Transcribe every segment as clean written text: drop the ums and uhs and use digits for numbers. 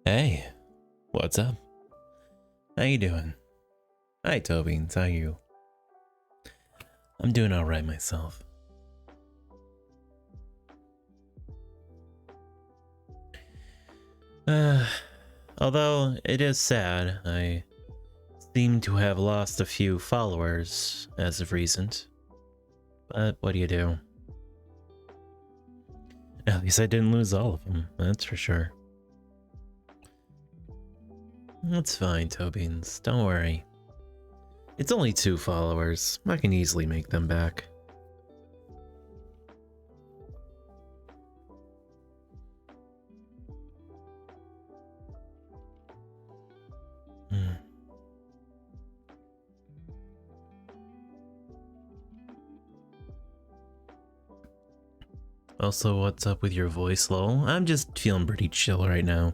Hey, what's up? How you doing? Hi, Tobeans. How you? I'm doing all right myself. Uh, Although it is sad, I seem to have lost a few followers as of recent. But what do you do? At least I didn't lose all of them, that's for sure. That's fine, Tobeans. Don't worry. It's only 2 followers. I can easily make them back. Hmm. Also, what's up with your voice, lol? I'm just feeling pretty chill right now.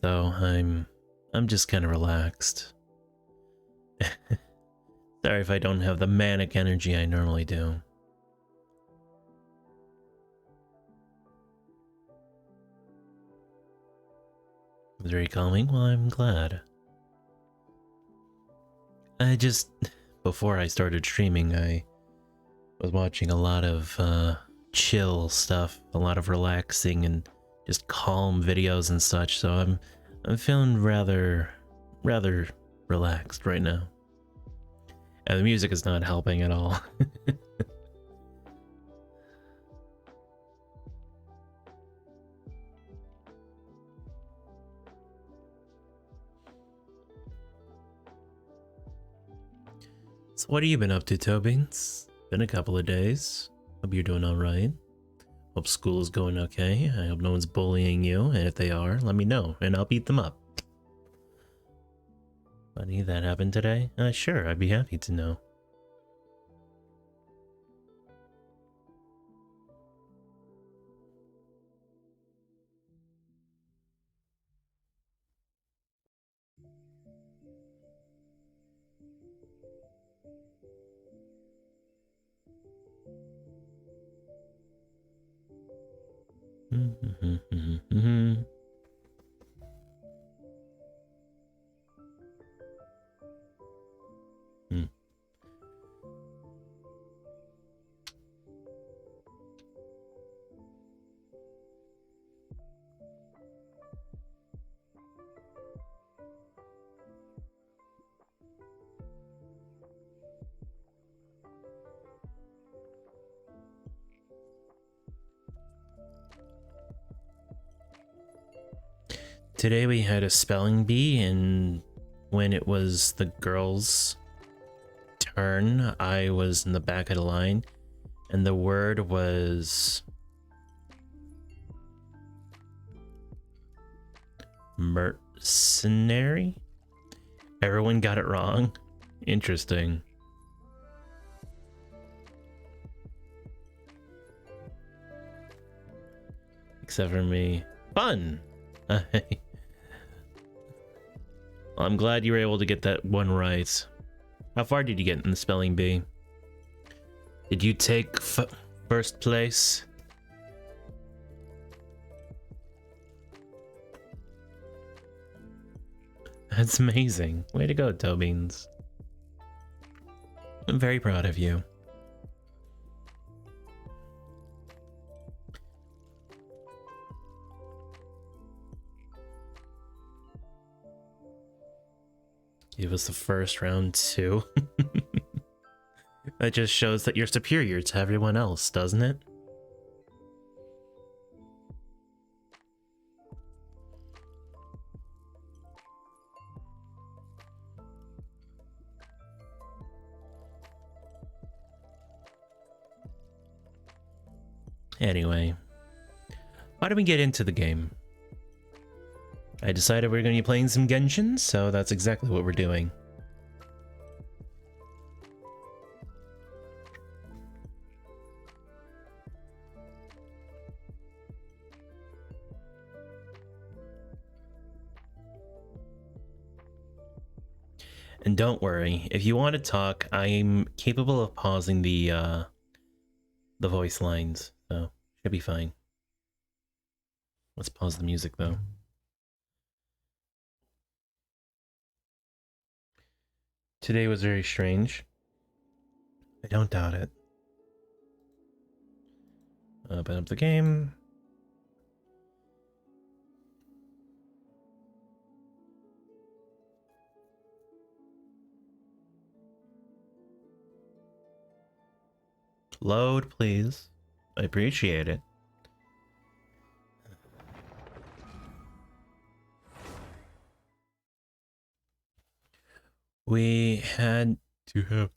So, I'm just kind of relaxed. Sorry if I don't have the manic energy I normally do. Very calming? Well, I'm glad. Before I started streaming, I was watching a lot of chill stuff, a lot of relaxing and just calm videos and such, so I'm feeling rather relaxed right now. And the music is not helping at all. So what have you been up to, Toby? It's been a couple of days. Hope you're doing alright. Hope school is going okay. I hope no one's bullying you, and if they are, let me know, and I'll beat them up. Funny, that happened today? Sure, I'd be happy to know. Today we had a spelling bee, and when it was the girls' turn, I was in the back of the line, and the word was mercenary? Everyone got it wrong. Interesting. Except for me. Fun! Well, I'm glad you were able to get that one right. How far did you get in the spelling bee? Did you take first place? That's amazing. Way to go, Tobeans. I'm very proud of you. It was the first round too. That just shows that you're superior to everyone else, doesn't it? Anyway, why don't we get into the game? I decided we're going to be playing some Genshin, so that's exactly what we're doing. And don't worry, if you want to talk, I'm capable of pausing the voice lines, so should be fine. Let's pause the music though. Today was very strange. I don't doubt it. Open up the game. Load, please. I appreciate it. We had to have...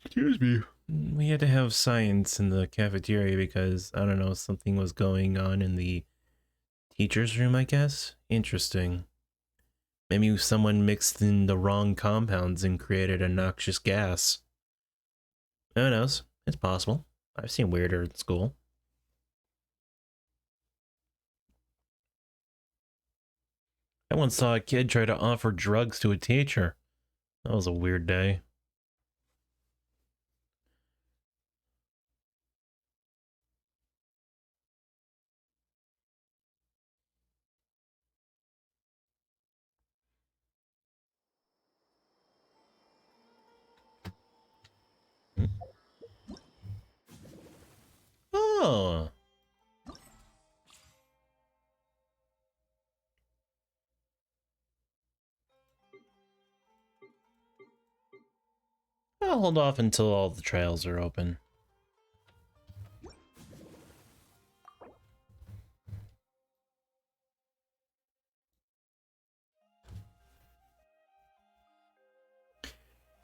Excuse me. We had to have science in the cafeteria because, I don't know, something was going on in the teacher's room, I guess? Interesting. Maybe someone mixed in the wrong compounds and created a noxious gas. Who knows? It's possible. I've seen weirder in school. I once saw a kid try to offer drugs to a teacher. That was a weird day. Oh. I'll hold off until all the trails are open.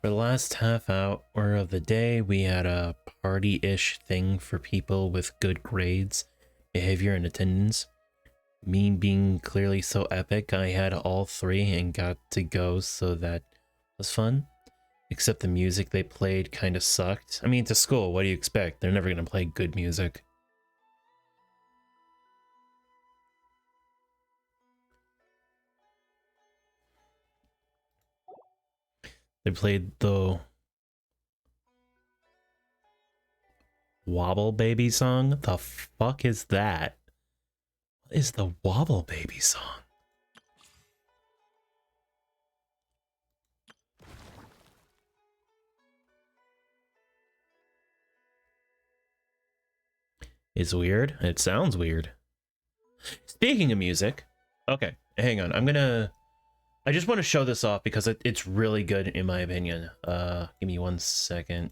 For the last half hour of the day, we had a party-ish thing for people with good grades, behavior, and attendance. Me being clearly so epic, I had all three and got to go, so that was fun. Except the music they played kind of sucked. I mean, to school, what do you expect? They're never going to play good music. They played the Wobble Baby song? The fuck is that? What is the Wobble Baby song? It's weird. It sounds weird. Speaking of music, okay, hang on. I just want to show this off because it's really good in my opinion. Give me 1 second.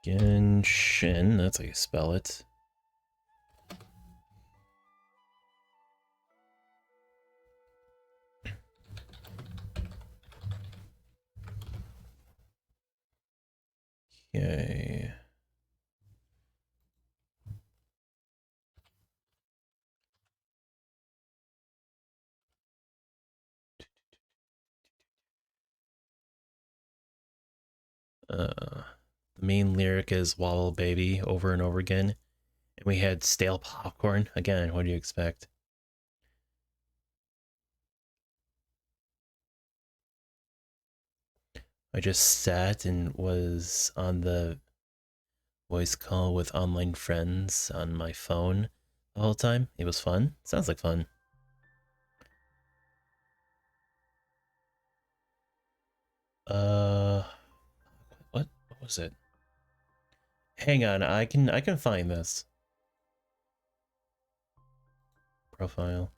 Genshin, that's how you spell it. Okay. The main lyric is Wobble Baby over and over again. And we had stale popcorn. Again, what do you expect? I just sat and was on the voice call with online friends on my phone the whole time. It was fun. Sounds like fun. What was it? Hang on, I can find this. Profile.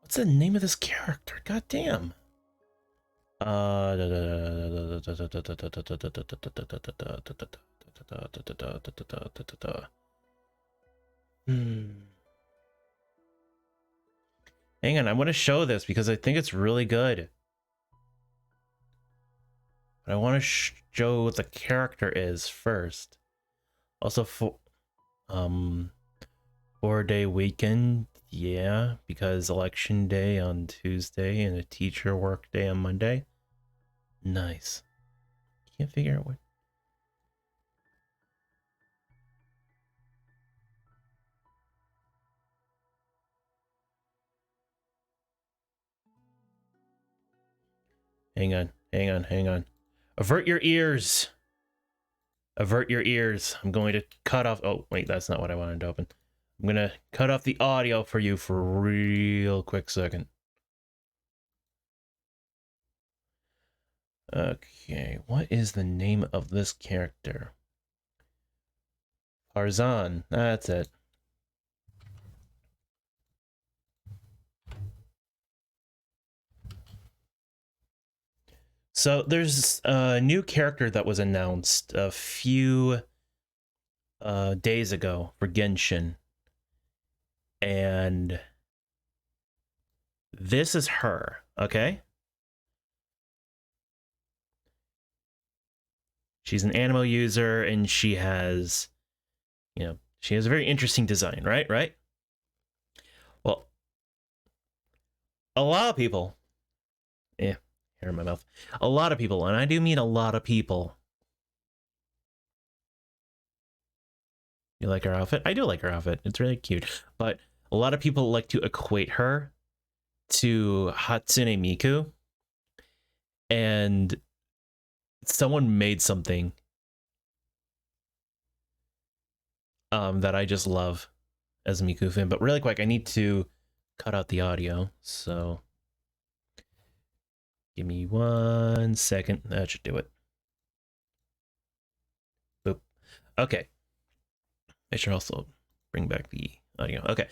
What's the name of this character? God damn. Hang on, I want to show this because I think it's really good. But I want to show what the character is first. Also, 4-day weekend, yeah, because election day on Tuesday and a teacher work day on Monday. Nice. Can't figure out what. Hang on, hang on, hang on. Avert your ears. Avert your ears. I'm going to cut off. Oh, wait, that's not what I wanted to open. I'm going to cut off the audio for you for a real quick second. Okay, what is the name of this character? Farzan, that's it. So there's a new character that was announced a few days ago for Genshin. And this is her, okay? She's an Anemo user and she has, you know, she has a very interesting design, right? Right? Well, a lot of people, hair in my mouth. A lot of people, and I do mean a lot of people. You like her outfit? I do like her outfit. It's really cute. But a lot of people like to equate her to Hatsune Miku. And someone made something that I just love as a Miku fan. But really quick, I need to cut out the audio. So give me 1 second. That should do it. Boop. Okay. I should also bring back the audio. Okay.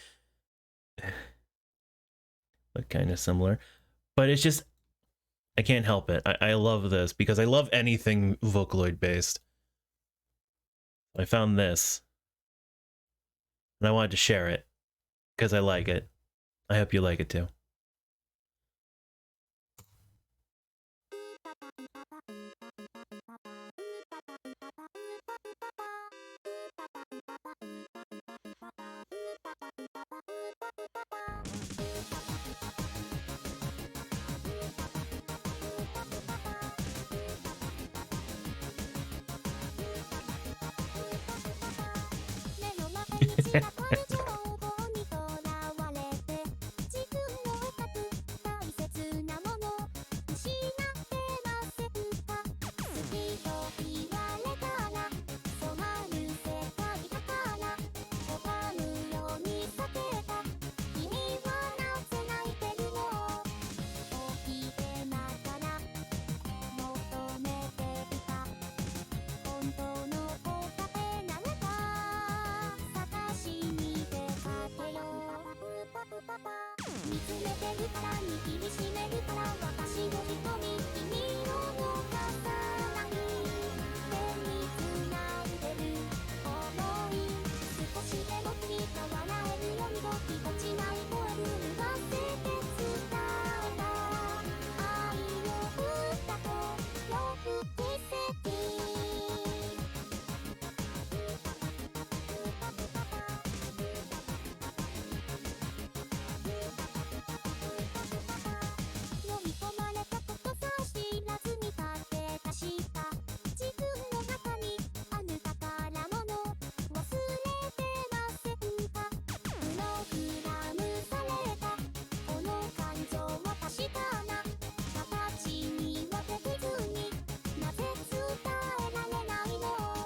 Look kind of similar. But it's just, I can't help it. I love this because I love anything Vocaloid based. I found this. And I wanted to share it because I like it. I hope you like it too.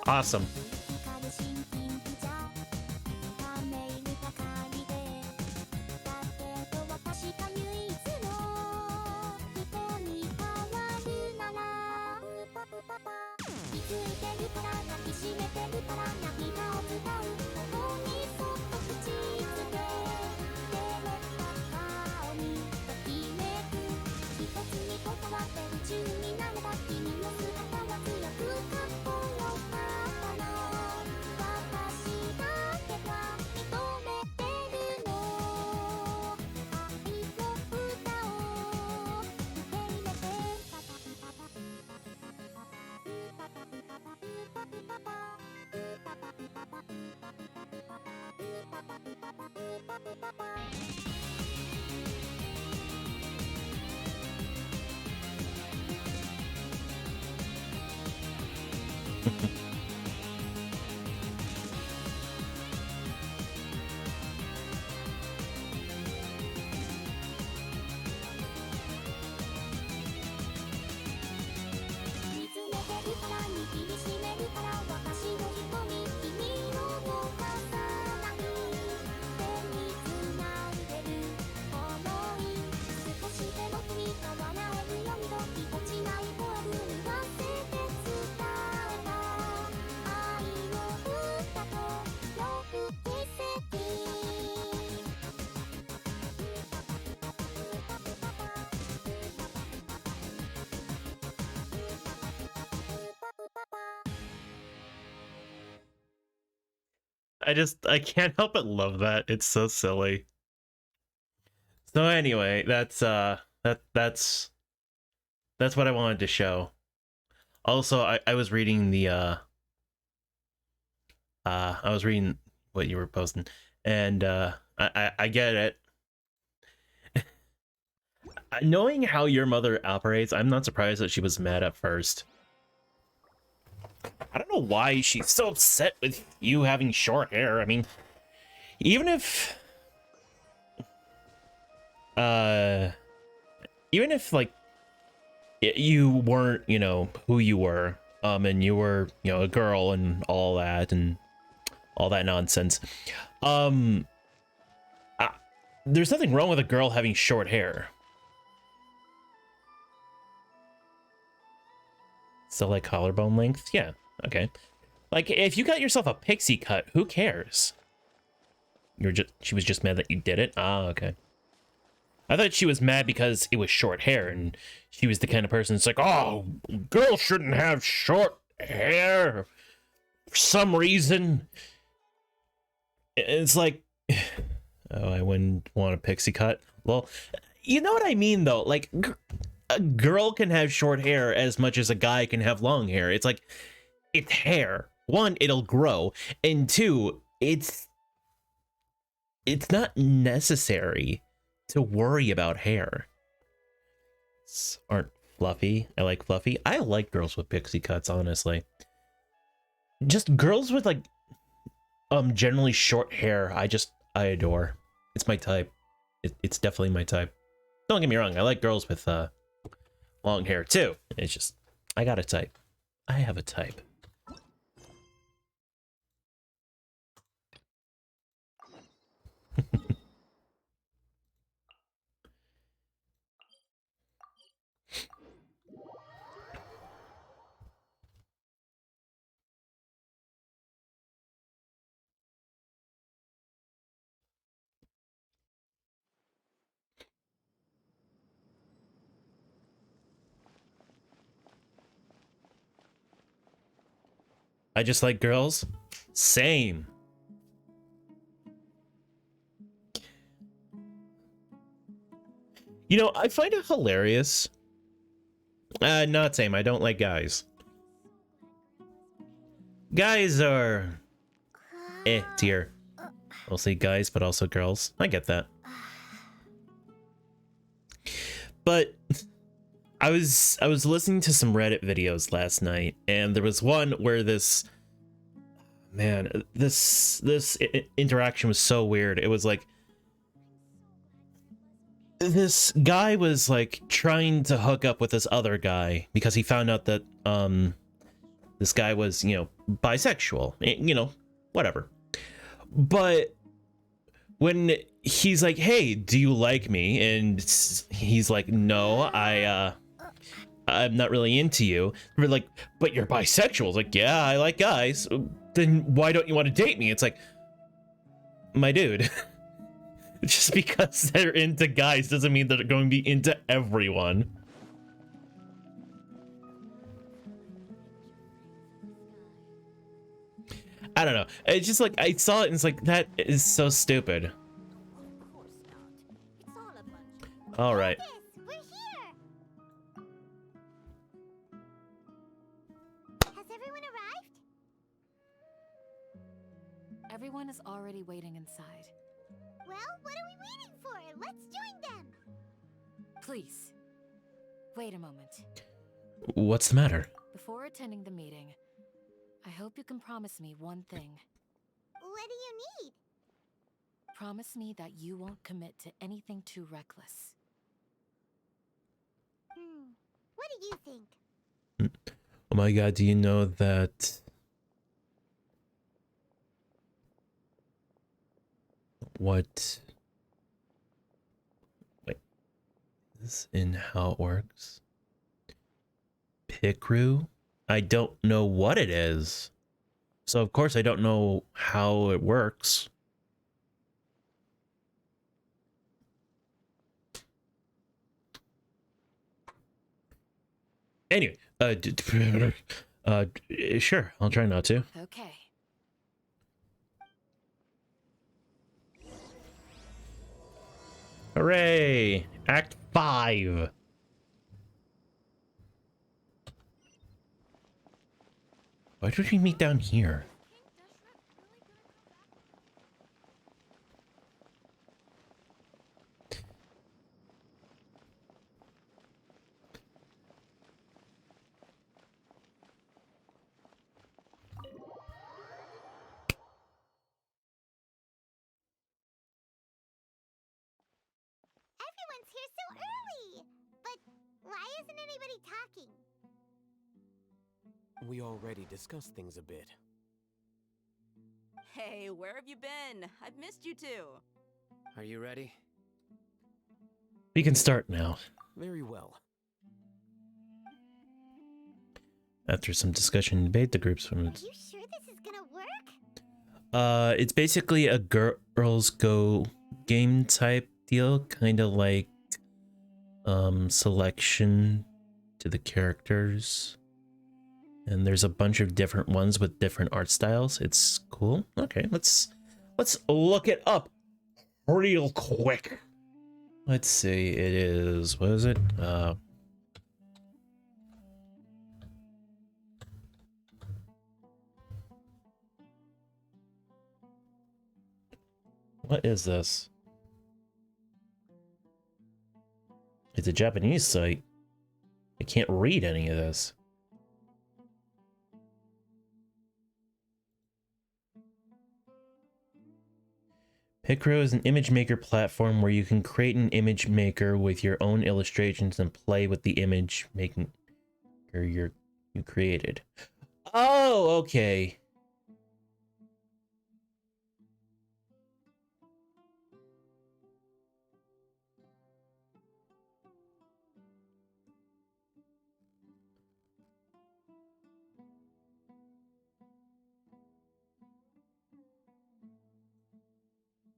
Awesome. I can't help but love that. It's so silly. So anyway, that's what I wanted to show. Also, I was reading the I was reading what you were posting, and I get it. Knowing how your mother operates, I'm not surprised that she was mad at first. I don't know why she's so upset with you having short hair. I mean, even if like you weren't, you know, who you were, and you were, you know, a girl and all that nonsense, there's nothing wrong with a girl having short hair. So like collarbone length, yeah, okay. Like if you got yourself a pixie cut, who cares? She was just mad that you did it. Ah, okay. I thought she was mad because it was short hair, and she was the kind of person that's like, oh, girls shouldn't have short hair for some reason. It's like, oh, I wouldn't want a pixie cut. Well, you know what I mean, though? Like, a girl can have short hair as much as a guy can have long hair. It's like, it's hair. One, it'll grow, and two, it's not necessary to worry about hair. Aren't fluffy. I like fluffy. I like girls with pixie cuts, honestly. Just girls with like generally short hair, I adore. It's my type. It's definitely my type. Don't get me wrong, I like girls with long hair too. It's just I got a type. I have a type. I just like girls. Same. You know, I find it hilarious. Not same. I don't like guys. Guys are tier. Mostly guys, but also girls. I get that. But I was listening to some Reddit videos last night, and there was one where this interaction was so weird. It was like this guy was like trying to hook up with this other guy because he found out that this guy was, you know, bisexual, you know, whatever. But when he's like, hey, do you like me? And he's like, no, I'm not really into you. We're like, but you're bisexual. It's like, yeah, I like guys. Then why don't you want to date me? It's like, my dude. Just because they're into guys doesn't mean they're going to be into everyone. I don't know. It's just like, I saw it and it's like, that is so stupid. All right. We're here. Has everyone arrived? Everyone is already waiting inside. Well, what are we waiting for? Let's join them. Please, wait a moment. What's the matter? Before attending the meeting, I hope you can promise me one thing. What do you need? Promise me that you won't commit to anything too reckless. What do you think? Oh my god, do you know that what wait, is in how it works? Picru? I don't know what it is. So of course I don't know how it works. Anyway, sure, I'll try not to. Okay. Hooray! Act 5. Why did we meet down here? Everyone's here so early! But why isn't anybody talking? We already discussed things a bit. Hey, where have you been? I've missed you two. Are you ready? We can start now. Very well. After some discussion and debate, the groups from Are its you sure this is gonna work? it's basically a girls go game type deal, kind of like selection to the characters. And there's a bunch of different ones with different art styles. It's cool. Okay, let's look it up real quick. Let's see. It is, what is it? What is this? It's a Japanese site. I can't read any of this. Picro is an image maker platform where you can create an image maker with your own illustrations and play with the image making you created. Oh, okay.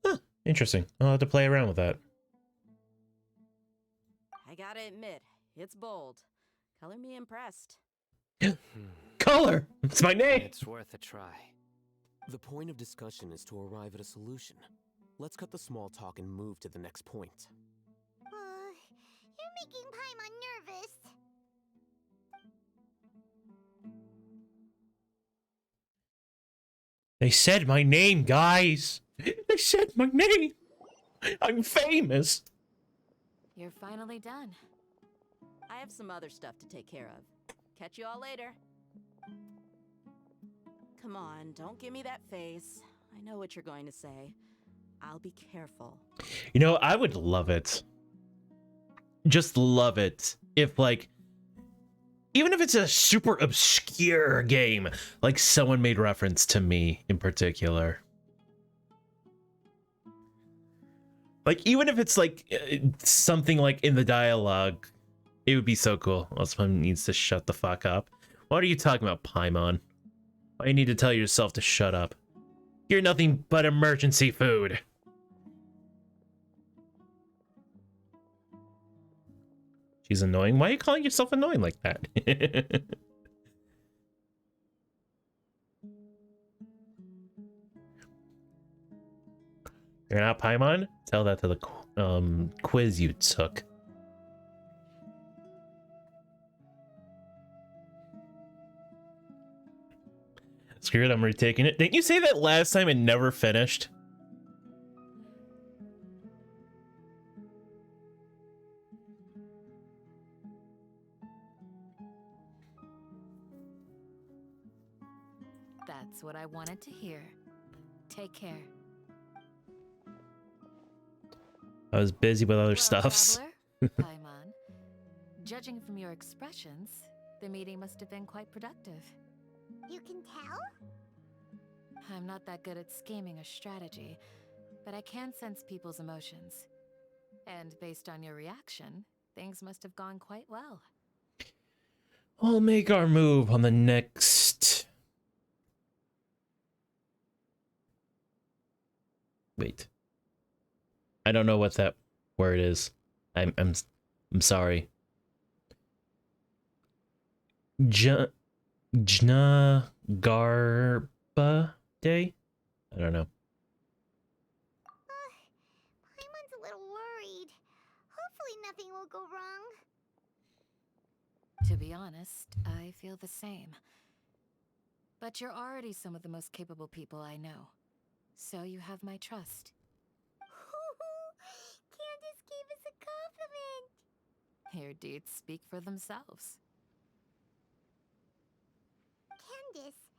Huh, interesting. I'll have to play around with that. I gotta admit, it's bold. Color me impressed. Color! It's my name! It's worth a try. The point of discussion is to arrive at a solution. Let's cut the small talk and move to the next point. You're making Paimon nervous. They said my name, guys! They said my name! I'm famous! You're finally done. I have some other stuff to take care of. Catch you all later. Come on, don't give me that face. I know what you're going to say. I'll be careful. You know, I would love it. Just love it. If, like, even if it's a super obscure game, like someone made reference to me in particular. Like, even if it's like something like in the dialogue, it would be so cool. Well, someone needs to shut the fuck up. What are you talking about, Paimon? Why you need to tell yourself to shut up? You're nothing but emergency food. She's annoying. Why are you calling yourself annoying like that? You're not Paimon? Tell that to the quiz you took. Screw it, I'm retaking it. Didn't you say that last time and never finished? That's what I wanted to hear. Take care. I was busy with other Well, stuffs. traveler, Paimon, judging from your expressions, the meeting must have been quite productive. You can tell? I'm not that good at scheming or strategy, but I can sense people's emotions. And based on your reaction, things must have gone quite well. We'll make our move on the next... Wait. I don't know what that word is. I'm sorry. Jna Garba Day? I don't know. Paimon's a little worried. Hopefully nothing will go wrong. To be honest, I feel the same. But you're already some of the most capable people I know. So you have my trust. Candace gave us a compliment. Your deeds speak for themselves. Candace,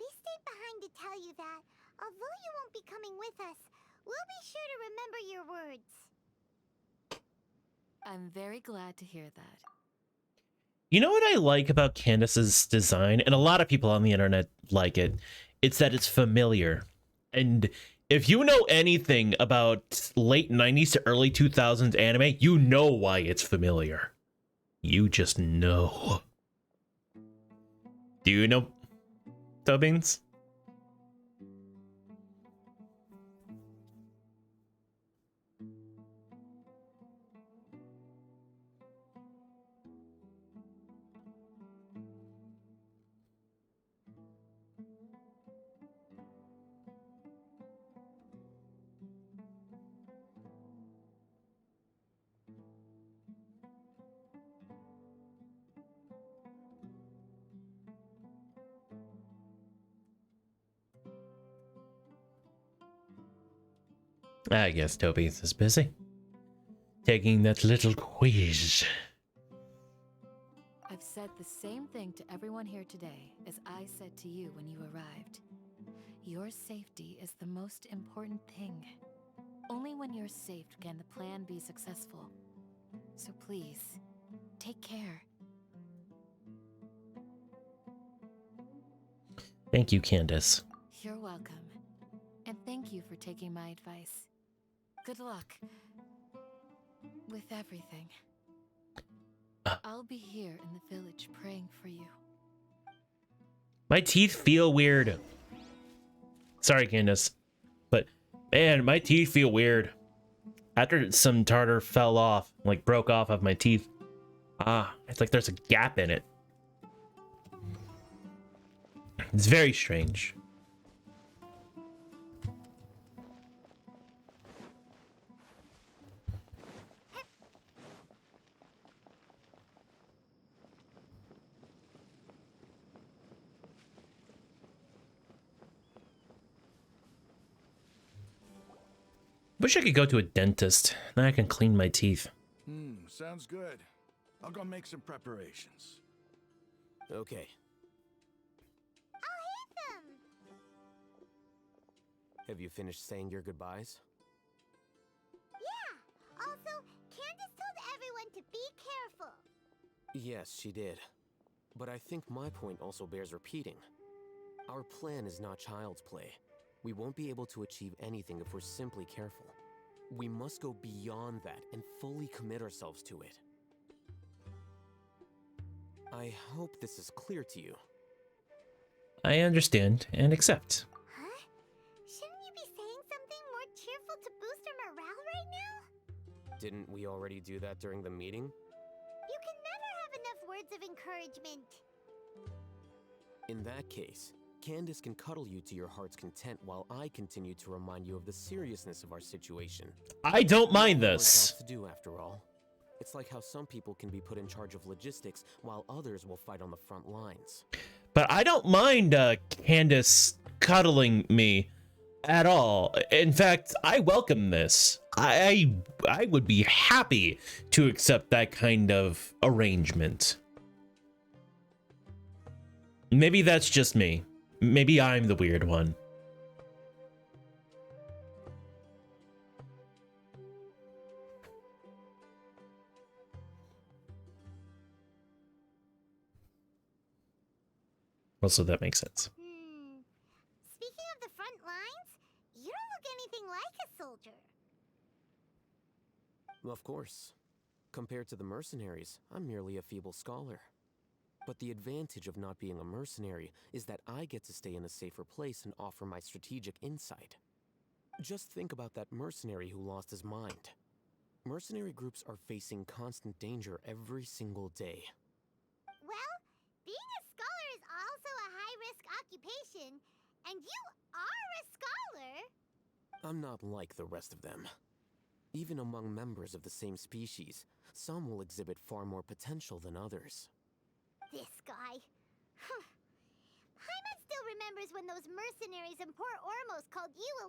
we stayed behind to tell you that, although you won't be coming with us, we'll be sure to remember your words. I'm very glad to hear that. You know what I like about Candace's design, and a lot of people on the internet like it, it's that it's familiar. And if you know anything about late 90s to early 2000s anime, you know why it's familiar. You just know. Do you know, Tubbings? I guess Toby's is busy. Taking that little quiz. I've said the same thing to everyone here today as I said to you when you arrived. Your safety is the most important thing. Only when you're safe can the plan be successful. So please, take care. Thank you, Candace. You're welcome. And thank you for taking my advice. Good luck with everything. I'll be here in the village praying for you. My teeth feel weird. Sorry, Candace. But, man, my teeth feel weird. After some tartar fell off, like broke off of my teeth. It's like there's a gap in it. It's very strange. Wish I could go to a dentist. Now I can clean my teeth. Sounds good. I'll go make some preparations. Okay. I'll hate them. Have you finished saying your goodbyes? Yeah. Also, Candace told everyone to be careful. Yes, she did. But I think my point also bears repeating. Our plan is not child's play. We won't be able to achieve anything if we're simply careful. We must go beyond that and fully commit ourselves to it. I hope this is clear to you. I understand and accept. Huh? Shouldn't you be saying something more cheerful to boost our morale right now? Didn't we already do that during the meeting? You can never have enough words of encouragement. In that case, Candace can cuddle you to your heart's content while I continue to remind you of the seriousness of our situation. I don't mind There's this. lots to do after all. It's like how some people can be put in charge of logistics while others will fight on the front lines. But I don't mind Candace cuddling me at all. In fact, I welcome this. I would be happy to accept that kind of arrangement. Maybe that's just me. maybe I'm the weird one. Also, that makes sense. Speaking of the front lines, you don't look anything like a soldier. Of course. Compared to the mercenaries, I'm merely a feeble scholar. But the advantage of not being a mercenary is that I get to stay in a safer place and offer my strategic insight. Just think about that mercenary who lost his mind. Mercenary groups are facing constant danger every single day. Well, being a scholar is also a high-risk occupation, and you are a scholar. I'm not like the rest of them. Even among members of the same species, some will exhibit far more potential than others. This guy. Paimon still remembers when those mercenaries in Port Ormos called you a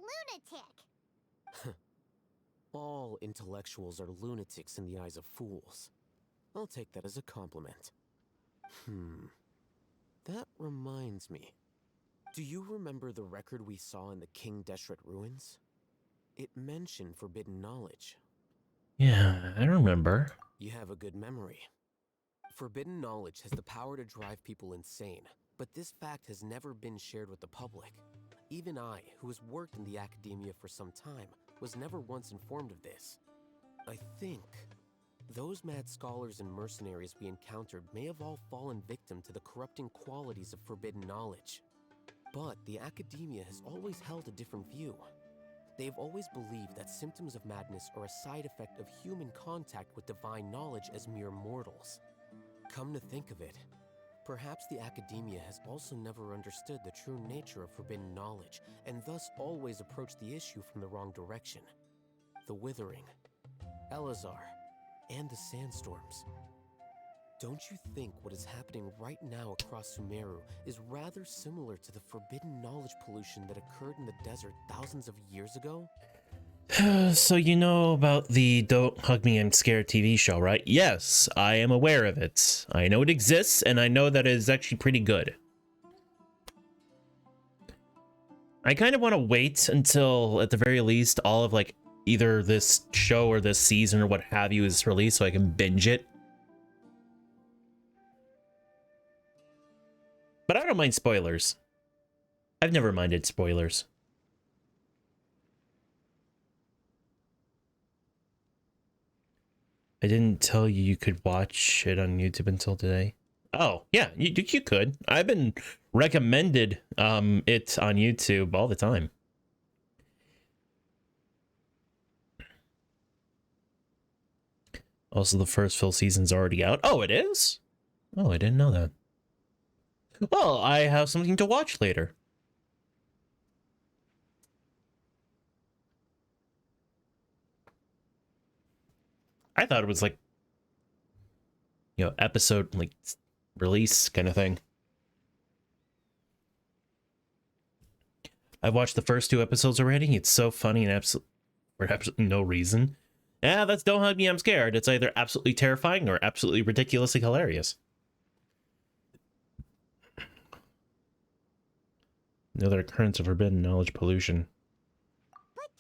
lunatic. All intellectuals are lunatics in the eyes of fools. I'll take that as a compliment. That reminds me. Do you remember the record we saw in the King Deshret ruins? It mentioned forbidden knowledge. Yeah, I remember. You have a good memory. Forbidden knowledge has the power to drive people insane, but this fact has never been shared with the public. Even I, who has worked in the academia for some time, was never once informed of this. I think those mad scholars and mercenaries we encountered may have all fallen victim to the corrupting qualities of forbidden knowledge. But the academia has always held a different view. They've always believed that symptoms of madness are a side effect of human contact with divine knowledge as mere mortals. Come to think of it, perhaps the academia has also never understood the true nature of forbidden knowledge, and thus always approached the issue from the wrong direction. The Withering, Elazar, and the Sandstorms. Don't you think what is happening right now across Sumeru is rather similar to the forbidden knowledge pollution that occurred in the desert thousands of years ago? So you know about the Don't Hug Me, I'm Scared TV show, right? Yes, I am aware of it. I know it exists, and I know that it is actually pretty good. I kind of want to wait until, at the very least, all of, like, either this show or this season or what have you is released so I can binge it. But I don't mind spoilers. I've never minded spoilers. I didn't tell you you could watch it on YouTube until today. Oh, yeah, you could. I've been recommended it on YouTube all the time. Also, the first full season's already out. Oh, it is? Oh, I didn't know that. Well, I have something to watch later. I thought it was like, you know, episode, like, release kind of thing. I've watched the first 2 episodes already. It's so funny and for absolutely no reason. Yeah, that's Don't Hug Me, I'm Scared. It's either absolutely terrifying or absolutely ridiculously hilarious. Another occurrence of forbidden knowledge pollution. But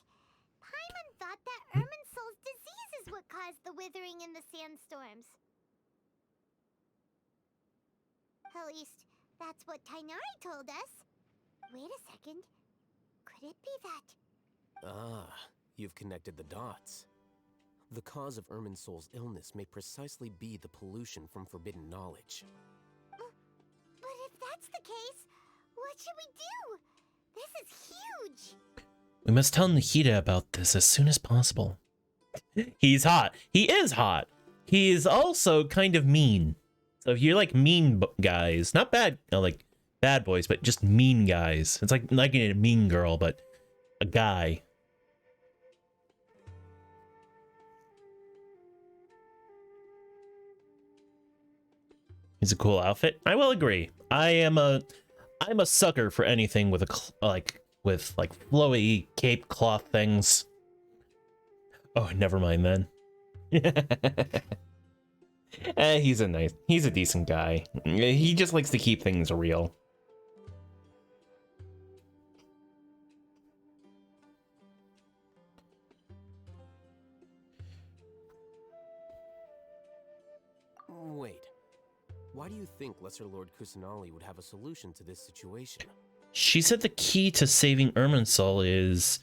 Paimon thought that Irminsul's disease is what caused the withering in the sandstorms. At least, that's what Tighnari told us. Wait a second. Could it be that? Ah, you've connected the dots. The cause of Irminsul's illness may precisely be the pollution from forbidden knowledge. But if that's the case, what should we do? This is huge. We must tell Nahida about this as soon as possible. He's hot. He is hot. He is also kind of mean. So if you're like mean guys, not bad, like bad boys, but just mean guys. It's like liking a mean girl, but a guy. He's a cool outfit. I will agree. I'm a sucker for anything with with flowy cape cloth things. Oh, never mind then. He's a decent guy. He just likes to keep things real. Wait. Why do you think Lesser Lord Kusanali would have a solution to this situation? She said the key to saving Irminsul is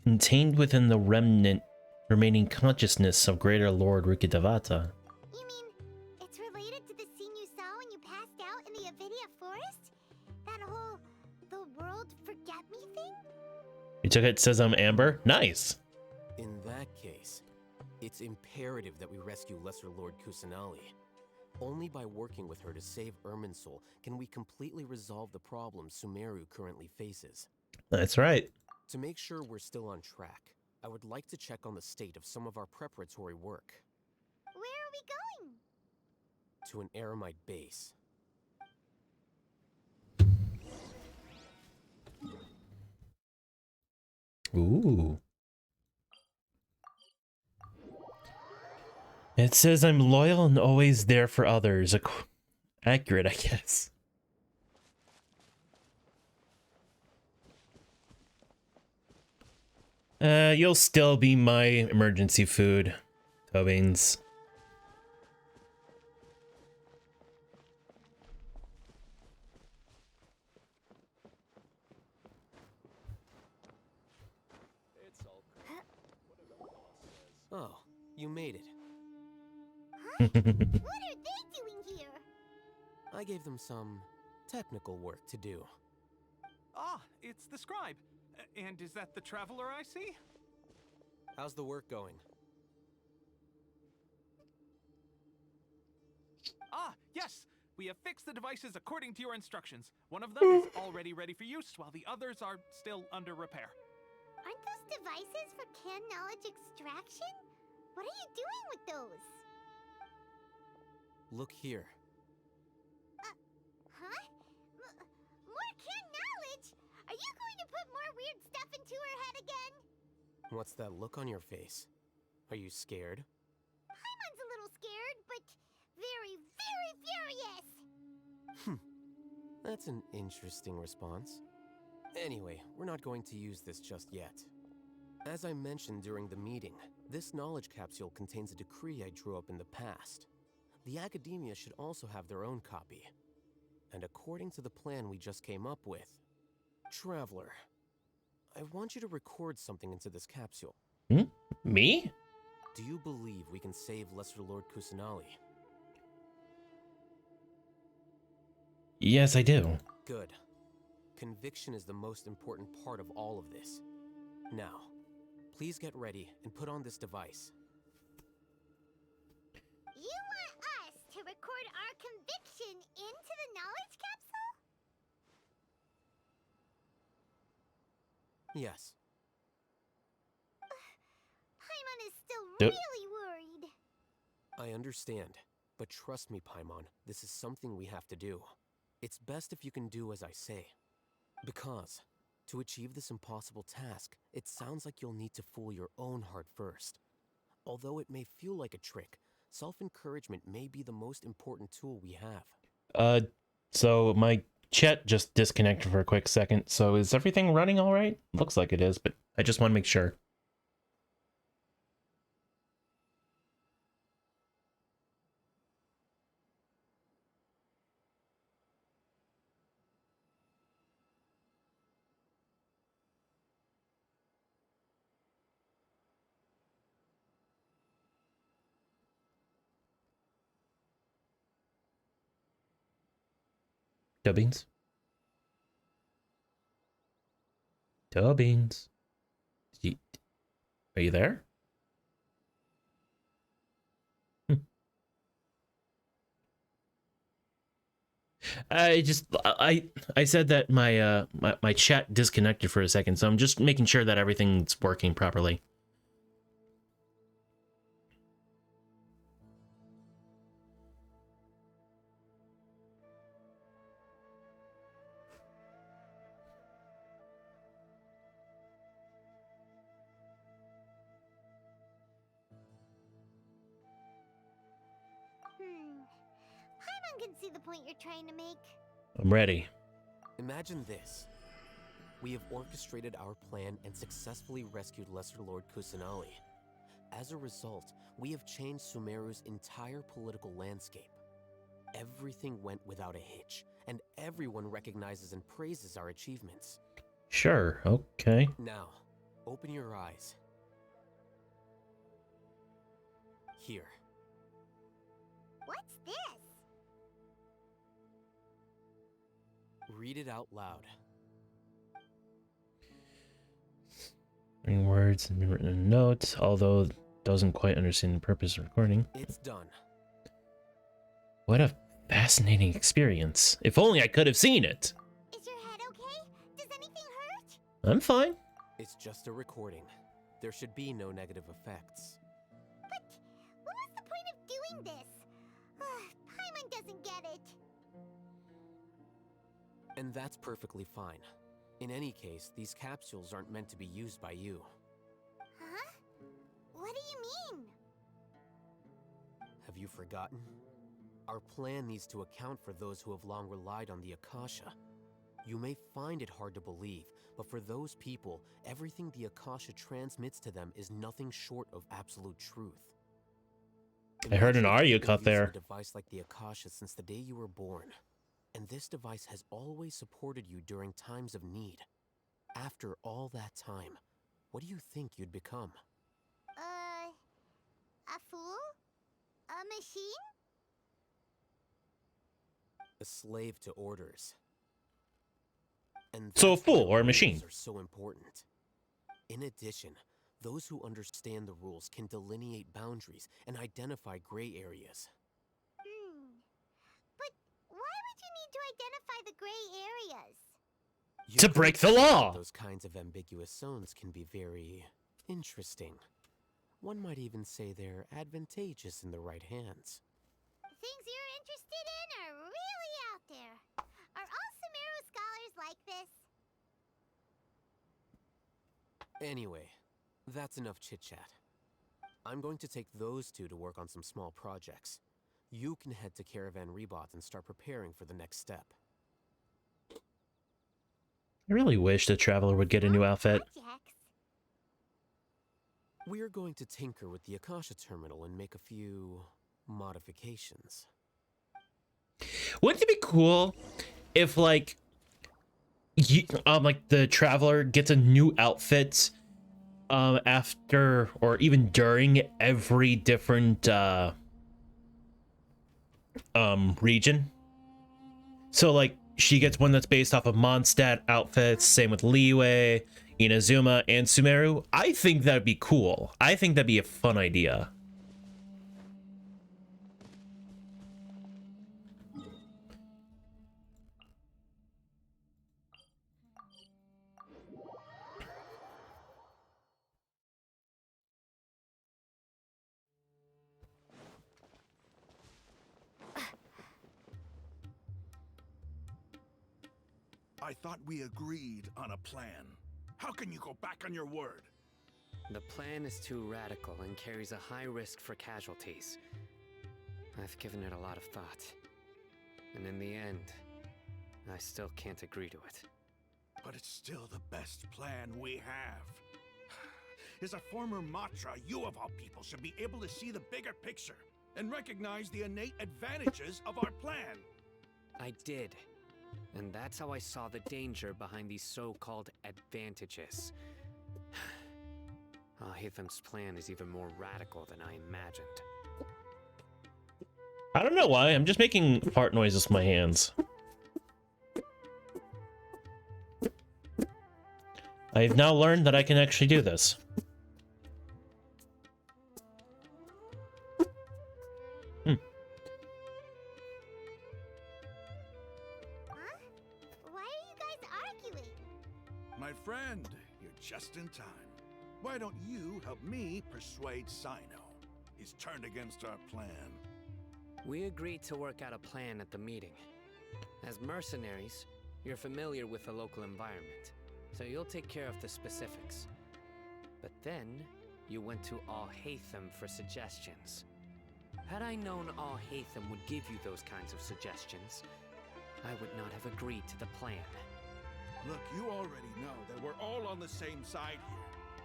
contained within the remaining consciousness of Greater Lord Rikidevata. You mean it's related to the scene you saw when you passed out in the Avidia Forest? That whole the world forget me thing? You took it, says I'm Amber. Nice. In that case, it's imperative that we rescue Lesser Lord Kusanali. Only by working with her to save Irminsul can we completely resolve the problems Sumeru currently faces. That's right. To make sure we're still on track, I would like to check on the state of some of our preparatory work. Where are we going? To an Eremite base. Ooh. It says I'm loyal and always there for others. Accurate, I guess. You'll still be my emergency food, Tobins. Oh, you made it. What are they doing here? I gave them some technical work to do. Ah, it's the scribe. And is that the traveler I see? How's the work going? Ah, yes! We have fixed the devices according to your instructions. One of them is already ready for use, while the others are still under repair. Aren't those devices for can knowledge extraction? What are you doing with those? Look here. Huh? More can knowledge? Are you going to put more weird stuff into her head again? What's that look on your face? Are you scared? Paimon's a little scared, but very, very furious. That's an interesting response. Anyway, we're not going to use this just yet. As I mentioned during the meeting, this knowledge capsule contains a decree I drew up in the past. The Academia should also have their own copy. And according to the plan we just came up with, Traveler, I want you to record something into this capsule. Me? Do you believe we can save Lesser Lord Kusanali? Yes, I do. Good. Conviction is the most important part of all of this. Now, please get ready and put on this device. You want us to record our conviction into the knowledge capsule? Yes. Paimon is still Yep. really worried. I understand, but trust me, Paimon, this is something we have to do. It's best if you can do as I say. Because, to achieve this impossible task, it sounds like you'll need to fool your own heart first. Although it may feel like a trick, self-encouragement may be the most important tool we have. So my chat just disconnected for a quick second. So is everything running all right? Looks like it is, but I just want to make sure. Tubbings? Tubbings? Are you there? I said that my chat disconnected for a second, so I'm just making sure that everything's working properly. Paimon can see the point you're trying to make. I'm ready. Imagine this. We have orchestrated our plan and successfully rescued Lesser Lord Kusanali. As a result, we have changed Sumeru's entire political landscape. Everything went without a hitch, and everyone recognizes and praises our achievements. Sure, okay. Now, open your eyes. Here. What's this? Read it out loud. Reading words and written in notes, although doesn't quite understand the purpose of recording. It's done. What a fascinating experience. If only I could have seen it. Is your head okay? Does anything hurt? I'm fine. It's just a recording. There should be no negative effects. But what was the point of doing this? Paimon doesn't get it. And that's perfectly fine. In any case, these capsules aren't meant to be used by you. Huh? What do you mean? Have you forgotten? Our plan needs to account for those who have long relied on the Akasha. You may find it hard to believe, but for those people, everything the Akasha transmits to them is nothing short of absolute truth. I heard an Imagine if audio you've been cut using there. a device like the Akasha since the day you were born. And this device has always supported you during times of need. After all that time, what do you think you'd become? A fool? A machine? A slave to orders. And So a that's why fool or a rules machine. are so important. In addition, those who understand the rules can delineate boundaries and identify gray areas. But why would you need to identify the gray areas? You To could break the say that law. Those kinds of ambiguous zones can be very interesting. One might even say they're advantageous in the right hands. Things you're interested in are really out there. Are all Sumeru scholars like this? Anyway, that's enough chit-chat. I'm going to take those two to work on some small projects. You can head to Caravan Rebot and start preparing for the next step. I really wish the Traveler would get a new outfit. Projects? We're going to tinker with the Akasha terminal and make a few modifications. Wouldn't it be cool if like the Traveler gets a new outfit after or even during every different region? So like she gets one that's based off of Mondstadt outfits, same with Liyue, Inazuma, and Sumeru. I think that'd be cool. I think that'd be a fun idea. I thought we agreed on a plan. How can you go back on your word? The plan is too radical and carries a high risk for casualties. I've given it a lot of thought. And in the end, I still can't agree to it. But it's still the best plan we have. As a former Matra, you of all people should be able to see the bigger picture and recognize the innate advantages of our plan. I did. And that's how I saw the danger behind these so-called advantages. Alhaitham's plan is even more radical than I imagined. I don't know why. I'm just making fart noises with my hands. I've now learned that I can actually do this. Huh? Why are you guys arguing? My friend, you're just in time. Why don't you help me persuade Sino? He's turned against our plan. We agreed to work out a plan at the meeting. As mercenaries, you're familiar with the local environment, so you'll take care of the specifics. But then, you went to Alhaitham for suggestions. Had I known Alhaitham would give you those kinds of suggestions, I would not have agreed to the plan. Look, you already know that we're all on the same side here,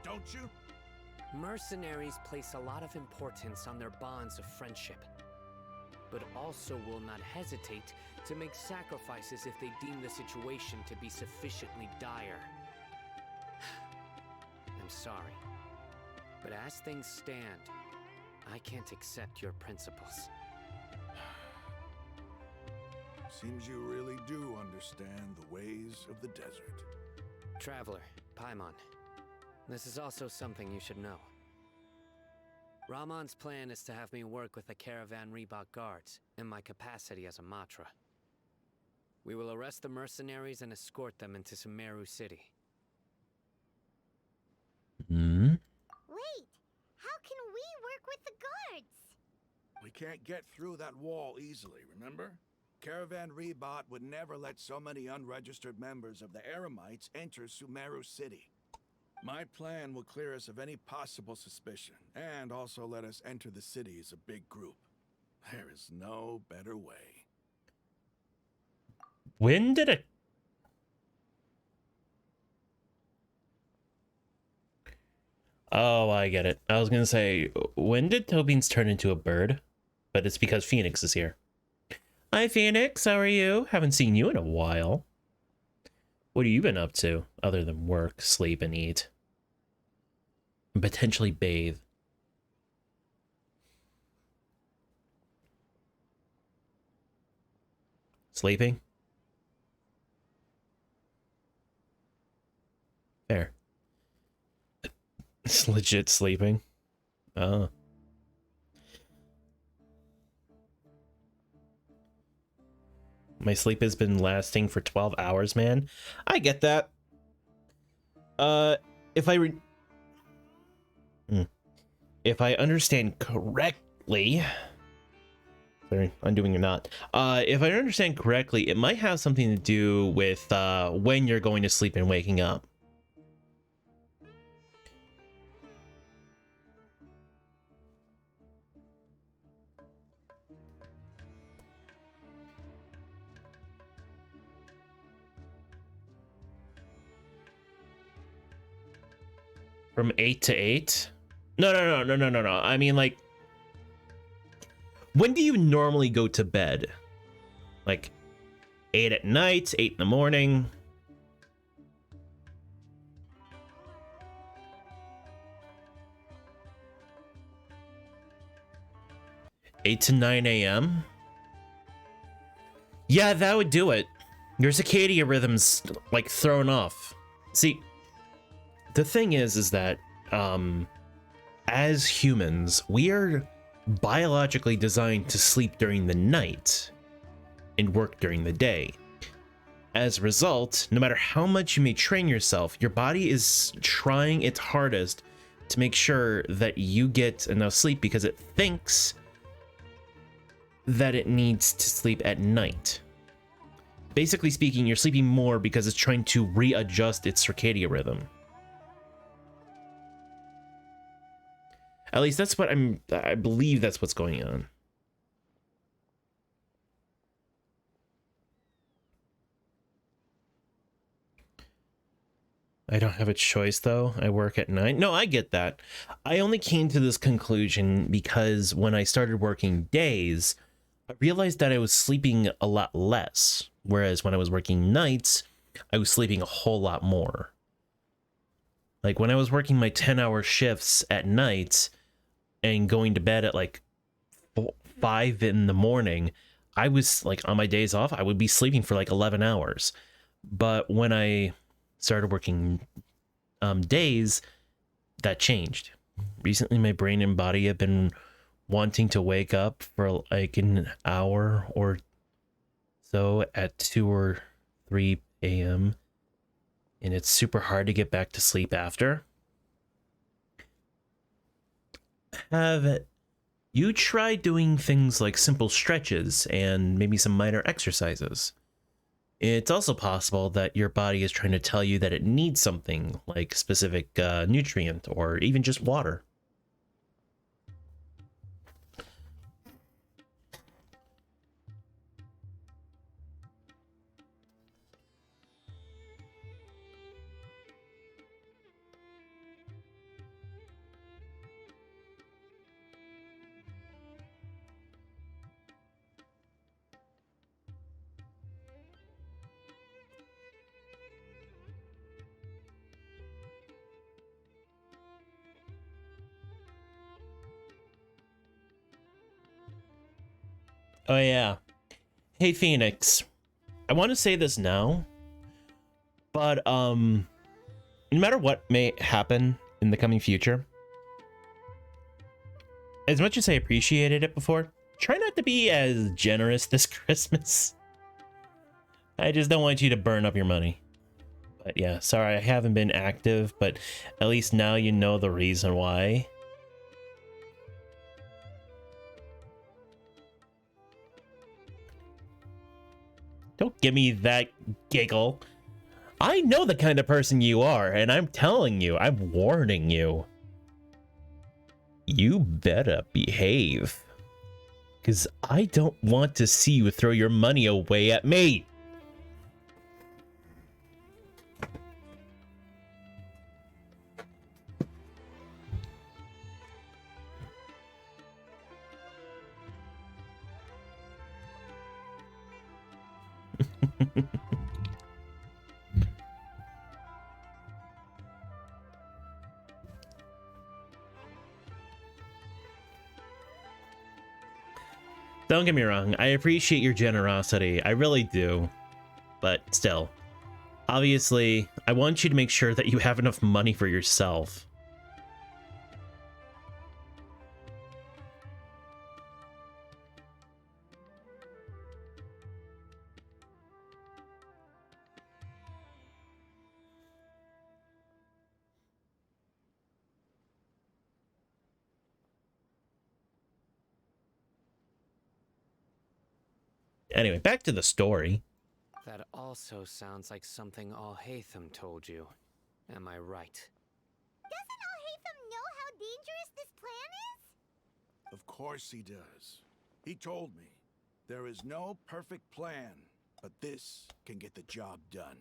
don't you? Mercenaries place a lot of importance on their bonds of friendship, but also will not hesitate to make sacrifices if they deem the situation to be sufficiently dire. I'm sorry, but as things stand, I can't accept your principles. Seems you really do understand the ways of the desert. Traveler, Paimon, this is also something you should know. Ramon's plan is to have me work with the Caravan Reebok guards in my capacity as a Matra. We will arrest the mercenaries and escort them into Sumeru City. Hmm? Wait, how can we work with the guards? We can't get through that wall easily, remember? Caravan Reebok would never let so many unregistered members of the Eremites enter Sumeru City. My plan will clear us of any possible suspicion, and also let us enter the city as a big group. There is no better way. When did it? Oh, I get it. I was gonna say, when did Tobin's turn into a bird? But it's because Phoenix is here. Hi, Phoenix. How are you? Haven't seen you in a while. What have you been up to, other than work, sleep, and eat? And potentially bathe. Sleeping? Fair. It's legit sleeping. Oh. My sleep has been lasting for 12 hours, man. I get that. If I understand correctly, sorry, undoing or not. If I understand correctly, it might have something to do with when you're going to sleep and waking up. From 8 to 8? No. I mean, like, when do you normally go to bed? Like, 8 at night, 8 in the morning? Eight to 9 a.m.? Yeah, that would do it. Your circadian rhythm's, like, thrown off. See, the thing is that, as humans, we are biologically designed to sleep during the night and work during the day. As a result, no matter how much you may train yourself, your body is trying its hardest to make sure that you get enough sleep because it thinks that it needs to sleep at night. Basically speaking, you're sleeping more because it's trying to readjust its circadian rhythm. At least that's what I believe that's what's going on. I don't have a choice though. I work at night. No, I get that. I only came to this conclusion because when I started working days, I realized that I was sleeping a lot less. Whereas when I was working nights, I was sleeping a whole lot more. Like when I was working my 10-hour shifts at night and going to bed at like 5 in the morning, I was like, on my days off, I would be sleeping for like 11 hours. But when I started working days, that changed. Recently, my brain and body have been wanting to wake up for like an hour or so at 2 or 3 a.m. And it's super hard to get back to sleep after. Have you tried doing things like simple stretches and maybe some minor exercises? It's also possible that your body is trying to tell you that it needs something like specific nutrient or even just water. Oh yeah. Hey Phoenix. I want to say this now, but no matter what may happen in the coming future, as much as I appreciated it before, try not to be as generous this Christmas. I just don't want you to burn up your money. But yeah, sorry I haven't been active, but at least now you know the reason why. Don't give me that giggle. I know the kind of person you are, and I'm telling you, I'm warning you. You better behave. Because I don't want to see you throw your money away at me. Don't get me wrong, I appreciate your generosity, I really do. But still, obviously, I want you to make sure that you have enough money for yourself. Anyway, back to the story. That also sounds like something Alhaitham told you. Am I right? Doesn't Alhaitham know how dangerous this plan is? Of course he does. He told me. There is no perfect plan, but this can get the job done.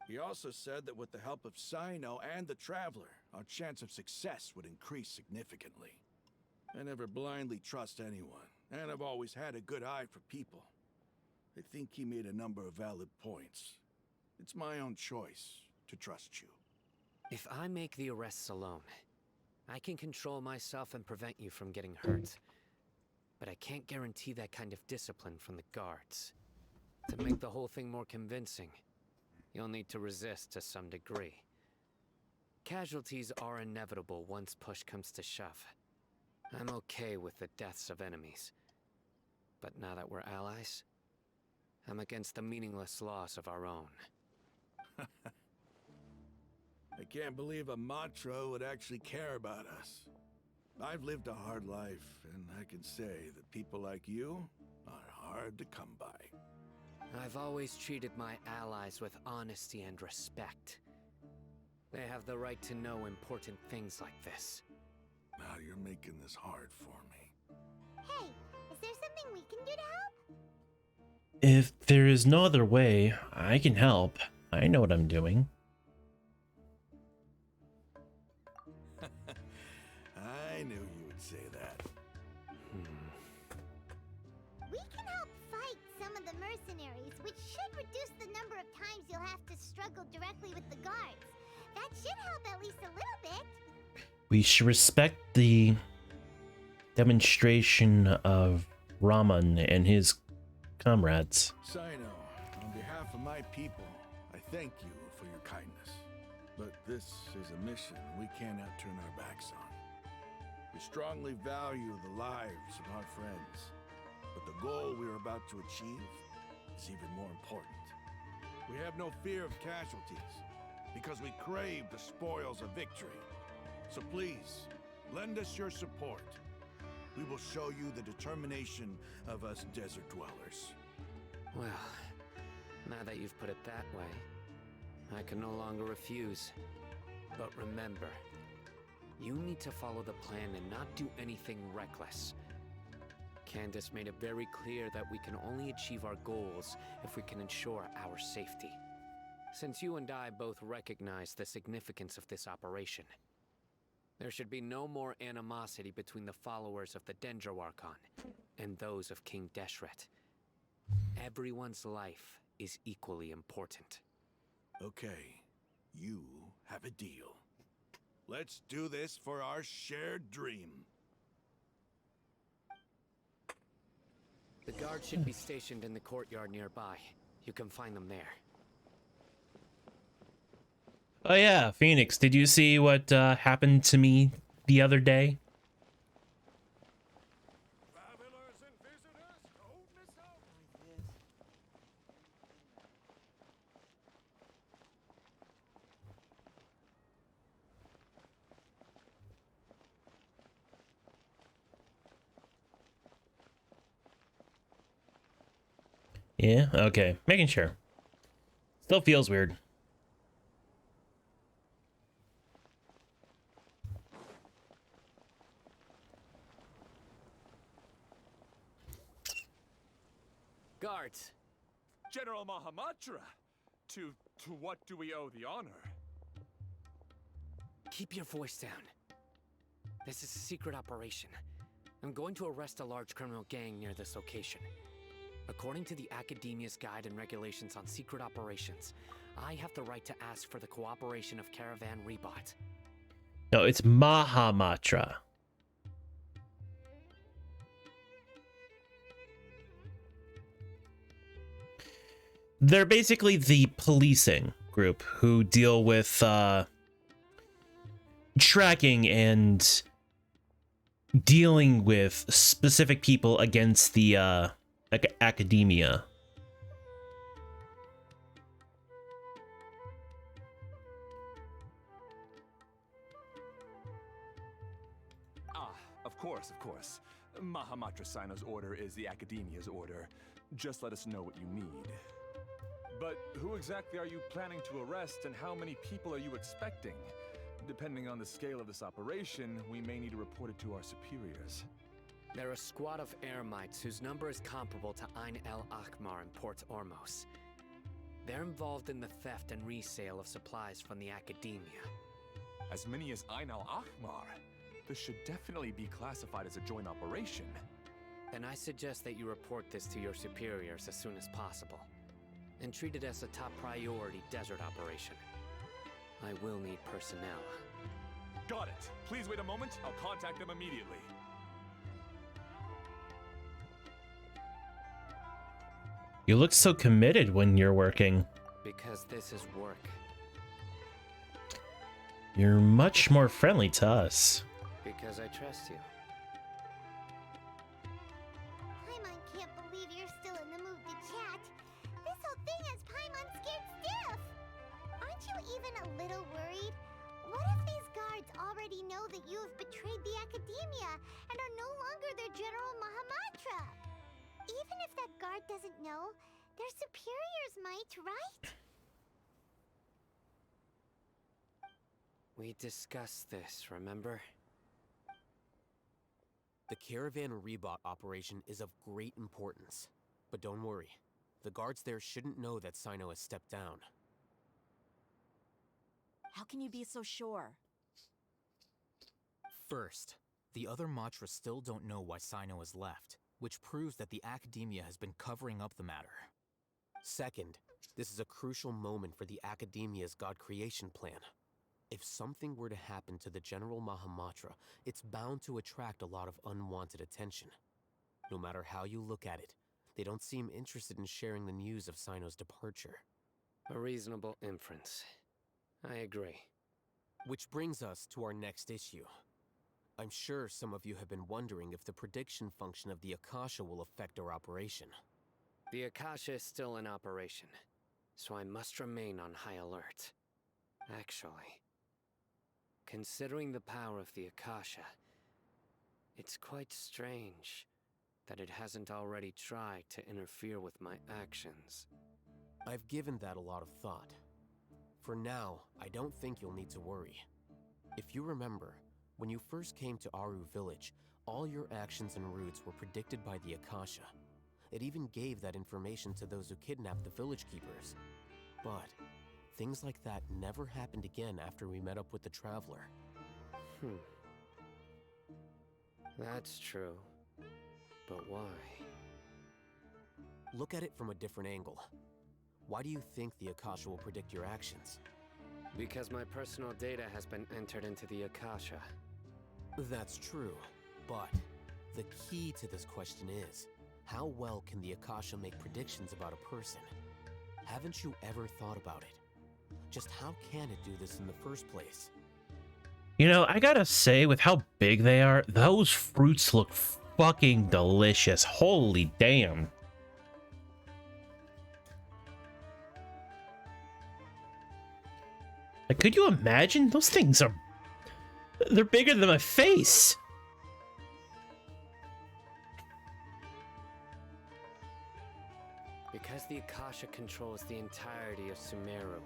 He also said that with the help of Cyno and the Traveler, our chance of success would increase significantly. I never blindly trust anyone, and I've always had a good eye for people. I think he made a number of valid points. It's my own choice to trust you. If I make the arrests alone, I can control myself and prevent you from getting hurt. But I can't guarantee that kind of discipline from the guards. To make the whole thing more convincing, you'll need to resist to some degree. Casualties are inevitable once push comes to shove. I'm okay with the deaths of enemies. But now that we're allies, I'm against the meaningless loss of our own. I can't believe a Matra would actually care about us. I've lived a hard life, and I can say that people like you are hard to come by. I've always treated my allies with honesty and respect. They have the right to know important things like this. Now you're making this hard for me. Hey, is there something we can do to help? If there is no other way, I can help. I know what I'm doing. I knew you would say that. We can help fight some of the mercenaries, which should reduce the number of times you'll have to struggle directly with the guards. That should help at least a little bit. We should respect the demonstration of Raman and his comrades. Cyno, on behalf of my people, I thank you for your kindness. But this is a mission we cannot turn our backs on. We strongly value the lives of our friends, but the goal we are about to achieve is even more important. We have no fear of casualties, because we crave the spoils of victory. So please, lend us your support. We will show you the determination of us desert dwellers. Well, now that you've put it that way, I can no longer refuse. But remember, you need to follow the plan and not do anything reckless. Candace made it very clear that we can only achieve our goals if we can ensure our safety. Since you and I both recognize the significance of this operation, there should be no more animosity between the followers of the Dendroarchon and those of King Deshret. Everyone's life is equally important. Okay, you have a deal. Let's do this for our shared dream. The guard should be stationed in the courtyard nearby. You can find them there. Oh yeah, Phoenix, did you see what happened to me the other day? Travelers and visitors, don't miss out. Yeah, okay, making sure. Still feels weird. Guards! General Mahamatra! To what do we owe the honor? Keep your voice down. This is a secret operation. I'm going to arrest a large criminal gang near this location. According to the Academia's Guide and Regulations on Secret Operations, I have the right to ask for the cooperation of Caravan Rebot. No, it's Mahamatra. They're basically the policing group who deal with tracking and dealing with specific people against the academia. Of course, of course. Mahamatra Sino's order is the Academia's order. Just let us know what you need. But who exactly are you planning to arrest, and how many people are you expecting? Depending on the scale of this operation, we may need to report it to our superiors. They're a squad of Eremites whose number is comparable to Ain el Akmar in Port Ormos. They're involved in the theft and resale of supplies from the Academia. As many as Ain al Akmar? This should definitely be classified as a joint operation. Then I suggest that you report this to your superiors as soon as possible, and treat it as a top priority desert operation. I will need personnel. Got it. Please wait a moment. I'll contact them immediately. You look so committed when you're working. Because this is work. You're much more friendly to us. Because I trust you. Paimon can't believe you're still in the mood to chat. This whole thing has Paimon scared stiff. Aren't you even a little worried? What if these guards already know that you have betrayed the Academia and are no longer their General Mahamatra? Even if that guard doesn't know, their superiors might, right? We discussed this, remember? The Caravan Rebot operation is of great importance. But don't worry, the guards there shouldn't know that Sino has stepped down. How can you be so sure? First, the other Matra still don't know why Sino has left, which proves that the Academia has been covering up the matter. Second, this is a crucial moment for the Academia's God creation plan. If something were to happen to the General Mahamatra, it's bound to attract a lot of unwanted attention. No matter how you look at it, they don't seem interested in sharing the news of Sino's departure. A reasonable inference. I agree. Which brings us to our next issue. I'm sure some of you have been wondering if the prediction function of the Akasha will affect our operation. The Akasha is still in operation, so I must remain on high alert. Actually, considering the power of the Akasha, it's quite strange that it hasn't already tried to interfere with my actions. I've given that a lot of thought. For now, I don't think you'll need to worry. If you remember, when you first came to Aru Village, all your actions and routes were predicted by the Akasha. It even gave that information to those who kidnapped the village keepers. But things like that never happened again after we met up with the Traveler. That's true. But why? Look at it from a different angle. Why do you think the Akasha will predict your actions? Because my personal data has been entered into the Akasha. That's true, but the key to this question is, How well can the Akasha make predictions about a person? Haven't you ever thought about it? Just how can it do this in the first place? You know, I gotta say, with how big they are, those fruits look fucking delicious. Holy damn. Like, could you imagine? Those things are... They're bigger than my face. Because the Akasha controls the entirety of Sumeru.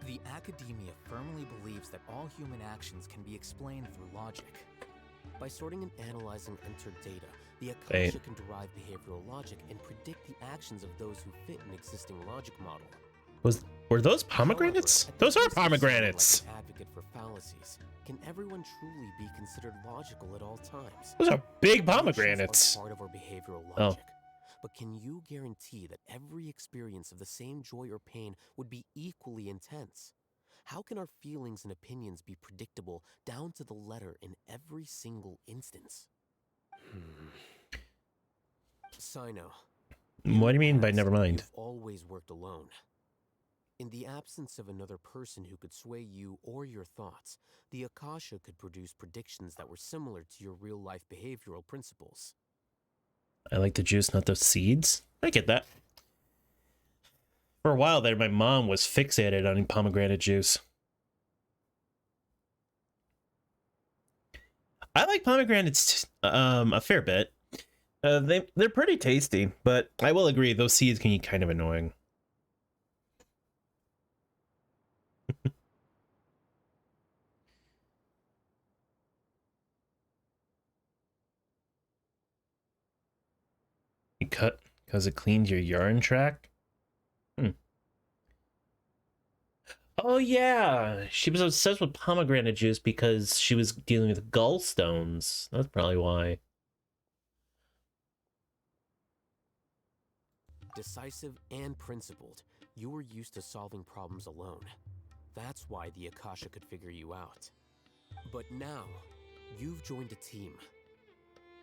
The Academia firmly believes that all human actions can be explained through logic. By sorting and analyzing entered data, the Hey. Akasha can derive behavioral logic and predict the actions of those who fit an existing logic model. Were those pomegranates? However, at Those the are risk of sounding pomegranates. like an advocate for fallacies, can everyone truly be considered logical at all times? Those are big Emotions pomegranates. are part of our behavioral Oh. logic. But can you guarantee that every experience of the same joy or pain would be equally intense? How can our feelings and opinions be predictable down to the letter in every single instance? Sino. What do you mean by never mind? You've always worked alone. In the absence of another person who could sway you or your thoughts, the Akasha could produce predictions that were similar to your real-life behavioral principles. I like the juice, not the seeds. I get that. For a while there, my mom was fixated on pomegranate juice. I like pomegranates a fair bit. They're pretty tasty, but I will agree those seeds can be kind of annoying. You cut because it cleaned your urine tract? Oh yeah, she was obsessed with pomegranate juice because she was dealing with gallstones. That's probably why. Decisive and principled, you were used to solving problems alone. That's why the Akasha could figure you out. But now, you've joined a team.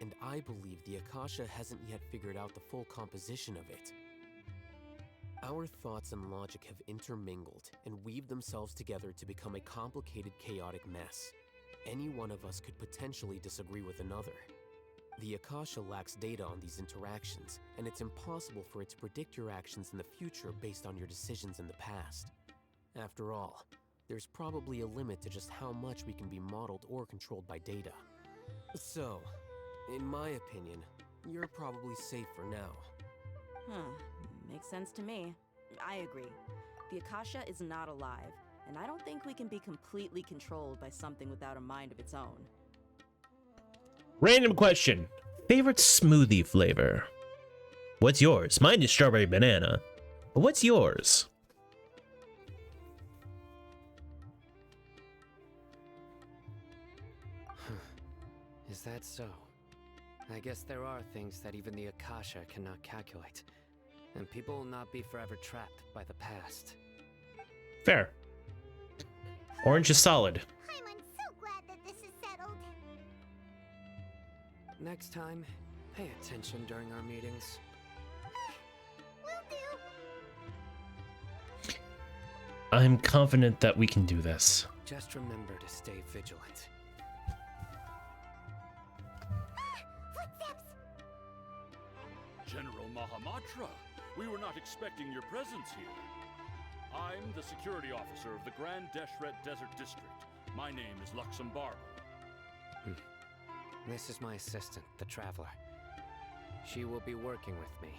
And I believe the Akasha hasn't yet figured out the full composition of it. Our thoughts and logic have intermingled and weaved themselves together to become a complicated, chaotic mess. Any one of us could potentially disagree with another. The Akasha lacks data on these interactions, and it's impossible for it to predict your actions in the future based on your decisions in the past. After all, there's probably a limit to just how much we can be modeled or controlled by data. So, in my opinion, you're probably safe for now. Makes sense to me. I agree. The Akasha is not alive, and I don't think we can be completely controlled by something without a mind of its own. Random question. Favorite smoothie flavor? What's yours? Mine is strawberry banana. But what's yours? Is that so? I guess there are things that even the Akasha cannot calculate. And people will not be forever trapped by the past. Fair. Orange is solid. I'm so glad that this is settled. Next time, pay attention during our meetings. Will do. I'm confident that we can do this. Just remember to stay vigilant. Footsteps! General Mahamatra, we were not expecting your presence here. I'm the security officer of the Grand Deshret Desert District. My name is Luxembargo. This is my assistant, the Traveler. She will be working with me.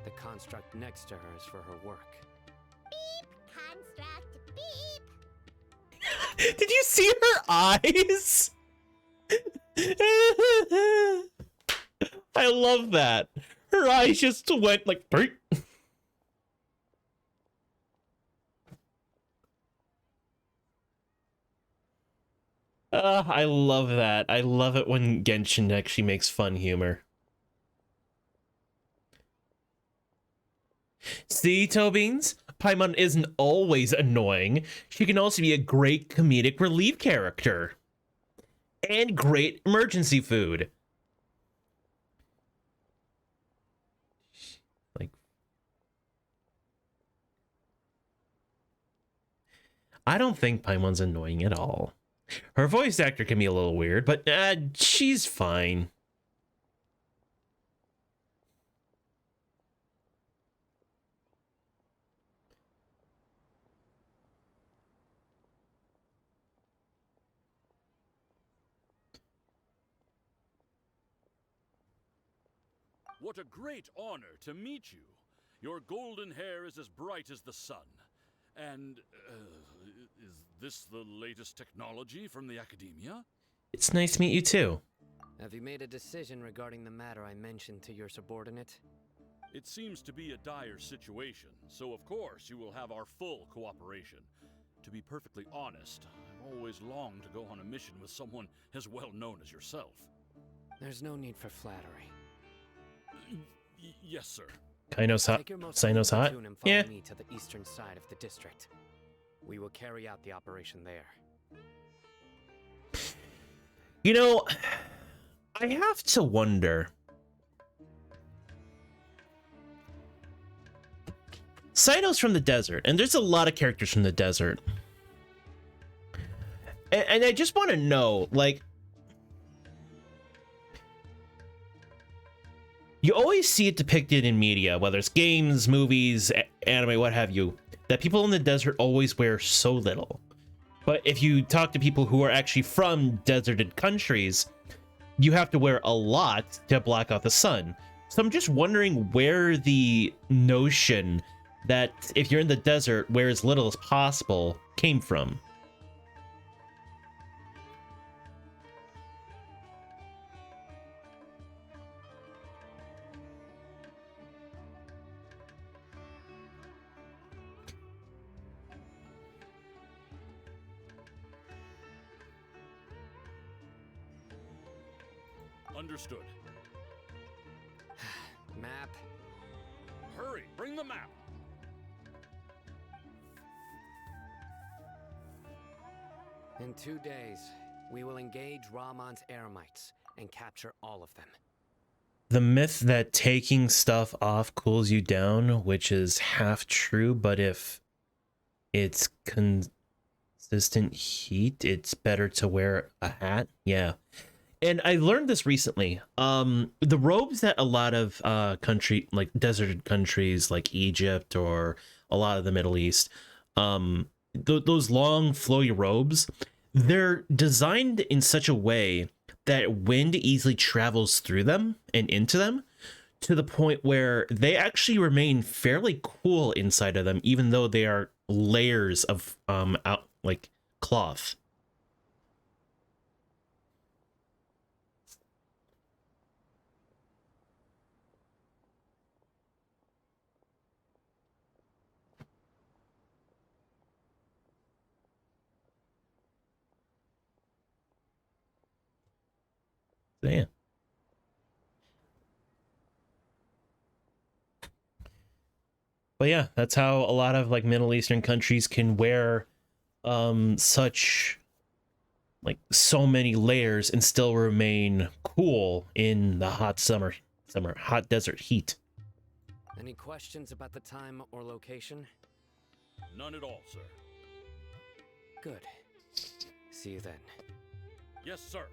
The construct next to her is for her work. Beep! Construct! Beep! Did you see her eyes? I love that. Her eyes just went like... I love that. I love it when Genshin actually makes fun humor. See, Tobeans? Paimon isn't always annoying. She can also be a great comedic relief character. And great emergency food. I don't think Paimon's annoying at all. Her voice actor can be a little weird, but she's fine. What a great honor to meet you. Your golden hair is as bright as the sun. And, is this the latest technology from the Academia? It's nice to meet you too. Have you made a decision regarding the matter I mentioned to your subordinate? It seems to be a dire situation, so of course you will have our full cooperation. To be perfectly honest, I've always longed to go on a mission with someone as well known as yourself. There's no need for flattery. Yes, sir. Kaino's hot. Take your most Sino's hot. platoon and follow Yeah. me to the eastern side of the district. We will carry out the operation there. You know, I have to wonder. Sino's from the desert, and there's a lot of characters from the desert. And I just want to know, like, you always see it depicted in media, whether it's games, movies, anime, what have you, that people in the desert always wear so little. But if you talk to people who are actually from deserted countries, you have to wear a lot to block out the sun. So I'm just wondering where the notion that if you're in the desert, wear as little as possible came from. Understood. Map. Hurry, bring the map. In 2 days, we will engage Rahman's Eremites and capture all of them. The myth that taking stuff off cools you down, which is half true, but if it's consistent heat, it's better to wear a hat. Yeah. And I learned this recently. The robes that a lot of country, like deserted countries like Egypt or a lot of the Middle East, those long flowy robes, they're designed in such a way that wind easily travels through them and into them, to the point where they actually remain fairly cool inside of them, even though they are layers of like cloth. Yeah. But yeah, that's how a lot of like Middle Eastern countries can wear such like so many layers and still remain cool in the hot hot desert heat. Any questions about the time or location? None at all, sir. Good. See you then. Yes, sir.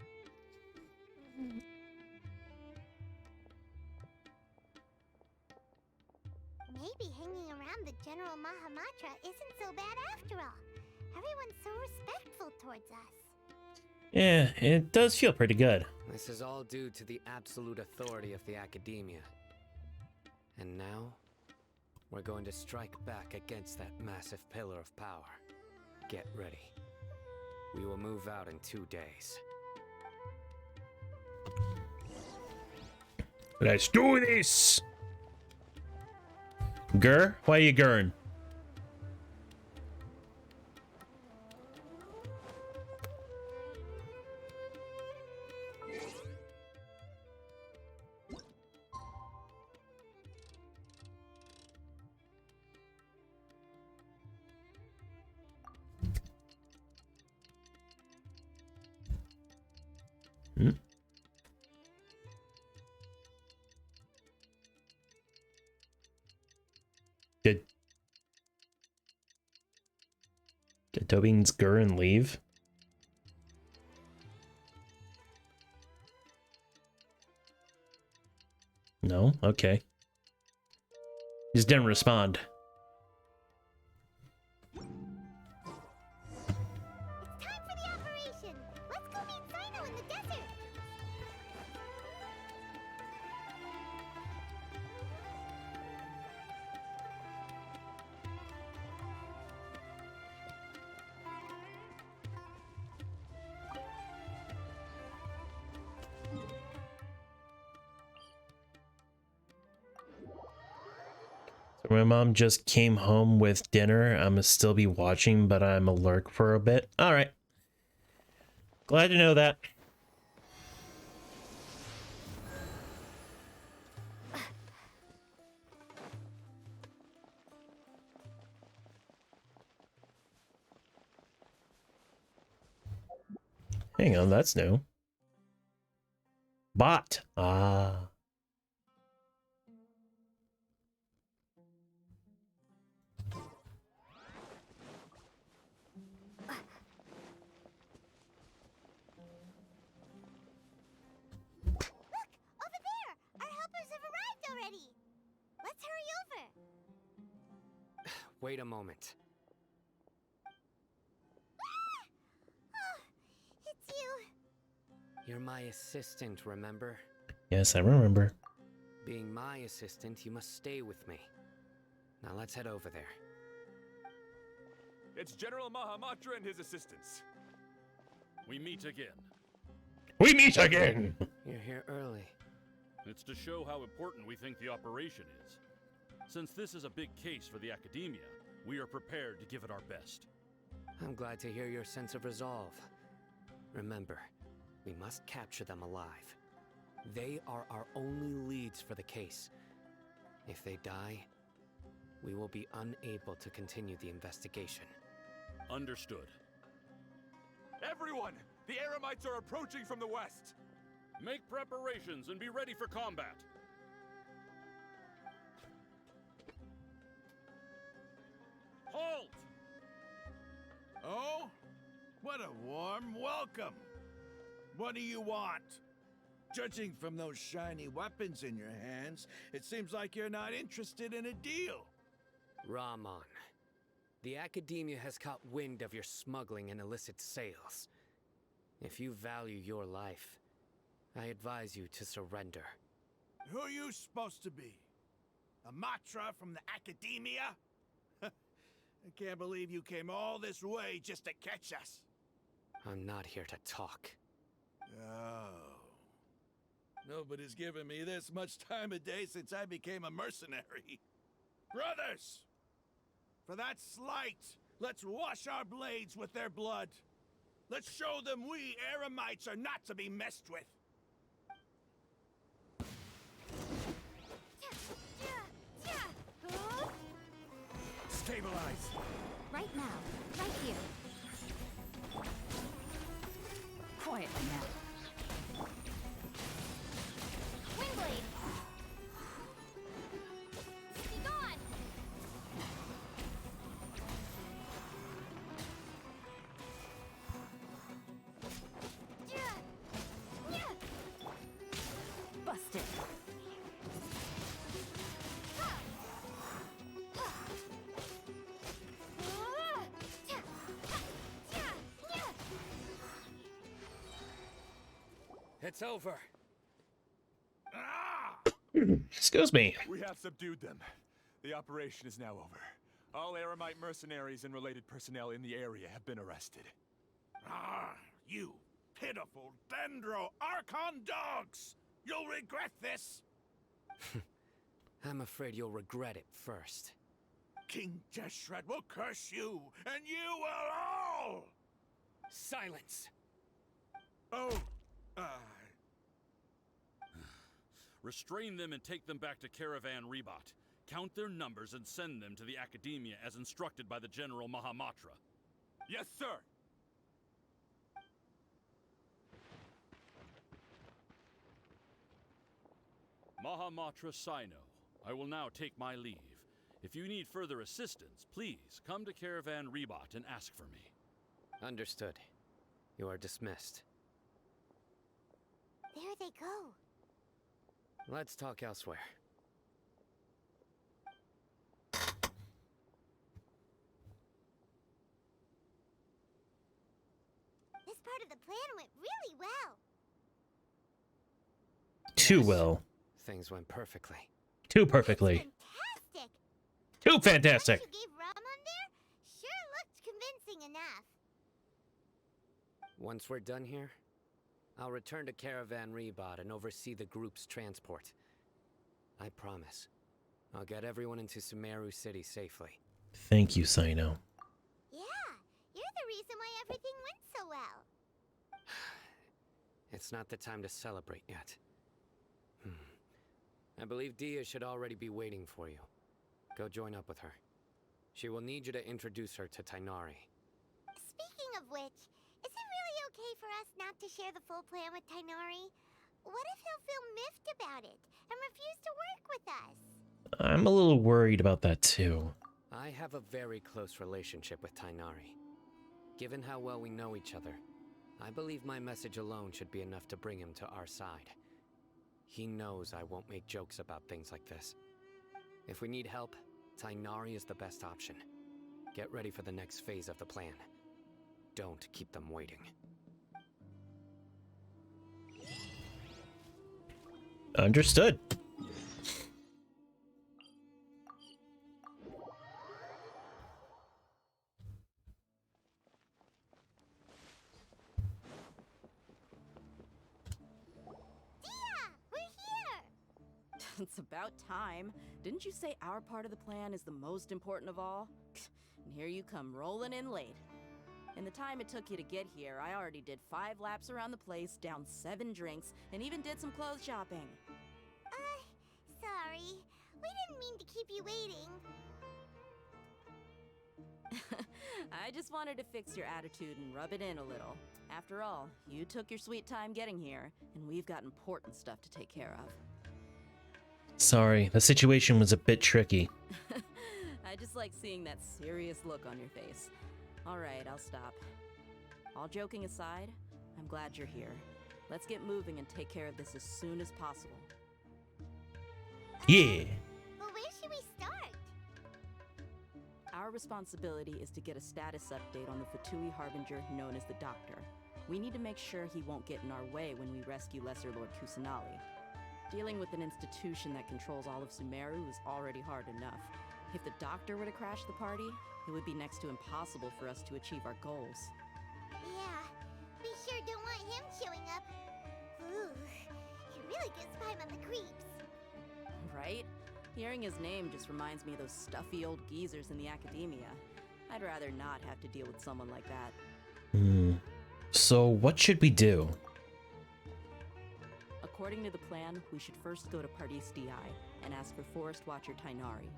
Maybe hanging around the General Mahamatra isn't so bad after all. Everyone's so respectful towards us. Yeah, it does feel pretty good. This is all due to the absolute authority of the Academia. And now, we're going to strike back against that massive pillar of power. Get ready. We will move out in 2 days. Let's do this! Gur? Why are you gurring? Did Tobin's Gurren leave? No? Okay. Just didn't respond. It's time for the operation. Let's go meet Cyno in the desert. So my mom just came home with dinner. I'm gonna still be watching, but I'm a lurk for a bit. All right. Glad to know that. Hang on, that's new. Bot. Ah. Over there! Our helpers have arrived already! Let's hurry over! Wait a moment. Oh, it's you! You're my assistant, remember? Yes, I remember. Being my assistant, you must stay with me. Now let's head over there. It's General Mahamatra and his assistants. We meet again. We meet again! You're here early. It's to show how important we think the operation is. Since this is a big case for the Academia, we are prepared to give it our best. I'm glad to hear your sense of resolve. Remember, we must capture them alive. They are our only leads for the case. If they die, we will be unable to continue the investigation. Understood. Everyone! The Eremites are approaching from the west! Make preparations and be ready for combat. Halt! Oh? What a warm welcome! What do you want? Judging from those shiny weapons in your hands, it seems like you're not interested in a deal. Rahman, the Academia has caught wind of your smuggling and illicit sales. If you value your life, I advise you to surrender. Who are you supposed to be? A Matra from the Academia? I can't believe you came all this way just to catch us. I'm not here to talk. Oh. Nobody's given me this much time of day since I became a mercenary. Brothers! For that slight, let's wash our blades with their blood. Let's show them we Eremites are not to be messed with. Stabilize! Right now. Right here. Quietly now. Windblade! Be gone! Busted. It's over. Excuse me. We have subdued them. The operation is now over. All Eremite mercenaries and related personnel in the area have been arrested. Ah, you pitiful Dendro Archon dogs! You'll regret this! I'm afraid you'll regret it first. King Jeshret will curse you, and you will all! Silence! Oh, Restrain them and take them back to Caravan Rebot. Count their numbers and send them to the Academia as instructed by the General Mahamatra. Yes, sir! Mahamatra Cyno, I will now take my leave. If you need further assistance, please come to Caravan Rebot and ask for me. Understood. You are dismissed. There they go. Let's talk elsewhere. This part of the plan went really well. Too Yes. well. Things went perfectly. Too perfectly. Fantastic. Too fantastic. What you gave Ramon there sure looked convincing enough. Once we're done here, I'll return to Caravan Rebot and oversee the group's transport. I promise. I'll get everyone into Sumeru City safely. Thank you, Sino. Yeah, you're the reason why everything went so well. It's not the time to celebrate yet. I believe Dia should already be waiting for you. Go join up with her. She will need you to introduce her to Tainari. Speaking of which, is it really okay for us not to share the full plan with Tainari? What if he'll feel miffed about it and refuse to work with us? I'm a little worried about that too. I have a very close relationship with Tainari. Given how well we know each other, I believe my message alone should be enough to bring him to our side. He knows I won't make jokes about things like this. If we need help, Tainari is the best option. Get ready for the next phase of the plan. Don't keep them waiting. Understood. We're here! It's about time. Didn't you say our part of the plan is the most important of all? And here you come rolling in late. In the time it took you to get here, I already did 5 laps around the place, downed 7 drinks, and even did some clothes shopping. Sorry. We didn't mean to keep you waiting. I just wanted to fix your attitude and rub it in a little. After all, you took your sweet time getting here, and we've got important stuff to take care of. Sorry, the situation was a bit tricky. I just like seeing that serious look on your face. Alright, I'll stop. All joking aside, I'm glad you're here. Let's get moving and take care of this as soon as possible. Yeah. But where should we start? Our responsibility is to get a status update on the Fatui Harbinger known as the Doctor. We need to make sure he won't get in our way when we rescue Lesser Lord Kusanali. Dealing with an institution that controls all of Sumeru is already hard enough. If the Doctor were to crash the party, it would be next to impossible for us to achieve our goals. Yeah, we sure don't want him showing up. Ooh, he really gives Paimon the creeps. Right? Hearing his name just reminds me of those stuffy old geezers in the academia. I'd rather not have to deal with someone like that. So what should we do? According to the plan, we should first go to Pardis Di and ask for Forest Watcher Tainari.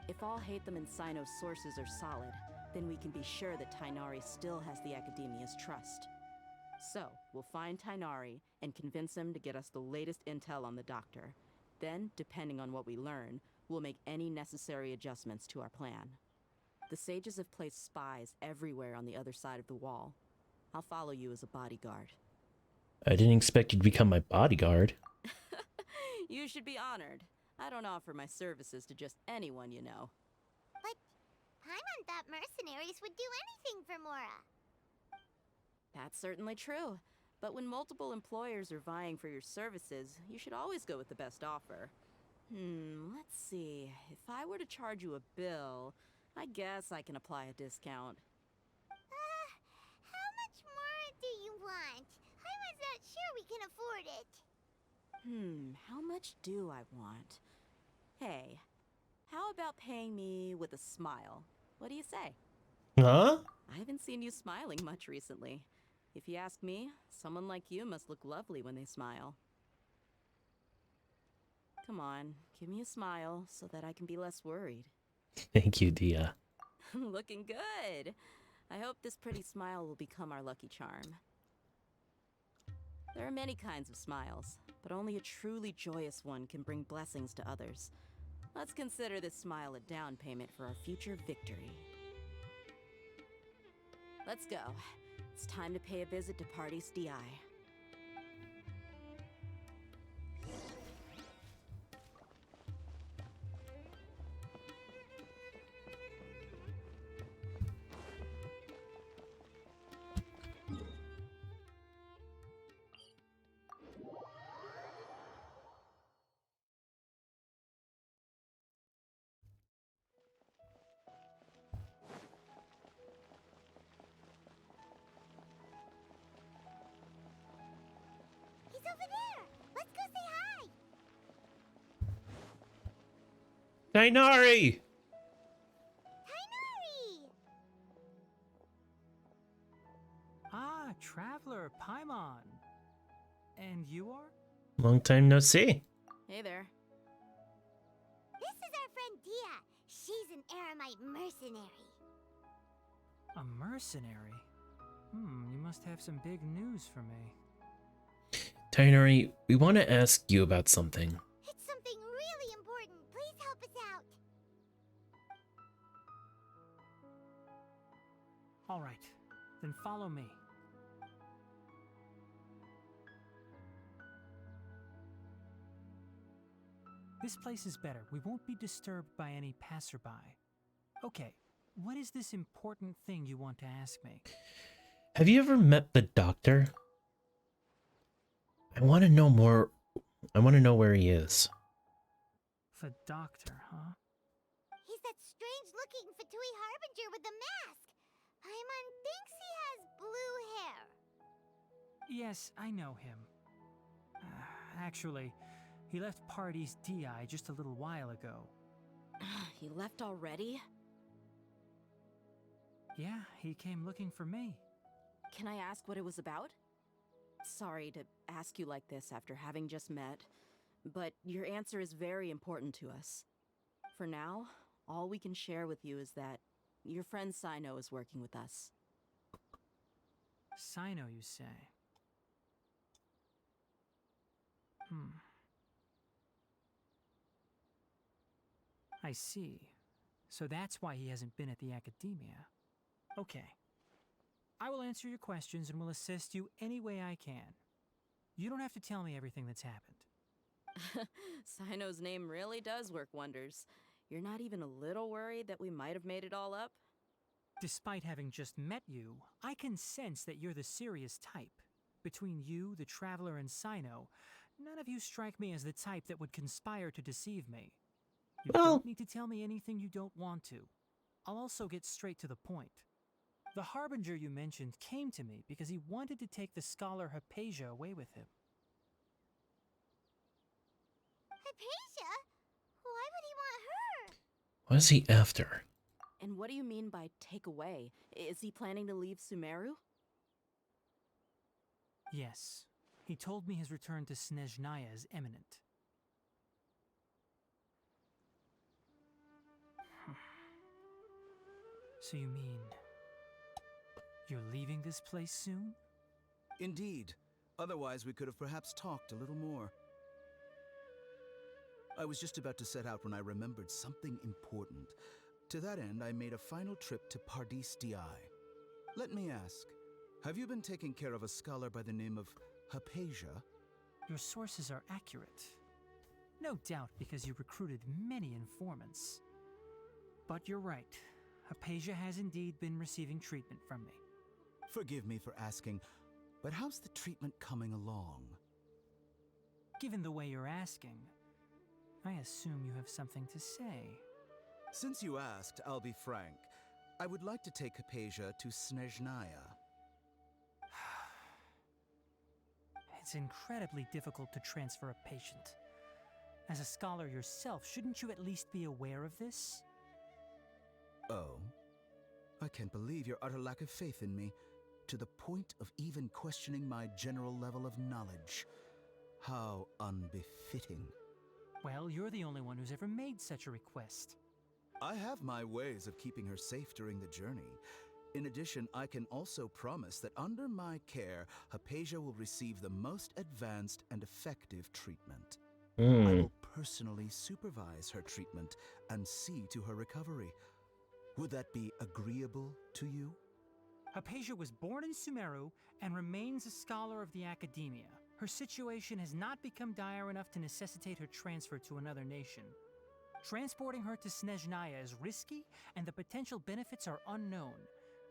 If all Hatham and Sino's sources are solid, then we can be sure that Tainari still has the Academia's trust. So, we'll find Tainari and convince him to get us the latest intel on the Doctor. Then, depending on what we learn, we'll make any necessary adjustments to our plan. The sages have placed spies everywhere on the other side of the wall. I'll follow you as a bodyguard. I didn't expect you to become my bodyguard. You should be honored. I don't offer my services to just anyone you know. But Paimon thought mercenaries would do anything for Mora. That's certainly true. But when multiple employers are vying for your services, you should always go with the best offer. Let's see. If I were to charge you a bill, I guess I can apply a discount. How much more do you want? Paimon's not sure we can afford it. How much do I want? Hey, how about paying me with a smile? What do you say? Huh? I haven't seen you smiling much recently. If you ask me, someone like you must look lovely when they smile. Come on, give me a smile so that I can be less worried. Thank you, Dia. Looking good. I hope this pretty smile will become our lucky charm. There are many kinds of smiles, but only a truly joyous one can bring blessings to others. Let's consider this smile a down payment for our future victory. Let's go. It's time to pay a visit to Party's DI. He's over there! Let's go say hi! Tainari! Tainari! Ah, Traveler, Paimon. And you are? Long time no see. Hey there. This is our friend Dia. She's an Aramite mercenary. A mercenary? You must have some big news for me. Tainari, we want to ask you about something. It's something really important. Please help us out. All right, then follow me. This place is better. We won't be disturbed by any passerby. Okay, what is this important thing you want to ask me? Have you ever met the doctor? I want to know more. I want to know where he is. The doctor, huh? He's that strange-looking Fatui Harbinger with the mask. Paimon thinks he has blue hair. Yes, I know him. Actually, he left Party's DI just a little while ago. He left already? Yeah, he came looking for me. Can I ask what it was about? Sorry to ask you like this after having just met, but your answer is very important to us. For now, all we can share with you is that your friend Sino is working with us. Sino, you say? I see. So that's why he hasn't been at the academia. Okay. I will answer your questions and will assist you any way I can. You don't have to tell me everything that's happened. Sino's name really does work wonders. You're not even a little worried that we might have made it all up? Despite having just met you, I can sense that you're the serious type. Between you, the Traveler, and Sino, none of you strike me as the type that would conspire to deceive me. You don't need to tell me anything you don't want to. I'll also get straight to the point. The Harbinger you mentioned came to me because he wanted to take the scholar Hypatia away with him. Hypatia? Why would he want her? What is he after? And what do you mean by take away? Is he planning to leave Sumeru? Yes. He told me his return to Snezhnaya is imminent. So you mean... you're leaving this place soon? Indeed. Otherwise, we could have perhaps talked a little more. I was just about to set out when I remembered something important. To that end, I made a final trip to Pardis Di. Let me ask, have you been taking care of a scholar by the name of Hypatia? Your sources are accurate. No doubt because you recruited many informants. But you're right. Hypatia has indeed been receiving treatment from me. Forgive me for asking, but how's the treatment coming along? Given the way you're asking, I assume you have something to say. Since you asked, I'll be frank. I would like to take Hypatia to Snezhnaya. It's incredibly difficult to transfer a patient. As a scholar yourself, shouldn't you at least be aware of this? Oh? I can't believe your utter lack of faith in me, to the point of even questioning my general level of knowledge. How unbefitting. Well, you're the only one who's ever made such a request. I have my ways of keeping her safe during the journey. In addition, I can also promise that under my care, Hypatia will receive the most advanced and effective treatment. I will personally supervise her treatment and see to her recovery. Would that be agreeable to you? Hypatia was born in Sumeru and remains a scholar of the Academia. Her situation has not become dire enough to necessitate her transfer to another nation. Transporting her to Snezhnaya is risky, and the potential benefits are unknown.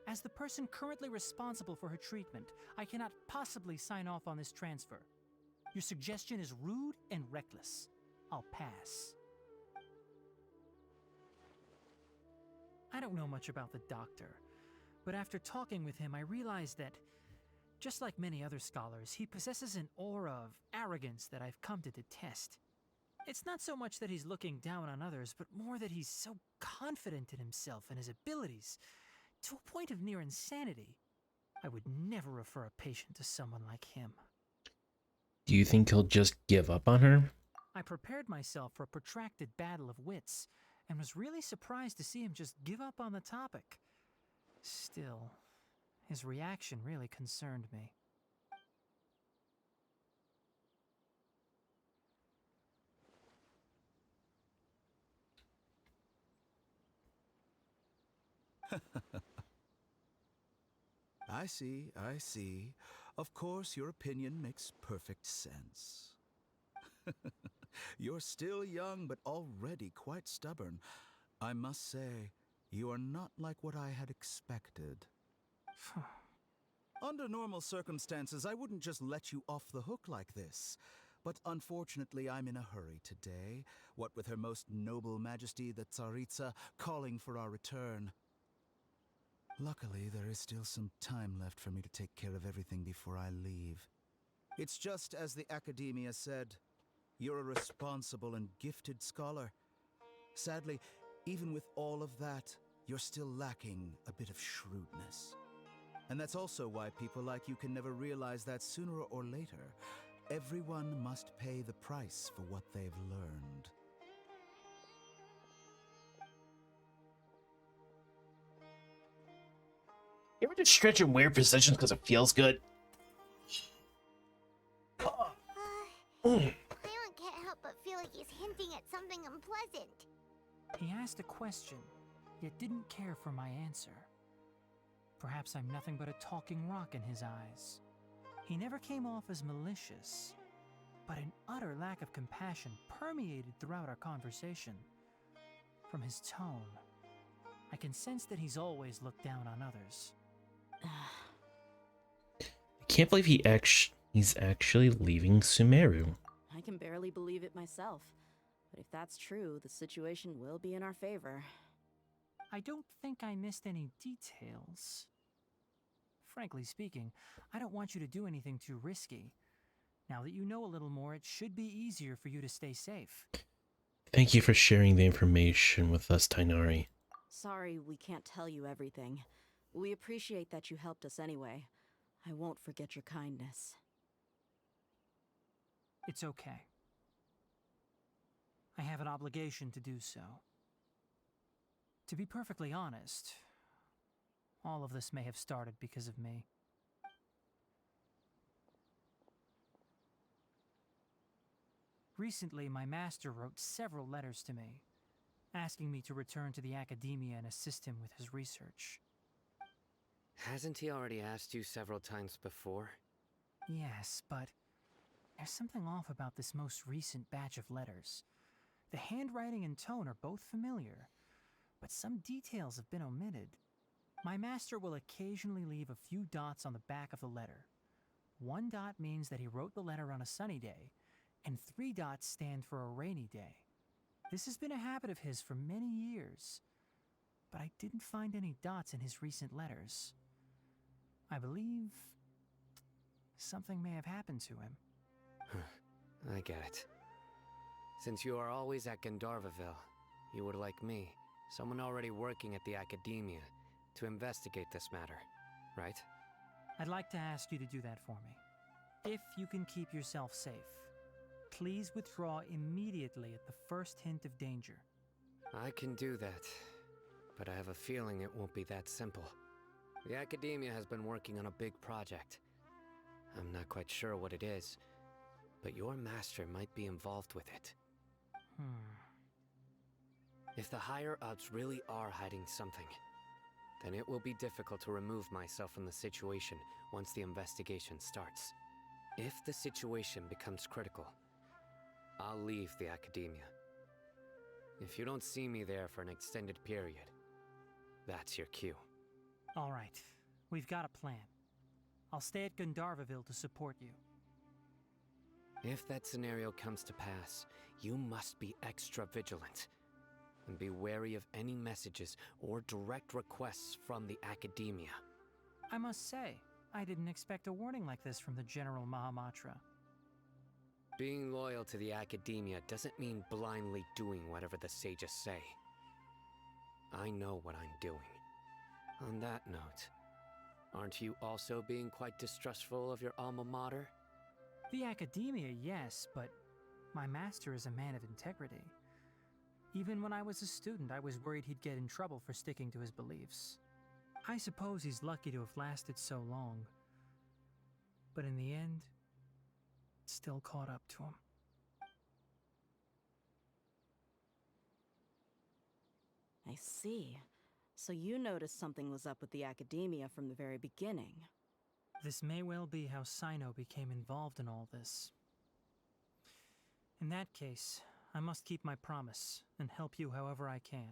As the person currently responsible for her treatment, I cannot possibly sign off on this transfer. Your suggestion is rude and reckless. I'll pass. I don't know much about the doctor, but after talking with him, I realized that, just like many other scholars, he possesses an aura of arrogance that I've come to detest. It's not so much that he's looking down on others, but more that he's so confident in himself and his abilities, to a point of near insanity. I would never refer a patient to someone like him. Do you think he'll just give up on her? I prepared myself for a protracted battle of wits, and was really surprised to see him just give up on the topic. Still, his reaction really concerned me. I see, I see. Of course, your opinion makes perfect sense. You're still young, but already quite stubborn. I must say, you are not like what I had expected. Under normal circumstances, I wouldn't just let you off the hook like this. But unfortunately, I'm in a hurry today, what with Her Most Noble Majesty the Tsaritsa calling for our return. Luckily, there is still some time left for me to take care of everything before I leave. It's just as the Academia said, you're a responsible and gifted scholar. Sadly, even with all of that, you're still lacking a bit of shrewdness. And that's also why people like you can never realize that sooner or later, everyone must pay the price for what they've learned. You ever just stretch in weird positions because it feels good? Paimon can't help but feel like he's hinting at something unpleasant. He asked a question, yet didn't care for my answer. Perhaps I'm nothing but a talking rock in his eyes. He never came off as malicious, but an utter lack of compassion permeated throughout our conversation. From his tone, I can sense that he's always looked down on others. I can't believe he's actually leaving Sumeru. I can barely believe it myself. But if that's true, the situation will be in our favor. I don't think I missed any details. Frankly speaking, I don't want you to do anything too risky. Now that you know a little more, it should be easier for you to stay safe. Thank you for sharing the information with us, Tighnari. Sorry we can't tell you everything. We appreciate that you helped us anyway. I won't forget your kindness. It's okay. I have an obligation to do so. To be perfectly honest, all of this may have started because of me. Recently, my master wrote several letters to me, asking me to return to the Academia and assist him with his research. Hasn't he already asked you several times before? Yes, but there's something off about this most recent batch of letters. The handwriting and tone are both familiar, but some details have been omitted. My master will occasionally leave a few dots on the back of the letter. 1 dot means that he wrote the letter on a sunny day, and 3 dots stand for a rainy day. This has been a habit of his for many years, but I didn't find any dots in his recent letters. I believe something may have happened to him. I get it. Since you are always at Gandharvaville, you would like me, someone already working at the Academia, to investigate this matter, right? I'd like to ask you to do that for me. If you can keep yourself safe, please withdraw immediately at the first hint of danger. I can do that, but I have a feeling it won't be that simple. The Academia has been working on a big project. I'm not quite sure what it is, but your master might be involved with it. If the higher-ups really are hiding something, then it will be difficult to remove myself from the situation once the investigation starts. If the situation becomes critical, I'll leave the academia. If you don't see me there for an extended period, that's your cue. All right, we've got a plan. I'll stay at Gandharvaville to support you. If that scenario comes to pass, you must be extra vigilant. And be wary of any messages or direct requests from the academia. I must say, I didn't expect a warning like this from the General Mahamatra. Being loyal to the academia doesn't mean blindly doing whatever the sages say. I know what I'm doing. On that note, aren't you also being quite distrustful of your alma mater? The academia, yes, but my master is a man of integrity. Even when I was a student, I was worried he'd get in trouble for sticking to his beliefs. I suppose he's lucky to have lasted so long. But in the end, it still caught up to him. I see. So you noticed something was up with the academia from the very beginning. This may well be how Sino became involved in all this. In that case, I must keep my promise and help you however I can.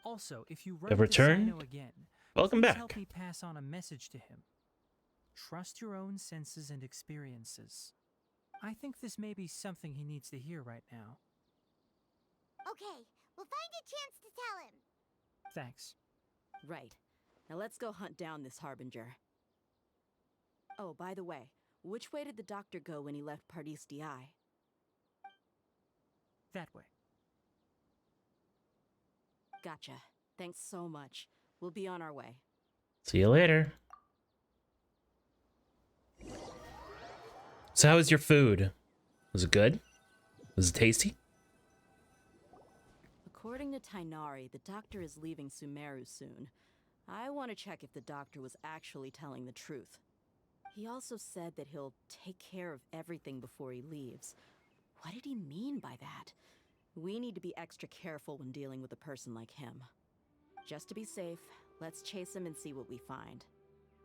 Also, if you run into Sino again, welcome please back. help me pass on a message to him. Trust your own senses and experiences. I think this may be something he needs to hear right now. Okay, we'll find a chance to tell him. Thanks. Right. Now let's go hunt down this Harbinger. Oh, by the way, which way did the doctor go when he left Pardis Di? That way. Gotcha. Thanks so much. We'll be on our way. See you later. So how was your food? Was it good? Was it tasty? According to Tighnari, the doctor is leaving Sumeru soon. I want to check if the doctor was actually telling the truth. He also said that he'll take care of everything before he leaves. What did he mean by that? We need to be extra careful when dealing with a person like him. Just to be safe, let's chase him and see what we find.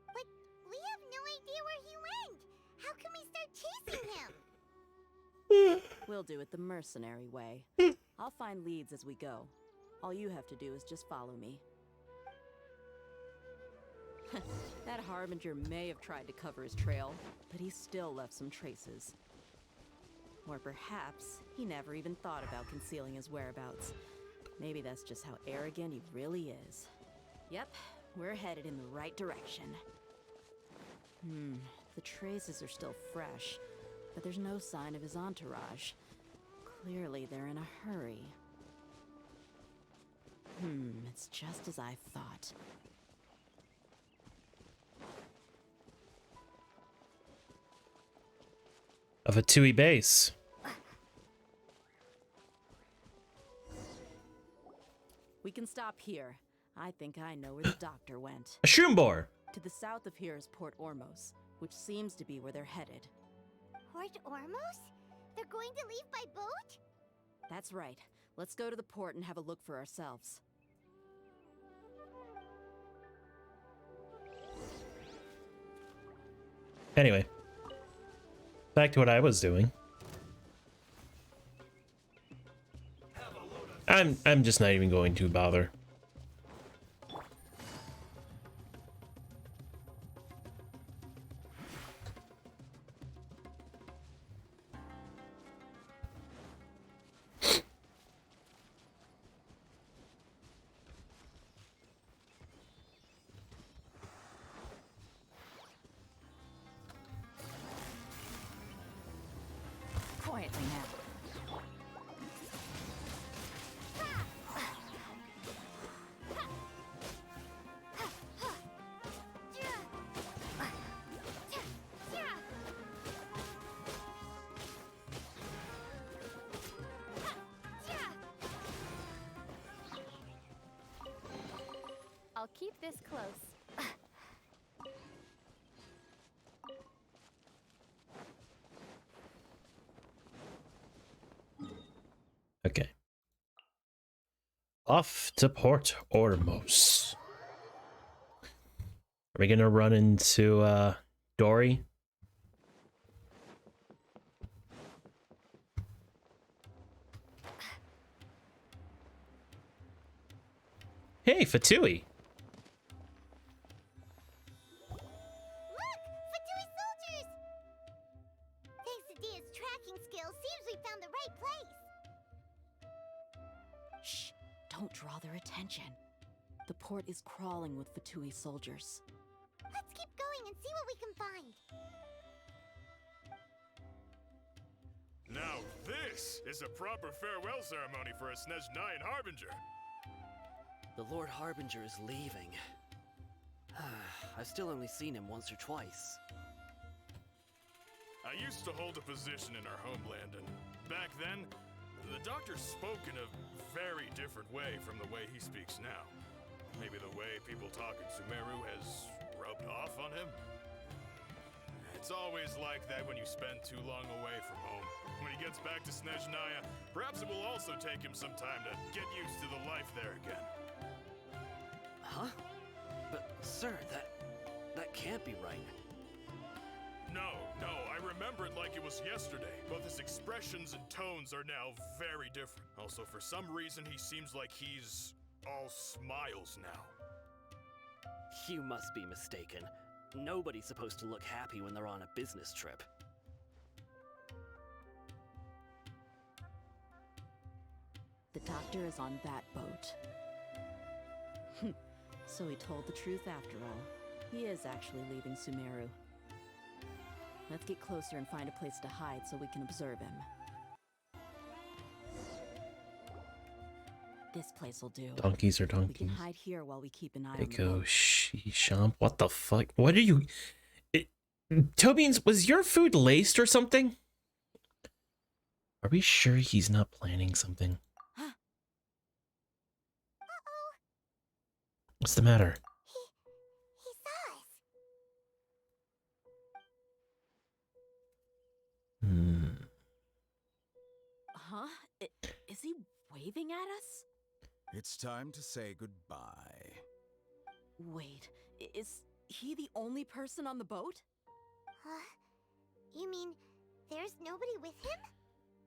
But we have no idea where he went. How can we start chasing him? We'll do it the mercenary way. I'll find leads as we go. All you have to do is just follow me. That Harbinger may have tried to cover his trail, but he still left some traces. Or perhaps he never even thought about concealing his whereabouts. Maybe that's just how arrogant he really is. Yep, we're headed in the right direction. The traces are still fresh, but there's no sign of his entourage. Clearly they're in a hurry. It's just as I thought. Of a Tui base. We can stop here. I think I know where the doctor went. A Shroomboar! To the south of here is Port Ormos, which seems to be where they're headed. Port Ormos? They're going to leave by boat? That's right. Let's go to the port and have a look for ourselves. Anyway. Back to what I was doing. I'm just not even going to bother. Quietly now. I'll keep this close. Okay. Off to Port Ormos. Are we gonna run into Dory? Hey, Fatui. Look! Fatui soldiers! Thanks to Dia's tracking skills, seems we found the right place. Shh! Don't draw their attention. The port is crawling with Fatui soldiers. Let's keep going and see what we can find. Now this is a proper farewell ceremony for a Snezhnayan Harbinger. The Lord Harbinger is leaving. I've still only seen him once or twice. I used to hold a position in our homeland, and back then, the doctor spoke in a very different way from the way he speaks now. Maybe the way people talk in Sumeru has rubbed off on him? It's always like that when you spend too long away from home. When he gets back to Snezhnaya, perhaps it will also take him some time to get used to the life there again. Huh? But, sir, that can't be right. No, I remember it like it was yesterday. Both his expressions and tones are now very different. Also, for some reason, he seems like he's all smiles now. You must be mistaken. Nobody's supposed to look happy when they're on a business trip. The doctor is on that boat. So he told the truth after all. He is actually leaving Sumeru. Let's get closer and find a place to hide so we can observe him. This place will do. Donkeys are We can donkeys. hide here while we keep an eye They on the go boat. Shamp. What the fuck? What are you? Tobians, was your food laced or something? Are we sure he's not planning something? What's the matter? He saw us. Huh? Is he waving at us? It's time to say goodbye. Wait, is he the only person on the boat? You mean there's nobody with him?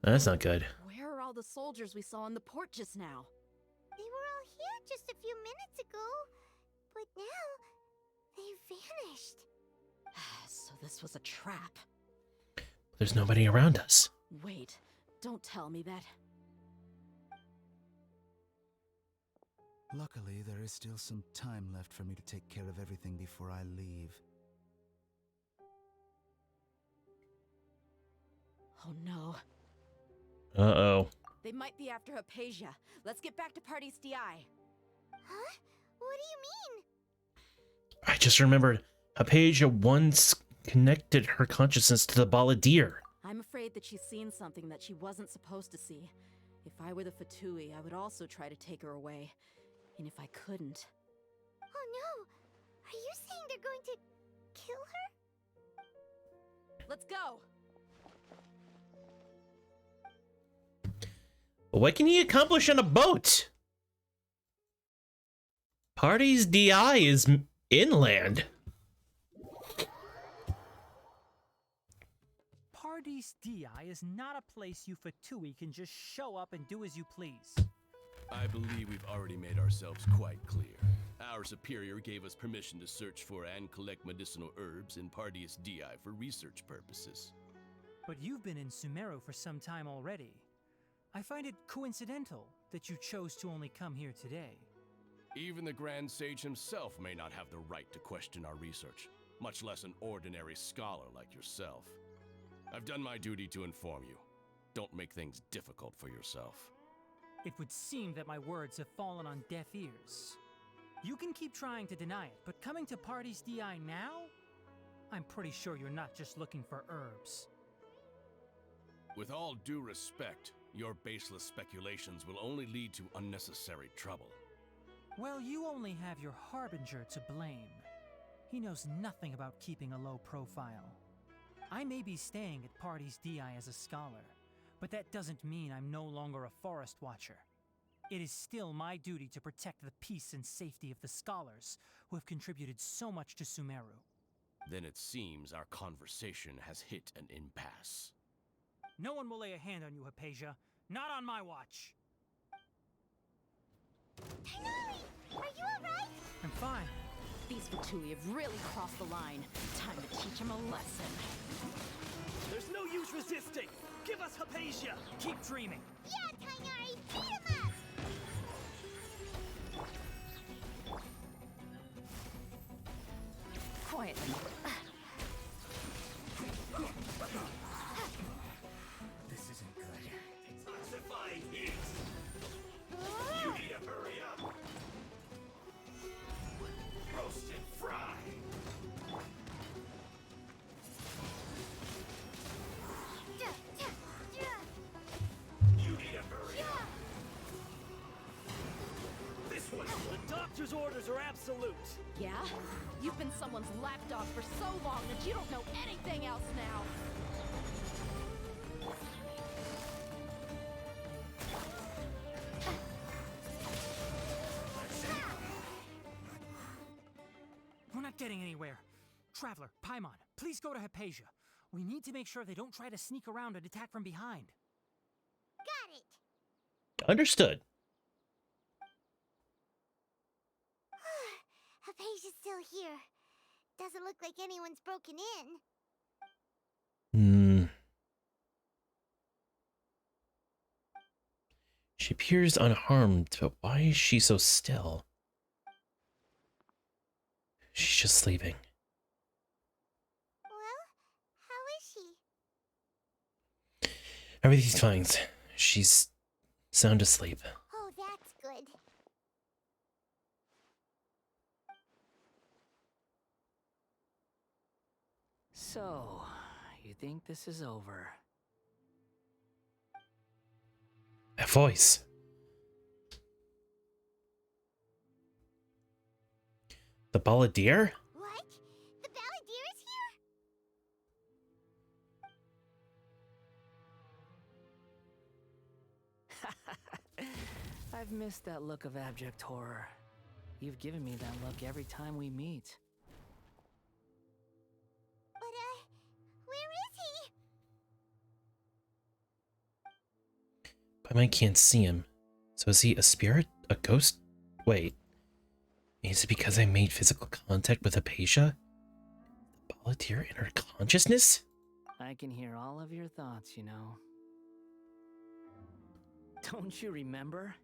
That's not good. Where are all the soldiers we saw in the port just now? They were all here just a few minutes ago, but now they vanished. So this was a trap. There's nobody around us. Wait, don't tell me that. Luckily, there is still some time left for me to take care of everything before I leave. Oh no. Uh-oh. They might be after Hypatia. Let's get back to Party's DI. Huh? What do you mean? I just remembered Hypatia once connected her consciousness to the Balladeer. I'm afraid that she's seen something that she wasn't supposed to see. If I were the Fatui, I would also try to take her away. And if I couldn't... Oh no! Are you saying they're going to kill her? Let's go! What can he accomplish on a boat? Party's DI is inland. Party's DI is not a place you Fatui can just show up and do as you please. I believe we've already made ourselves quite clear. Our superior gave us permission to search for and collect medicinal herbs in Pardeus DI for research purposes. But you've been in Sumeru for some time already. I find it coincidental that you chose to only come here today. Even the Grand Sage himself may not have the right to question our research, much less an ordinary scholar like yourself. I've done my duty to inform you. Don't make things difficult for yourself. It would seem that my words have fallen on deaf ears. You can keep trying to deny it, but coming to Party's DI now? I'm pretty sure you're not just looking for herbs. With all due respect, your baseless speculations will only lead to unnecessary trouble. Well, you only have your Harbinger to blame. He knows nothing about keeping a low profile. I may be staying at Party's DI as a scholar, but that doesn't mean I'm no longer a forest watcher. It is still my duty to protect the peace and safety of the scholars who have contributed so much to Sumeru. Then it seems our conversation has hit an impasse. No one will lay a hand on you, Hypatia. Not on my watch. Tighnari, are you alright? I'm fine. These Fatui have really crossed the line. Time to teach them a lesson. There's no use resisting! Give us Hypatia! Keep dreaming. Yeah, Tighnari, beat him up! Quietly. This isn't good. Detoxifying heat! You need to hurry up! Roast and fry! You need to hurry up! This one! The doctor's orders are absolute! Yeah? You've been someone's lapdog for so long that you don't know anything else now. We're not getting anywhere. Traveler, Paimon, please go to Hypatia. We need to make sure they don't try to sneak around and attack from behind. Got it! Understood. Hypatia's still here. Doesn't look like anyone's broken in. She appears unharmed, but why is she so still? She's just sleeping. Well, how is she? Everything's fine. She's sound asleep. Oh, that's good. So, you think this is over? That voice. The Balladeer? What? The Balladeer is here? I've missed that look of abject horror. You've given me that look every time we meet. But, where is he? Paimon can't see him. So is he a spirit? A ghost? Wait. Is it because I made physical contact with Hypatia? The Balladeer in her consciousness? I can hear all of your thoughts, you know. Don't you remember?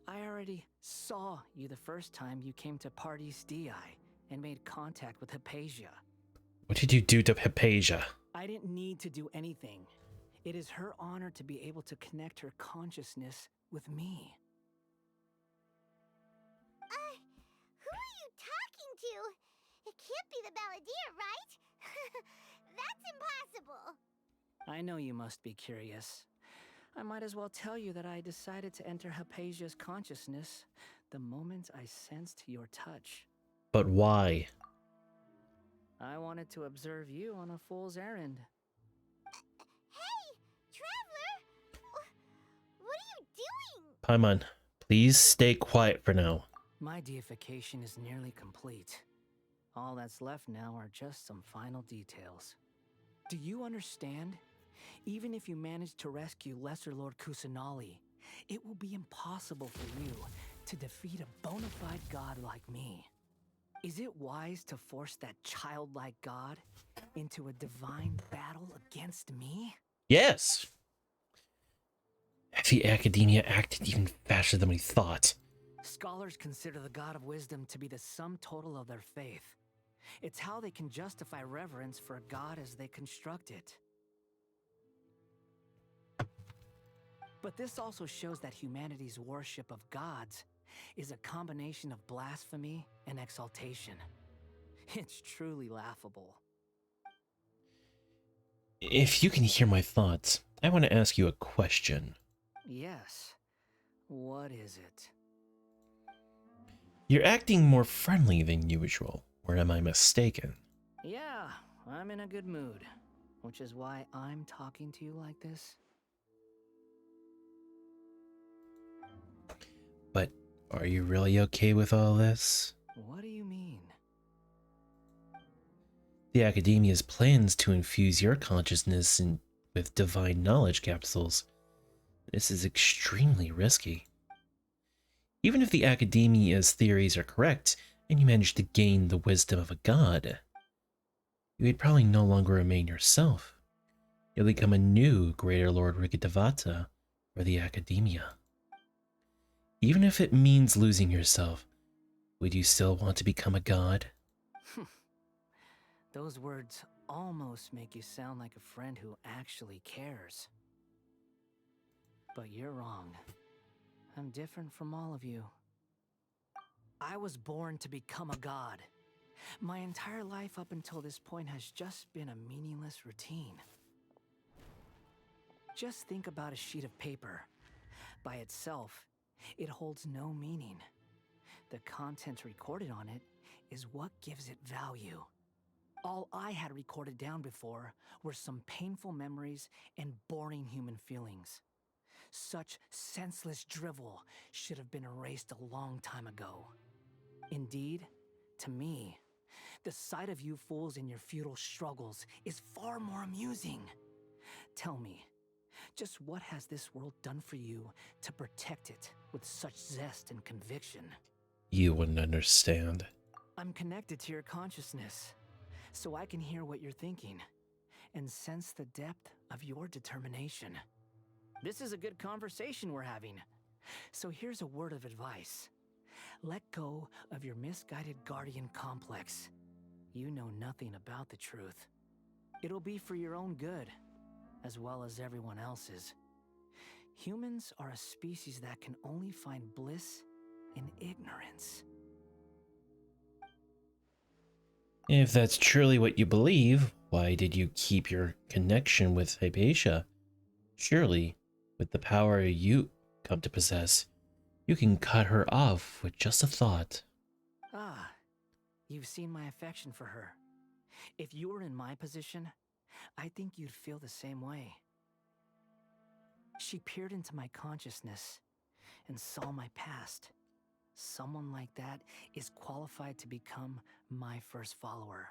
I already saw you the first time you came to Parties DI and made contact with Hypatia. What did you do to Hypatia? I didn't need to do anything. It is her honor to be able to connect her consciousness with me. Who are you talking to? It can't be the Balladeer, right? That's impossible. I know you must be curious. I might as well tell you that I decided to enter Hypatia's consciousness the moment I sensed your touch. But why? I wanted to observe you on a fool's errand. Hey, Traveler! What are you doing? Paimon, please stay quiet for now. My deification is nearly complete. All that's left now are just some final details. Do you understand? Even if you manage to rescue Lesser Lord Kusanali, it will be impossible for you to defeat a bona fide god like me. Is it wise to force that childlike god into a divine battle against me? Yes! The Academia acted even faster than we thought. Scholars consider the God of Wisdom to be the sum total of their faith. It's how they can justify reverence for a god as they construct it. But this also shows that humanity's worship of gods is a combination of blasphemy and exaltation. It's truly laughable. If you can hear my thoughts, I want to ask you a question. Yes. What is it? You're acting more friendly than usual, or am I mistaken? Yeah, I'm in a good mood, which is why I'm talking to you like this. Are you really okay with all this? What do you mean? The Academia's plans to infuse your consciousness with divine knowledge capsules. This is extremely risky. Even if the Academia's theories are correct, and you manage to gain the wisdom of a god, you would probably no longer remain yourself. You'll become a new Greater Lord Rikidevata for the Academia. Even if it means losing yourself, would you still want to become a god? Those words almost make you sound like a friend who actually cares. But you're wrong. I'm different from all of you. I was born to become a god. My entire life up until this point has just been a meaningless routine. Just think about a sheet of paper. By itself, it holds no meaning. The content recorded on it is what gives it value. All I had recorded down before were some painful memories and boring human feelings. Such senseless drivel should have been erased a long time ago. Indeed, to me, the sight of you fools in your futile struggles is far more amusing. Tell me, just what has this world done for you to protect it with such zest and conviction? You wouldn't understand. I'm connected to your consciousness, so I can hear what you're thinking and sense the depth of your determination. This is a good conversation we're having. So here's a word of advice. Let go of your misguided guardian complex. You know nothing about the truth. It'll be for your own good, as well as everyone else's. Humans are a species that can only find bliss in ignorance. If that's truly what you believe, why did you keep your connection with Hypatia? Surely, with the power you come to possess, you can cut her off with just a thought. Ah, you've seen my affection for her. If you were in my position, I think you'd feel the same way. She peered into my consciousness and saw my past. Someone like that is qualified to become my first follower.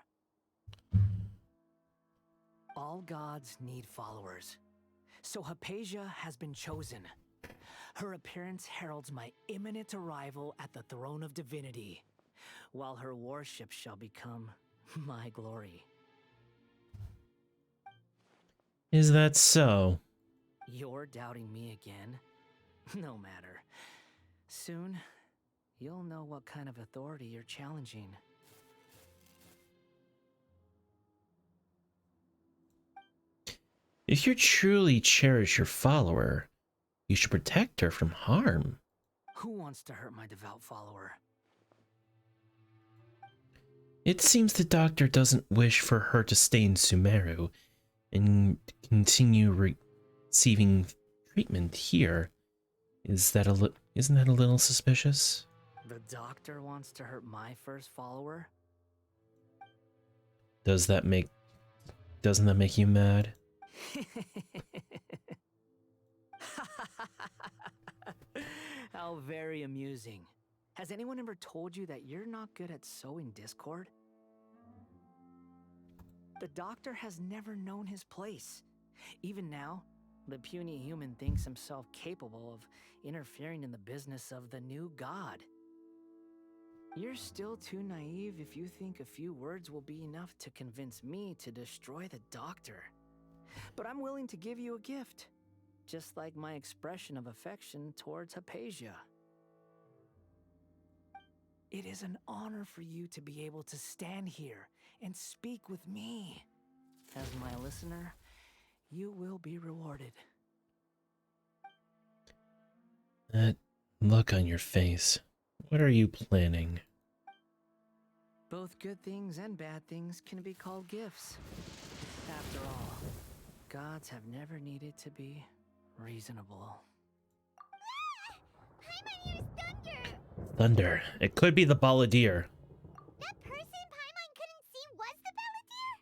All gods need followers. So Hypatia has been chosen. Her appearance heralds my imminent arrival at the throne of divinity, while her worship shall become my glory. Is that so? You're doubting me again? No matter. Soon, you'll know what kind of authority you're challenging. If you truly cherish your follower, you should protect her from harm. Who wants to hurt my devout follower? It seems the doctor doesn't wish for her to stay in Sumeru and continue receiving treatment here. Isn't that a little suspicious? The doctor wants to hurt my first follower? Doesn't that make you mad? How very amusing. Has anyone ever told you that you're not good at sowing discord? The doctor has never known his place. Even now, the puny human thinks himself capable of interfering in the business of the new god. You're still too naive if you think a few words will be enough to convince me to destroy the doctor. But I'm willing to give you a gift, just like my expression of affection towards Hypatia. It is an honor for you to be able to stand here and speak with me. As my listener, you will be rewarded. That look on your face. What are you planning? Both good things and bad things can be called gifts. After all, gods have never needed to be reasonable. Paimon hears thunder! Thunder. It could be the Balladeer. That person Paimon couldn't see was the Balladeer?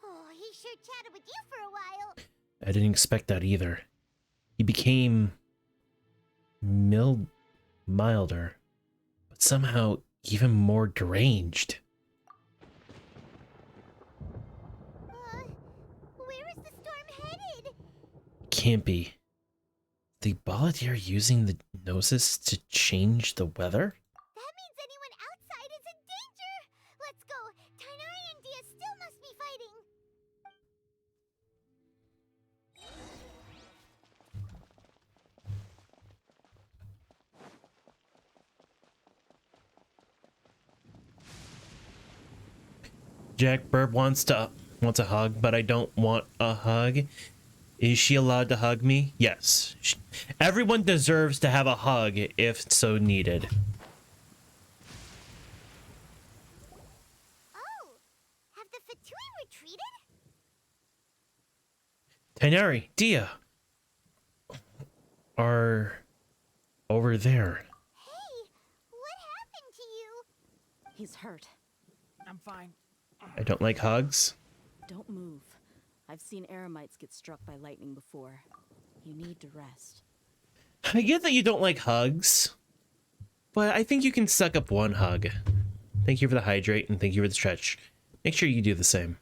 Oh, he sure chatted with you for a while. I didn't expect that either. He became milder. somehow even more deranged. Where is the storm headed? Can't be. The Balladeer using the Gnosis to change the weather? That means anyone outside is in danger! Let's go! Tighnari and Dia still must be fighting! Jack Burb wants a hug, but I don't want a hug. Is she allowed to hug me? Yes. Everyone deserves to have a hug if so needed. Oh! Have the Fatui retreated? Tighnari, Dia are over there. Hey! What happened to you? He's hurt. I'm fine. I don't like hugs. Don't move. I've seen Eremites get struck by lightning before. You need to rest. I get that you don't like hugs, but I think you can suck up one hug. Thank you for the hydrate and thank you for the stretch. Make sure you do the same.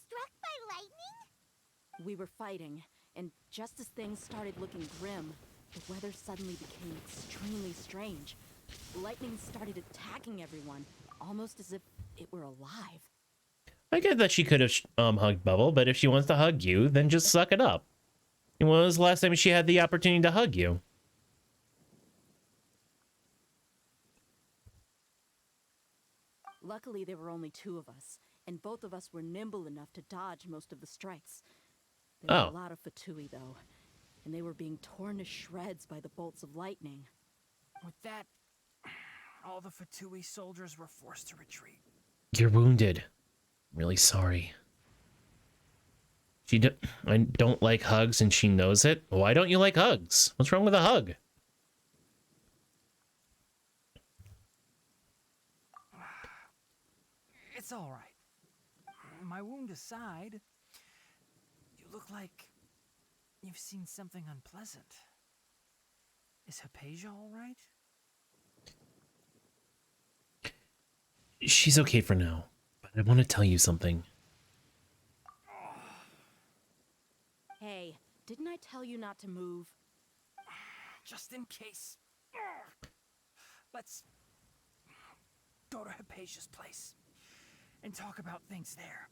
Struck by lightning? We were fighting, and just as things started looking grim, the weather suddenly became extremely strange. Lightning started attacking everyone, almost as if it were alive. I get that she could have hugged Bubble, but if she wants to hug you, then just suck it up. And when was the last time she had the opportunity to hug you? Luckily, there were only two of us, and both of us were nimble enough to dodge most of the strikes. There were a lot of Fatui, though, and they were being torn to shreds by the bolts of lightning. With that, all the Fatui soldiers were forced to retreat. You're wounded. I'm really sorry. I don't like hugs and she knows it. Why don't you like hugs? What's wrong with a hug? It's all right. My wound aside, you look like you've seen something unpleasant. Is Hypatia all right? She's okay for now, but I want to tell you something. Hey, didn't I tell you not to move? Just in case. Let's go to Hypatia's place and talk about things there.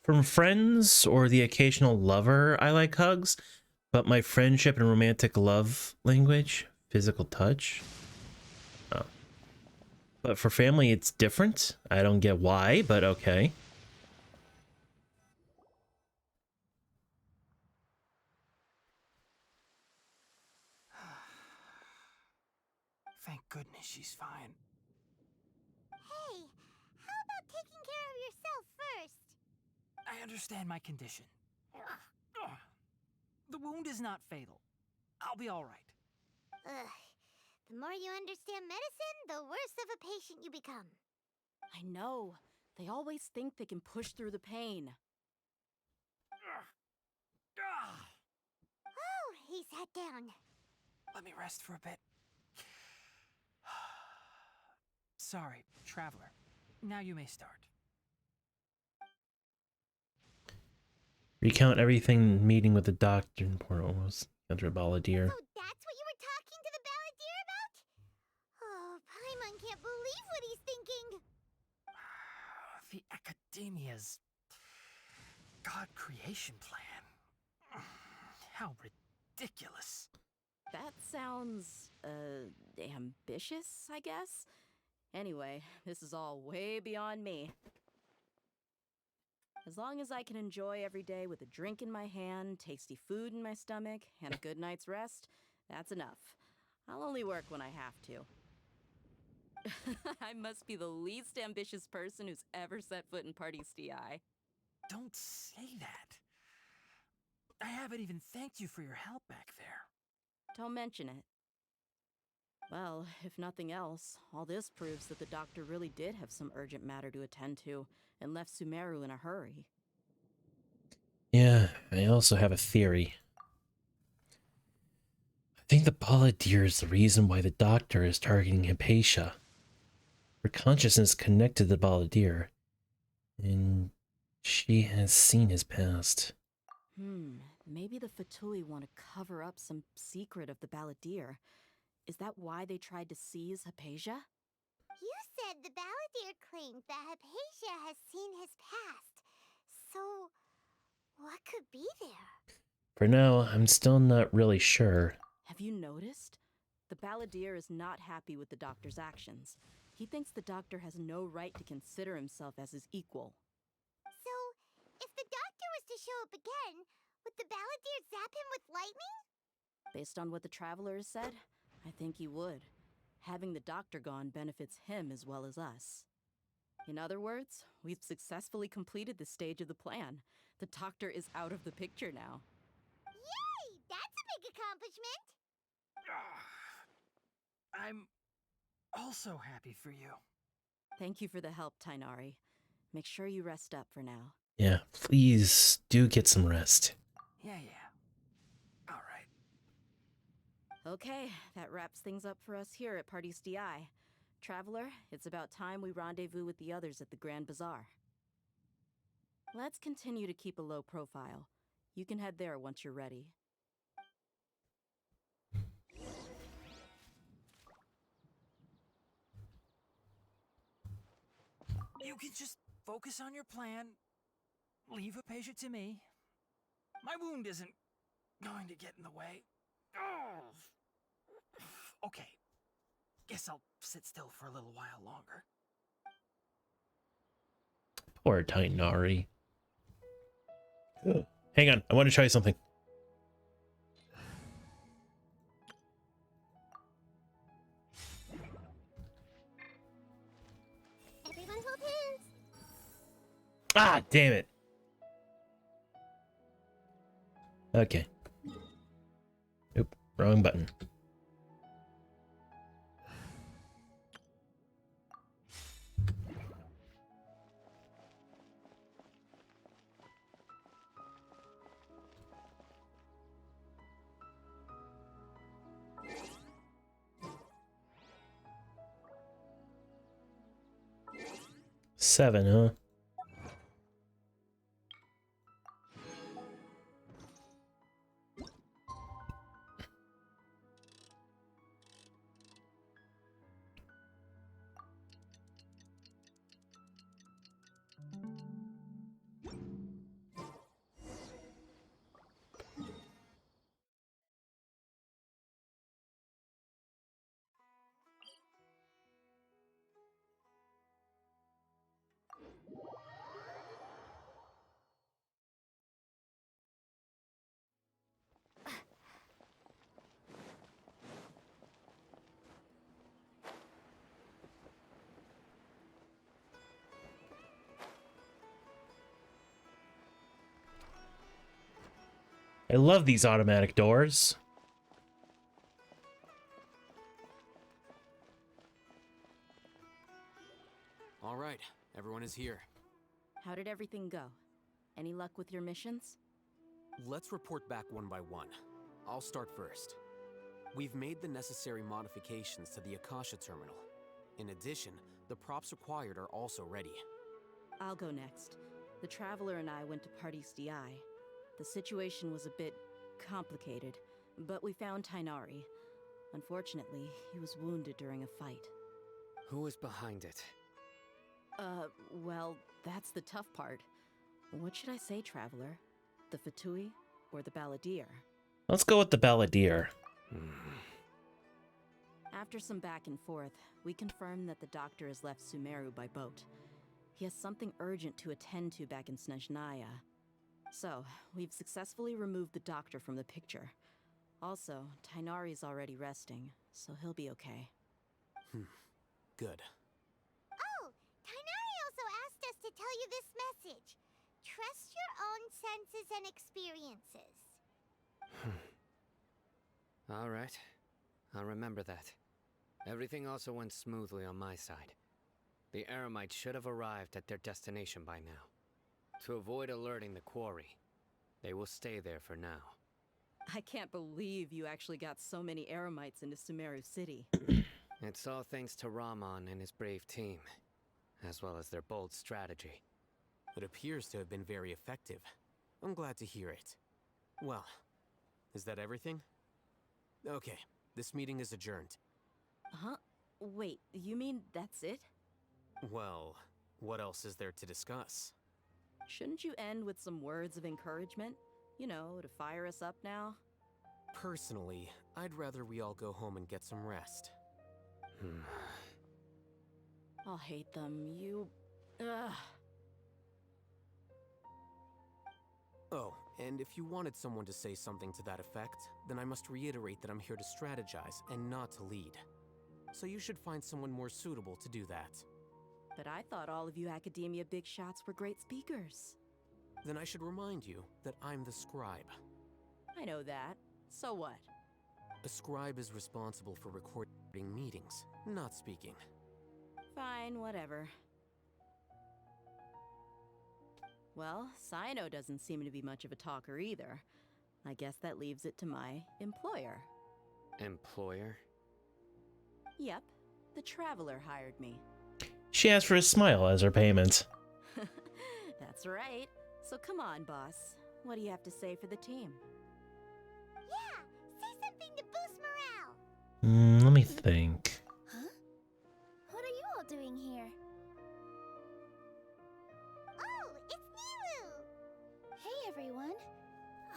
From friends or the occasional lover, I like hugs, but my friendship and romantic love language, physical touch. Oh. But for family, it's different. I don't get why, but okay. Thank goodness she's fine. Hey, how about taking care of yourself first? I understand my condition. The wound is not fatal. I'll be all right. Ugh. The more you understand medicine, the worse of a patient you become. I know. They always think they can push through the pain. Oh, he sat down. Let me rest for a bit. Sorry, traveler. Now you may start. Recount everything meeting with the doctor in Port Almost under a Balladeer. So that's what you were talking to the Balladeer about? Oh, Paimon can't believe what he's thinking. The Academia's God creation plan. How ridiculous. That sounds, ambitious, I guess? Anyway, this is all way beyond me. As long as I can enjoy every day with a drink in my hand, tasty food in my stomach, and a good night's rest, that's enough. I'll only work when I have to. I must be the least ambitious person who's ever set foot in Party STI. Don't say that. I haven't even thanked you for your help back there. Don't mention it. Well, if nothing else, all this proves that the doctor really did have some urgent matter to attend to and left Sumeru in a hurry. Yeah, I also have a theory. I think the Balladeer is the reason why the doctor is targeting Hypatia. Her consciousness connected to the Balladeer, and she has seen his past. Maybe the Fatui want to cover up some secret of the Balladeer. Is that why they tried to seize Hypatia? You said the Balladeer claimed that Hypatia has seen his past. So, what could be there? For now, I'm still not really sure. Have you noticed? The Balladeer is not happy with the doctor's actions. He thinks the doctor has no right to consider himself as his equal. So, if the doctor was to show up again, would the Balladeer zap him with lightning? Based on what the Traveler has said, I think he would. Having the doctor gone benefits him as well as us. In other words, we've successfully completed this stage of the plan. The doctor is out of the picture now. Yay! That's a big accomplishment! I'm also happy for you. Thank you for the help, Tighnari. Make sure you rest up for now. Yeah, please do get some rest. Yeah. All right. Okay, that wraps things up for us here at Parties DI. Traveler, it's about time we rendezvous with the others at the Grand Bazaar. Let's continue to keep a low profile. You can head there once you're ready. You can just focus on your plan. Leave Hypatia to me. My wound isn't going to get in the way. Okay. Guess I'll sit still for a little while longer. Poor Tighnari. Hang on, I want to try something. Everyone hold hands. Ah, damn it. Okay. Oop, wrong button. Seven, huh? I love these automatic doors. All right, everyone is here. How did everything go? Any luck with your missions? Let's report back one by one. I'll start first. We've made the necessary modifications to the Akasha terminal. In addition, the props required are also ready. I'll go next. The Traveler and I went to Parties DI. The situation was a bit complicated, but we found Tighnari. Unfortunately, he was wounded during a fight. Who was behind it? Well, that's the tough part. What should I say, Traveler? The Fatui or the Balladeer? Let's go with the Balladeer. After some back and forth, we confirmed that the doctor has left Sumeru by boat. He has something urgent to attend to back in Snezhnaya. So, we've successfully removed the doctor from the picture. Also, Tighnari's already resting, so he'll be okay. Good. Oh, Tighnari also asked us to tell you this message. Trust your own senses and experiences. All right. I'll remember that. Everything also went smoothly on my side. The Eremites should have arrived at their destination by now. To avoid alerting the quarry, they will stay there for now. I can't believe you actually got so many Eremites into Sumeru City. It's all thanks to Rahman and his brave team, as well as their bold strategy. It appears to have been very effective. I'm glad to hear it. Well, is that everything? Okay, this meeting is adjourned. Huh? Wait, you mean that's it? Well, what else is there to discuss? Shouldn't you end with some words of encouragement? You know, to fire us up now? Personally, I'd rather we all go home and get some rest. I'll hate them, you... Ugh. Oh, and if you wanted someone to say something to that effect, then I must reiterate that I'm here to strategize and not to lead. So you should find someone more suitable to do that. But I thought all of you Academia big shots were great speakers. Then I should remind you that I'm the scribe. I know that. So what? A scribe is responsible for recording meetings, not speaking. Fine, whatever. Well, Sino doesn't seem to be much of a talker either. I guess that leaves it to my employer. Employer? Yep, the Traveler hired me. She asked for a smile as her payment. That's right. So come on, boss. What do you have to say for the team? Yeah, say something to boost morale. Let me think. Huh? What are you all doing here? Oh, it's Nilou! Hey, everyone.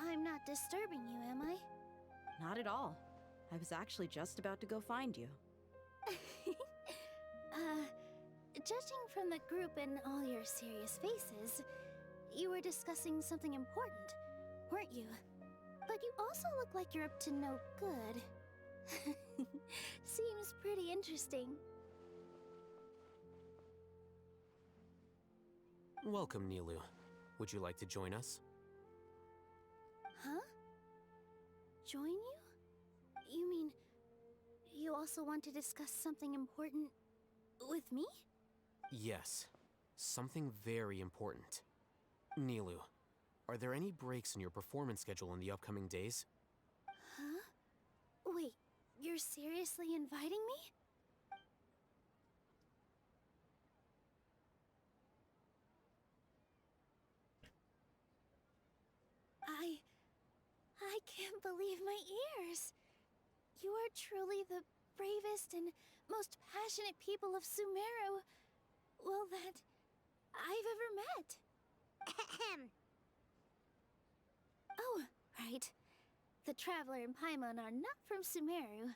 I'm not disturbing you, am I? Not at all. I was actually just about to go find you. Judging from the group and all your serious faces, you were discussing something important, weren't you? But you also look like you're up to no good. Seems pretty interesting. Welcome, Nilou. Would you like to join us? Huh? Join you? You mean, you also want to discuss something important with me? Yes, something very important. Nilou, are there any breaks in your performance schedule in the upcoming days? Huh? Wait, you're seriously inviting me? I can't believe my ears. You are truly the bravest and most passionate people of Sumeru, well, that I've ever met. Oh, right. The Traveler and Paimon are not from Sumeru,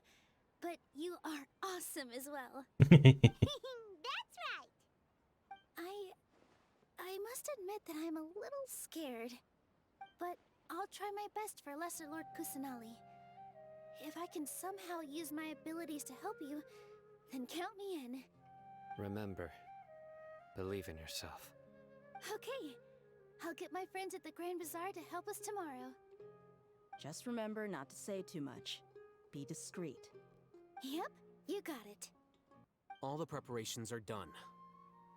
but you are awesome as well. That's right. I must admit that I'm a little scared, but I'll try my best for Lesser Lord Kusanali. If I can somehow use my abilities to help you, then count me in. Remember, believe in yourself. Okay, I'll get my friends at the Grand Bazaar to help us tomorrow. Just remember not to say too much. Be discreet. Yep, you got it. All the preparations are done.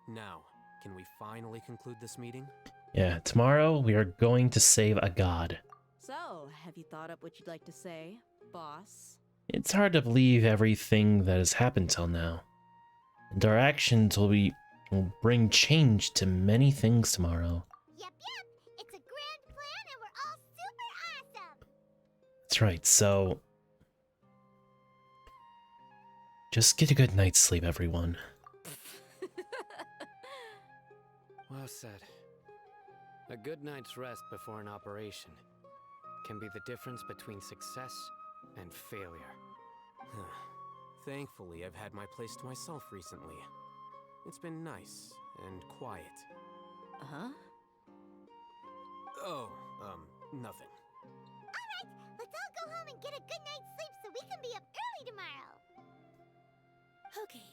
Now, can we finally conclude this meeting? Yeah, tomorrow we are going to save a god. So, have you thought up what you'd like to say, boss? It's hard to believe everything that has happened till now. And our actions will bring change to many things tomorrow. Yep. It's a grand plan and we're all super awesome. That's right, so... just get a good night's sleep, everyone. Well said. A good night's rest before an operation can be the difference between success and failure. Thankfully, I've had my place to myself recently. It's been nice and quiet. Huh? Oh, nothing. Alright, let's all go home and get a good night's sleep so we can be up early tomorrow. Okay,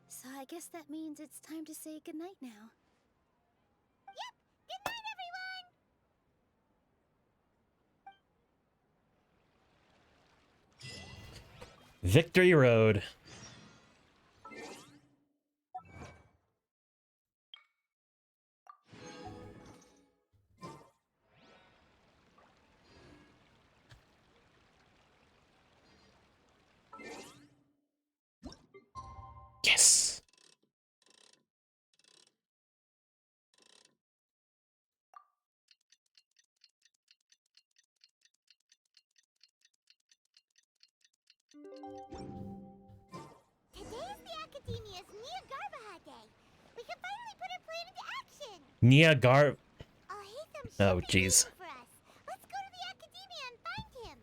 so I guess that means it's time to say goodnight now. Yep, good night everyone! Victory Road. Yes. Today's the Academia's Niagarbaha Day. We can finally put our plan into action. Niagar. Alhaitham Oh, jeez. for us. Let's go to the Academia and find him.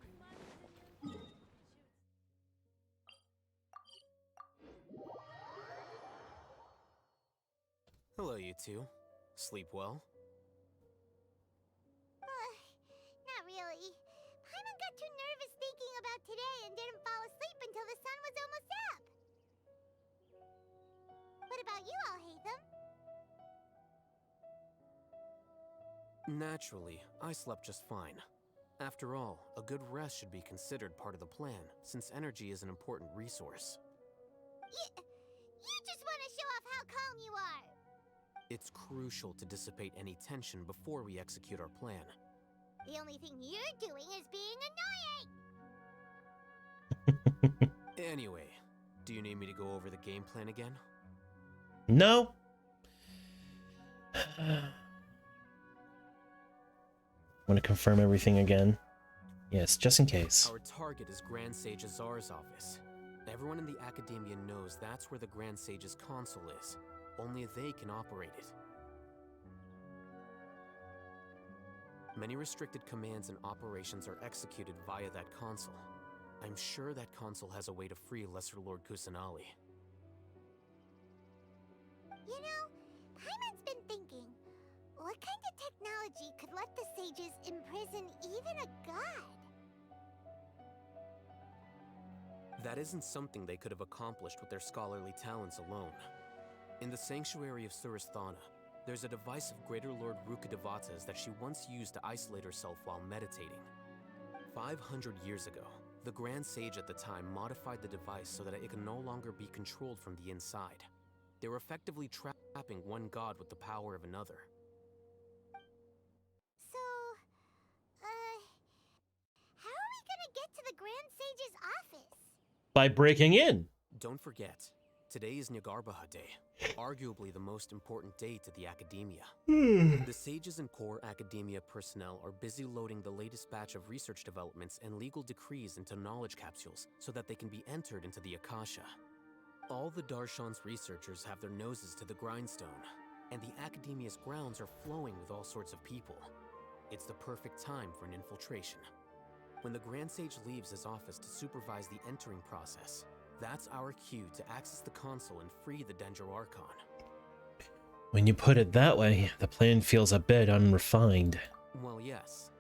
Hello, you two. Sleep well? Not really. Paimon got too nervous thinking about today and didn't fall asleep until the sun was almost up. What about you, Alhaitham? Naturally, I slept just fine. After all, a good rest should be considered part of the plan, since energy is an important resource. You just want to show off how calm you are. It's crucial to dissipate any tension before we execute our plan. The only thing you're doing is being annoying. Anyway, do you need me to go over the game plan again? No. Want to confirm everything again? Yes, just in case. Our target is Grand Sage Azar's office. Everyone in the Academia knows that's where the Grand Sage's console is. Only they can operate it. Many restricted commands and operations are executed via that console. I'm sure that console has a way to free Lesser Lord Kusanali. You know, Paimon's been thinking, what kind of technology could let the sages imprison even a god? That isn't something they could have accomplished with their scholarly talents alone. In the Sanctuary of Suristhana, there's a device of Greater Lord Rukkhadevata's that she once used to isolate herself while meditating. 500 years ago, the Grand Sage at the time modified the device so that it could no longer be controlled from the inside. They were effectively trapping one god with the power of another. So, how are we gonna get to the Grand Sage's office? By breaking in. Don't forget, today is Niagarbaha Day, arguably the most important day to the Academia. The sages and core Academia personnel are busy loading the latest batch of research developments and legal decrees into knowledge capsules so that they can be entered into the Akasha. All the Darshan's researchers have their noses to the grindstone, and the Academia's grounds are flowing with all sorts of people. It's the perfect time for an infiltration. When the Grand Sage leaves his office to supervise the entering process, that's our cue to access the console and free the Dendro Archon. When you put it that way, the plan feels a bit unrefined. Well, yes.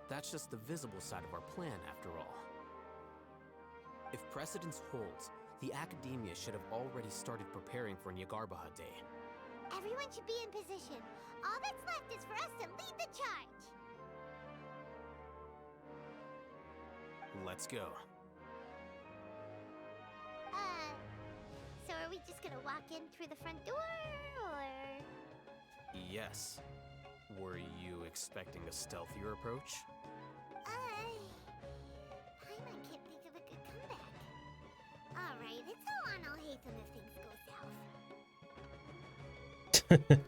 That's just the visible side of our plan, after all. If precedence holds, the Academia should have already started preparing for Niagarbaha Day. Everyone should be in position. All that's left is for us to lead the charge. Let's go. So are we just gonna walk in through the front door, or...? Yes. Were you expecting a stealthier approach? Paimon can't think of a good comeback. Alright, it's all on Alhaitham if things go south.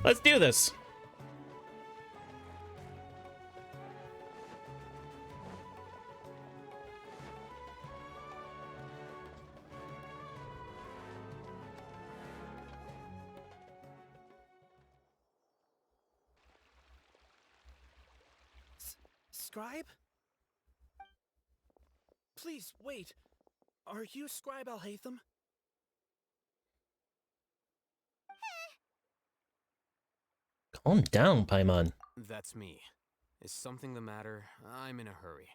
Let's do this. Scribe? Please, wait. Are you Scribe Alhaitham? Calm down, Paimon. That's me. Is something the matter? I'm in a hurry.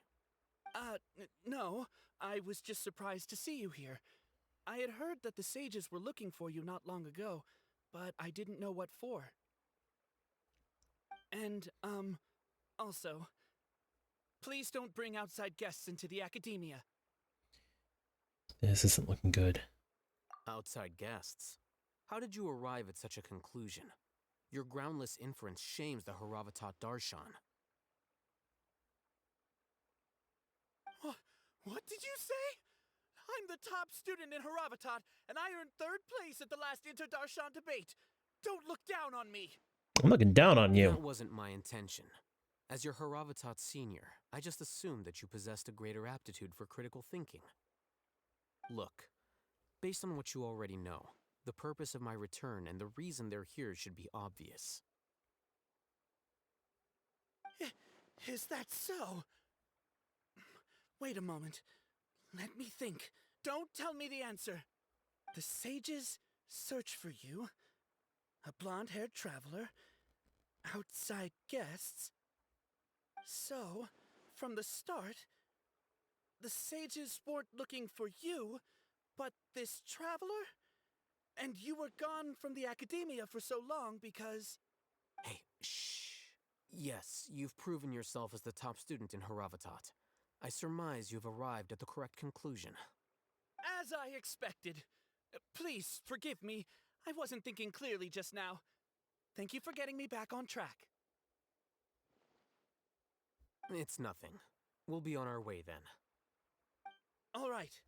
No. I was just surprised to see you here. I had heard that the sages were looking for you not long ago, but I didn't know what for. And, also, Please don't bring outside guests into the academia. This isn't looking good. Outside guests? How did you arrive at such a conclusion? Your groundless inference shames the Haravatat Darshan. What did you say? I'm the top student in Haravatat, and I earned 3rd place at the last Inter-Darshan debate. Don't look down on me. I'm looking down on you. That wasn't my intention. As your Haravatat senior, I just assumed that you possessed a greater aptitude for critical thinking. Look, based on what you already know, the purpose of my return and the reason they're here should be obvious. Is that so? Wait a moment. Let me think. Don't tell me the answer. The sages search for you. A blonde-haired traveler. Outside guests. So, from the start, the sages weren't looking for you, but this traveler? And you were gone from the academia for so long because... Hey, shh. Yes, you've proven yourself as the top student in Haravatat. I surmise you've arrived at the correct conclusion. As I expected. Please, forgive me. I wasn't thinking clearly just now. Thank you for getting me back on track. It's nothing. We'll be on our way then. All right.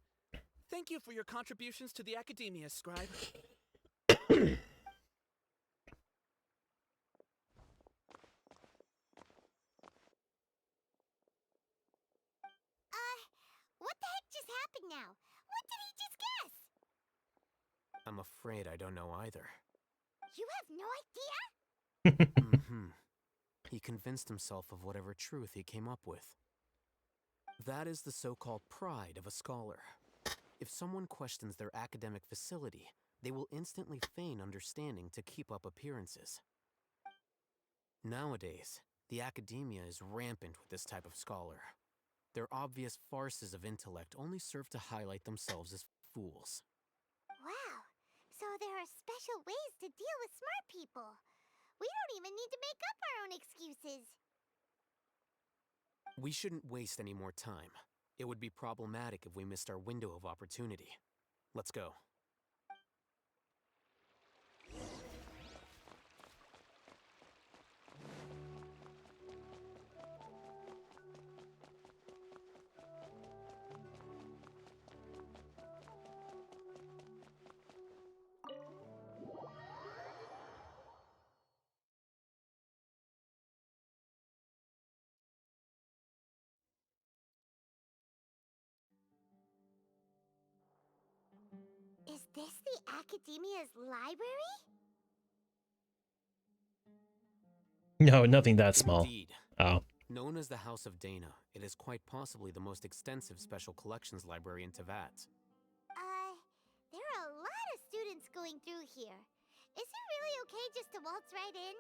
Thank you for your contributions to the academia, Scribe. What the heck just happened now? What did he just guess? I'm afraid I don't know either. You have no idea? Mm-hmm. He convinced himself of whatever truth he came up with. That is the so-called pride of a scholar. If someone questions their academic facility, they will instantly feign understanding to keep up appearances. Nowadays, the academia is rampant with this type of scholar. Their obvious farces of intellect only serve to highlight themselves as fools. Wow, so there are special ways to deal with smart people. We don't even need to make up our own excuses. We shouldn't waste any more time. It would be problematic if we missed our window of opportunity. Let's go. Is this the Academia's library? No, nothing that small. Indeed. Oh. Known as the House of Dana, it is quite possibly the most extensive special collections library in Teyvat. There are a lot of students going through here. Is it really okay just to waltz right in?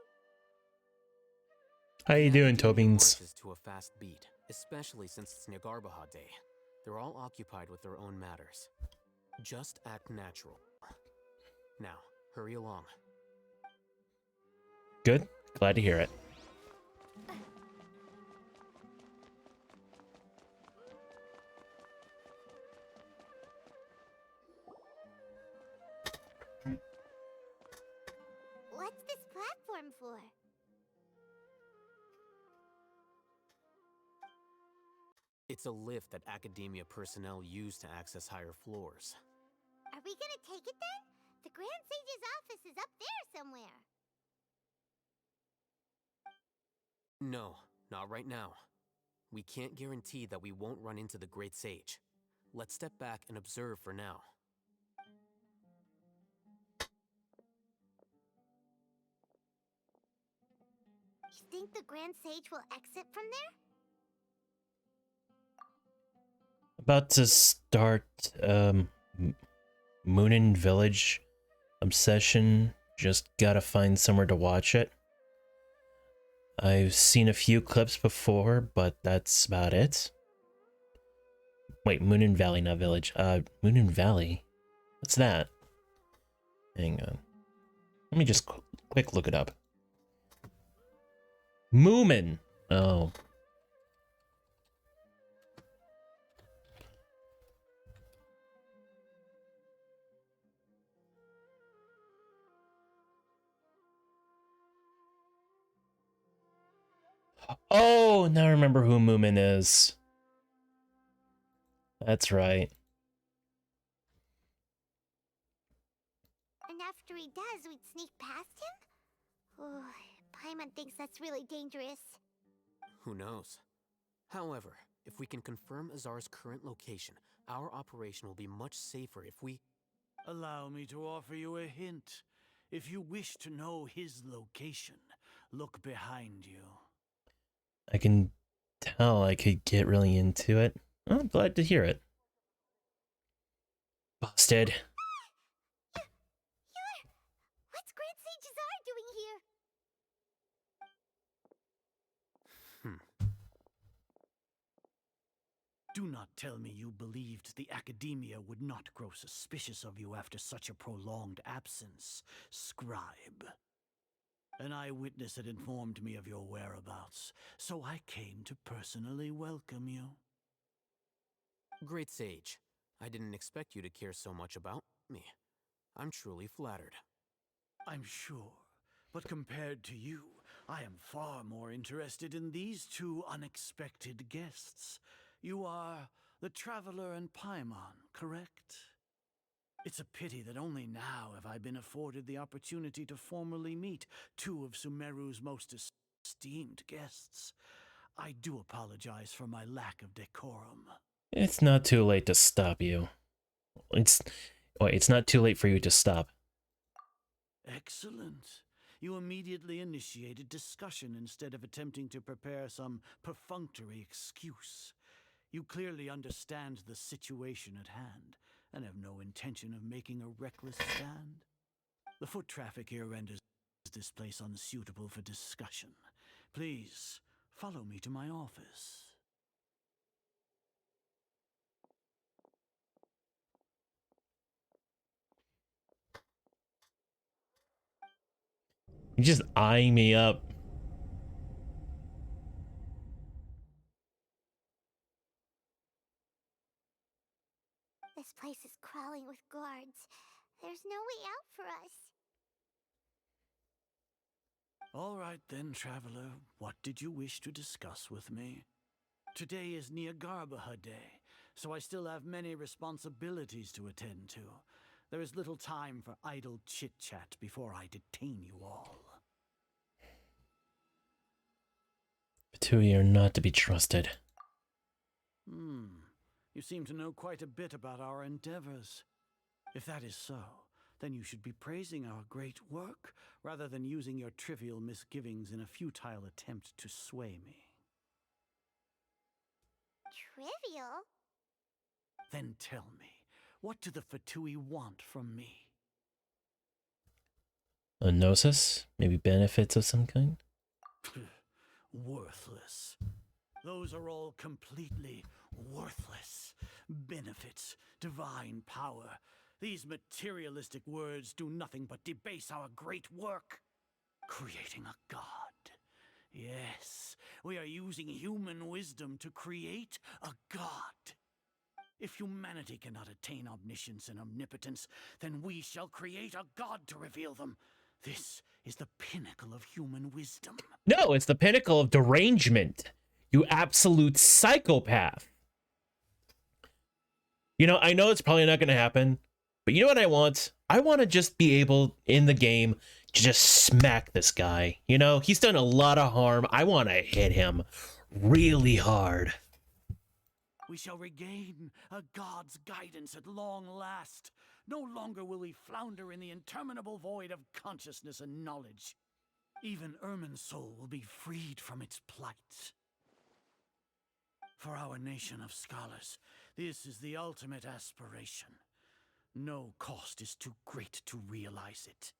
How you doing, Tobins? Marches to a fast beat, especially since it's Nyagarbaha Day. They're all occupied with their own matters. Just act natural. Now, hurry along. Good. Glad to hear it. What's this platform for? It's a lift that academia personnel use to access higher floors. Are we gonna take it then? The Grand Sage's office is up there somewhere. No, not right now. We can't guarantee that we won't run into the Great Sage. Let's step back and observe for now. You think the Grand Sage will exit from there? About to start Moonin Village obsession. Just gotta find somewhere to watch it. I've seen a few clips before, but that's about it. Wait, Moonin Valley, not Village. Moonin Valley? What's that? Hang on. Let me just quick look it up. Moomin! Oh. Oh, now I remember who Moomin is. That's right. And after he does, we'd sneak past him? Oh, Paimon thinks that's really dangerous. Who knows? However, if we can confirm Azar's current location, our operation will be much safer if we... Allow me to offer you a hint. If you wish to know his location, look behind you. I can tell I could get really into it. I'm glad to hear it. Busted. What's Grand Sage Azar doing here? Do not tell me you believed the Academia would not grow suspicious of you after such a prolonged absence, Scribe. An eyewitness had informed me of your whereabouts, so I came to personally welcome you. Great Sage, I didn't expect you to care so much about me. I'm truly flattered. I'm sure, but compared to you, I am far more interested in these two unexpected guests. You are the Traveler and Paimon, correct? It's a pity that only now have I been afforded the opportunity to formally meet two of Sumeru's most esteemed guests. I do apologize for my lack of decorum. It's not too late to stop you. It's not too late for you to stop. Excellent. You immediately initiated discussion instead of attempting to prepare some perfunctory excuse. You clearly understand the situation at hand, and have no intention of making a reckless stand. The foot traffic here renders this place unsuitable for discussion. Please, follow me to my office. You're just eyeing me up. This place is crawling with guards. There's no way out for us. All right then, Traveler. What did you wish to discuss with me? Today is Neagarbaha Day, so I still have many responsibilities to attend to. There is little time for idle chit-chat before I detain you all. Fatui are not to be trusted. You seem to know quite a bit about our endeavors. If that is so, then you should be praising our great work, rather than using your trivial misgivings in a futile attempt to sway me. Trivial? Then tell me, what do the Fatui want from me? A gnosis? Maybe benefits of some kind? Worthless. Those are all completely worthless. Benefits, divine power. These materialistic words do nothing but debase our great work. Creating a god. Yes, we are using human wisdom to create a god. If humanity cannot attain omniscience and omnipotence, then we shall create a god to reveal them. This is the pinnacle of human wisdom. No, it's the pinnacle of derangement. You absolute psychopath. You know, I know it's probably not going to happen, but you know what I want? I want to just be able, in the game, to just smack this guy. You know, he's done a lot of harm. I want to hit him really hard. We shall regain a god's guidance at long last. No longer will we flounder in the interminable void of consciousness and knowledge. Even Irminsul will be freed from its plight. For our nation of scholars, this is the ultimate aspiration. No cost is too great to realize it.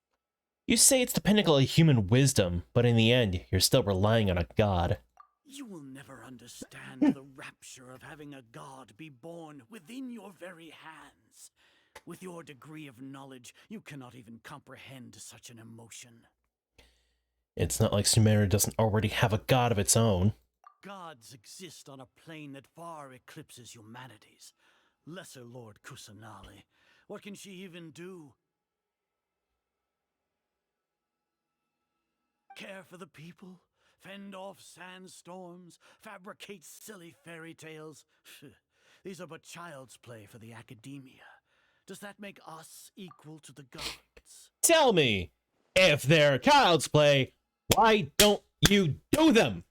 You say it's the pinnacle of human wisdom, but in the end, you're still relying on a god. You will never understand the rapture of having a god be born within your very hands. With your degree of knowledge, you cannot even comprehend such an emotion. It's not like Sumeru doesn't already have a god of its own. Gods exist on a plane that far eclipses humanity's. Lesser Lord Kusanali, what can she even do? Care for the people? fend off sandstorms, fabricate silly fairy tales. These are but child's play for the academia. Does that make us equal to the gods? Tell me, if they're child's play, why don't you do them?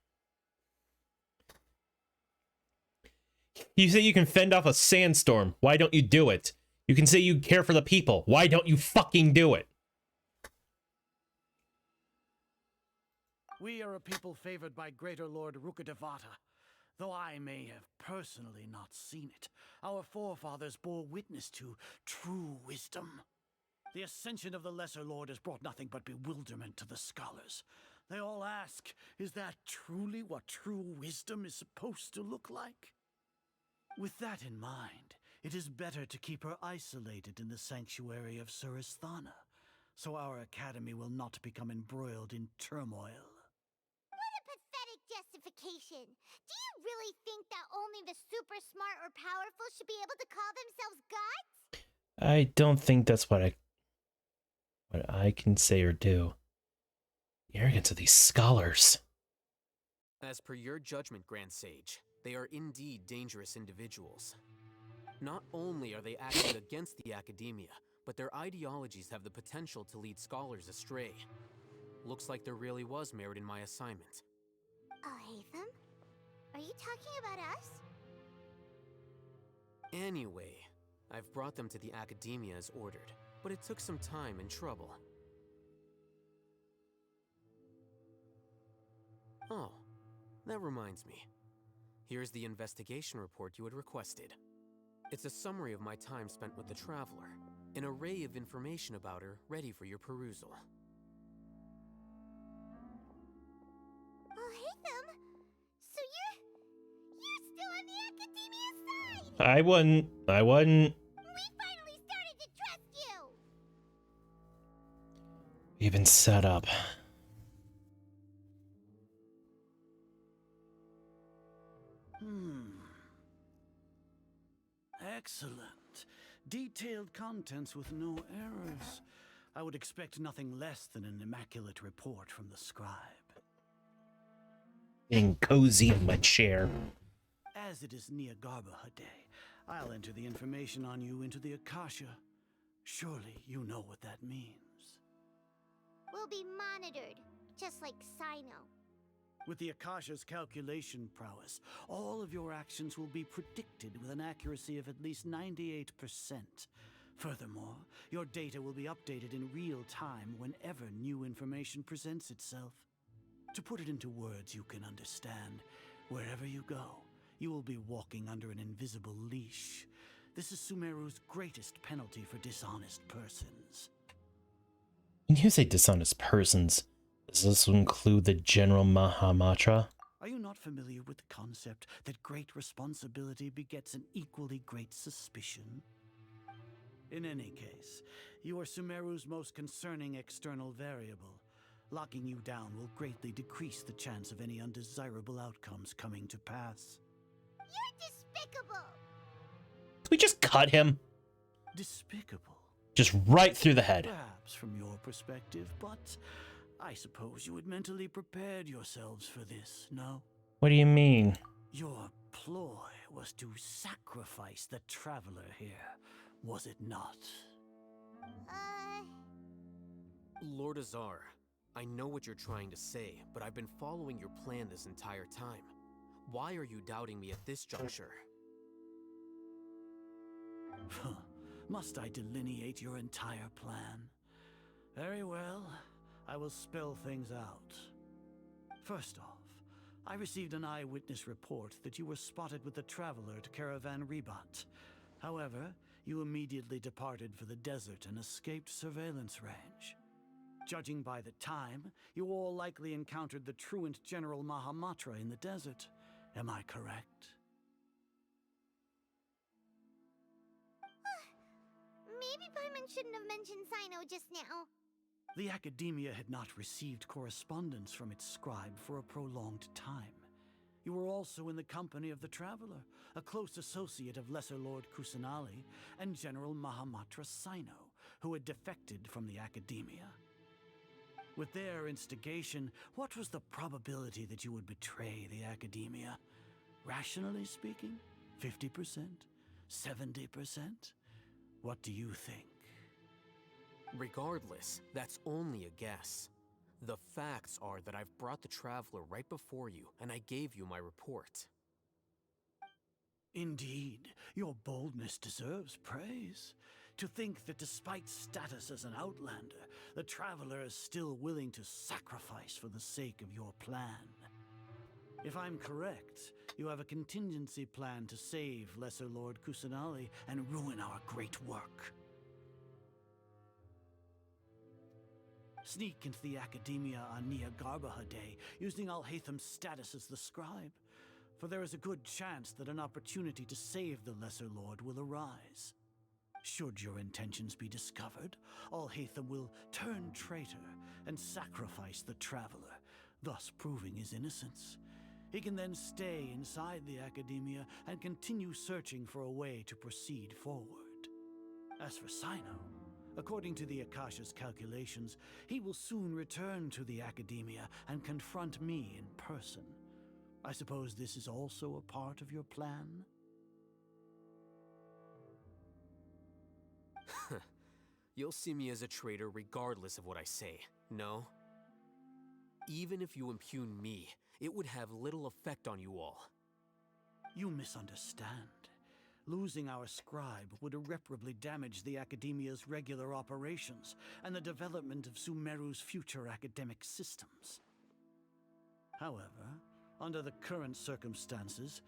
You say you can fend off a sandstorm. Why don't you do it? You can say you care for the people. Why don't you fucking do it? We are a people favored by Greater Lord Rukkhadevata. Though I may have personally not seen it, our forefathers bore witness to true wisdom. The ascension of the Lesser Lord has brought nothing but bewilderment to the scholars. They all ask, is that truly what true wisdom is supposed to look like? With that in mind, it is better to keep her isolated in the sanctuary of Suristhana, so our academy will not become embroiled in turmoil. What a pathetic justification! Do you really think that only the super smart or powerful should be able to call themselves gods? I don't think that's what I can say or do. The arrogance of these scholars. As per your judgment, Grand Sage, they are indeed dangerous individuals. Not only are they acting against the academia, but their ideologies have the potential to lead scholars astray. Looks like there really was merit in my assignment. Alhaitham? Are you talking about us? Anyway, I've brought them to the academia as ordered, but it took some time and trouble. Oh, that reminds me. Here's the investigation report you had requested. It's a summary of my time spent with the Traveler, an array of information about her ready for your perusal. Alhaitham? So you're still on the academia side! I wouldn't. We finally started to trust you! We've been set up. Excellent. Detailed contents with no errors. I would expect nothing less than an immaculate report from the scribe. Getting cozy in my chair. As it is Niagarbaha Day, I'll enter the information on you into the Akasha. Surely you know what that means. We'll be monitored, just like Sino. With the Akasha's calculation prowess, all of your actions will be predicted with an accuracy of at least 98%. Furthermore, your data will be updated in real time whenever new information presents itself. To put it into words you can understand, wherever you go, you will be walking under an invisible leash. This is Sumeru's greatest penalty for dishonest persons. When you say dishonest persons, does this include the General Mahamatra? Are you not familiar with the concept that great responsibility begets an equally great suspicion? In any case, you are Sumeru's most concerning external variable. Locking you down will greatly decrease the chance of any undesirable outcomes coming to pass. You're despicable! Did we just cut him? Despicable? Just right through the head. Perhaps from your perspective, but I suppose you had mentally prepared yourselves for this, no? What do you mean? Your ploy was to sacrifice the Traveler here, was it not? Lord Azar, I know what you're trying to say, but I've been following your plan this entire time. Why are you doubting me at this juncture? Must I delineate your entire plan? Very well. I will spell things out. First off, I received an eyewitness report that you were spotted with the Traveler to Caravan Ribat. However, you immediately departed for the desert and escaped surveillance range. Judging by the time, you all likely encountered the truant General Mahamatra in the desert. Am I correct? Maybe Paimon shouldn't have mentioned Sino just now. The Academia had not received correspondence from its scribe for a prolonged time. You were also in the company of the Traveler, a close associate of Lesser Lord Kusanali and General Mahamatra Sino, who had defected from the Academia. With their instigation, what was the probability that you would betray the Academia? Rationally speaking, 50%? 70%? What do you think? Regardless, that's only a guess. The facts are that I've brought the Traveler right before you, and I gave you my report. Indeed, your boldness deserves praise. To think that despite status as an outlander, the Traveler is still willing to sacrifice for the sake of your plan. If I'm correct, you have a contingency plan to save Lesser Lord Kusanali and ruin our great work. Sneak into the Academia on Nia Garbaha Day, using Alhaitham's status as the scribe, for there is a good chance that an opportunity to save the Lesser Lord will arise. Should your intentions be discovered, Alhaitham will turn traitor and sacrifice the Traveler, thus proving his innocence. He can then stay inside the Academia and continue searching for a way to proceed forward. As for Sino, according to the Akasha's calculations, he will soon return to the Academia and confront me in person. I suppose this is also a part of your plan? You'll see me as a traitor regardless of what I say, no? Even if you impugn me, it would have little effect on you all. You misunderstand. Losing our scribe would irreparably damage the Academia's regular operations and the development of Sumeru's future academic systems. However, under the current circumstances,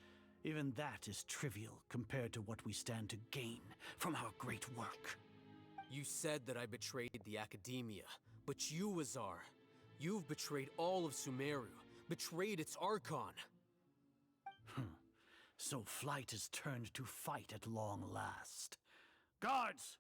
even that is trivial compared to what we stand to gain from our great work. You said that I betrayed the Academia, but you, Azar, you've betrayed all of Sumeru, betrayed its Archon. So flight has turned to fight at long last. Guards!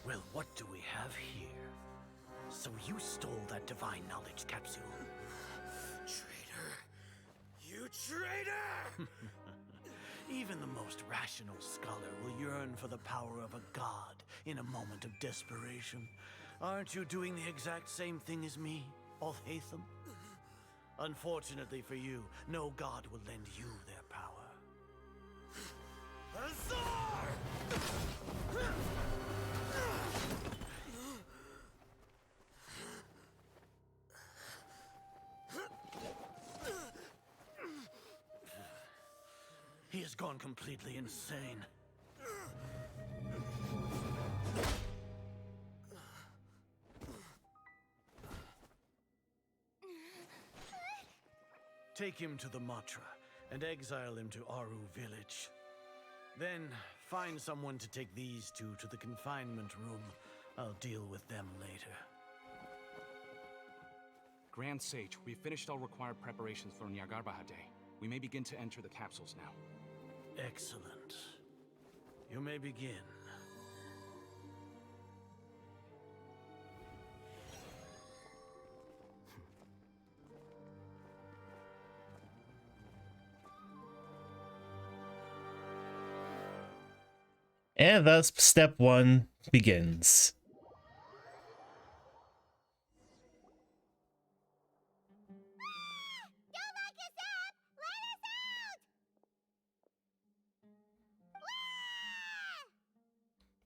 Well, what do we have here? So you stole that divine knowledge capsule. Traitor! You traitor! Even the most rational scholar will yearn for the power of a god in a moment of desperation. Aren't you doing the exact same thing as me, Alhaitham? Unfortunately for you, no god will lend you their power. Azar! He has gone completely insane. Take him to the Matra and exile him to Aru village. Then find someone to take these two to the confinement room. I'll deal with them later. Grand Sage, we've finished all required preparations for Nyargarbaha Day. We may begin to enter the capsules now. Excellent. You may begin. And thus, step 1 begins.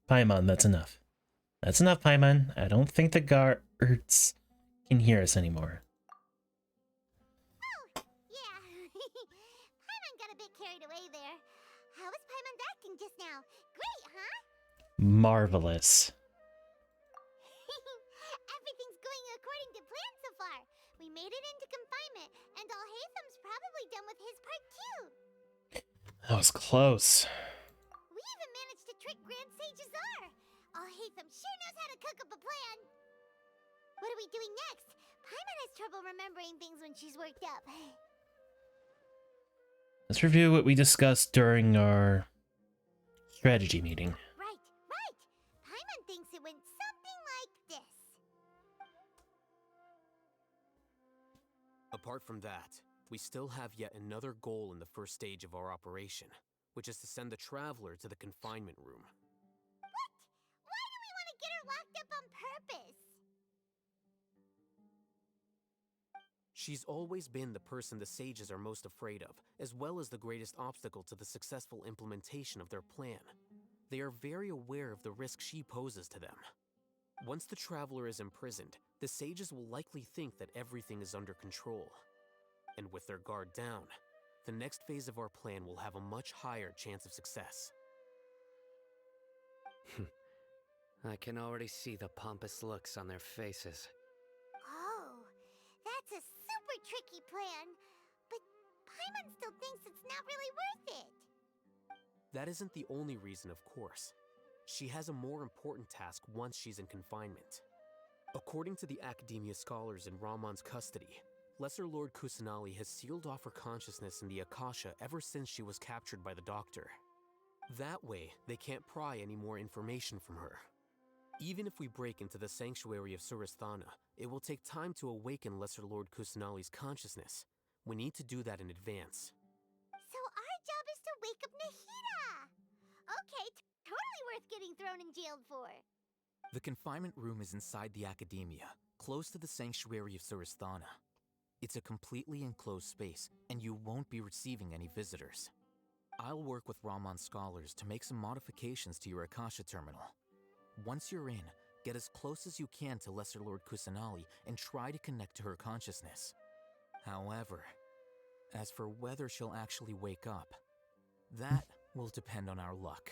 Paimon, that's enough. That's enough, Paimon. I don't think the guards can hear us anymore. Oh, yeah. Paimon got a bit carried away there. How was Paimon acting just now? Great, huh? Marvelous. Everything's going according to plan so far. We made it into confinement, and Alhaitham's probably done with his part too. That was close. We even managed to trick Grand Sage Azar. Alhaitham Latham sure knows how to cook up a plan. What are we doing next? Paimon has trouble remembering things when she's worked up. Let's review what we discussed during our strategy meeting. Right. Paimon thinks it went something like this. Apart from that, we still have yet another goal in the first stage of our operation, which is to send the Traveler to the confinement room. What? Why do we want to get her locked up on purpose? She's always been the person the Sages are most afraid of, as well as the greatest obstacle to the successful implementation of their plan. They are very aware of the risk she poses to them. Once the Traveler is imprisoned, the Sages will likely think that everything is under control. And with their guard down, the next phase of our plan will have a much higher chance of success. I can already see the pompous looks on their faces. Oh, that's a super tricky plan. But Paimon still thinks it's not really worth it. That isn't the only reason, of course. She has a more important task once she's in confinement. According to the Academia scholars in Ramon's custody, Lesser Lord Kusanali has sealed off her consciousness in the Akasha ever since she was captured by the Doctor. That way, they can't pry any more information from her. Even if we break into the sanctuary of Surasthana, it will take time to awaken Lesser Lord Kusanali's consciousness. We need to do that in advance. So our job is to wake up Nahida! Okay, totally worth getting thrown in jail for. The confinement room is inside the Academia, close to the sanctuary of Surasthana. It's a completely enclosed space, and you won't be receiving any visitors. I'll work with Ramon's scholars to make some modifications to your Akasha terminal. Once you're in, get as close as you can to Lesser Lord Kusanali and try to connect to her consciousness. However, as for whether she'll actually wake up, that will depend on our luck.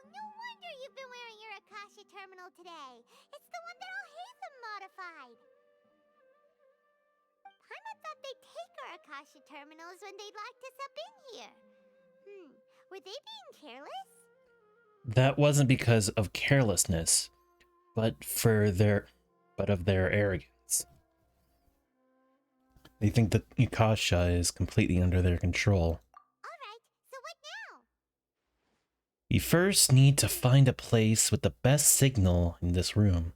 No wonder you've been wearing your Akasha terminal today. It's the one that Al-Hatham modified. Paimon thought they'd take our Akasha terminals when they locked us up in here. Were they being careless? That wasn't because of carelessness, but of their arrogance. They think that Akasha is completely under their control. Alright, so what now? We first need to find a place with the best signal in this room.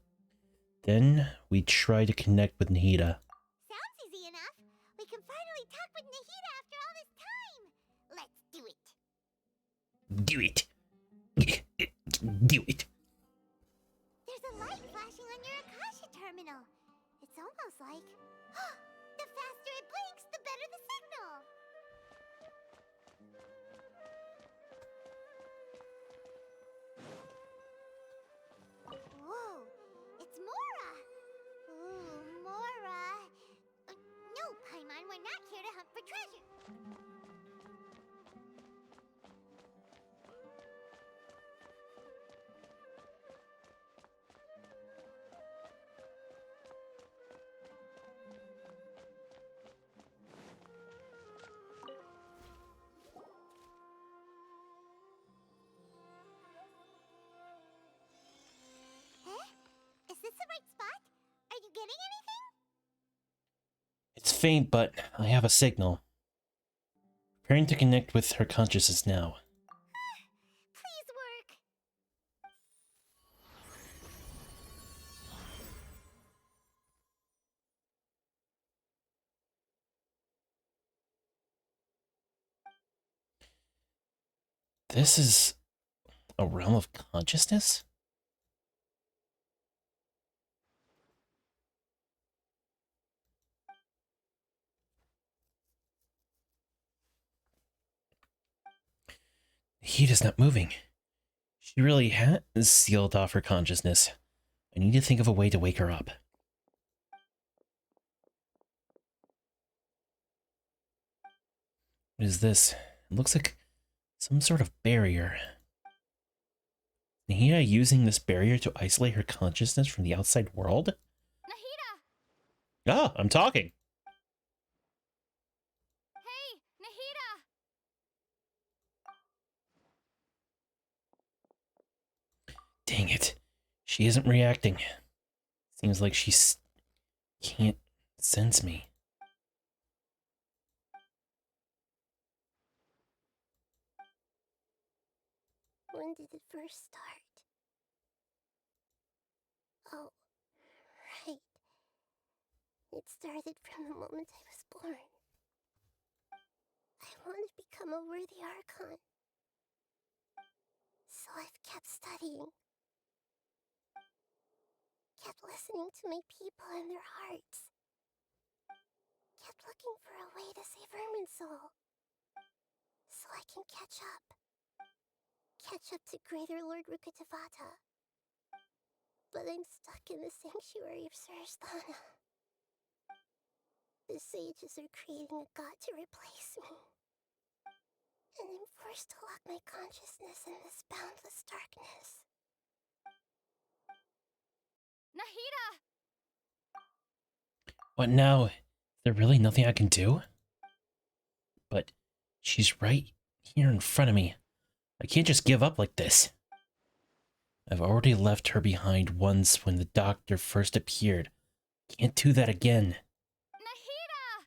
Then we try to connect with Nahida. Sounds easy enough. We can finally talk with Nahida after all this time. Let's do it. Do it. Do it. There's a light flashing on your Akasha terminal. It's almost like... the faster it blinks, the better the signal. Whoa, it's Mora. Ooh, Mora. No, Paimon, we're not here to hunt for treasure. Is this the right spot? Are you getting anything? It's faint, but I have a signal. Preparing to connect with her consciousness now. Please work. This is a realm of consciousness? Heat is not moving. She really has sealed off her consciousness. I need to think of a way to wake her up. What is this? It looks like some sort of barrier. Nahida using this barrier to isolate her consciousness from the outside world? Nahida! Ah, I'm talking. Hey, Nahida! She isn't reacting. Seems like she can't sense me. When did it first start? Oh, right. It started from the moment I was born. I want to become a worthy Archon. So I've kept studying. Kept listening to my people and their hearts. Kept looking for a way to save Irminsul. So I can catch up. Catch up to Greater Lord Rukkhadevata. But I'm stuck in the sanctuary of Surasthana. The sages are creating a god to replace me. And I'm forced to lock my consciousness in this boundless darkness. Nahida! What now? Is there really nothing I can do? But she's right here in front of me. I can't just give up like this. I've already left her behind once when the doctor first appeared. Can't do that again. Nahida!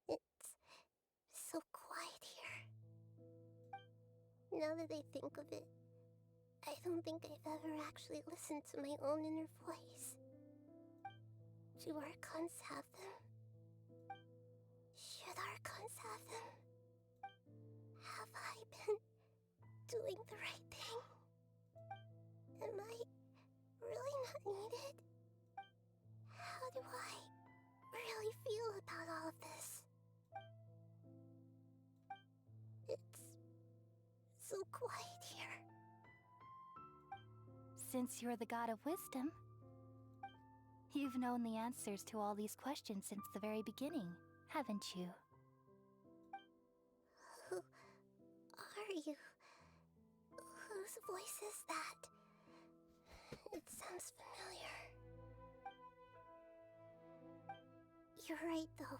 It's so quiet here. Now that I think of it, I don't think I've ever actually listened to my own inner voice. Do Archons have them? Should Archons have them? Have I been doing the right thing? Am I really not needed? How do I really feel about all of this? It's so quiet here. Since you're the god of wisdom, you've known the answers to all these questions since the very beginning, haven't you? Who are you? Whose voice is that? It sounds familiar. You're right, though.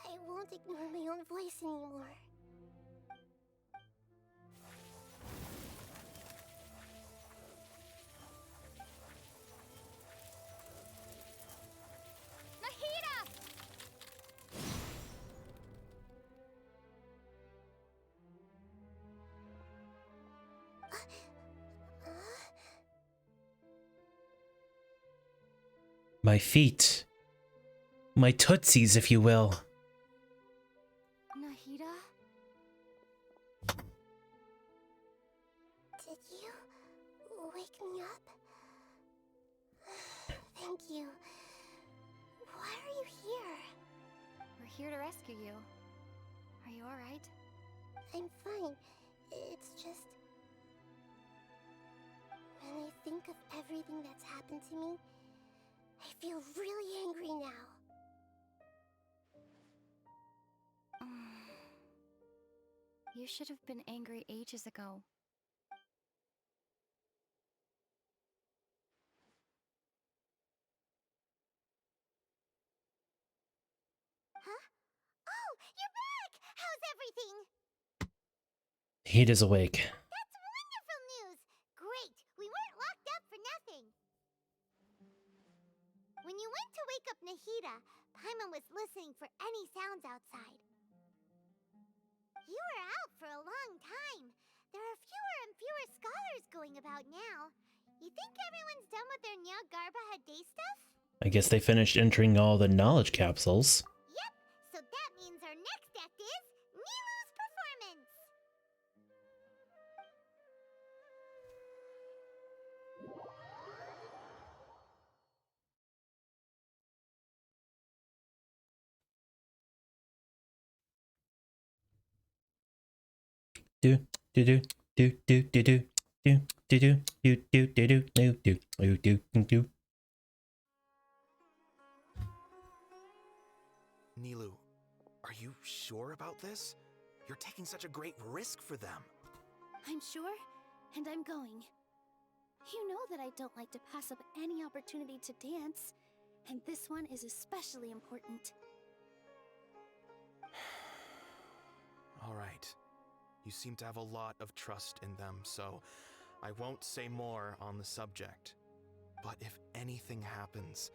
I won't ignore my own voice anymore. Nahida! My feet. My tootsies, if you will. Nahida? Did you wake me up? Thank you. Why are you here? We're here to rescue you. Are you alright? I'm fine. It's just... when I think of everything that's happened to me, I feel really angry now. You should have been angry ages ago. Huh? Oh, you're back! How's everything? He is awake. That's wonderful news! Great! We weren't locked up for nothing! When you went to wake up Nahida, Paimon was listening for any sounds outside. You were out for a long time. There are fewer and fewer scholars going about now. You think everyone's done with their Nyargarba day stuff? I guess they finished entering all the knowledge capsules. Yep, so that means our next act is Nilou's performance! Do do do do do do do do do do do do do do do do do do. Nilou, are you sure about this? You're taking such a great risk for them. I'm sure. and I'm going. You know that I don't like to pass up any opportunity to dance, and this one is especially important. All right. You seem to have a lot of trust in them, so I won't say more on the subject. But if anything happens,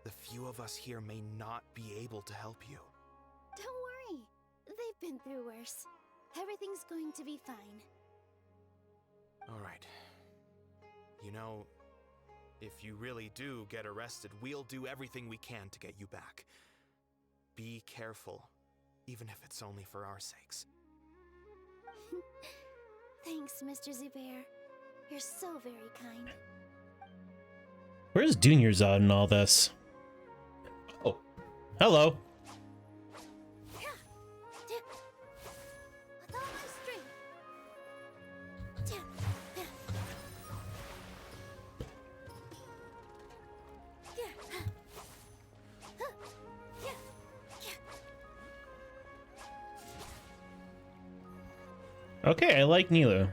the few of us here may not be able to help you. Don't worry. They've been through worse. Everything's going to be fine. All right. You know, if you really do get arrested, we'll do everything we can to get you back. Be careful, even if it's only for our sakes. Thanks, Mr. Zubair. You're so very kind. Where's Dunyarzad in all this? Oh, hello. With all my strength. Okay, I like Nilou.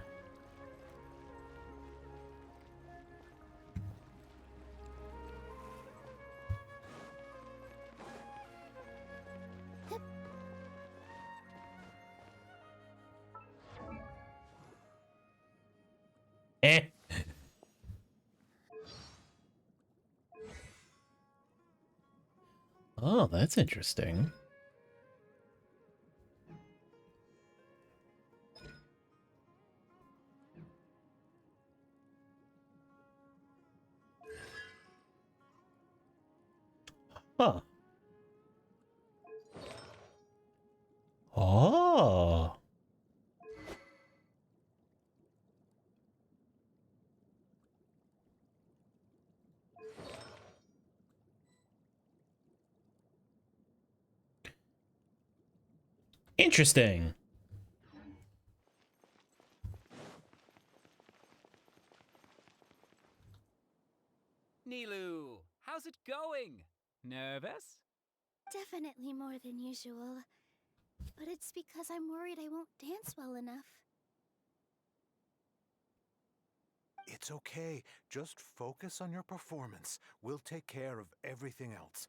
Eh. Oh, that's interesting. Huh. Oh. Interesting. Nilou, how's it going? Nervous? Definitely more than usual. But it's because I'm worried I won't dance well enough. It's okay. Just focus on your performance. We'll take care of everything else.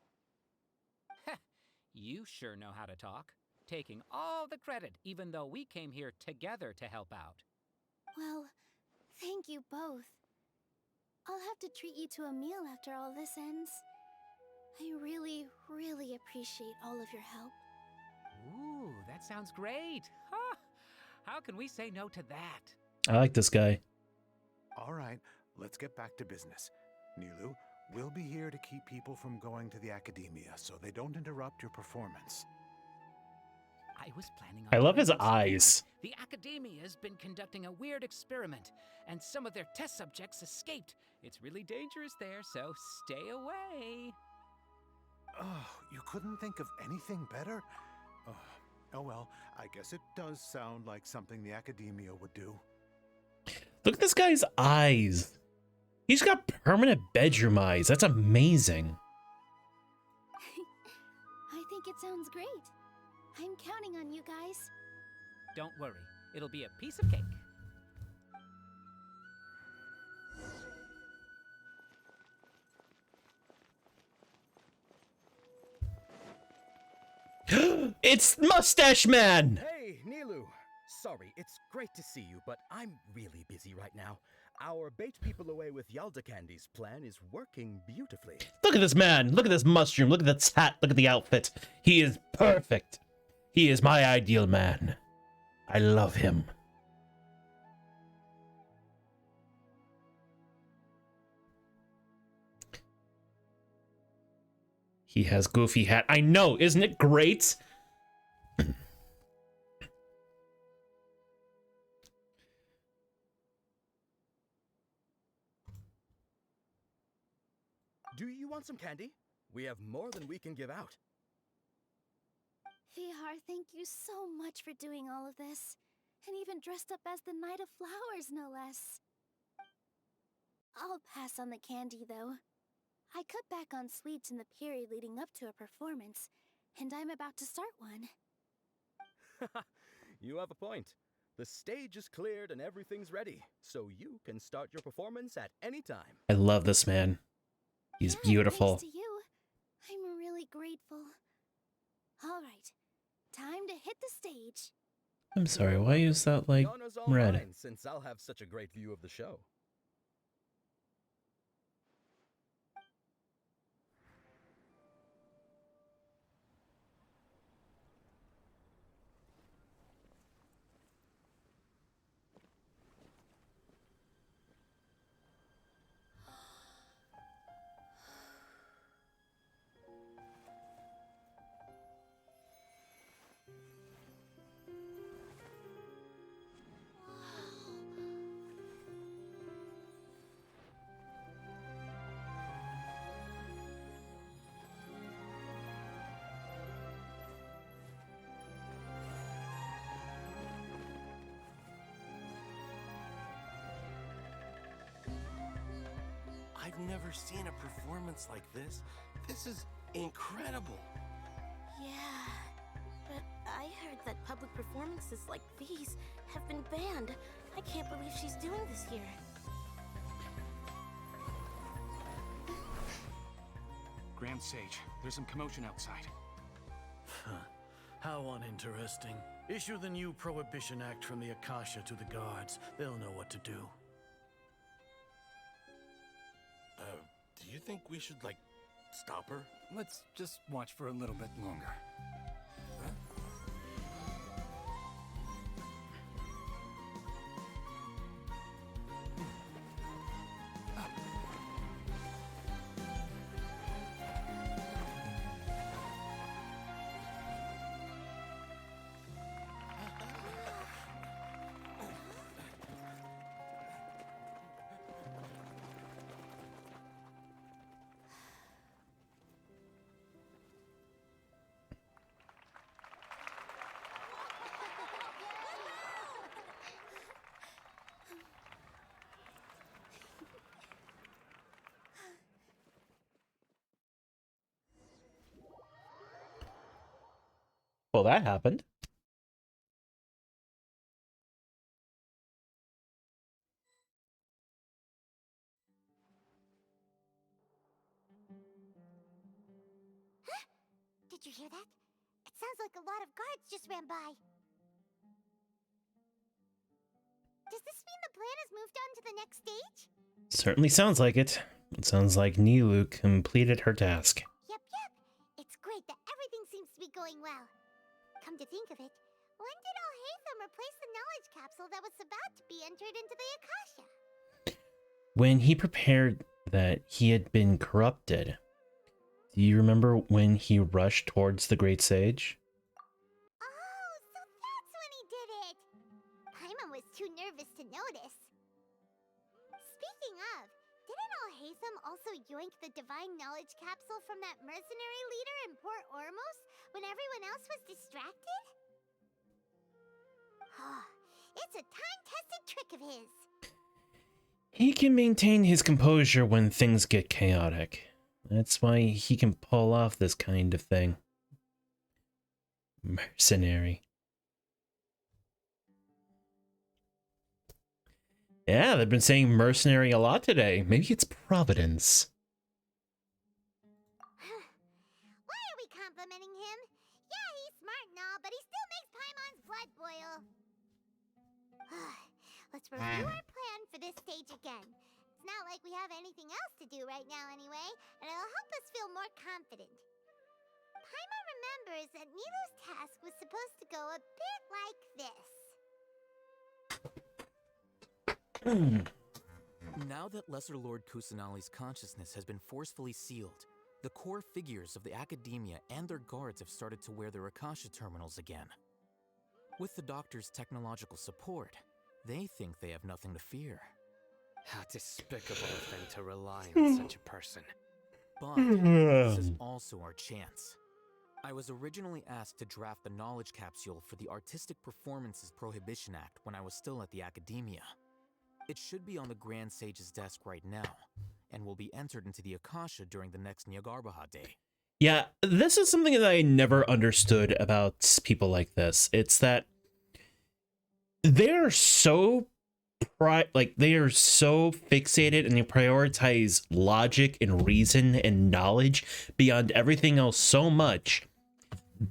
You sure know how to talk. Taking all the credit, even though we came here together to help out. Well, thank you both. I'll have to treat you to a meal after all this ends. I really, really appreciate all of your help. Ooh, that sounds great. Huh. How can we say no to that? I like this guy. All right, let's get back to business. Nilou, we'll be here to keep people from going to the academia so they don't interrupt your performance. I was planning on I love his doing something eyes. like, the academia has been conducting a weird experiment, and some of their test subjects escaped. It's really dangerous there, so stay away. Oh, you couldn't think of anything better? Oh well, I guess it does sound like something the academia would do. Look at this guy's eyes. He's got permanent bedroom eyes. That's amazing. I think it sounds great. I'm counting on you guys. Don't worry, it'll be a piece of cake. It's Mustache Man! Hey, Nilou! Sorry, it's great to see you, but I'm really busy right now. Our Bait People Away with Yalda Candy's plan is working beautifully. Look at this man. Look at this mushroom. Look at this hat. Look at the outfit. He is perfect. He is my ideal man. I love him. He has goofy hat. I know. Isn't it great? Do you want some candy? We have more than we can give out. Vihar, thank you so much for doing all of this. And even dressed up as the Knight of Flowers, no less. I'll pass on the candy, though. I cut back on sweets in the period leading up to a performance, and I'm about to start one. You have a point. The stage is cleared and everything's ready, so you can start your performance at any time. I love this man. He's beautiful. Thanks to you. I'm really grateful. All right, time to hit the stage. I'm sorry, why is that like The honor's all red? mine, since I'll have such a great view of the show. I've never seen a performance like this. This is incredible. Yeah, but I heard that public performances like these have been banned. I can't believe she's doing this here. Grand Sage, there's some commotion outside. How uninteresting. Issue the new Prohibition Act from the Akasha to the guards. They'll know what to do. Do you think we should, like, stop her? Let's just watch for a little bit longer. Well, that happened. Did you hear that? It sounds like a lot of guards just ran by. Does this mean the plan has moved on to the next stage? Certainly sounds like it. It sounds like Nilou completed her task. Yep, yep. It's great that everything seems to be going well. Come to think of it, when did Alhaitham replace the knowledge capsule that was about to be entered into the Akasha? When he prepared that he had been corrupted, do you remember when he rushed towards the Great Sage? Oh, so that's when he did it! Paimon was too nervous to notice. Speaking of, didn't Alhaitham also yoink the divine knowledge capsule from that mercenary leader in Port Ormos when everyone else was distracted? It's a time-tested trick of his. He can maintain his composure when things get chaotic. That's why he can pull off this kind of thing. Mercenary. Yeah, they've been saying mercenary a lot today. Maybe it's Providence. Why are we complimenting him? Yeah, he's smart and all, but he still makes Paimon's blood boil. Let's review our plan for this stage again. It's not like we have anything else to do right now anyway, and it'll help us feel more confident. Paimon remembers that Nilou's task was supposed to go a bit like this. Now that Lesser Lord Kusanali's consciousness has been forcefully sealed, the core figures of the Academia and their guards have started to wear their Akasha terminals again. With the Doctor's technological support, they think they have nothing to fear. How despicable of them to rely on such a person. But this is also our chance. I was originally asked to draft the knowledge capsule for the Artistic Performances Prohibition Act when I was still at the Academia. It should be on the Grand Sage's desk right now, and will be entered into the Akasha during the next Nyargarbaha Day. Yeah, this is something that I never understood about people like this. It's that they're so they are so fixated and they prioritize logic and reason and knowledge beyond everything else so much,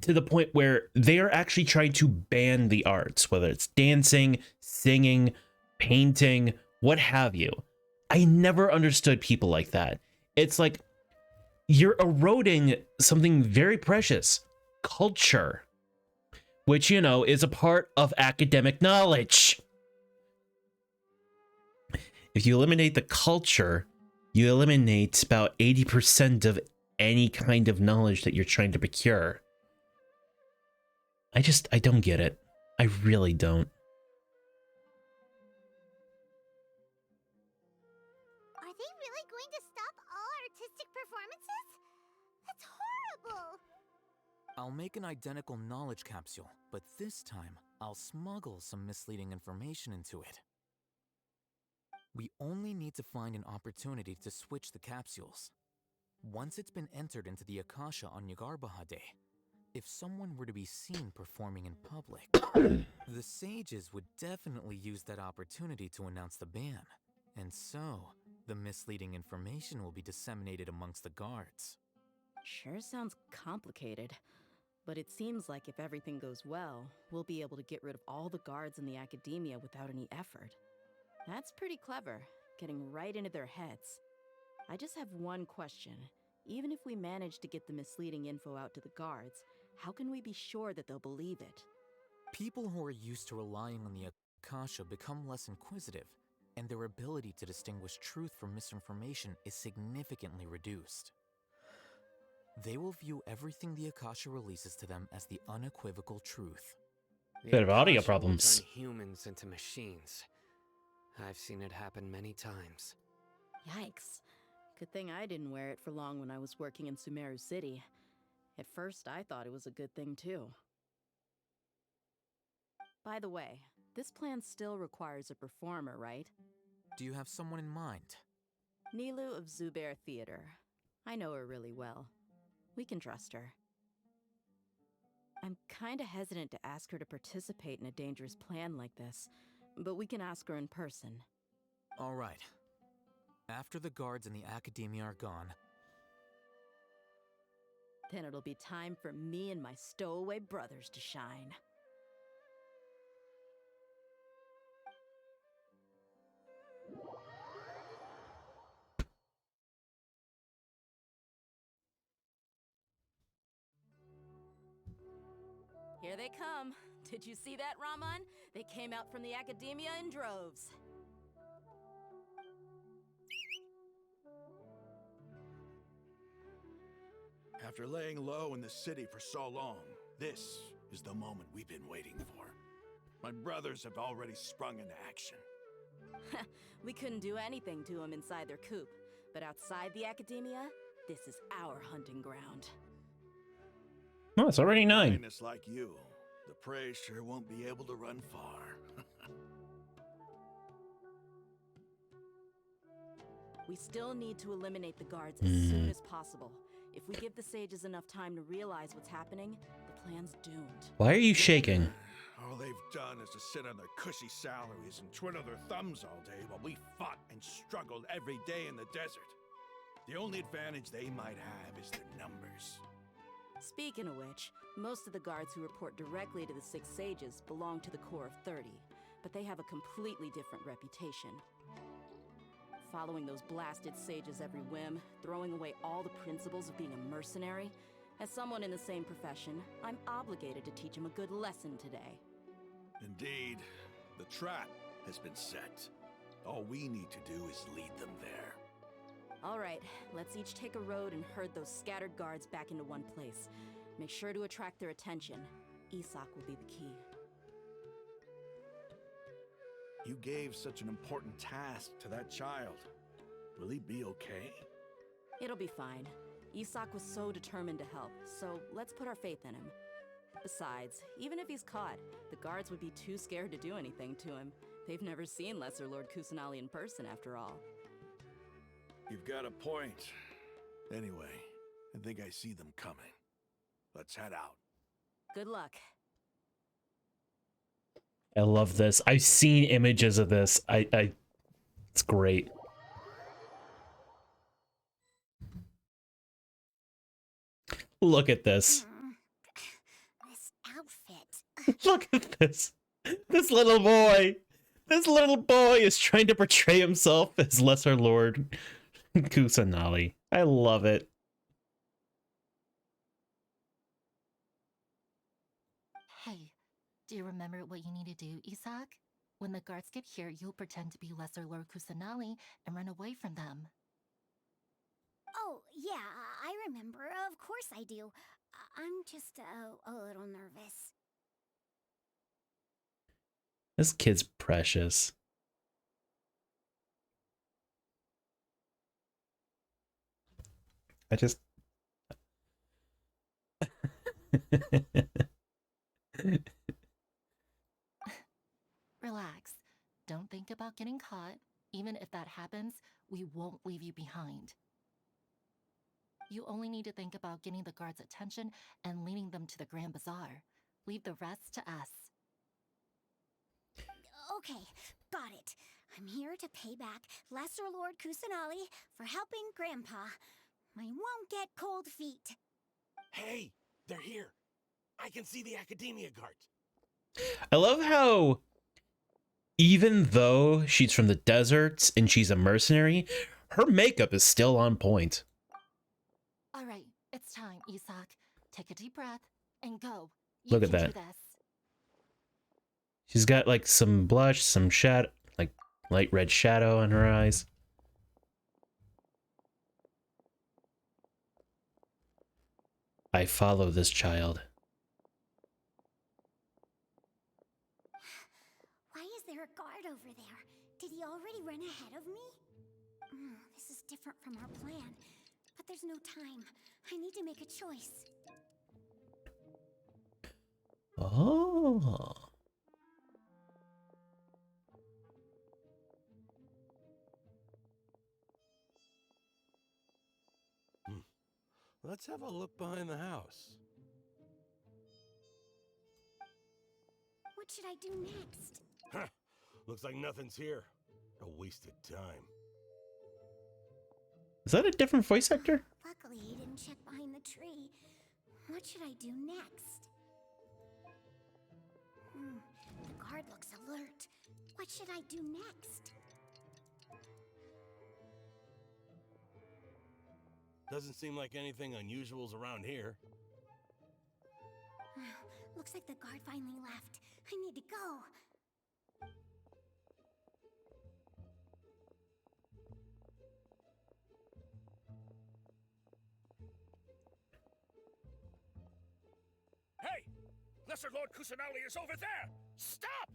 to the point where they are actually trying to ban the arts, whether it's dancing, singing, painting, what have you. I never understood people like that. It's like you're eroding something very precious, culture, which, you know, is a part of academic knowledge. If you eliminate the culture, you eliminate about 80% of any kind of knowledge that you're trying to procure. I don't get it. I really don't. Are they really going to stop all artistic performances? That's horrible! I'll make an identical knowledge capsule, but this time I'll smuggle some misleading information into it. We only need to find an opportunity to switch the capsules. Once it's been entered into the Akasha on Yagarbaha Day, if someone were to be seen performing in public, the sages would definitely use that opportunity to announce the ban. And so, the misleading information will be disseminated amongst the guards. Sure sounds complicated, but it seems like if everything goes well, we'll be able to get rid of all the guards in the academia without any effort. That's pretty clever, getting right into their heads. I just have one question. Even if we manage to get the misleading info out to the guards, how can we be sure that they'll believe it? People who are used to relying on the Akasha become less inquisitive, and their ability to distinguish truth from misinformation is significantly reduced. They will view everything the Akasha releases to them as the unequivocal truth. Bit of audio Akasha will problems. turn humans into machines. I've seen it happen many times. Yikes. Good thing I didn't wear it for long when I was working in Sumeru City. At first, I thought it was a good thing too. By the way, this plan still requires a performer, right? Do you have someone in mind? Nilu of Zubair Theater. I know her really well. We can trust her. I'm kinda hesitant to ask her to participate in a dangerous plan like this, but we can ask her in person. All right. After the guards in the academia are gone, then it'll be time for me and my stowaway brothers to shine. Here they come. Did you see that, Raman? They came out from the academia in droves. After laying low in the city for so long, this is the moment we've been waiting for. My brothers have already sprung into action. We couldn't do anything to them inside their coop, but outside the academia, this is our hunting ground. Oh, it's already 9. Highness like you, the prey sure won't be able to run far. We still need to eliminate the guards as soon as possible. If we give the sages enough time to realize what's happening, the plan's doomed. Why are you shaking? All they've done is to sit on their cushy salaries and twiddle their thumbs all day while we fought and struggled every day in the desert. The only advantage they might have is their numbers. Speaking of which, most of the guards who report directly to the Six Sages belong to the Corps of 30, but they have a completely different reputation. Following those blasted sages every whim, throwing away all the principles of being a mercenary. As someone in the same profession, I'm obligated to teach them a good lesson today. Indeed, the trap has been set. All we need to do is lead them there. All right, let's each take a road and herd those scattered guards back into one place. Make sure to attract their attention. Isak will be the key. You gave such an important task to that child. Will he be okay? It'll be fine. Isak was so determined to help, so let's put our faith in him. Besides, even if he's caught, the guards would be too scared to do anything to him. They've never seen Lesser Lord Kusanali in person, after all. You've got a point. Anyway, I think I see them coming. Let's head out. Good luck. I love this. I've seen images of this. It's great. Look at this. This outfit. Look at this. This little boy. This little boy is trying to portray himself as Lesser Lord Kusanali. I love it. Hey, do you remember what you need to do, Isak? When the guards get here, you'll pretend to be Lesser Lord Kusanali and run away from them. Oh, yeah, I remember. Of course I do. I'm just a little nervous. This kid's precious. I just... Relax. Don't think about getting caught. Even if that happens, we won't leave you behind. You only need to think about getting the guards' attention and leading them to the Grand Bazaar. Leave the rest to us. Okay, got it. I'm here to pay back Lesser Lord Kusanali for helping Grandpa. I won't get cold feet. Hey, they're here. I can see the Academia guards. I love how even though she's from the deserts and she's a mercenary, her makeup is still on point. All right, it's time, Isak. Take a deep breath and go. Look at that. She's got like some blush, some shadow, like light red shadow on her eyes. I follow this child. Why is there a guard over there? Did he already run ahead of me? This is different from our plan. But there's no time. I need to make a choice. Oh. Let's have a look behind the house. What should I do next? Huh. Looks like nothing's here. A wasted time. Is that a different voice actor? Luckily, he didn't check behind the tree. What should I do next? The guard looks alert. What should I do next? Doesn't seem like anything unusual's around here. Looks like the guard finally left. I need to go. Hey! Lesser Lord Kusanali is over there! Stop!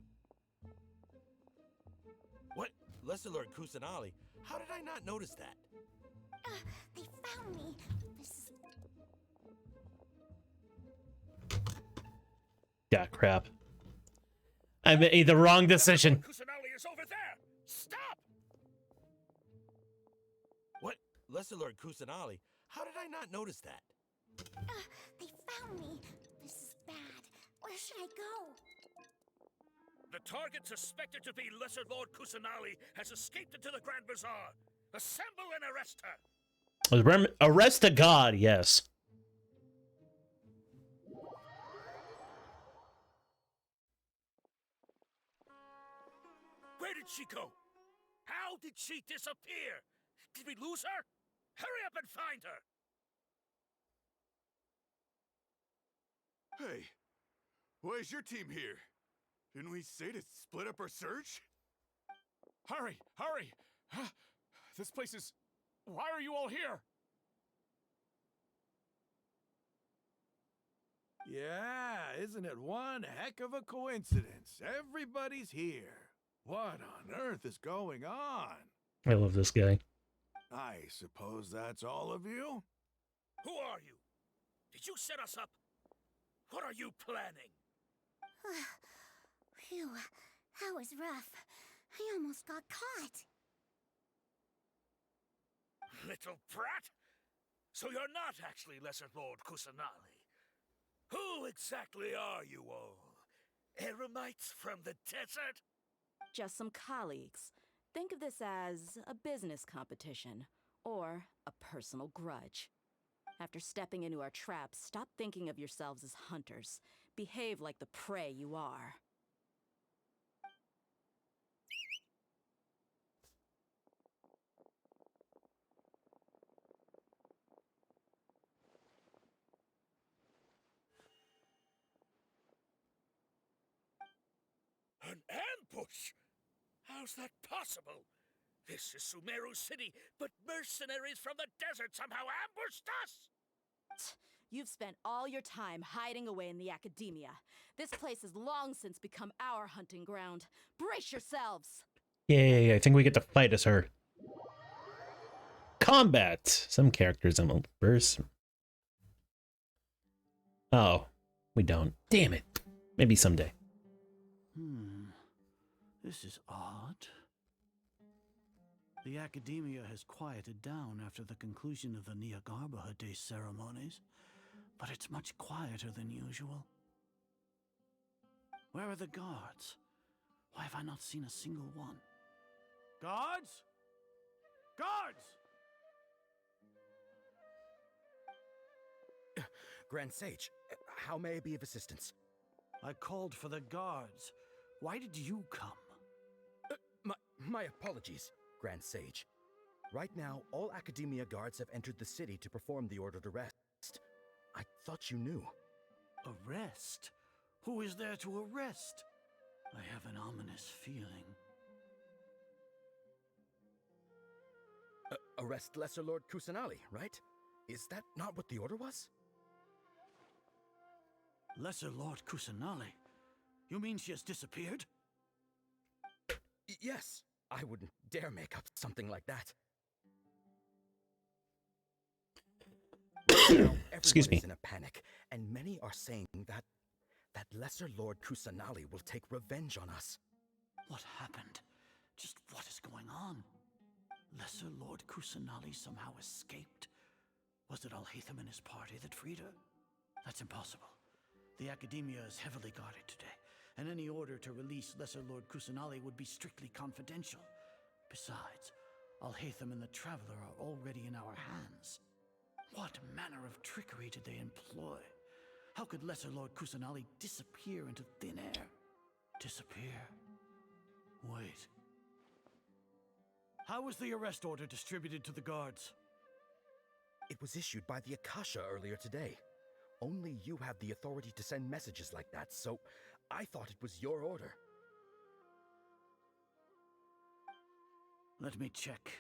What? Lesser Lord Kusanali? How did I not notice that? They found me. This is... Yeah, crap. I made the wrong decision. Kusanali is over there! Stop! What? Lesser Lord Kusanali? How did I not notice that? They found me. This is bad. Where should I go? The target suspected to be Lesser Lord Kusanali has escaped into the Grand Bazaar. Assemble and arrest her! Arrest a god, yes. Where did she go? How did she disappear? Did we lose her? Hurry up and find her! Hey, why is your team here? Didn't we say to split up our search? Hurry! Hurry! This place is... Why are you all here? Yeah, isn't it one heck of a coincidence? Everybody's here. What on earth is going on? I love this guy. I suppose that's all of you? Who are you? Did you set us up? What are you planning? Phew, that was rough. I almost got caught. Little brat! So you're not actually Lesser Lord Kusanali. Who exactly are you all? eremites from the desert? Just some colleagues. Think of this as a business competition or a personal grudge. After stepping into our traps, stop thinking of yourselves as hunters. Behave like the prey you are. An ambush? How's that possible? This is Sumeru City, but mercenaries from the desert somehow ambushed us! You've spent all your time hiding away in the academia. This place has long since become our hunting ground. Brace yourselves! Yay, I think we get to fight as her. Combat! Some characters in verse. Oh, we don't. Damn it. Maybe someday. This is odd. The academia has quieted down after the conclusion of the Nyagarbha Day ceremonies, but it's much quieter than usual. Where are the guards? Why have I not seen a single one? Guards? Guards! Grand Sage, how may I be of assistance? I called for the guards. Why did you come? My apologies, Grand Sage. Right now, all Academia guards have entered the city to perform the ordered arrest. I thought you knew. Arrest? Who is there to arrest? I have an ominous feeling. Arrest Lesser Lord Kusanali, right? Is that not what the order was? Lesser Lord Kusanali? You mean she has disappeared? Yes. I wouldn't dare make up something like that. Right now, Excuse me. Everyone is in a panic, and many are saying that Lesser Lord Kusanali will take revenge on us. What happened? Just what is going on? Lesser Lord Kusanali somehow escaped? Was it Alhaitham and his party that freed her? That's impossible. The Academia is heavily guarded today, and any order to release Lesser Lord Kusanali would be strictly confidential. Besides, Alhaitham and the Traveler are already in our hands. What manner of trickery did they employ? How could Lesser Lord Kusanali disappear into thin air? Disappear? Wait. How was the arrest order distributed to the guards? It was issued by the Akasha earlier today. Only you have the authority to send messages like that, so I thought it was your order. Let me check.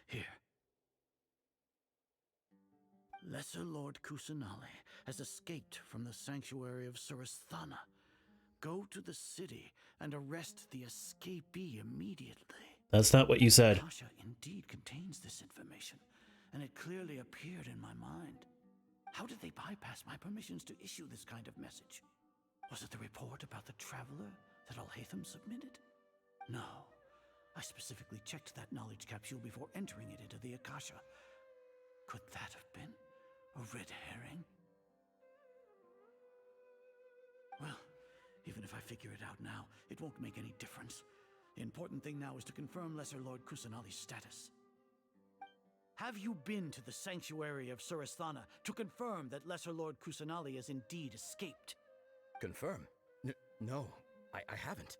Here. Lesser Lord Kusanali has escaped from the sanctuary of Surasthana. Go to the city and arrest the escapee immediately. That's not what you said. Akasha indeed contains this information, and it clearly appeared in my mind. How did they bypass my permissions to issue this kind of message? Was it the report about the Traveler that Alhaitham submitted? No. I specifically checked that knowledge capsule before entering it into the Akasha. Could that have been a red herring? Well, even if I figure it out now, it won't make any difference. The important thing now is to confirm Lesser Lord Kusanali's status. Have you been to the sanctuary of Surasthana to confirm that Lesser Lord Kusanali has indeed escaped? Confirm? No, I haven't.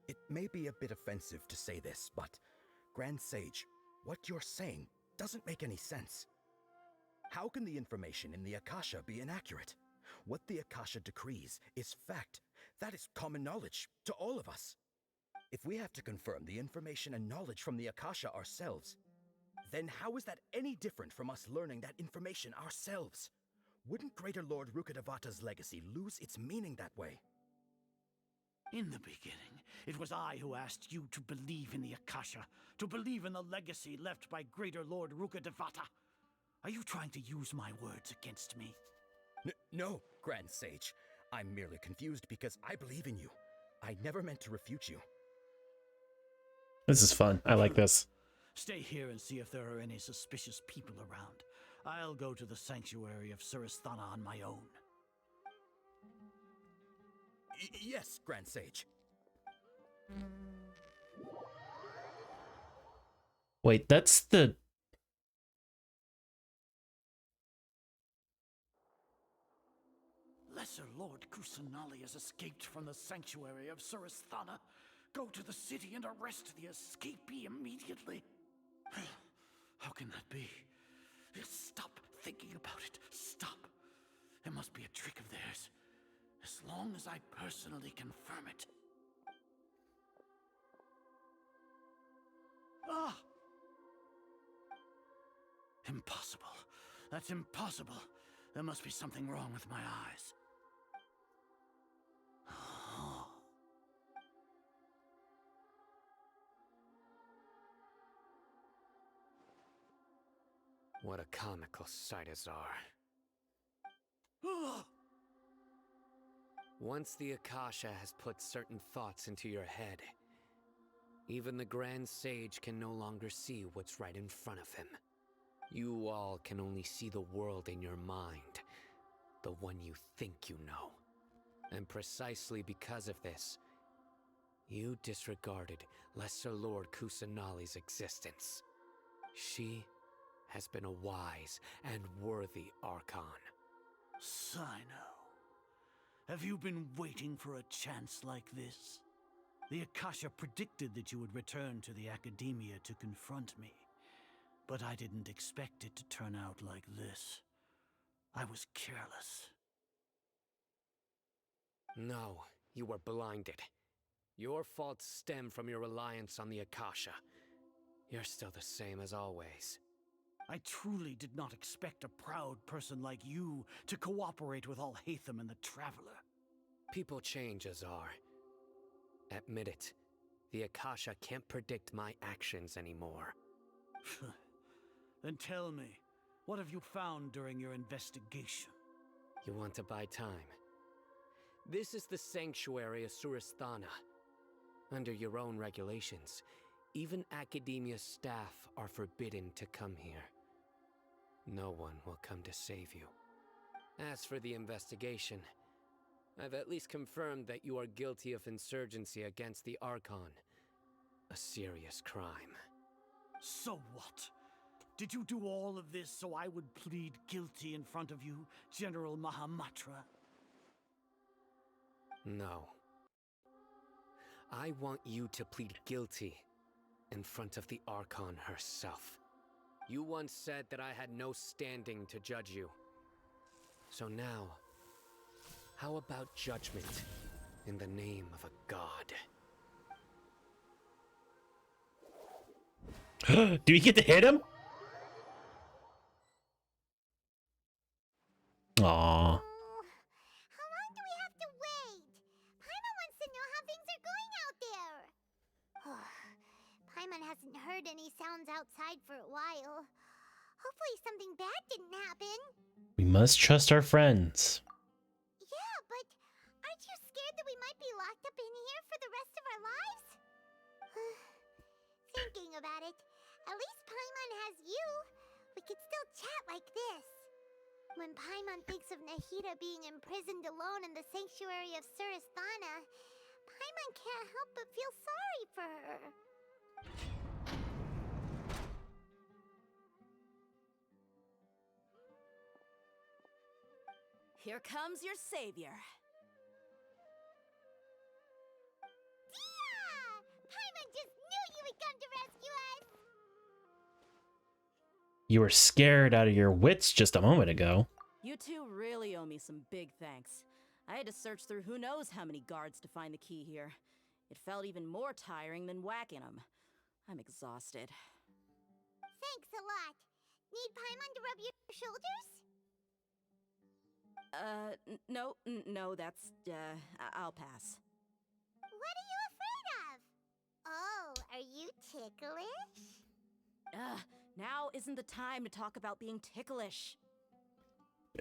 It may be a bit offensive to say this, but Grand Sage, what you're saying doesn't make any sense. How can the information in the Akasha be inaccurate? What the Akasha decrees is fact. That is common knowledge to all of us. If we have to confirm the information and knowledge from the Akasha ourselves, then how is that any different from us learning that information ourselves? Wouldn't Greater Lord Rukkhadevata's legacy lose its meaning that way? In the beginning, it was I who asked you to believe in the Akasha, to believe in the legacy left by Greater Lord Rukkhadevata. Are you trying to use my words against me? No, Grand Sage. I'm merely confused because I believe in you. I never meant to refute you. This is fun. I like this. Stay here and see if there are any suspicious people around. I'll go to the sanctuary of Surasthana on my own. Yes, Grand Sage. Wait, that's the... Lesser Lord Kusanali has escaped from the sanctuary of Surasthana. Go to the city and arrest the escapee immediately. How can that be? Stop thinking about it. Stop. It must be a trick of theirs. As long as I personally confirm it. Ah! Impossible. That's impossible. There must be something wrong with my eyes. What a comical sight is our. Once the Akasha has put certain thoughts into your head, even the Grand Sage can no longer see what's right in front of him. You all can only see the world in your mind, the one you think you know. And precisely because of this, you disregarded Lesser Lord Kusanali's existence. She has been a wise and worthy Archon. Cyno, have you been waiting for a chance like this? The Akasha predicted that you would return to the Academia to confront me, but I didn't expect it to turn out like this. I was careless. No, you were blinded. Your faults stem from your reliance on the Akasha. You're still the same as always. I truly did not expect a proud person like you to cooperate with Alhaitham and the Traveler. People change, Azar. Admit it. The Akasha can't predict my actions anymore. Then tell me, what have you found during your investigation? You want to buy time? This is the sanctuary of Surasthana. Under your own regulations, even Academia staff are forbidden to come here. No one will come to save you. As for the investigation, I've at least confirmed that you are guilty of insurgency against the Archon. A serious crime. So what? Did you do all of this so I would plead guilty in front of you, General Mahamatra? No. I want you to plead guilty in front of the Archon herself. You once said that I had no standing to judge you. So now, how about judgment in the name of a god? Do we get to hit him? Aww. How long do we have to wait? Paimon wants to know how things are going out there. Paimon hasn't heard any sounds outside for a while. Hopefully something bad didn't happen. We must trust our friends. Yeah, but aren't you scared that we might be locked up in here for the rest of our lives? Thinking about it, at least Paimon has you. We could still chat like this. When Paimon thinks of Nahida being imprisoned alone in the sanctuary of Surasthana, Paimon can't help but feel sorry for her. Here comes your savior. Dia! Paimon just knew you would come to rescue us! You were scared out of your wits just a moment ago. You two really owe me some big thanks. I had to search through who knows how many guards to find the key here. It felt even more tiring than whacking them. I'm exhausted. Thanks a lot. Need Paimon to rub your shoulders? No, that's, I'll pass. What are you afraid of? Oh, are you ticklish? Now isn't the time to talk about being ticklish.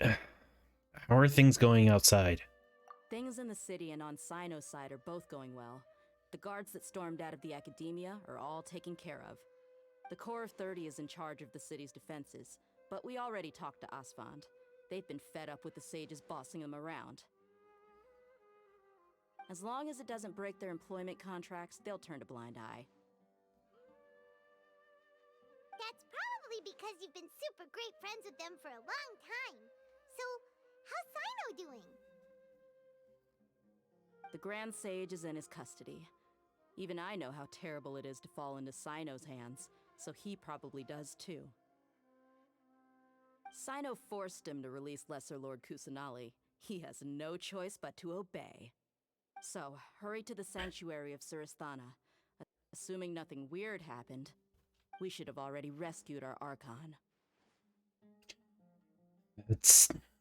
How are things going outside? Things in the city and on Cyno's side are both going well. The guards that stormed out of the Academia are all taken care of. The Corps of 30 is in charge of the city's defenses, but we already talked to Asfand. They've been fed up with the sages bossing them around. As long as it doesn't break their employment contracts, they'll turn a blind eye. That's probably because you've been super great friends with them for a long time. So, how's Sino doing? The Grand Sage is in his custody. Even I know how terrible it is to fall into Sino's hands, so he probably does too. Sino forced him to release Lesser Lord Kusanali. He has no choice but to obey. So, hurry to the sanctuary of Surasthana. Assuming nothing weird happened, we should have already rescued our Archon.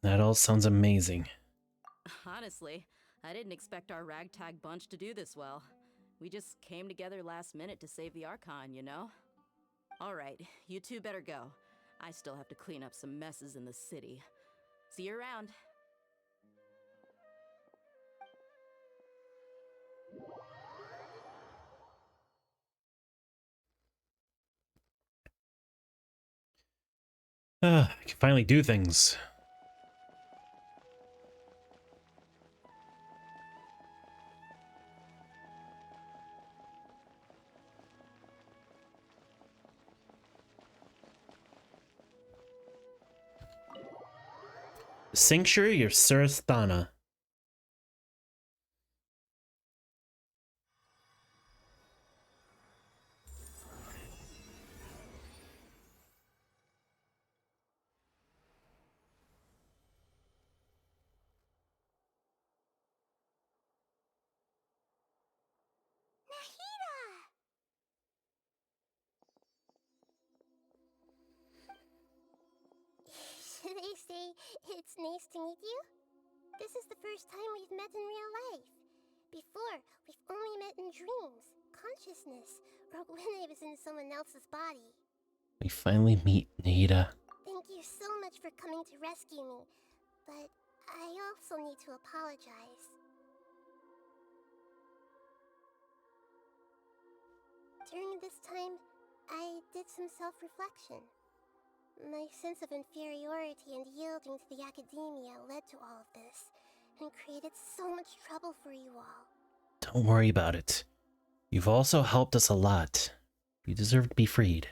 That all sounds amazing. Honestly, I didn't expect our ragtag bunch to do this well. We just came together last minute to save the Archon, you know? Alright, you two better go. I still have to clean up some messes in the city. See you around. I can finally do things. Sanctuary of Surasthana. Should I say it's nice to meet you? This is the first time we've met in real life. Before, we've only met in dreams, consciousness, or when I was in someone else's body. We finally meet, Nahida. Thank you so much for coming to rescue me, but I also need to apologize. During this time, I did some self-reflection. My sense of inferiority and yielding to the academia led to all of this, and created so much trouble for you all. Don't worry about it. You've also helped us a lot. You deserve to be freed.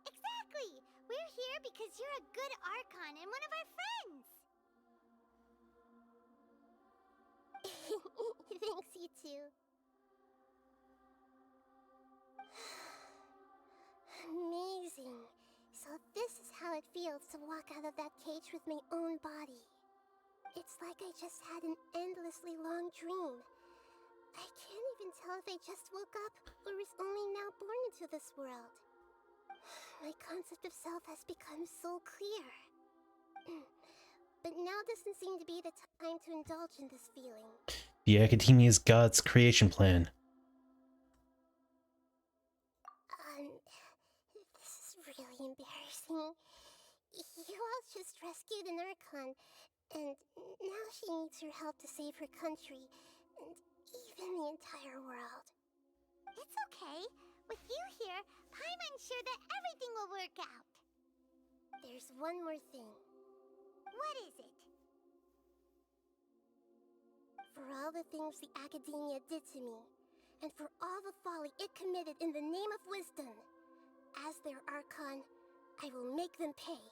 Exactly! We're here because you're a good Archon and one of our friends! Thanks, you too. Amazing. So this is how it feels to walk out of that cage with my own body. It's like I just had an endlessly long dream. I can't even tell if I just woke up or was only now born into this world. My concept of self has become so clear. But now doesn't seem to be the time to indulge in this feeling. The Academia's God's creation plan. This is really embarrassing. You all just rescued an Archon, and now she needs your help to save her country, and even the entire world. It's okay. With you here, Paimon's sure that everything will work out. There's one more thing. What is it? For all the things the Academia did to me, and for all the folly it committed in the name of wisdom, as their Archon, I will make them pay.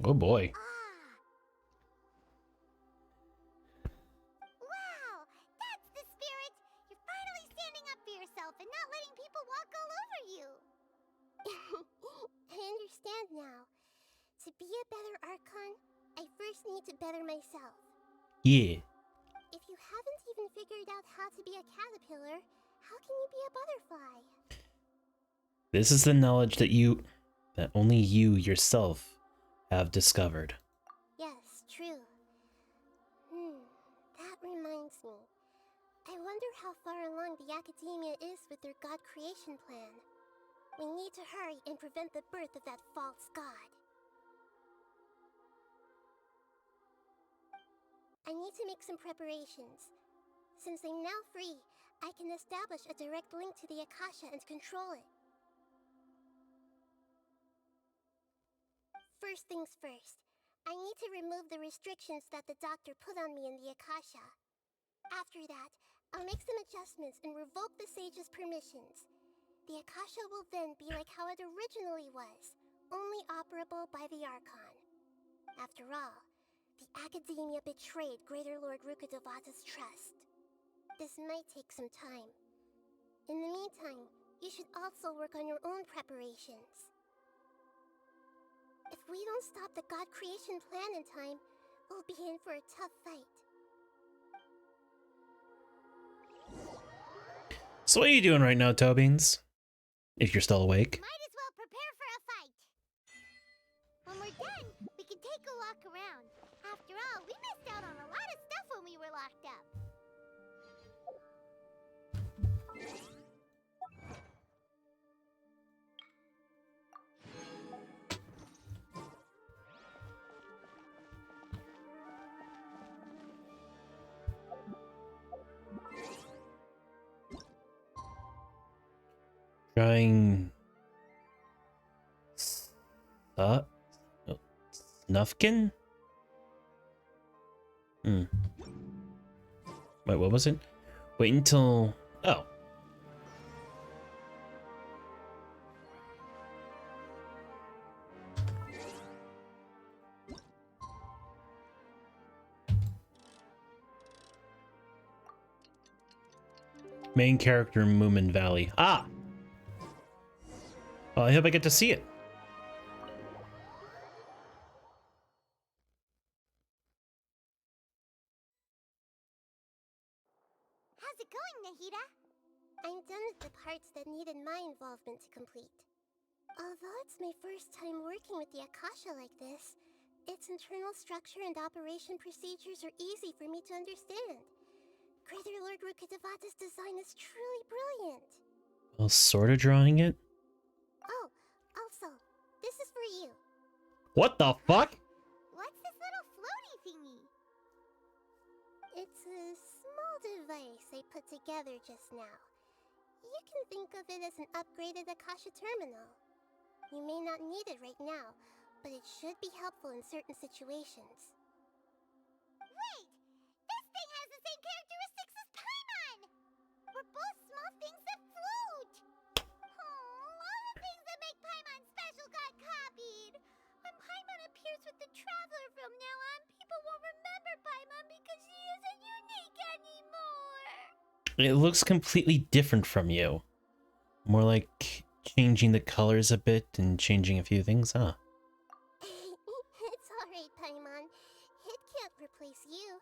Oh boy. Wow! That's the spirit! You're finally standing up for yourself and not letting people walk all over you! I understand now. To be a better Archon, I first need to better myself. Yeah. If you haven't even figured out how to be a caterpillar, how can you be a butterfly? This is the knowledge that only you yourself have discovered. Yes, true. That reminds me. I wonder how far along the Academia is with their God creation plan. We need to hurry and prevent the birth of that false god. I need to make some preparations. Since I'm now free, I can establish a direct link to the Akasha and control it. First things first, I need to remove the restrictions that the doctor put on me in the Akasha. After that, I'll make some adjustments and revoke the sage's permissions. The Akasha will then be like how it originally was, only operable by the Archon. After all, the Academia betrayed Greater Lord Rukkhadevata's trust. This might take some time. In the meantime, you should also work on your own preparations. If we don't stop the God creation plan in time, we'll be in for a tough fight. So what are you doing right now, Tobeans? If you're still awake. Might as well prepare for a fight. When we're done, we can take a walk around. After all, we missed out on a lot of stuff when we were locked up. Trying Snufkin? Wait, what was it? Wait until... Oh. Main character Moomin Valley. Ah! Well, I hope I get to see it. How's it going, Nahida? I'm done with the parts that needed my involvement to complete. Although it's my first time working with the Akasha like this, its internal structure and operation procedures are easy for me to understand. Greater Lord Rukkhadevata's design is truly brilliant. Well, sort of drawing it. Oh, also, this is for you. What the fuck? What's this little floaty thingy? It's a small device I put together just now. You can think of it as an upgraded Akasha terminal. You may not need it right now, but it should be helpful in certain situations. Wait! This thing has the same characteristics as Paimon! We're both small things that float! Oh, all the things that make Paimon special got copied! When Paimon appears with the Traveler from now on, people won't remember Paimon because she isn't unique anymore! It looks completely different from you. More like changing the colors a bit and changing a few things, huh? It's alright, Paimon. It can't replace you.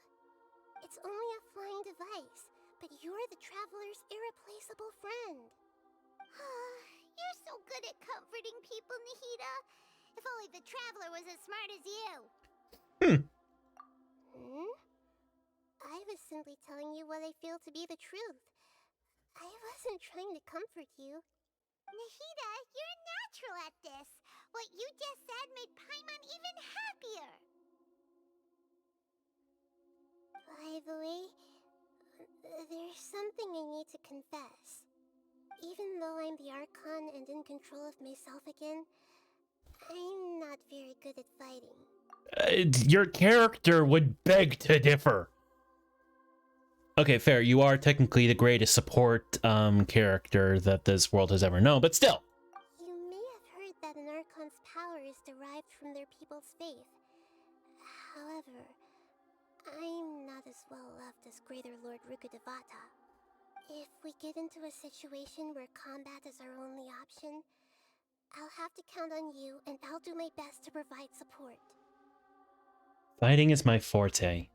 It's only a flying device, but you're the Traveler's irreplaceable friend. You're so good at comforting people, Nahida. If only the Traveler was as smart as you. I was simply telling you what I feel to be the truth. I wasn't trying to comfort you. Nahida, you're natural at this. What you just said made Paimon even happier. By the way, there's something I need to confess. Even though I'm the Archon and in control of myself again, I'm not very good at fighting. Your character would beg to differ. Okay, fair. You are technically the greatest support character that this world has ever known, but still. You may have heard that an Archon's power is derived from their people's faith. However, I'm not as well loved as Greater Lord Rukkhadevata. If we get into a situation where combat is our only option, I'll have to count on you, and I'll do my best to provide support. Fighting is my forte.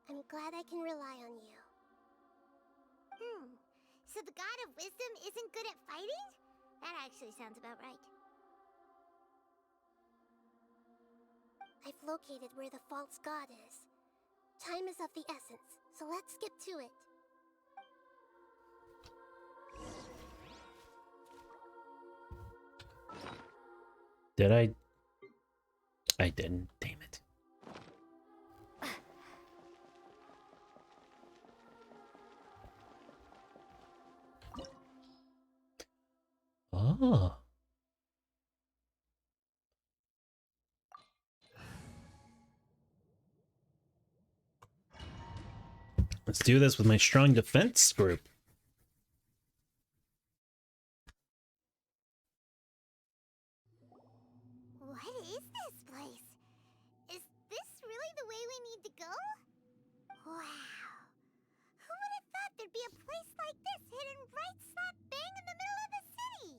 I'm glad I can rely on you. So the God of Wisdom isn't good at fighting? That actually sounds about right. I've located where the false god is. Time is of the essence, so let's skip to it. Did I? I didn't. Damn it. Let's do this with my strong defense group. What is this place? Is this really the way we need to go? Wow. Who would have thought there'd be a place like this hidden right slap bang in the middle of the city?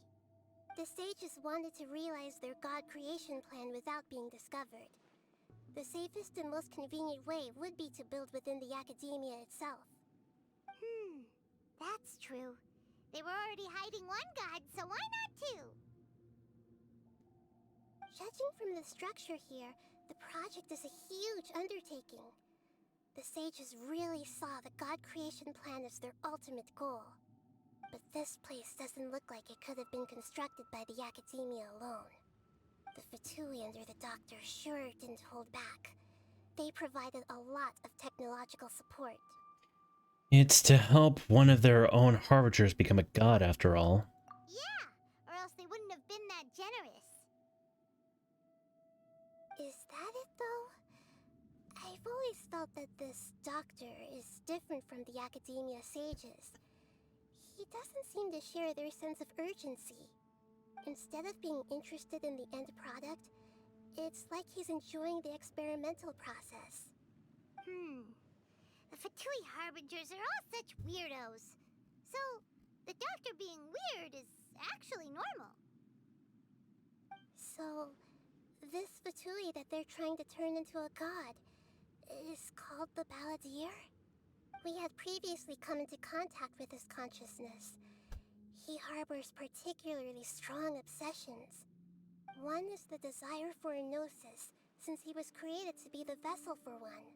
The sages wanted to realize their god creation plan without being discovered. The safest and most convenient way would be to build within the academia itself. That's true. They were already hiding one god, so why not two? Judging from the structure here, the project is a huge undertaking. The sages really saw the god creation plan as their ultimate goal. But this place doesn't look like it could have been constructed by the academia alone. The Fatui under the Doctor sure didn't hold back. They provided a lot of technological support. It's to help one of their own Harbingers become a god, after all. Yeah, or else they wouldn't have been that generous. Is that it, though? I've always felt that this Doctor is different from the academia sages. He doesn't seem to share their sense of urgency. Instead of being interested in the end product, it's like he's enjoying the experimental process. The Fatui Harbingers are all such weirdos. So, the Doctor being weird is actually normal. So, this Fatui that they're trying to turn into a god is called the Balladeer? We had previously come into contact with his consciousness. He harbors particularly strong obsessions. One is the desire for a gnosis, since he was created to be the vessel for one.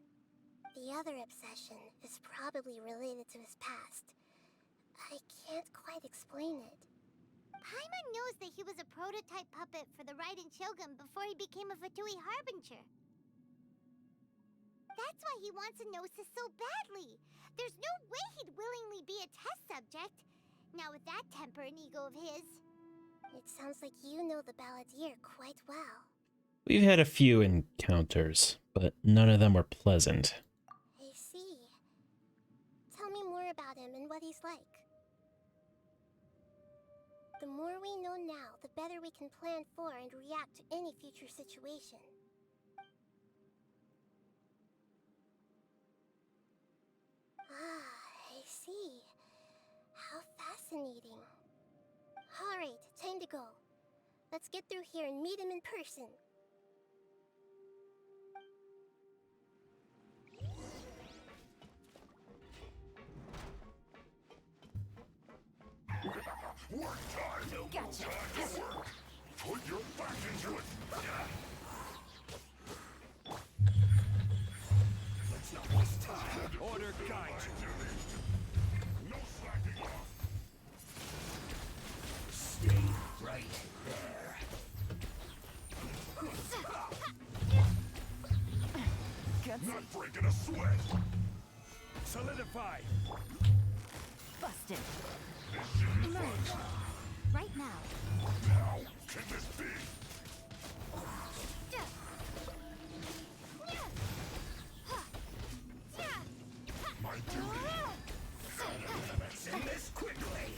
The other obsession is probably related to his past. I can't quite explain it. Paimon knows that he was a prototype puppet for the Raiden Shogun before he became a Fatui Harbinger. That's why he wants a gnosis so badly. There's no way he'd willingly be a test subject. Now with that temper and ego of his. It sounds like you know the Balladeer quite well. We've had a few encounters, but none of them were pleasant. I see. Tell me more about him and what he's like. The more we know now, the better we can plan for and react to any future situation. I see. How fascinating. Alright, time to go. Let's get through here and meet him in person. Work time! No Gotcha. time to work! Put your back into it! Let's not waste time! Order guide you! No slacking off! Stay right there. Not breaking a sweat! Solidify! Busted. Emerge. Right now. How can this be? My duty. End this quickly.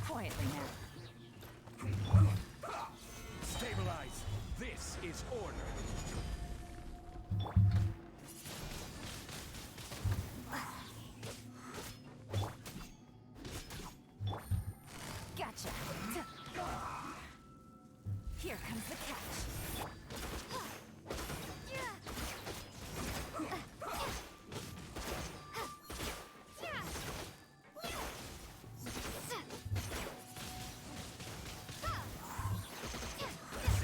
Quietly now. Stabilize. This is order. Gotcha. Here comes the catch.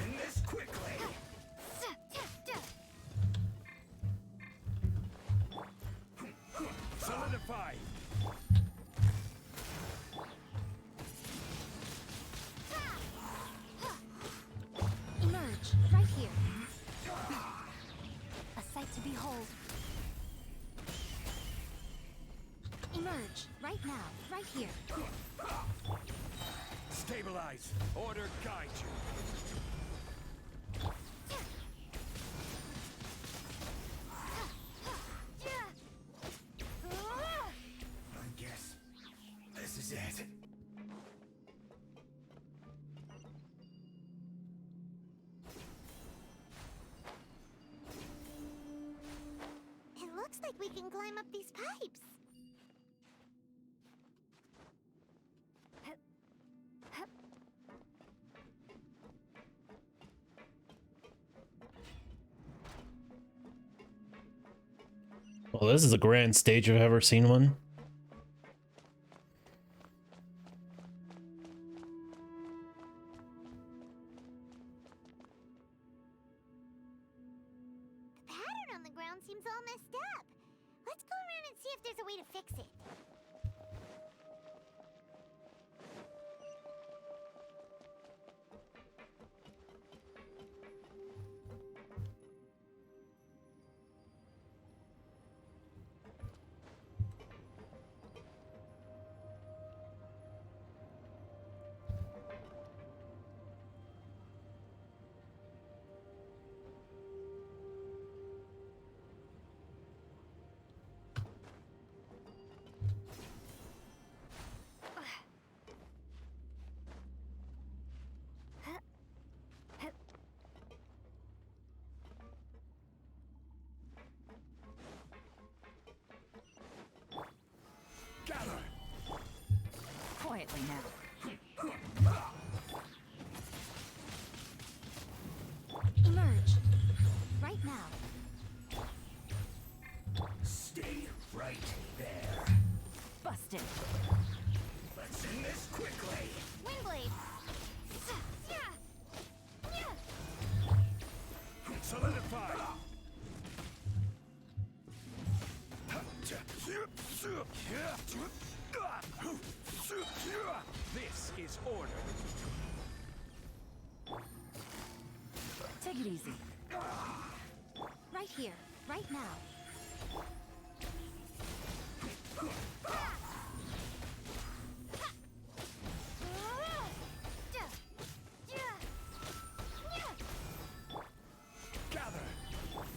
End this quickly. Solidify. Emerge. Right here. A sight to behold. Emerge. Right now. Right here. Stabilize. Order guide you. like we can climb up these pipes. Well, this is a grand stage if I've ever seen one. The pattern on the ground seems all messed up. Let's go around and see if there's a way to fix it. Quietly now. Emerge. Right now. Stay right there. Busted. Let's end this quickly. Windblade! Solidify. This is order. Take it easy. Right here. Right now. Gather.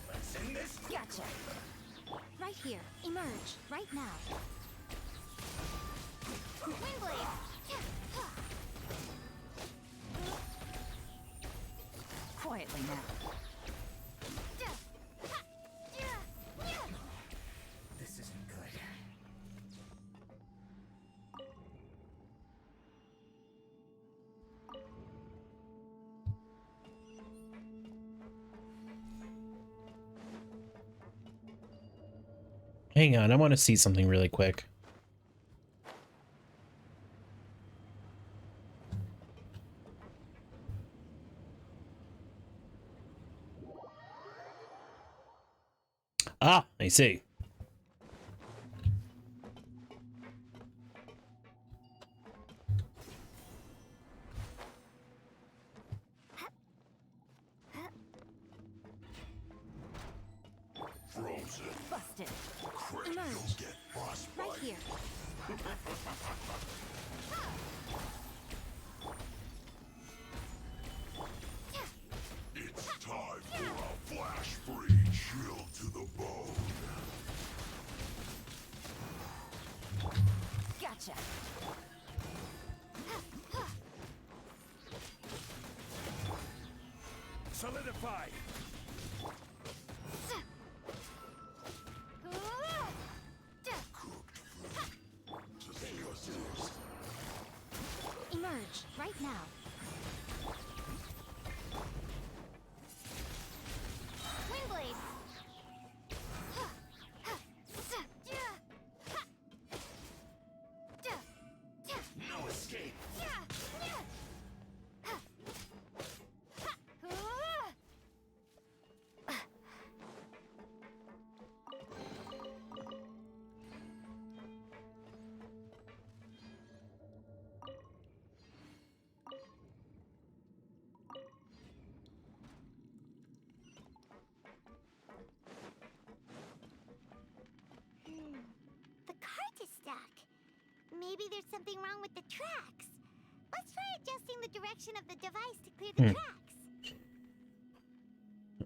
Let's end this. Gotcha. Right here. Emerge. Right now. Windblade! Quietly now. This isn't good. Hang on, I want to see something really quick. Ah, I see. Frozen. Busted. Emerge. Right here. It's time for a flash-free chill to the bone. Gotcha. Solidify. Emerge. Right now. Windblade! No escape. The cart is stuck. Maybe there's something wrong with the tracks. Let's try adjusting the direction of the device to clear the tracks.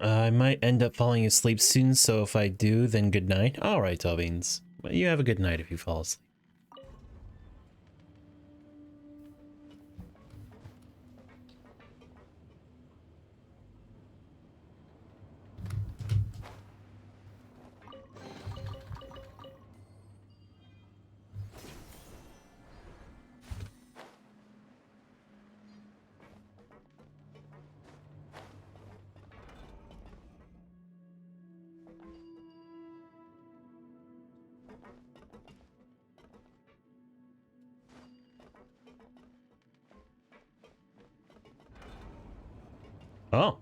I might end up falling asleep soon, so if I do, then good night. Alright, Tobeans. Well, you have a good night if you fall asleep. Oh,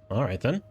all right then.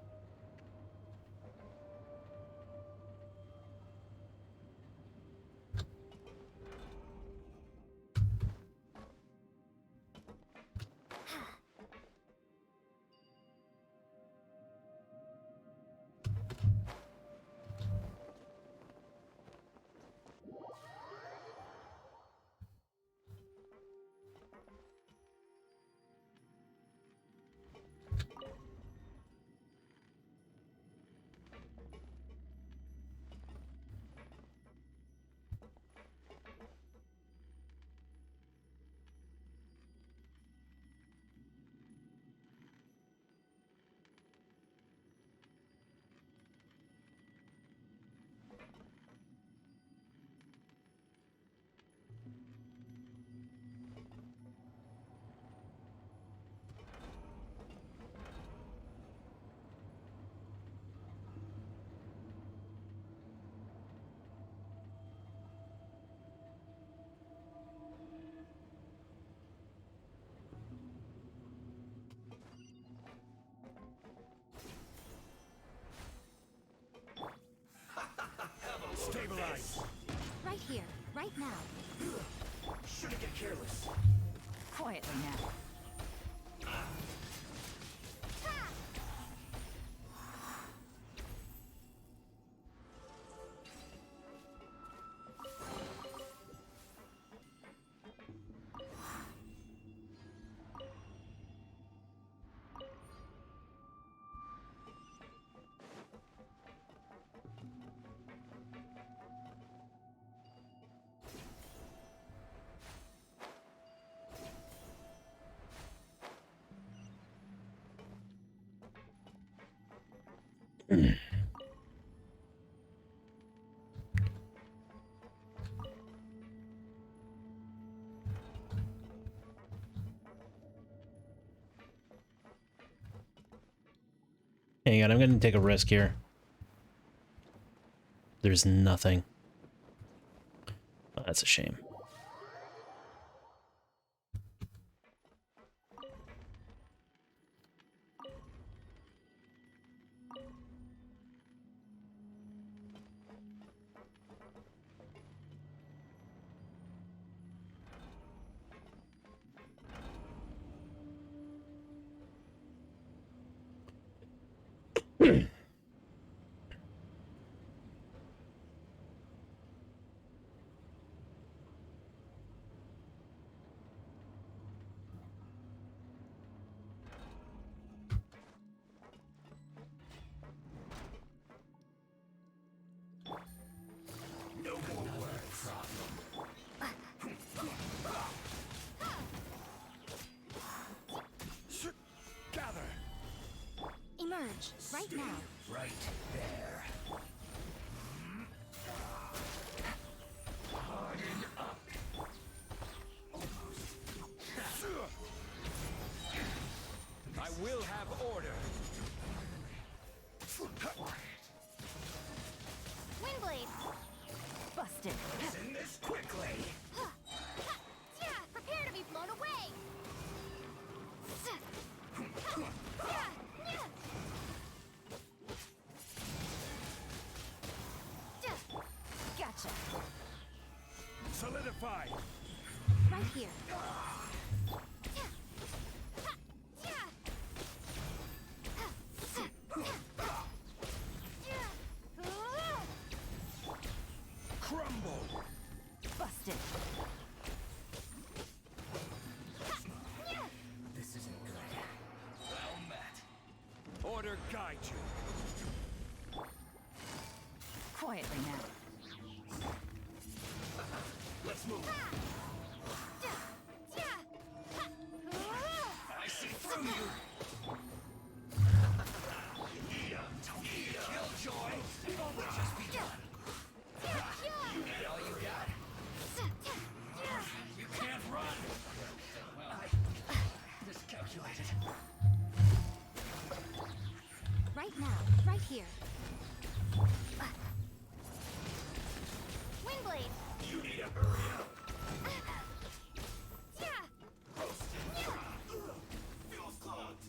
Stabilize. Right here, right now. Shouldn't get careless. Quietly now. Hang on, I'm gonna take a risk here. There's nothing. Oh, that's a shame. No more work problem. Gather. Emerge, right now. Right there. Harden up. I will have order. Windblade! Busted. Send this quickly. Prepare to be blown away! Gotcha. Solidify. Right here. Crumble. Busted. This isn't good. Well met. Order guide you. Quietly now. Let's move. I see through you. Killjoy. Will just be done. You need all you got. You can't run. Well, I miscalculated. Right now, right here. Windblade! You need to hurry up. Fuel's clogged.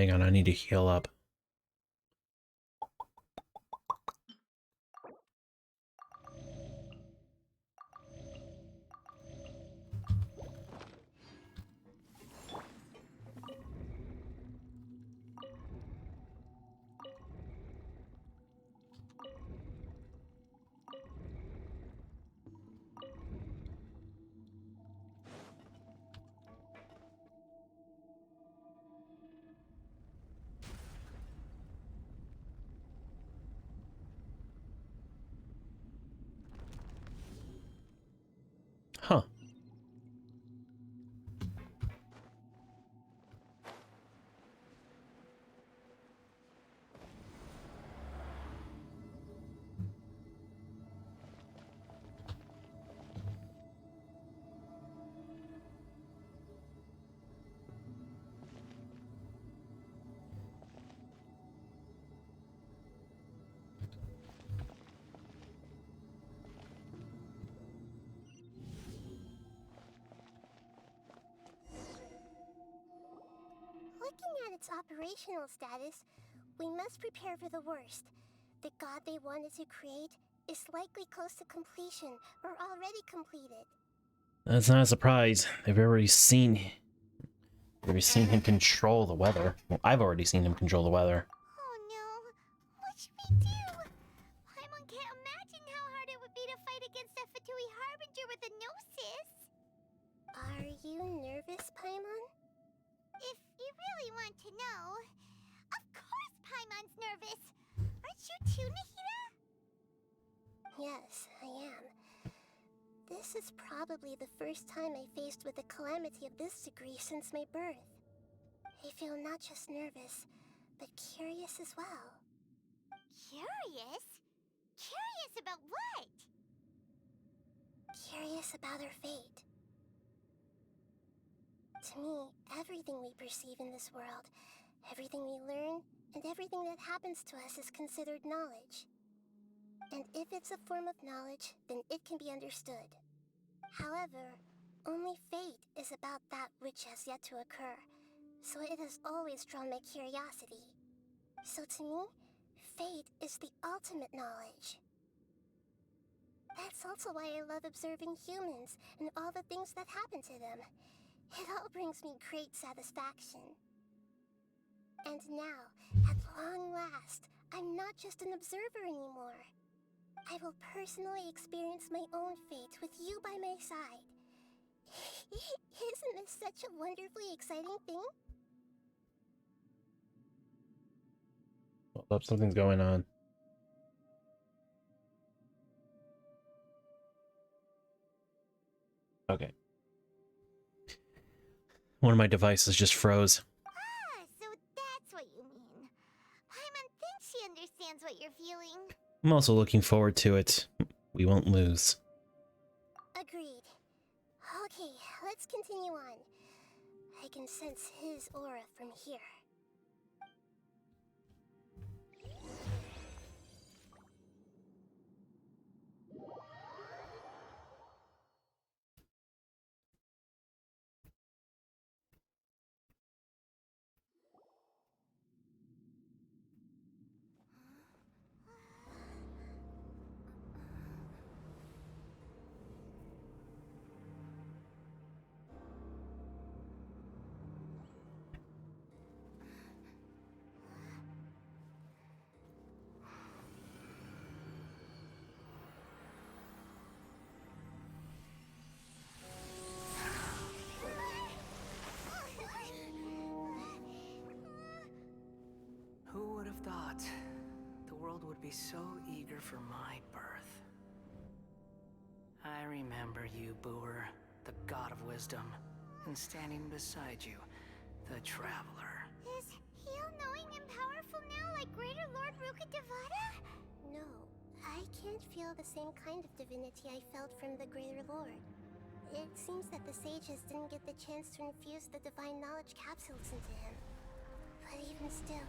Hang on, I need to heal up. Huh. Looking at its operational status, we must prepare for the worst. The god they wanted to create is likely close to completion or already completed. That's not a surprise. They've already seen him control the weather. Well, I've already seen him control the weather. Oh no, what should we do? Paimon can't imagine how hard it would be to fight against a Fatui Harbinger with a Gnosis. Are you nervous, Paimon? If you really want to know, of course Paimon's nervous. Aren't you too, Nahida? Yes, I am. This is probably the first time I faced with a calamity of this degree since my birth. I feel not just nervous, but curious as well. Curious? Curious about what? Curious about our fate. To me, everything we perceive in this world, everything we learn, and everything that happens to us is considered knowledge. And if it's a form of knowledge, then it can be understood. However, only fate is about that which has yet to occur, so it has always drawn my curiosity. So to me, fate is the ultimate knowledge. That's also why I love observing humans and all the things that happen to them. It all brings me great satisfaction. And now, at long last, I'm not just an observer anymore. I will personally experience my own fate with you by my side. Isn't this such a wonderfully exciting thing? Hold up, something's going on. Okay. One of my devices just froze. Ah, so that's what you mean. Paimon thinks she understands what you're feeling. I'm also looking forward to it. We won't lose. Agreed. Okay, let's continue on. I can sense his aura from here. Who would have thought the world would be so eager for my birth? I remember you, Booer, the god of wisdom, and standing beside you, the traveler. Is he all-knowing and powerful now like Greater Lord Rukkhadevata? No, I can't feel the same kind of divinity I felt from the Greater Lord. It seems that the sages didn't get the chance to infuse the divine knowledge capsules into him. But even still,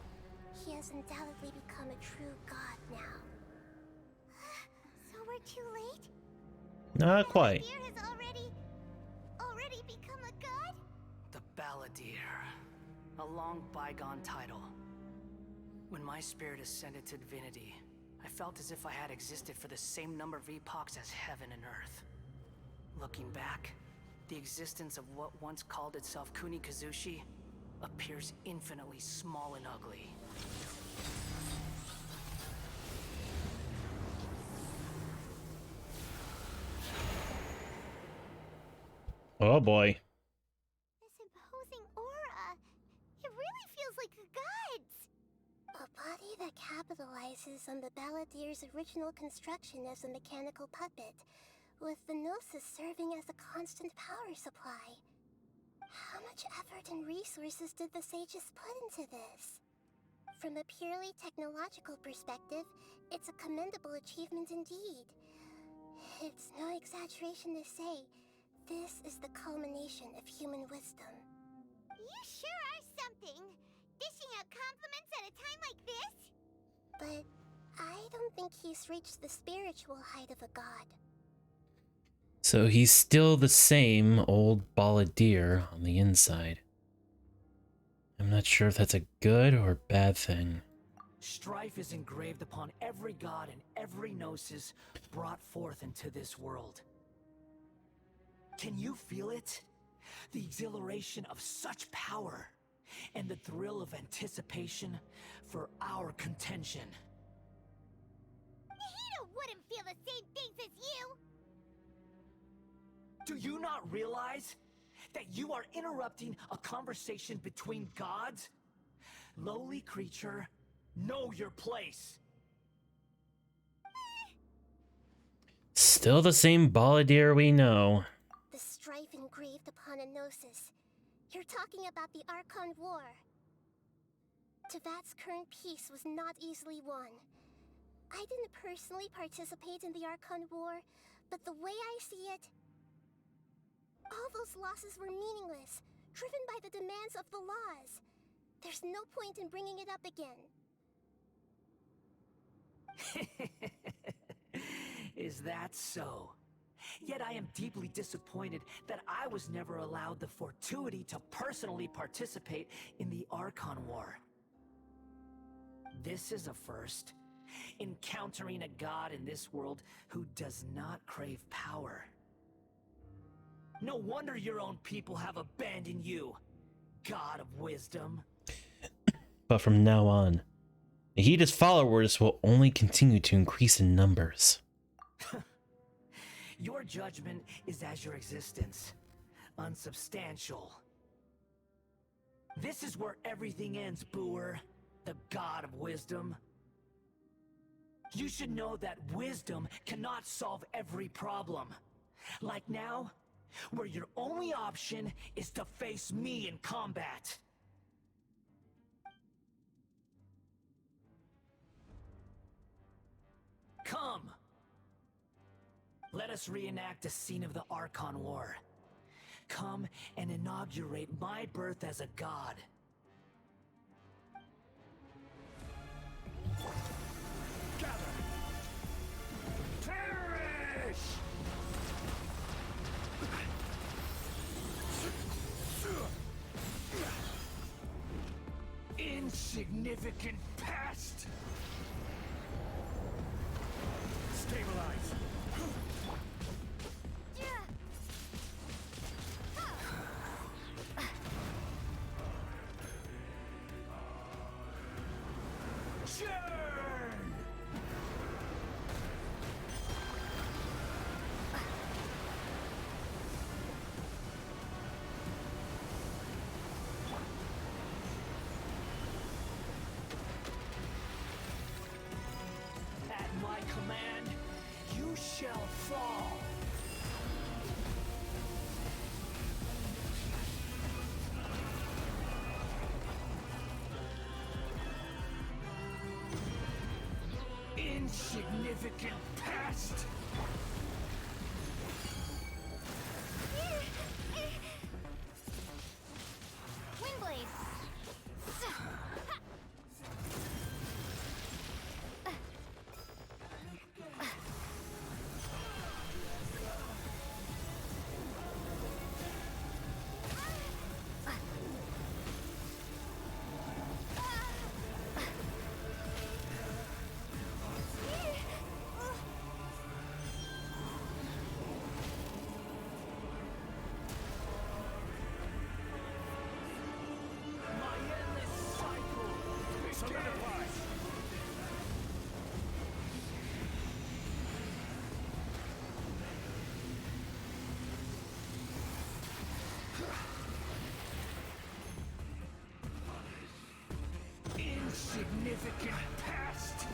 he has undoubtedly become a true god now. So we're too late? Not quite. Balladeer has already become a god? The Balladeer. A long bygone title. When my spirit ascended to divinity, I felt as if I had existed for the same number of epochs as heaven and earth. Looking back, the existence of what once called itself Kunikazushi appears infinitely small and ugly. Oh boy. This imposing aura. It really feels like the gods. A body that capitalizes on the Balladeer's original construction as a mechanical puppet, with the Gnosis serving as a constant power supply. How much effort and resources did the sages put into this? From a purely technological perspective, it's a commendable achievement indeed. It's no exaggeration to say, this is the culmination of human wisdom. You sure are something. Dishing out compliments at a time like this? But I don't think he's reached the spiritual height of a god. So he's still the same old balladeer on the inside. I'm not sure if that's a good or bad thing. Strife is engraved upon every god and every gnosis brought forth into this world. Can you feel it? The exhilaration of such power, and the thrill of anticipation for our contention. Nahida wouldn't feel the same things as you! Do you not realize that you are interrupting a conversation between gods? Lowly creature, know your place. Still the same balladeer we know. The strife engraved upon a gnosis. You're talking about the Archon War. Teyvat's current peace was not easily won. I didn't personally participate in the Archon War, but the way I see it, all those losses were meaningless, driven by the demands of the laws. There's no point in bringing it up again. Is that so? Yet I am deeply disappointed that I was never allowed the fortuity to personally participate in the Archon War. This is a first. Encountering a god in this world who does not crave power. No wonder your own people have abandoned you, God of Wisdom. But from now on, Nahida's followers will only continue to increase in numbers. Your judgment is as your existence, unsubstantial. This is where everything ends, Booer, the God of Wisdom. You should know that wisdom cannot solve every problem. Like now, where your only option is to face me in combat. Come! Let us reenact a scene of the Archon War. Come and inaugurate my birth as a god. Gather! Perish! Insignificant pest! Stabilize! At my command, you shall fall. Insignificant pest! Windblade! Insignificant pest!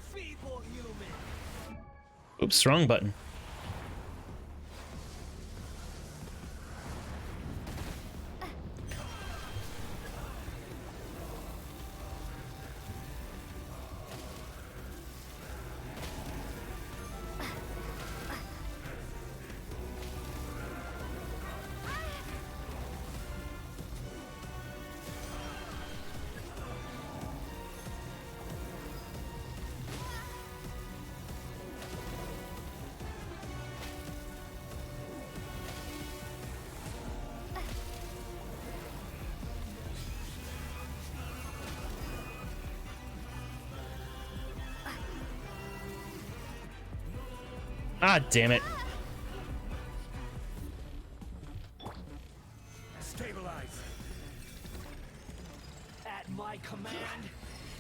Feeble human! Oops, wrong button. Ah, damn it. Stabilize. At my command,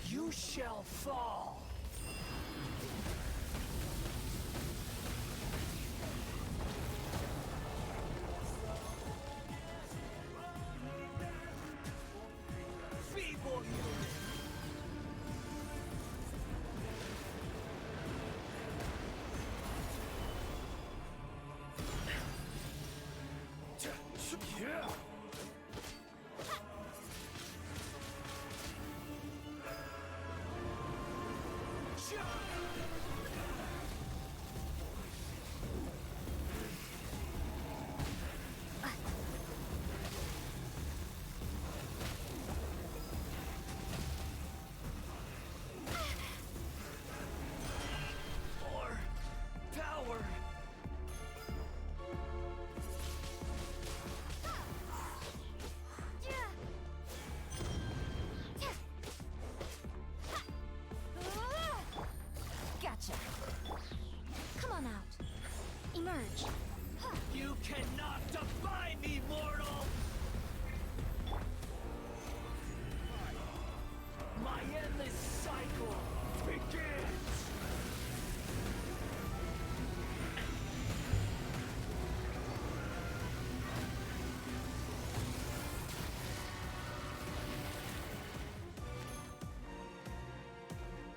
you shall fall. Feeble human. Yeah. More power. Gotcha. Come on out. Emerge. You cannot defy me, mortal! My endless cycle begins!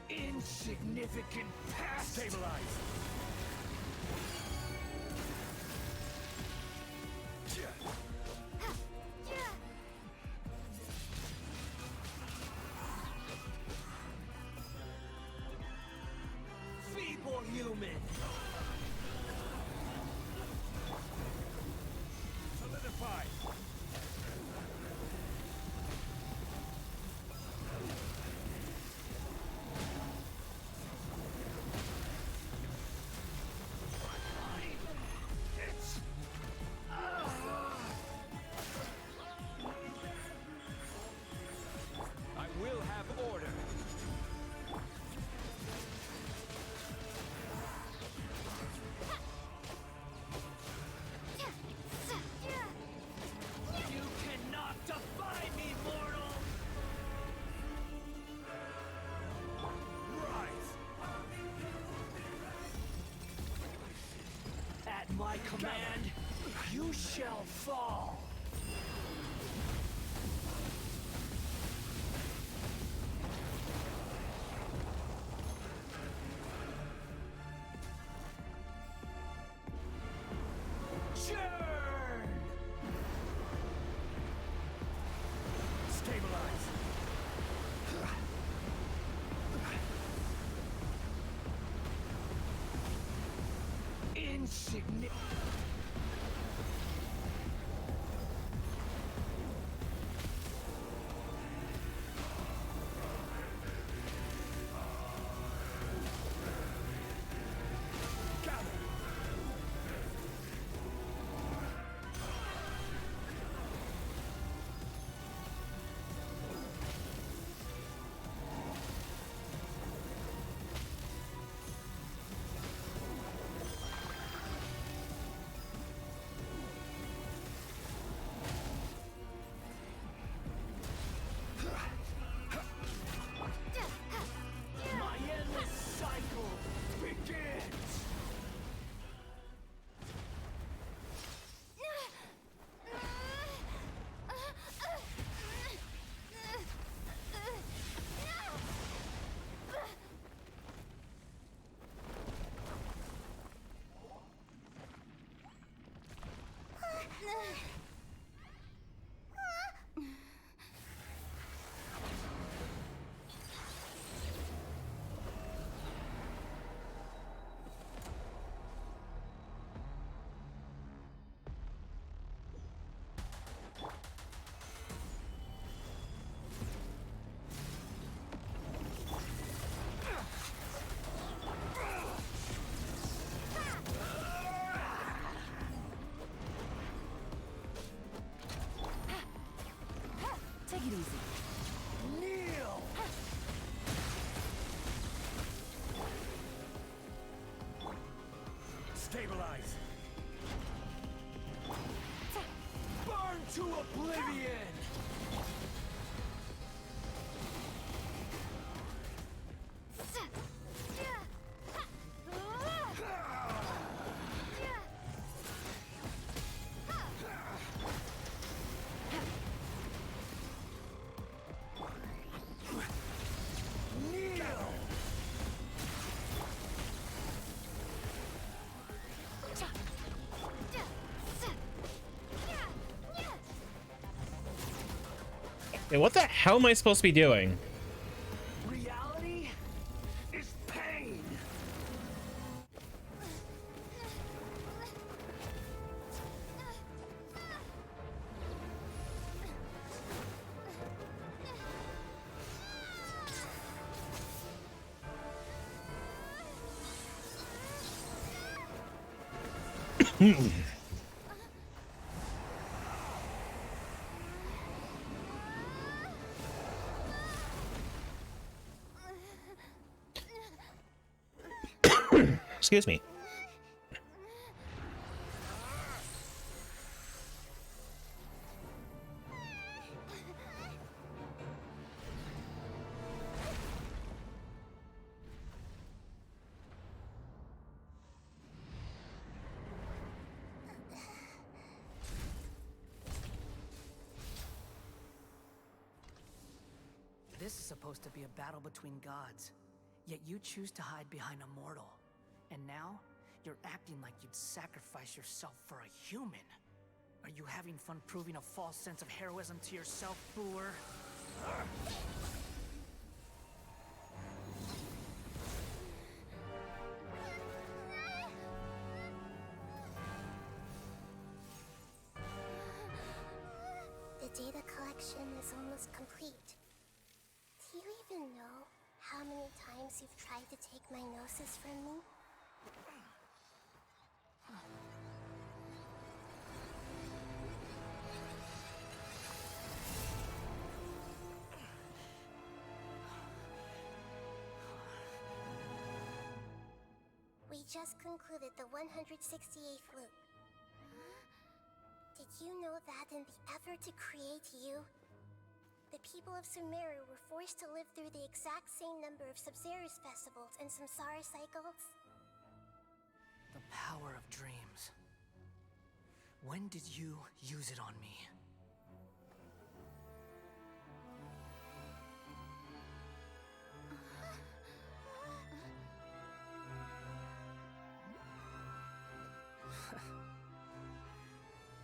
Insignificant past! Stabilize! Feeble human! Solidify! It's... I will have order. You cannot defy me, mortal! Rise! At my command, you shall fall! Churn! Stabilize! Insignificant. it easy. Kneel! Stabilize. Burn to oblivion! Hey, what the hell am I supposed to be doing? Reality is pain. Excuse me. This is supposed to be a battle between gods, yet you choose to hide behind a mortal. And now, you're acting like you'd sacrifice yourself for a human. Are you having fun proving a false sense of heroism to yourself, Booer? The data collection is almost complete. Do you even know how many times you've tried to take my gnosis from me? We just concluded the 168th loop. Did you know that in the effort to create you, the people of Sumeru were forced to live through the exact same number of Sabzeruz festivals and Samsara cycles? The power of dreams. When did you use it on me?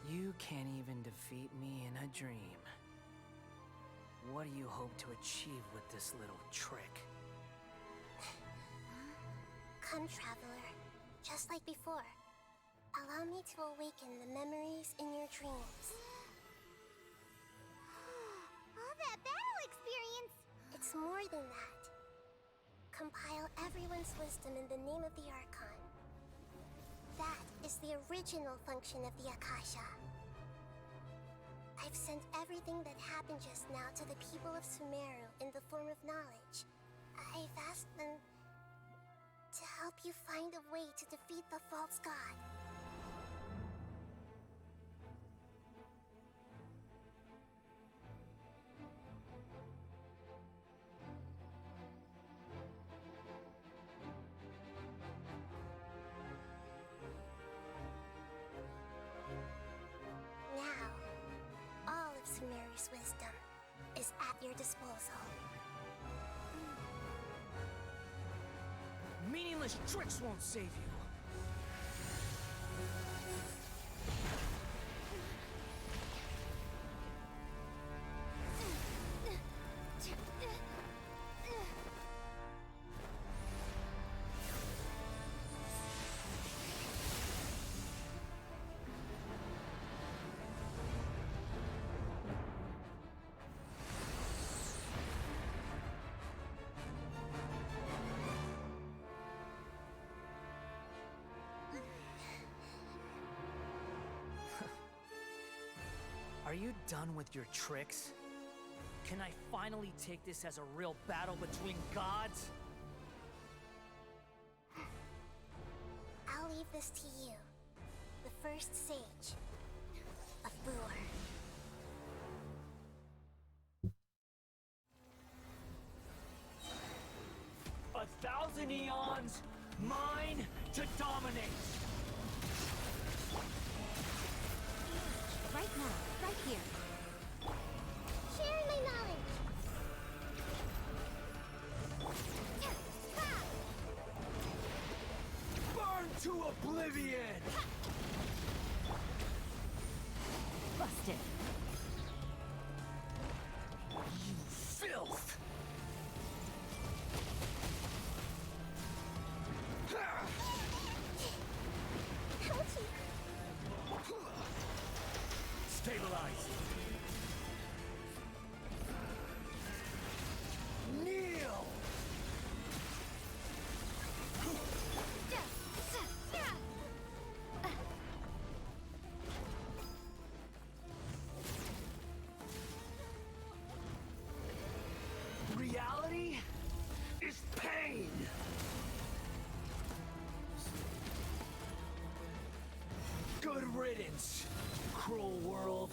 You can't even defeat me in a dream. What do you hope to achieve with this little trick? Come, Traveler. Just like before. Allow me to awaken the memories in your dreams. All that battle experience! It's more than that. Compile everyone's wisdom in the name of the Archon. That is the original function of the Akasha. I've sent everything that happened just now to the people of Sumeru in the form of knowledge. I've asked them to help you find a way to defeat the false god. Sumeru's wisdom is at your disposal. Meaningless tricks won't save you. Are you done with your tricks? Can I finally take this as a real battle between gods? I'll leave this to you. The first sage of Boor. A thousand eons, mine to dominate. Right now, right here. Share my knowledge. Burn to oblivion! Busted. You filth! Stabilize. Kneel! Reality is pain! Good riddance, cruel world.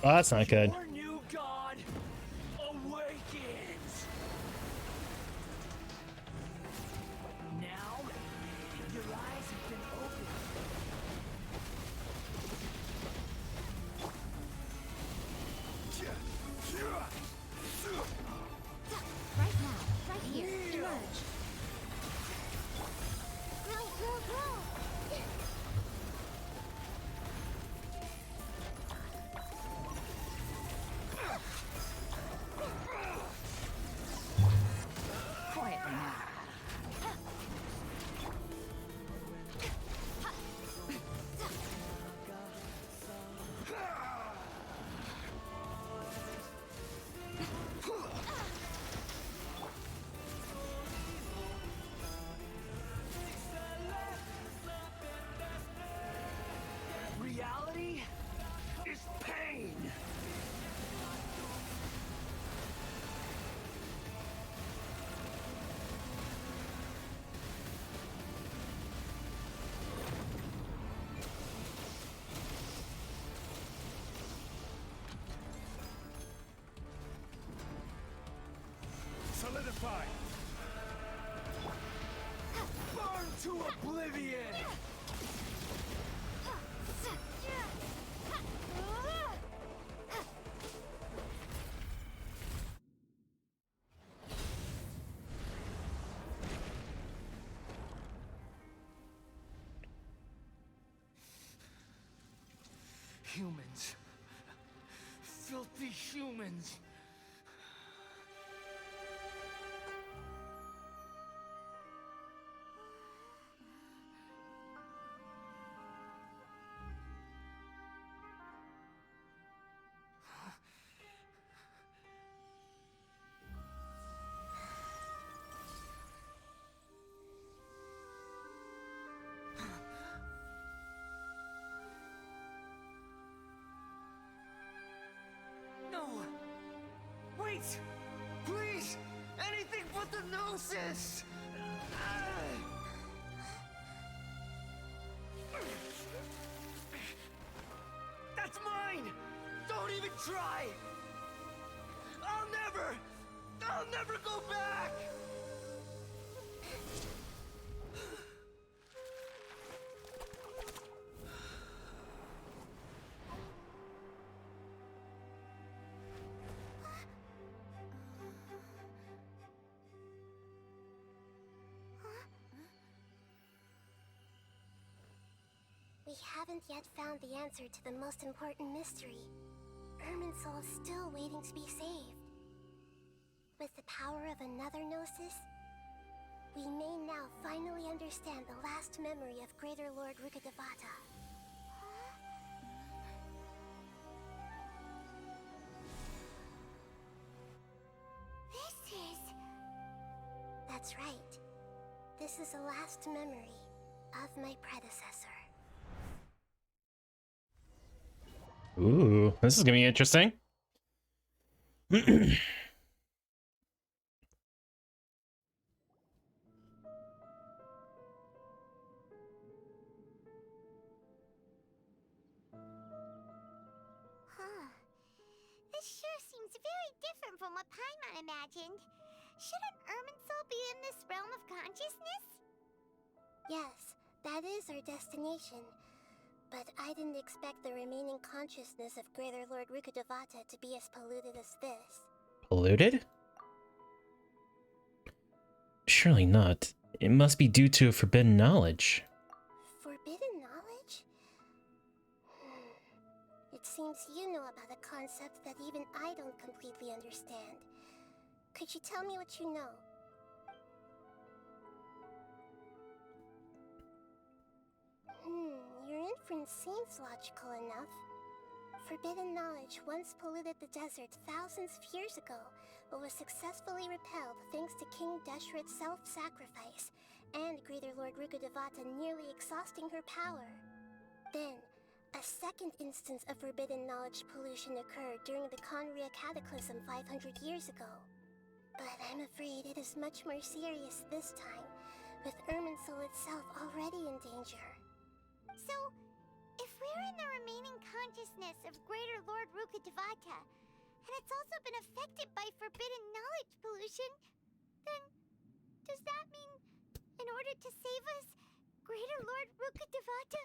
Oh, that's not good. Your new god awakens. Now, your eyes have been opened. Right now, right here. Emerge. Grow, grow, grow! Quietly now. Reality is pain. Solidify. Burn to oblivion. Humans. Filthy humans. No! Wait! Please! Anything but the Gnosis! That's mine! Don't even try! I'll never go back! haven't yet found the answer to the most important mystery. Irminsul is still waiting to be saved. With the power of another Gnosis, we may now finally understand the last memory of Greater Lord Rukkhadevata. This is... That's right. This is the last memory of my predecessor. Ooh, this is gonna be interesting. This sure seems very different from what Paimon imagined. Shouldn't Irminsul be in this realm of consciousness? Yes, that is our destination. But I didn't expect the remaining consciousness of Greater Lord Rukkhadevata to be as polluted as this. Polluted? Surely not. It must be due to forbidden knowledge. Forbidden knowledge? It seems you know about a concept that even I don't completely understand. Could you tell me what you know? Your inference seems logical enough. Forbidden knowledge once polluted the desert thousands of years ago, but was successfully repelled thanks to King Deshret's self-sacrifice, and Greater Lord Rukkhadevata nearly exhausting her power. Then, a second instance of forbidden knowledge pollution occurred during the Khaenri'ah Cataclysm 500 years ago. But I'm afraid it is much more serious this time, with Irminsul itself already in danger. So, if we're in the remaining consciousness of Greater Lord Rukkhadevata, and it's also been affected by forbidden knowledge pollution, then does that mean, in order to save us, Greater Lord Rukkhadevata?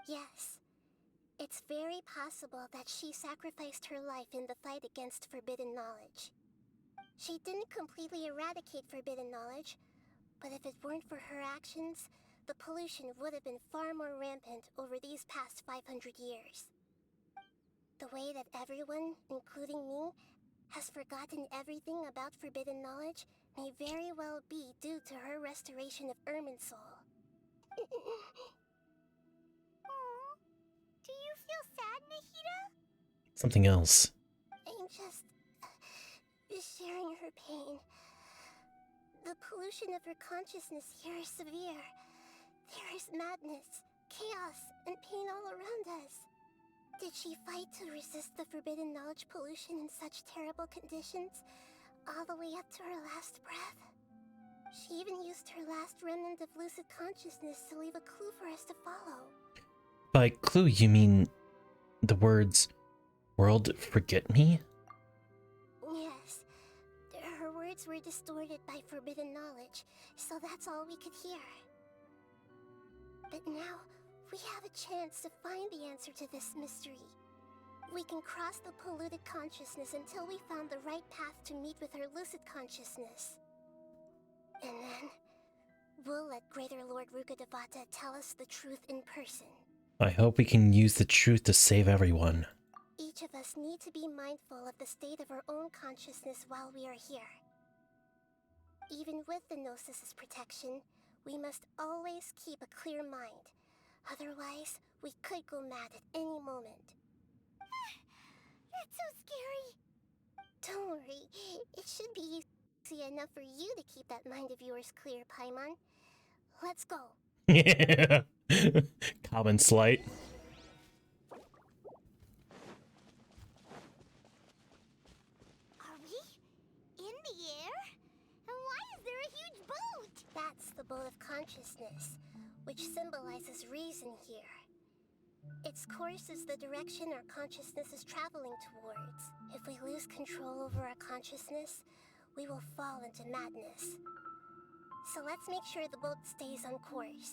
Yes. It's very possible that she sacrificed her life in the fight against forbidden knowledge. She didn't completely eradicate forbidden knowledge, but if it weren't for her actions, the pollution would have been far more rampant over these past 500 years. The way that everyone, including me, has forgotten everything about forbidden knowledge may very well be due to her restoration of Irminsul. Do you feel sad, Nahida? Something else. I'm just sharing her pain. The pollution of her consciousness here is severe. There is madness, chaos, and pain all around us. Did she fight to resist the forbidden knowledge pollution in such terrible conditions, all the way up to her last breath? She even used her last remnant of lucid consciousness to leave a clue for us to follow. By clue, you mean the words, "World, forget me"? Yes. Her words were distorted by forbidden knowledge, so that's all we could hear. But now, we have a chance to find the answer to this mystery. We can cross the polluted consciousness until we found the right path to meet with her lucid consciousness. And then, we'll let Greater Lord Rukkhadevata tell us the truth in person. I hope we can use the truth to save everyone. Each of us need to be mindful of the state of our own consciousness while we are here. Even with the Gnosis' protection, we must always keep a clear mind. Otherwise, we could go mad at any moment. That's so scary. Don't worry, it should be easy enough for you to keep that mind of yours clear, Paimon. Let's go. Common slight. Are we in the air? And why is there a huge boat? That's the boat of consciousness, which symbolizes reason here. Its course is the direction our consciousness is traveling towards. If we lose control over our consciousness, we will fall into madness. So let's make sure the boat stays on course.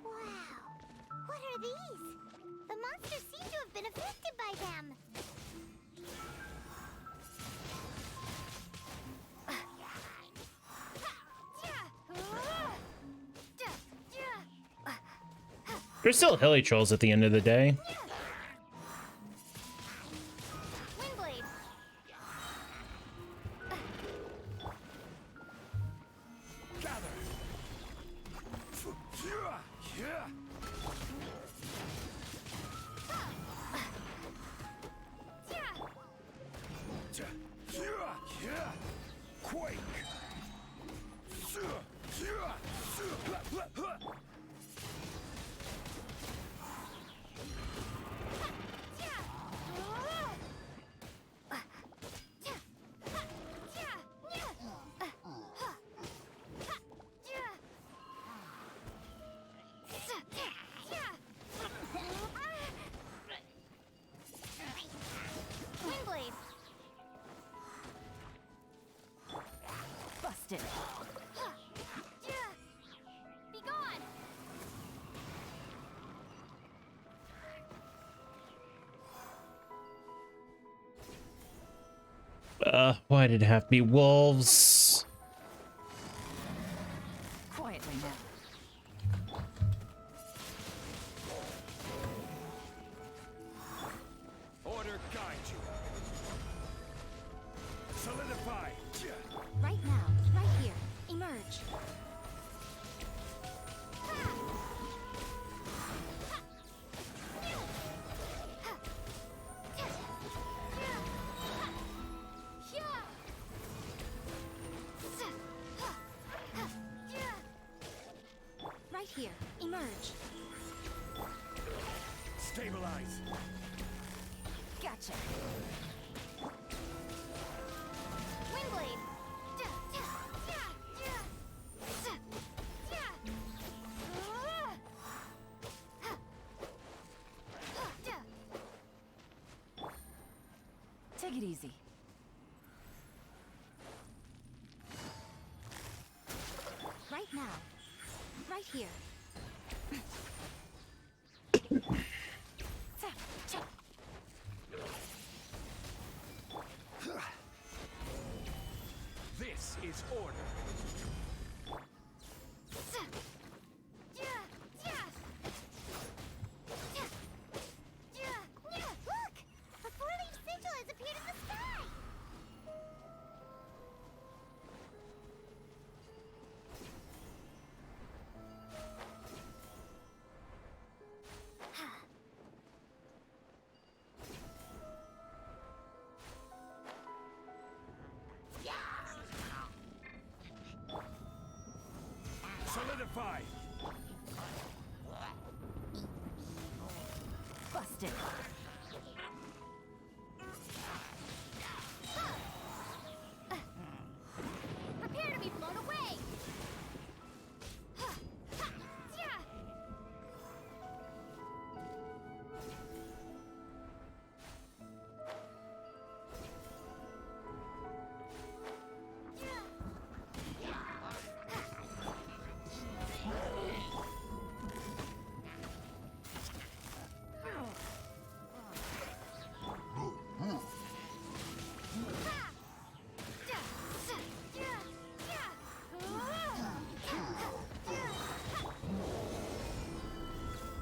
Wow. What are these? The monsters seem to have been affected by them. They're still hilly trolls at the end of the day. Windblade. Quake. Windblade. Busted. Be gone. Why did it have to be wolves? Quietly now. Order guide you. Solidify. Right now, right here. Emerge. Right here. Emerge. Stabilize. Gotcha. Windblade. Take it easy. Right now. Right here. This is order. Look! A four-leaf sigil has appeared in the sky! Solidify. Busted. Prepare to be blown away!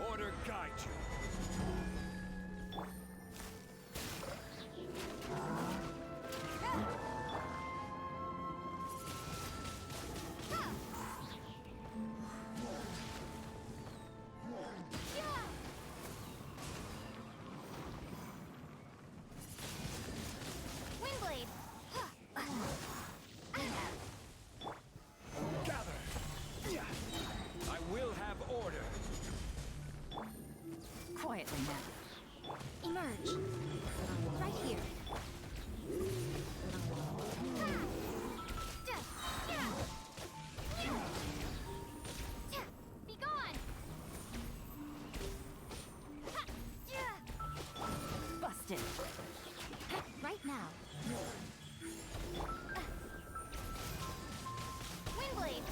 Order guide you. Windblade. Gather. I will have order. Quietly now. Emerge. Right here. Be gone! Busted. Right now. Windblade.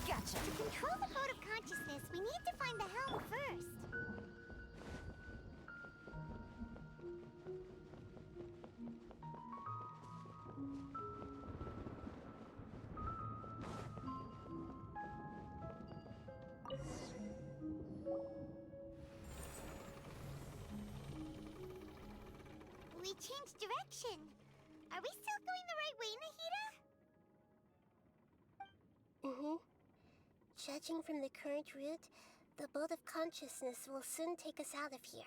Gotcha. To control the boat of consciousness, we need to find the helm first. direction. Are we still going the right way, Nahida? Mm-hmm. Judging from the current route, the bolt of consciousness will soon take us out of here.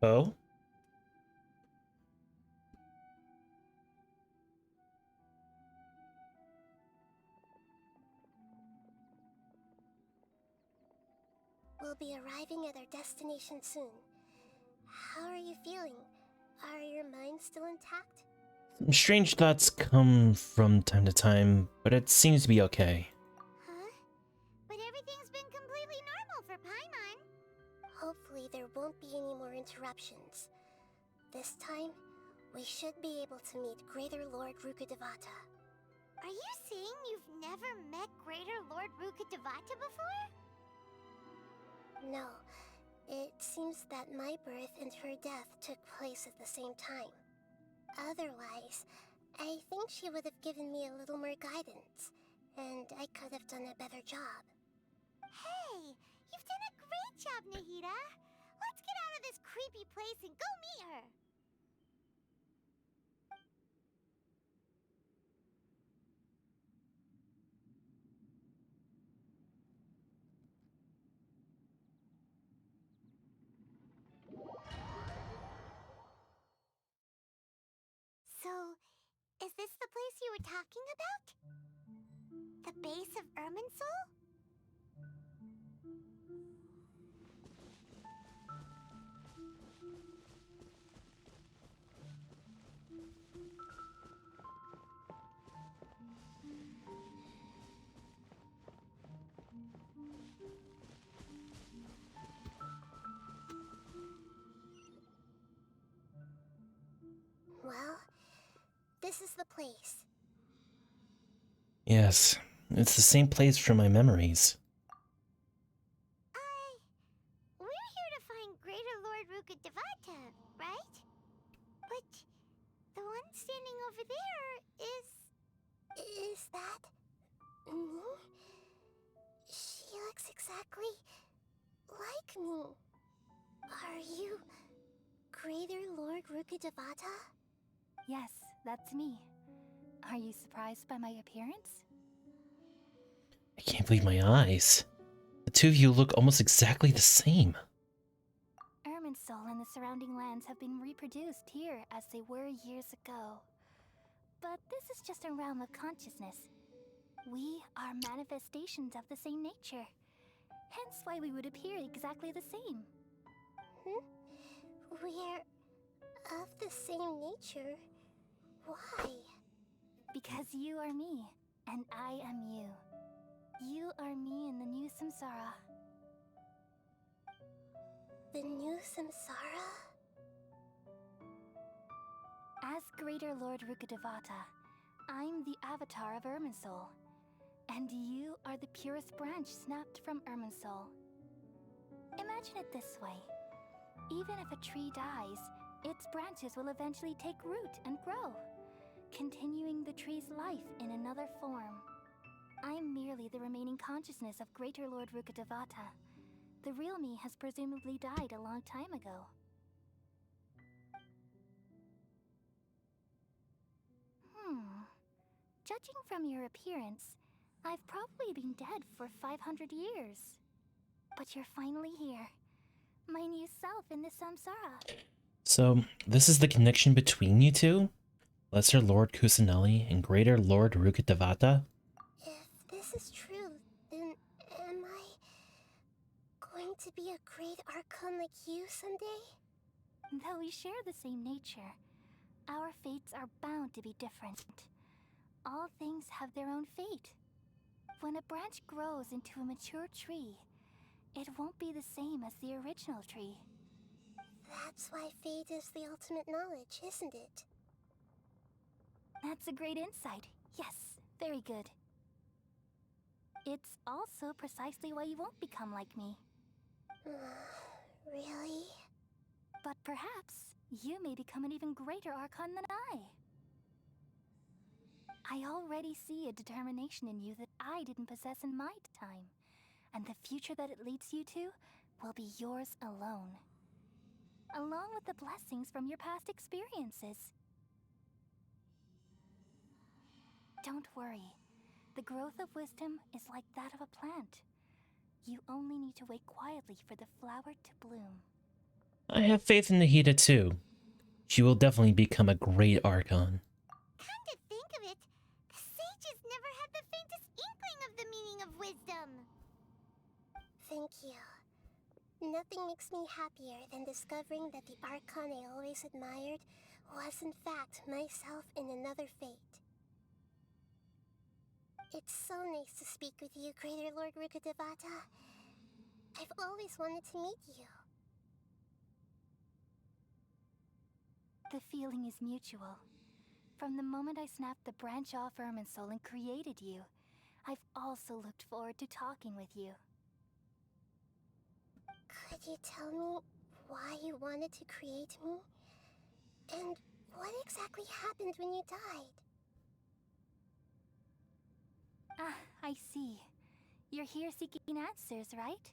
Oh? We'll be arriving at our destination soon. How are you feeling? Are your minds still intact? Some strange thoughts come from time to time, but it seems to be okay. Huh? But everything's been completely normal for Paimon. Hopefully there won't be any more interruptions. This time, we should be able to meet Greater Lord Rukkhadevata. Are you saying you've never met Greater Lord Rukkhadevata before? No. It seems that my birth and her death took place at the same time. Otherwise, I think she would have given me a little more guidance, and I could have done a better job. Hey, you've done a great job, Nahida. Let's get out of this creepy place and go meet her. So, is this the place you were talking about? The base of Irminsul? Well, this is the place. Yes, it's the same place from my memories. We're here to find Greater Lord Rukkhadevata, right? But the one standing over there is... Is that... me? She looks exactly like me. Are you Greater Lord Rukkhadevata? Yes, that's me. Are you surprised by my appearance? I can't believe my eyes. The two of you look almost exactly the same. Irminsul and the surrounding lands have been reproduced here as they were years ago. But this is just a realm of consciousness. We are manifestations of the same nature. Hence why we would appear exactly the same. We're of the same nature? Why? Because you are me, and I am you. You are me in the new Samsara. The new Samsara? As Greater Lord Rukkhadevata, I'm the avatar of Irminsul. And you are the purest branch snapped from Irminsul. Imagine it this way. Even if a tree dies, its branches will eventually take root and grow, continuing the tree's life in another form. I'm merely the remaining consciousness of Greater Lord Rukkhadevata. The real me has presumably died a long time ago. Judging from your appearance, I've probably been dead for 500 years. But you're finally here. My new self in the Samsara. So, this is the connection between you two? Lesser Lord Kusanali and Greater Lord Rukkhadevata? If this is true, then am I going to be a great Archon like you someday? Though we share the same nature, our fates are bound to be different. All things have their own fate. When a branch grows into a mature tree, it won't be the same as the original tree. That's why fate is the ultimate knowledge, isn't it? That's a great insight. Yes, very good. It's also precisely why you won't become like me. Really? But perhaps you may become an even greater Archon than I. I already see a determination in you that I didn't possess in my time, and the future that it leads you to will be yours alone, along with the blessings from your past experiences. Don't worry. The growth of wisdom is like that of a plant. You only need to wait quietly for the flower to bloom. I have faith in Nahida too. She will definitely become a great Archon. Come to think of it, the sages never had the faintest inkling of the meaning of wisdom. Thank you. Nothing makes me happier than discovering that the Archon I always admired was in fact myself in another fate. It's so nice to speak with you, Greater Lord Rukkhadevata. I've always wanted to meet you. The feeling is mutual. From the moment I snapped the branch off Irminsul and created you, I've also looked forward to talking with you. Could you tell me why you wanted to create me? And what exactly happened when you died? Ah, I see. You're here seeking answers, right?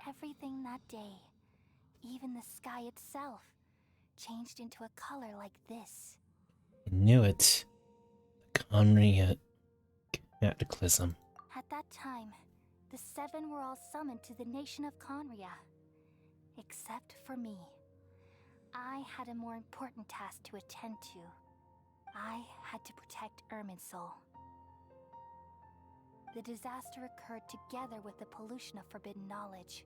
Everything that day, even the sky itself, changed into a color like this. I knew it. The Conria cataclysm. At that time, the seven were all summoned to the nation of Conria. Except for me. I had a more important task to attend to. I had to protect Irminsul. The disaster occurred together with the pollution of forbidden knowledge.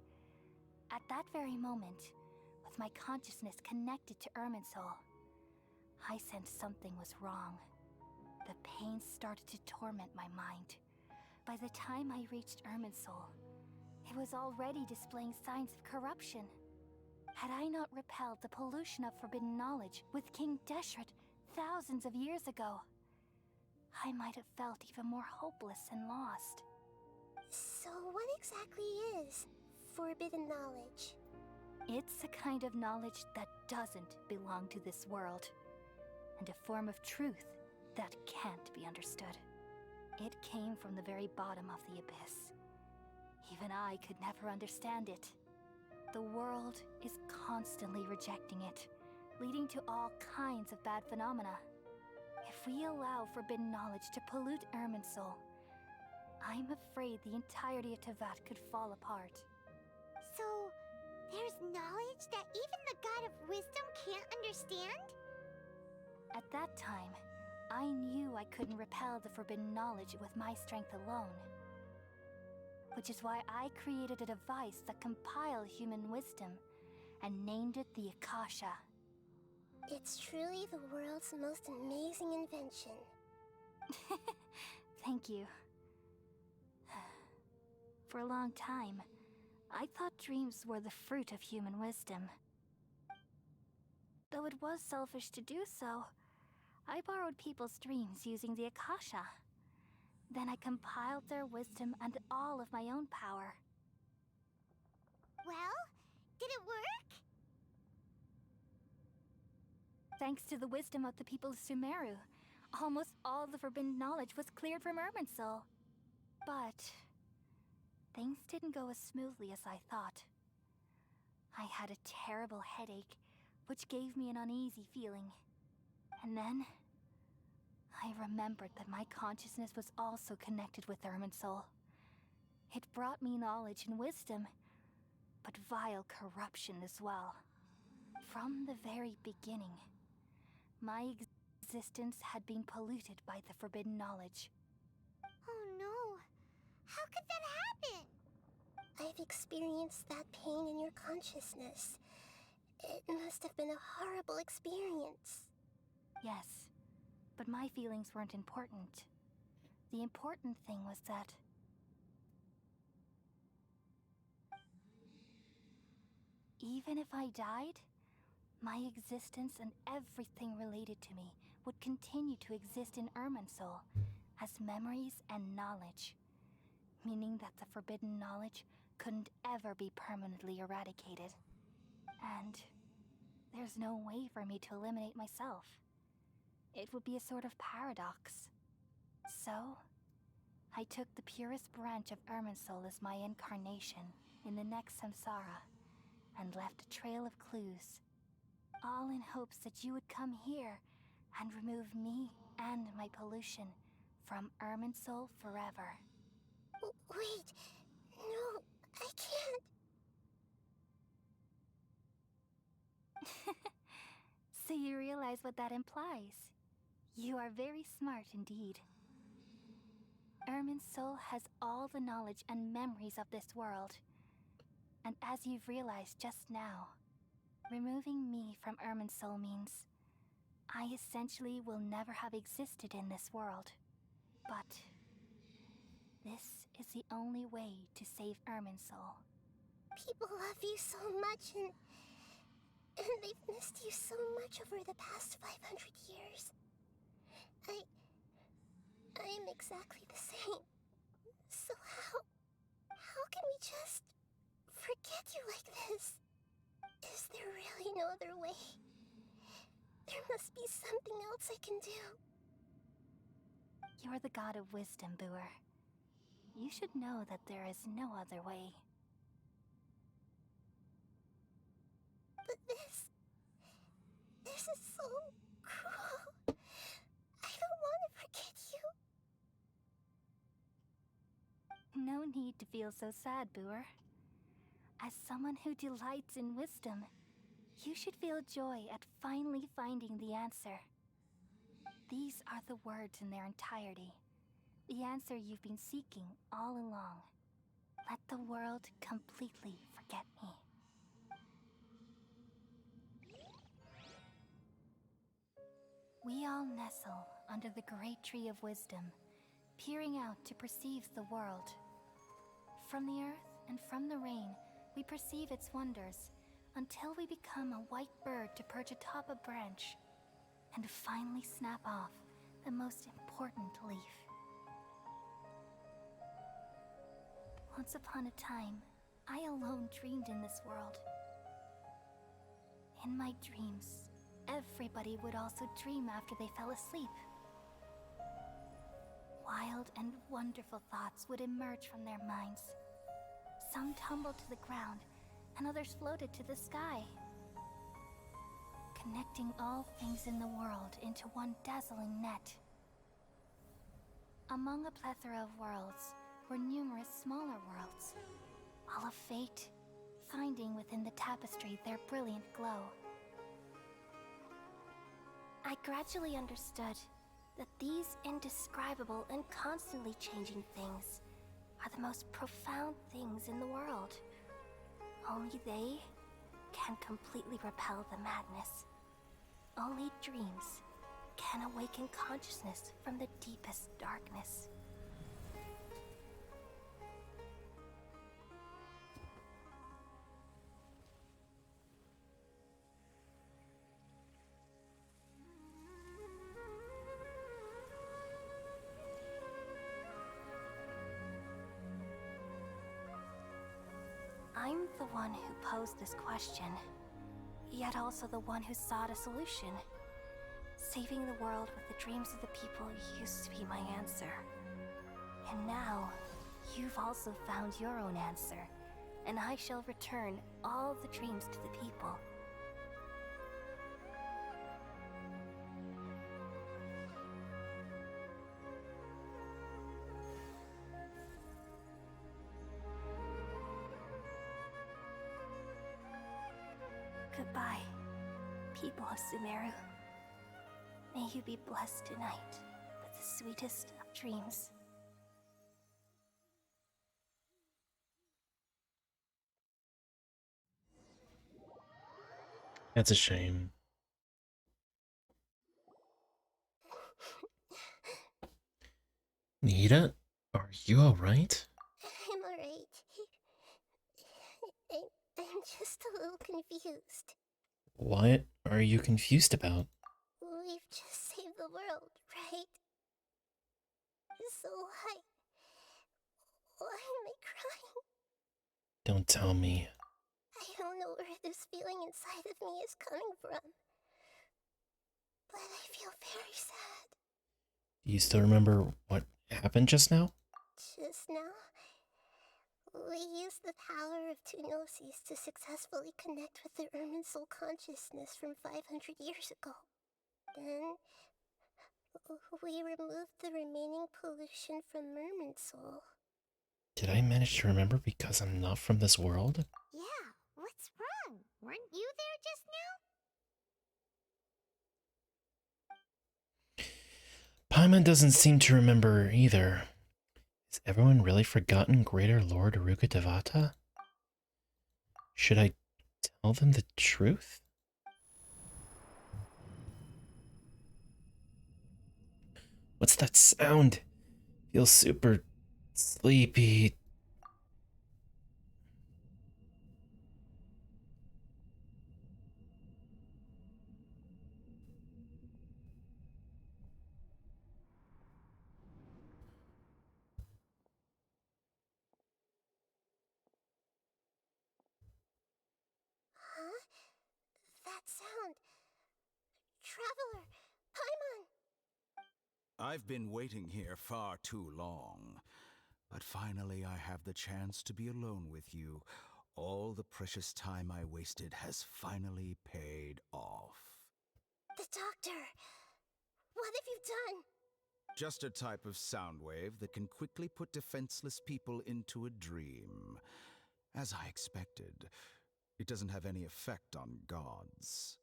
At that very moment, with my consciousness connected to Irminsul, I sensed something was wrong. The pain started to torment my mind. By the time I reached Irminsul, it was already displaying signs of corruption. Had I not repelled the pollution of forbidden knowledge with King Deshret thousands of years ago, I might have felt even more hopeless and lost. So what exactly is forbidden knowledge? It's a kind of knowledge that doesn't belong to this world, and a form of truth that can't be understood. It came from the very bottom of the abyss. Even I could never understand it. The world is constantly rejecting it, leading to all kinds of bad phenomena. If we allow forbidden knowledge to pollute Irminsul, I'm afraid the entirety of Teyvat could fall apart. So, there's knowledge that even the God of Wisdom can't understand? At that time, I knew I couldn't repel the forbidden knowledge with my strength alone. Which is why I created a device that compiled human wisdom and named it the Akasha. It's truly the world's most amazing invention. Thank you. For a long time, I thought dreams were the fruit of human wisdom. Though it was selfish to do so, I borrowed people's dreams using the Akasha. Then I compiled their wisdom and all of my own power. Well, did it work? Thanks to the wisdom of the people of Sumeru, almost all the forbidden knowledge was cleared from Irminsul. But things didn't go as smoothly as I thought. I had a terrible headache, which gave me an uneasy feeling. And then I remembered that my consciousness was also connected with Irminsul. It brought me knowledge and wisdom, but vile corruption as well. From the very beginning, my existence had been polluted by the forbidden knowledge. Oh no! How could that happen? I've experienced that pain in your consciousness. It must have been a horrible experience. Yes, but my feelings weren't important. The important thing was that even if I died, my existence and everything related to me would continue to exist in Irminsul as memories and knowledge, meaning that the forbidden knowledge couldn't ever be permanently eradicated. And there's no way for me to eliminate myself. it would be a sort of paradox. So, I took the purest branch of Irminsul as my incarnation in the next samsara, and left a trail of clues, all in hopes that you would come here and remove me and my pollution from Irminsul forever. Wait, no, I can't. So you realize what that implies. You are very smart indeed. Irminsul has all the knowledge and memories of this world. And as you've realized just now, removing me from Irminsul means I essentially will never have existed in this world. But this is the only way to save Irminsul. People love you so much, and they've missed you so much over the past 500 years. I am exactly the same. So how can we just forget you like this? Is there really no other way? There must be something else I can do. You're the god of wisdom, Buer. You should know that there is no other way. But this is so cruel. I don't want to forget you. No need to feel so sad, Buer. As someone who delights in wisdom, you should feel joy at finally finding the answer. These are the words in their entirety. The answer you've been seeking all along. Let the world completely forget me. We all nestle under the great tree of wisdom, peering out to perceive the world. From the earth and from the rain, we perceive its wonders, until we become a white bird to perch atop a branch, and finally snap off the most important leaf. Once upon a time, I alone dreamed in this world. In my dreams, everybody would also dream after they fell asleep. Wild and wonderful thoughts would emerge from their minds. Some tumbled to the ground, and others floated to the sky, connecting all things in the world into one dazzling net. Among a plethora of worlds were numerous smaller worlds, all of fate, finding within the tapestry their brilliant glow. I gradually understood that these indescribable and constantly changing things are the most profound things in the world. Only they can completely repel the madness. Only dreams can awaken consciousness from the deepest darkness. I'm the one who posed this question, yet also the one who sought a solution. Saving the world with the dreams of the people used to be my answer. And now, you've also found your own answer, and I shall return all the dreams to the people. Goodbye, people of Sumeru. May you be blessed tonight with the sweetest of dreams. That's a shame. Nita, are you alright? I'm alright. I'm just a little confused. What are you confused about? We've just saved the world, right? So why am I crying? Don't tell me. I don't know where this feeling inside of me is coming from. but I feel very sad. Do you still remember what happened just now? Just now, we used the power of two Gnosis to successfully connect with the Irminsul consciousness from 500 years ago. Then, we removed the remaining pollution from Irminsul. Did I manage to remember because I'm not from this world? Yeah, what's wrong? Weren't you there just now? Paimon doesn't seem to remember either. Has everyone really forgotten Greater Lord Ruka Devata? Should I tell them the truth? What's that sound? Feels super sleepy. Huh? That sound. Traveler! Paimon! I've been waiting here far too long. But finally I have the chance to be alone with you. All the precious time I wasted has finally paid off. The doctor! What have you done? Just a type of sound wave that can quickly put defenseless people into a dream. As I expected, it doesn't have any effect on gods.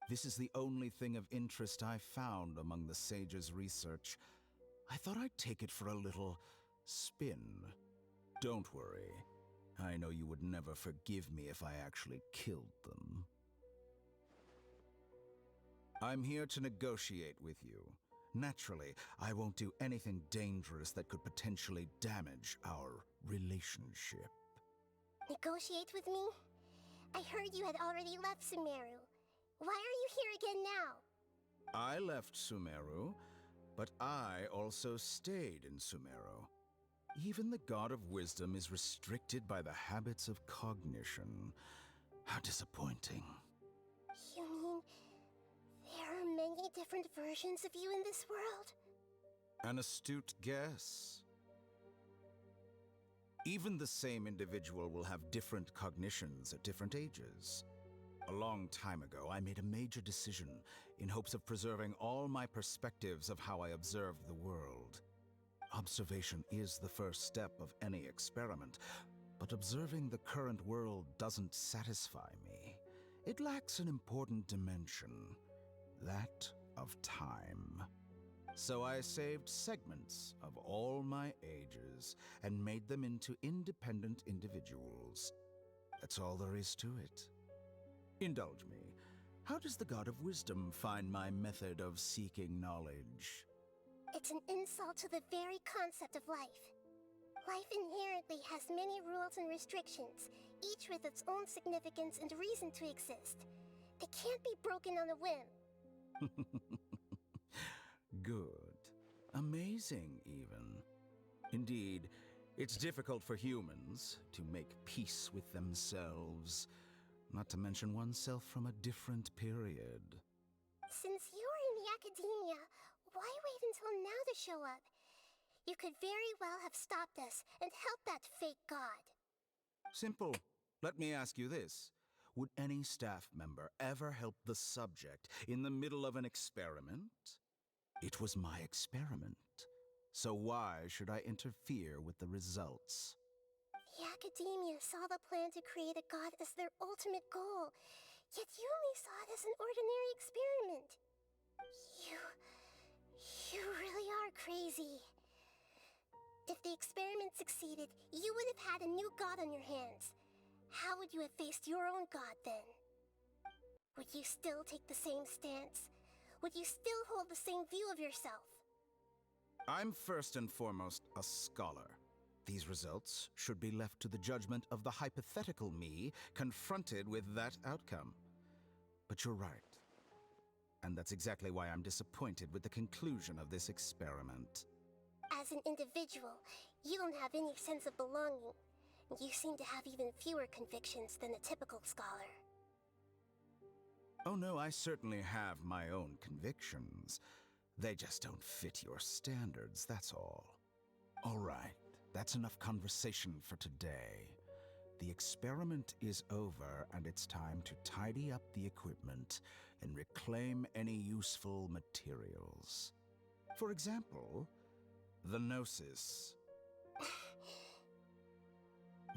This is the only thing of interest I found among the sage's research. I thought I'd take it for a little spin. Don't worry. I know you would never forgive me if I actually killed them. I'm here to negotiate with you. Naturally, I won't do anything dangerous that could potentially damage our relationship. Negotiate with me? I heard you had already left Sumeru. Why are you here again now? I left Sumeru, but I also stayed in Sumeru. Even the God of Wisdom is restricted by the habits of cognition. How disappointing. You mean there are many different versions of you in this world? An astute guess. Even the same individual will have different cognitions at different ages. A long time ago, I made a major decision in hopes of preserving all my perspectives of how I observed the world. Observation is the first step of any experiment, but observing the current world doesn't satisfy me. It lacks an important dimension, that of time. So I saved segments of all my ages and made them into independent individuals. That's all there is to it. Indulge me. How does the God of Wisdom find my method of seeking knowledge? It's an insult to the very concept of life. Life inherently has many rules and restrictions, each with its own significance and reason to exist. They can't be broken on a whim. Good. Amazing, even. Indeed, it's difficult for humans to make peace with themselves, not to mention oneself from a different period. Since you're in the academia, why wait until now to show up? You could very well have stopped us and helped that fake god. Simple. Let me ask you this. Would any staff member ever help the subject in the middle of an experiment? It was my experiment. So why should I interfere with the results? The academia saw the plan to create a god as their ultimate goal, yet you only saw it as an ordinary experiment. You really are crazy. If the experiment succeeded, you would have had a new god on your hands. How would you have faced your own god then? Would you still take the same stance? Would you still hold the same view of yourself? I'm first and foremost a scholar. These results should be left to the judgment of the hypothetical me confronted with that outcome. But you're right. And that's exactly why I'm disappointed with the conclusion of this experiment. As an individual, you don't have any sense of belonging. You seem to have even fewer convictions than a typical scholar. Oh no, I certainly have my own convictions. They just don't fit your standards, that's all. All right, that's enough conversation for today. The experiment is over, and it's time to tidy up the equipment and reclaim any useful materials. For example, the Gnosis.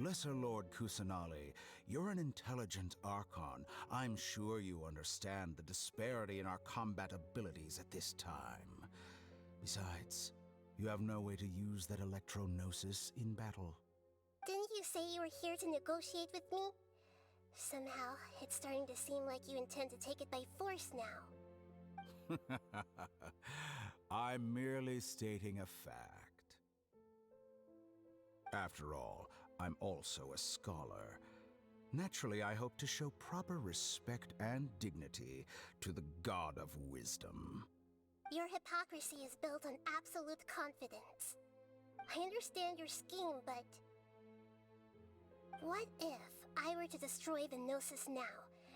Lesser Lord Kusanali, you're an intelligent Archon. I'm sure you understand the disparity in our combat abilities at this time. Besides, you have no way to use that Electro-Gnosis in battle. Didn't you say you were here to negotiate with me? Somehow, it's starting to seem like you intend to take it by force now. I'm merely stating a fact. After all, I'm also a scholar. Naturally, I hope to show proper respect and dignity to the God of Wisdom. Your hypocrisy is built on absolute confidence. I understand your scheme, but... what if I were to destroy the Gnosis now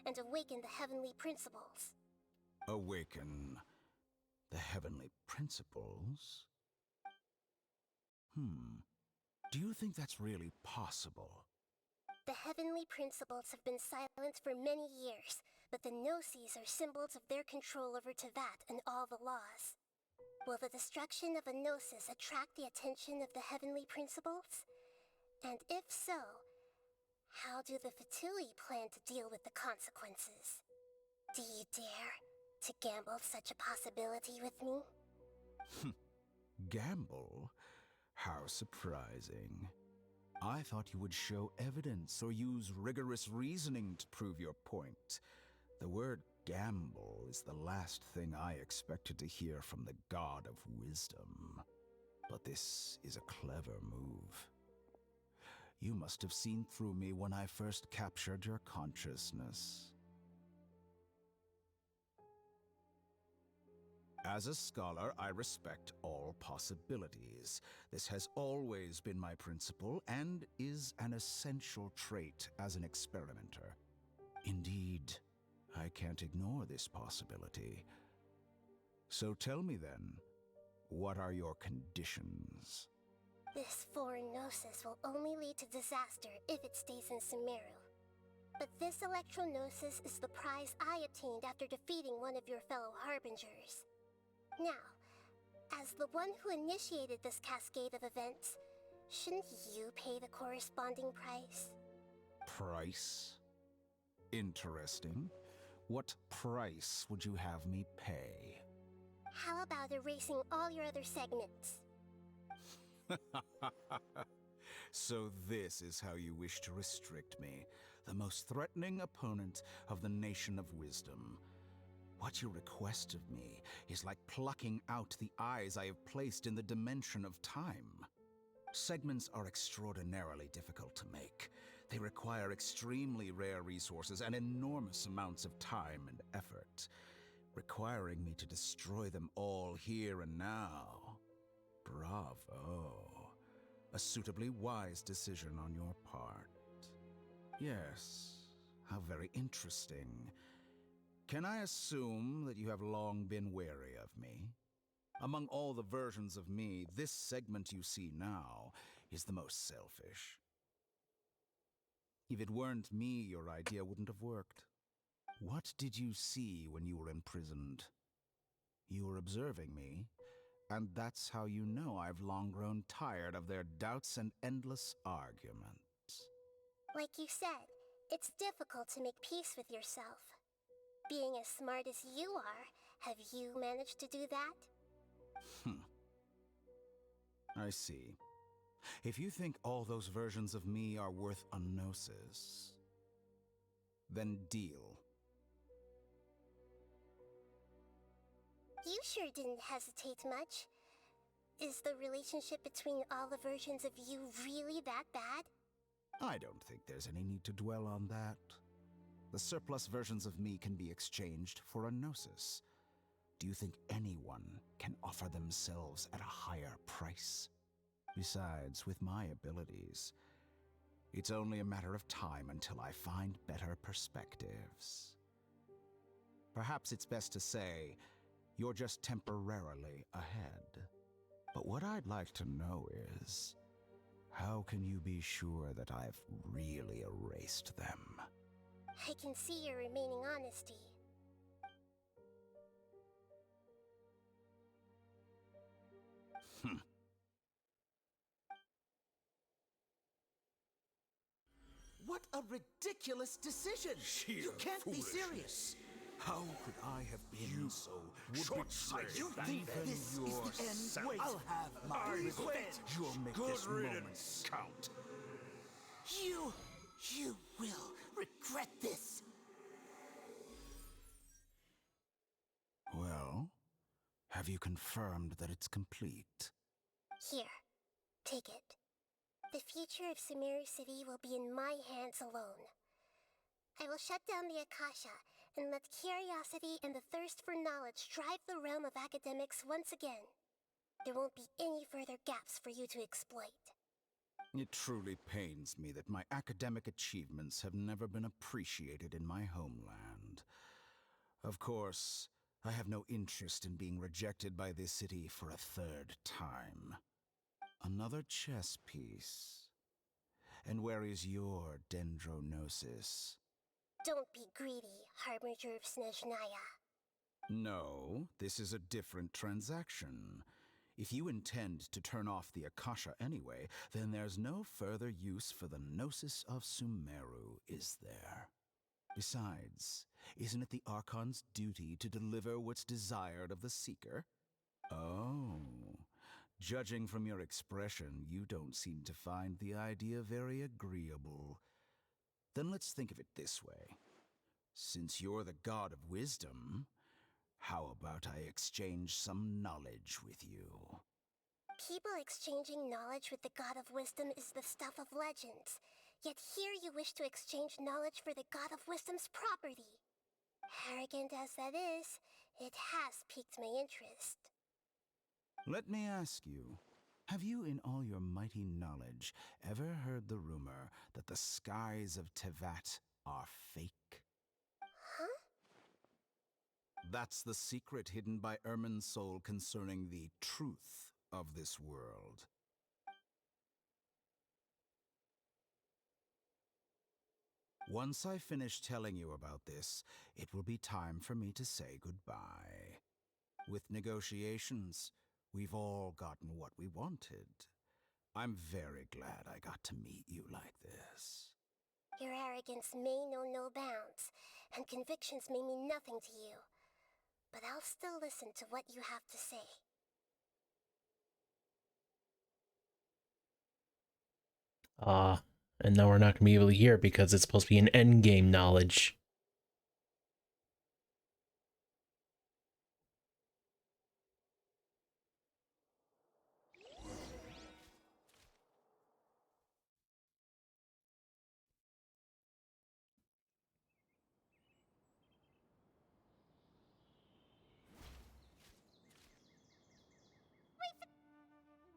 and awaken the heavenly principles? Awaken the heavenly principles? Do you think that's really possible? The heavenly principles have been silent for many years, but the Gnosis are symbols of their control over Teyvat and all the laws. Will the destruction of a Gnosis attract the attention of the heavenly principles? And if so, how do the Fatui plan to deal with the consequences? Do you dare to gamble such a possibility with me? Gamble? How surprising. I thought you would show evidence or use rigorous reasoning to prove your point. The word gamble is the last thing I expected to hear from the God of Wisdom. But this is a clever move. You must have seen through me when I first captured your consciousness. As a scholar, I respect all possibilities. This has always been my principle and is an essential trait as an experimenter. Indeed, I can't ignore this possibility. So tell me then, what are your conditions? This foreign Gnosis will only lead to disaster if it stays in Sumeru. But this Electro-Gnosis is the prize I obtained after defeating one of your fellow Harbingers. Now, as the one who initiated this cascade of events, shouldn't you pay the corresponding price? Price? Interesting. What price would you have me pay? How about erasing all your other segments? So this is how you wish to restrict me, the most threatening opponent of the Nation of Wisdom. What you request of me is like plucking out the eyes I have placed in the dimension of time. Segments are extraordinarily difficult to make. They require extremely rare resources and enormous amounts of time and effort, requiring me to destroy them all here and now. Bravo. A suitably wise decision on your part. Yes, how very interesting. Can I assume that you have long been wary of me? Among all the versions of me, this segment you see now is the most selfish. If it weren't me, your idea wouldn't have worked. What did you see when you were imprisoned? You were observing me, and that's how you know I've long grown tired of their doubts and endless arguments. Like you said, it's difficult to make peace with yourself. Being as smart as you are, have you managed to do that? I see. If you think all those versions of me are worth a Gnosis, then deal. You sure didn't hesitate much. Is the relationship between all the versions of you really that bad? I don't think there's any need to dwell on that. The surplus versions of me can be exchanged for a Gnosis. Do you think anyone can offer themselves at a higher price? Besides, with my abilities, it's only a matter of time until I find better perspectives. perhaps it's best to say you're just temporarily ahead. But what I'd like to know is, how can you be sure that I've really erased them? I can see your remaining honesty. What a ridiculous decision! You can't be serious! How could I have been so short-sighted? You think this is the end? Wait, I'll have my revenge! You'll make this moment count. You will regret this! Well, have you confirmed that it's complete? Here, take it. The future of Sumeru City will be in my hands alone. I will shut down the Akasha and let curiosity and the thirst for knowledge drive the realm of academics once again. There won't be any further gaps for you to exploit. It truly pains me that my academic achievements have never been appreciated in my homeland. Of course, I have no interest in being rejected by this city for a third time. Another chess piece. And where is your Dendronosis? Don't be greedy, Harbinger of Snezhnaya. No, this is a different transaction. If you intend to turn off the Akasha anyway, then there's no further use for the Gnosis of Sumeru, is there? Besides, isn't it the Archon's duty to deliver what's desired of the Seeker? Oh. Judging from your expression, you don't seem to find the idea very agreeable. Then let's think of it this way. Since you're the god of wisdom, how about I exchange some knowledge with you? People exchanging knowledge with the god of wisdom is the stuff of legends. Yet here you wish to exchange knowledge for the god of wisdom's property. Arrogant as that is, it has piqued my interest. Let me ask you, have you in all your mighty knowledge ever heard the rumor that the skies of Tevat are fake? Huh? That's the secret hidden by Irminsul concerning the truth of this world. Once I finish telling you about this, it will be time for me to say goodbye. With negotiations, we've all gotten what we wanted. I'm very glad I got to meet you like this. Your arrogance may know no bounds, and convictions may mean nothing to you. But I'll still listen to what you have to say. And now we're not going to be able to hear it because it's supposed to be an endgame knowledge.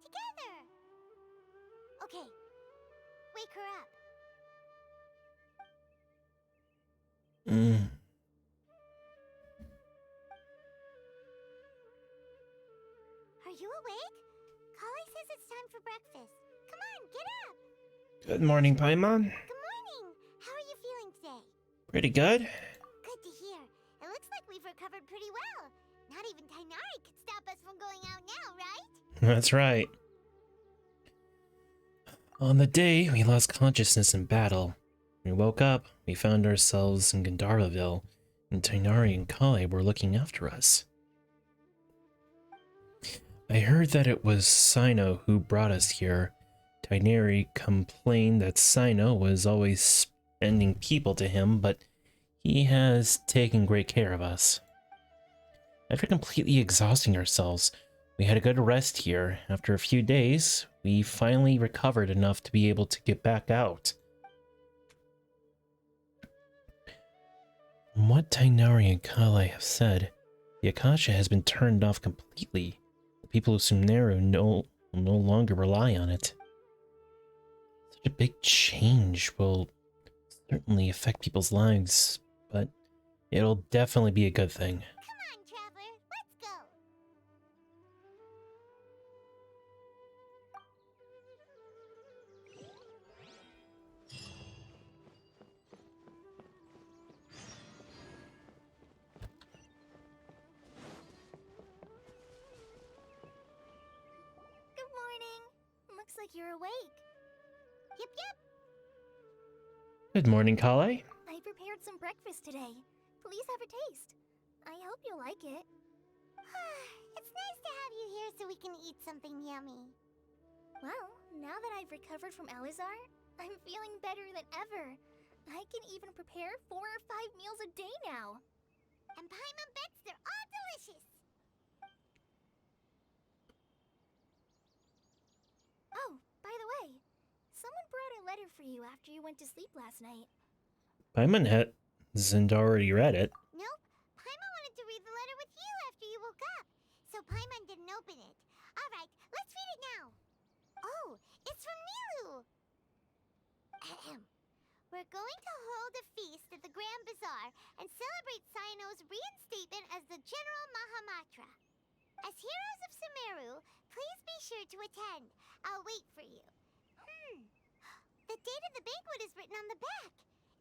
Together! Okay, wake her up. Are you awake? Kali says it's time for breakfast. Come on, get up! Good morning, Paimon. Good morning! How are you feeling today? Pretty good. Good to hear. It looks like we've recovered pretty well. Not even Tighnari could stop us from going out now, right? That's right. On the day we lost consciousness in battle, we woke up, we found ourselves in Gandharvaville, and Tighnari and Kali were looking after us. I heard that it was Cyno who brought us here. Tighnari complained that Cyno was always sending people to him, but he has taken great care of us. After completely exhausting ourselves, we had a good rest here. After a few days, we finally recovered enough to be able to get back out. From what Tighnari and Kali have said, the Akasha has been turned off completely. The people of Sumeru no longer rely on it. Such a big change will certainly affect people's lives, but It'll definitely be a good thing. Come on, Traveler, let's go. Good morning. Looks like you're awake. Yep, yep. Good morning, Kale. I prepared some breakfast today. Please have a taste. I hope you'll like it. It's nice to have you here so we can eat something yummy. Well, now that I've recovered from Elazar, I'm feeling better than ever. I can even prepare 4 or 5 meals a day now. And Paimon bets they're all delicious. Oh, by the way, someone brought a letter for you after you went to sleep last night. Paimon hasn't already read it. Nope. Paimon wanted to read the letter with you after you woke up. So Paimon didn't open it. Alright, let's read it now. Oh, it's from Nilou. Ahem. We're going to hold a feast at the Grand Bazaar and celebrate Cyno's reinstatement as the General Mahamatra. As heroes of Sumeru, please be sure to attend. I'll wait for you. The date of the banquet is written on the back.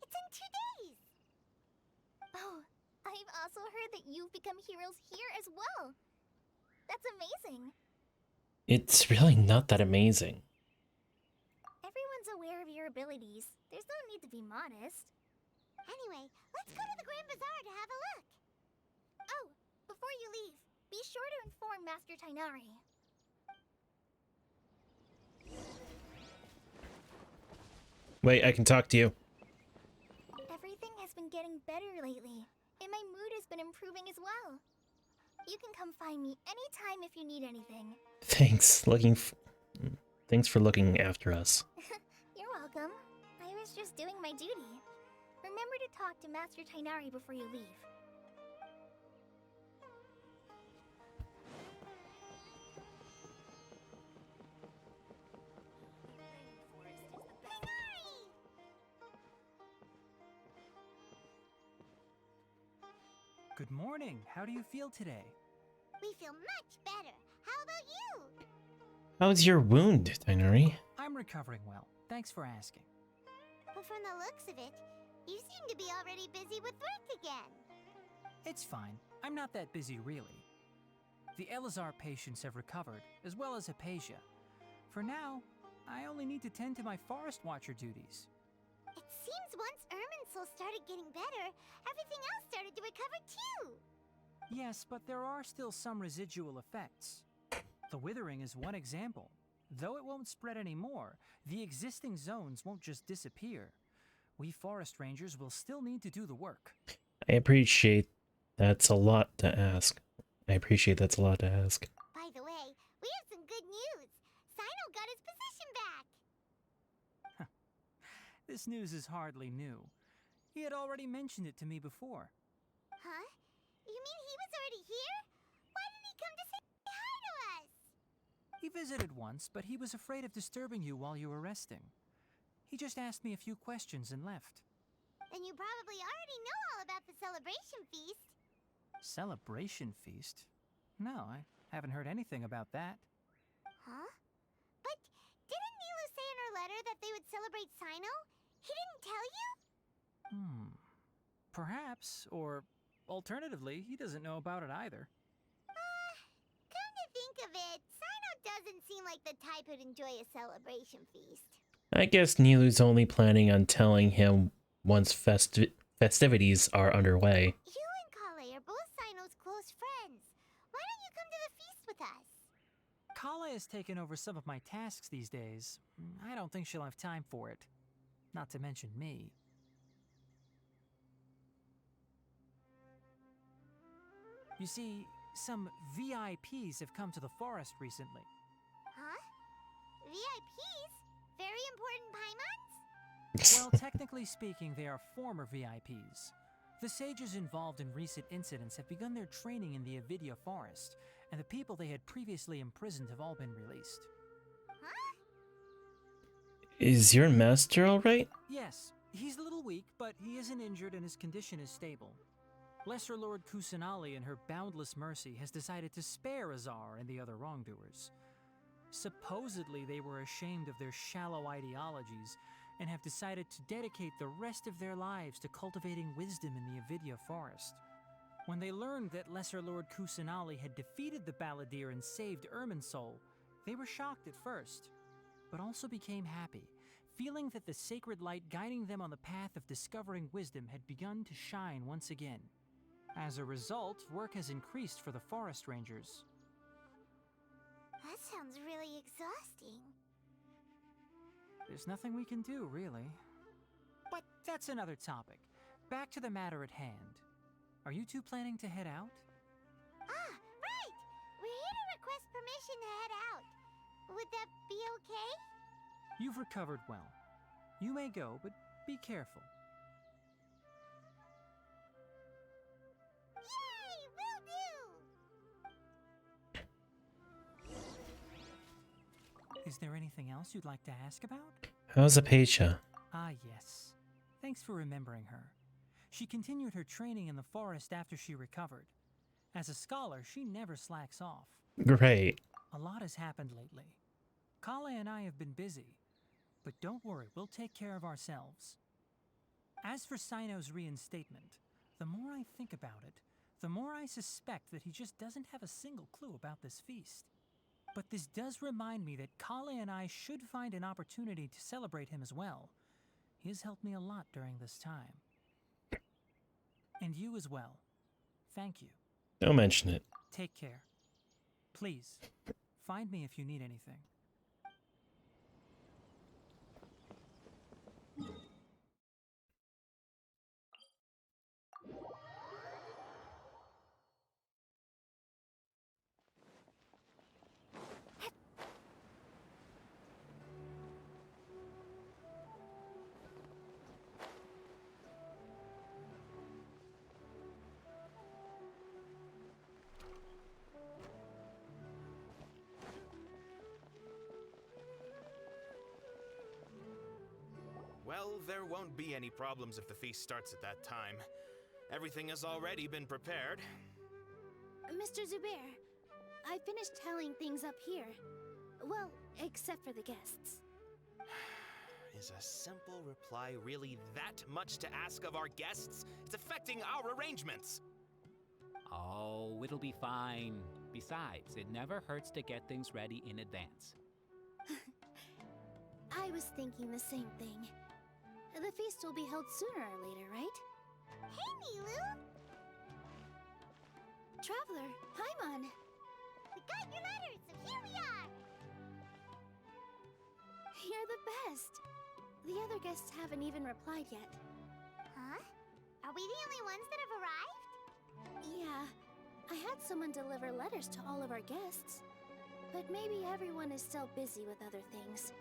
It's in 2 days. Oh, I've also heard that you've become heroes here as well. That's amazing. It's really not that amazing. Everyone's aware of your abilities. There's no need to be modest. Anyway, let's go to the Grand Bazaar to have a look. Oh, before you leave, be sure to inform Master Tighnari. Wait, I can talk to you. Everything has been getting better lately, and my mood has been improving as well. You can come find me anytime if you need anything. Thanks. Thanks for looking after us. You're welcome. I was just doing my duty. Remember to talk to Master Tighnari before you leave. Good morning. How do you feel today? We feel much better. How about you? How's your wound, Tighnari? I'm recovering well. Thanks for asking. But from the looks of it, you seem to be already busy with work again. It's fine. I'm not that busy, really. The Elazar patients have recovered, as well as Hypatia. For now, I only need to tend to my Forest Watcher duties. It seems once Irminsul started getting better, everything else started to recover too. Yes, but there are still some residual effects. The withering is one example. Though it won't spread anymore, the existing zones won't just disappear. We forest rangers will still need to do the work. I appreciate that's a lot to ask. By the way, we have some good news. Cyno got his position back. This news is hardly new. He had already mentioned it to me before. Huh? You mean he was already here? Why didn't he come to say hi to us? He visited once, but he was afraid of disturbing you while you were resting. He just asked me a few questions and left. Then you probably already know all about the celebration feast. Celebration feast? No, I haven't heard anything about that. Huh? But didn't Nilou say in her letter that they would celebrate Cyno? He didn't tell you? Perhaps, or alternatively, he doesn't know about it either. Come to think of it, Cyno doesn't seem like the type who'd enjoy a celebration feast. I guess Nilou's only planning on telling him once festivities are underway. You and Kale are both Cyno's close friends. Why don't you come to the feast with us? Kale has taken over some of my tasks these days. I don't think she'll have time for it. Not to mention me. You see, some VIPs have come to the forest recently. Huh? VIPs? Very important Paimons? Well, technically speaking, they are former VIPs. The sages involved in recent incidents have begun their training in the Avidya forest, and the people they had previously imprisoned have all been released. Huh? Is your master alright? Yes, he's a little weak, but he isn't injured and his condition is stable. Lesser Lord Kusanali in her boundless mercy has decided to spare Azar and the other wrongdoers. Supposedly they were ashamed of their shallow ideologies and have decided to dedicate the rest of their lives to cultivating wisdom in the Avidya forest. When they learned that Lesser Lord Kusanali had defeated the Balladeer and saved Irminsul, they were shocked at first, but also became happy, feeling that the sacred light guiding them on the path of discovering wisdom had begun to shine once again. As a result, work has increased for the forest rangers. That sounds really exhausting. There's nothing we can do, really. But that's another topic. Back to the matter at hand. Are you two planning to head out? Ah, right! We're here to request permission to head out. Would that be okay? You've recovered well. You may go, but be careful. Yay! Will do! Is there anything else you'd like to ask about? How's Apecia? Ah, yes. Thanks for remembering her. She continued her training in the forest after she recovered. As a scholar, she never slacks off. Great. A lot has happened lately. Kale and I have been busy, but don't worry, we'll take care of ourselves. As for Sino's reinstatement, the more I think about it, the more I suspect that he just doesn't have a single clue about this feast. But this does remind me that Kale and I should find an opportunity to celebrate him as well. He has helped me a lot during this time. And you as well. Thank you. Don't mention it. Take care. Please, find me if you need anything. Well, there won't be any problems if the feast starts at that time. Everything has already been prepared. Mr. Zubair, I finished tallying things up here. Well, except for the guests. Is a simple reply really that much to ask of our guests? It's affecting our arrangements. Oh, it'll be fine. Besides, it never hurts to get things ready in advance. I was thinking the same thing. The feast will be held sooner or later, right? Hey, Nilou! Traveler, Paimon! We got your letters, so here we are! You're the best! The other guests haven't even replied yet. Huh? Are we the only ones that have arrived? Yeah, I had someone deliver letters to all of our guests. But maybe everyone is still busy with other things.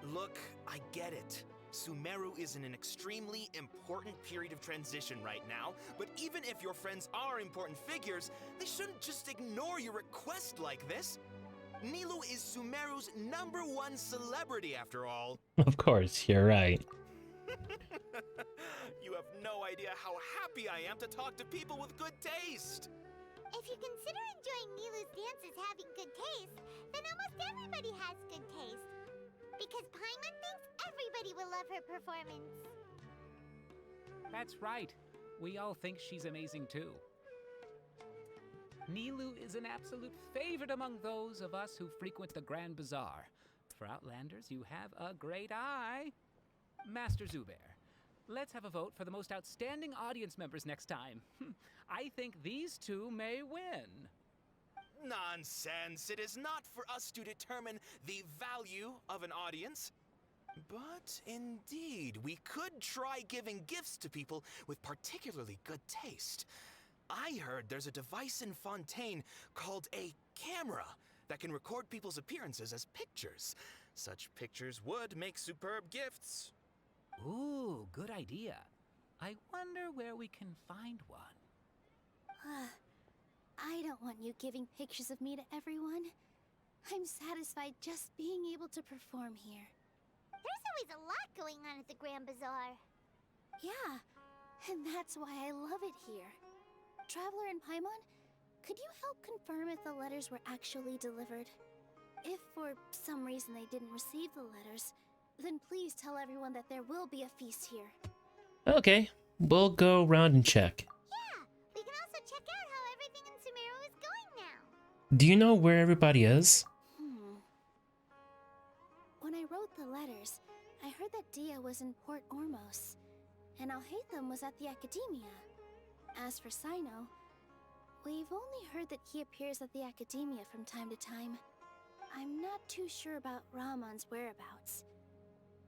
Look, I get it. Sumeru is in an extremely important period of transition right now, but even if your friends are important figures, they shouldn't just ignore your request like this. Nilou is Sumeru's #1 celebrity after all. Of course, you're right. You have no idea how happy I am to talk to people with good taste. If you consider enjoying Nilou's dances having good taste, then almost everybody has good taste. Because Paimon thinks everybody will love her performance. That's right. We all think she's amazing too. Nilou is an absolute favorite among those of us who frequent the Grand Bazaar. For Outlanders, you have a great eye. Master Zubair, let's have a vote for the most outstanding audience members next time. I think these two may win. Nonsense! It is not for us to determine the value of an audience. But indeed, we could try giving gifts to people with particularly good taste. I heard there's a device in Fontaine called a camera that can record people's appearances as pictures. Such pictures would make superb gifts. Ooh, good idea. I wonder where we can find one. I don't want you giving pictures of me to everyone. I'm satisfied just being able to perform here. There's always a lot going on at the Grand Bazaar. Yeah, and that's why I love it here. Traveler and Paimon, could you help confirm if the letters were actually delivered? If for some reason they didn't receive the letters, then please tell everyone that there will be a feast here. Okay, we'll go around and check. Yeah, we can also check out how everything in Sumeru is going now. Do you know where everybody is? When I wrote the letters, I heard that Dia was in Port Ormos, and Alhaitham was at the Academia. As for Sino, we've only heard that he appears at the Academia from time to time. I'm not too sure about Ramon's whereabouts.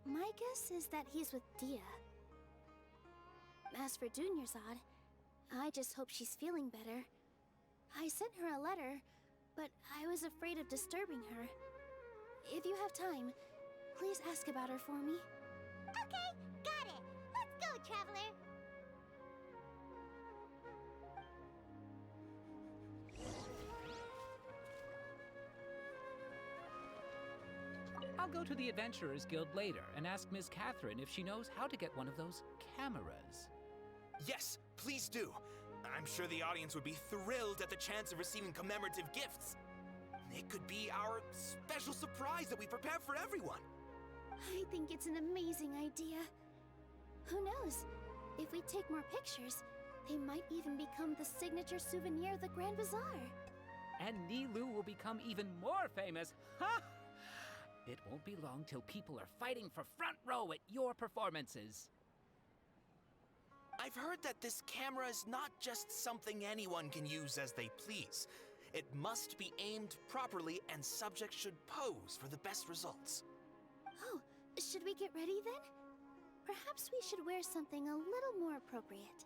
My guess is that he's with Dia. As for Dunyarzad, I just hope she's feeling better. I sent her a letter, but I was afraid of disturbing her. If you have time, please ask about her for me. Okay, got it. Let's go, Traveler. I'll go to the Adventurers Guild later and ask Miss Catherine if she knows how to get one of those cameras. Yes, please do. I'm sure the audience would be thrilled at the chance of receiving commemorative gifts. It could be our special surprise that we prepare for everyone. I think it's an amazing idea. Who knows? If we take more pictures, they might even become the signature souvenir of the Grand Bazaar. And Nilou will become even more famous. Ha! It won't be long till people are fighting for front row at your performances. I've heard that this camera is not just something anyone can use as they please. It must be aimed properly, and subjects should pose for the best results. Oh, should we get ready then? Perhaps we should wear something a little more appropriate.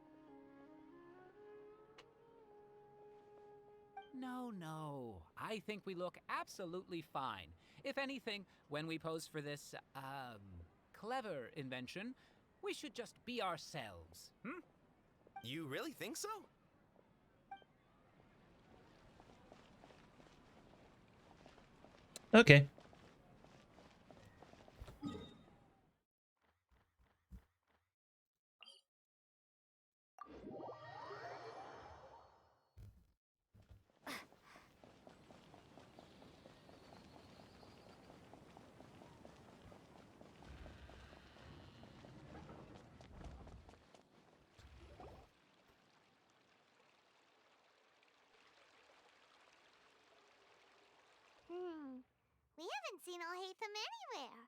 No. I think we look absolutely fine. If anything, when we pose for this, clever invention, we should just be ourselves, You really think so? Okay. We haven't seen Alhaitham anywhere.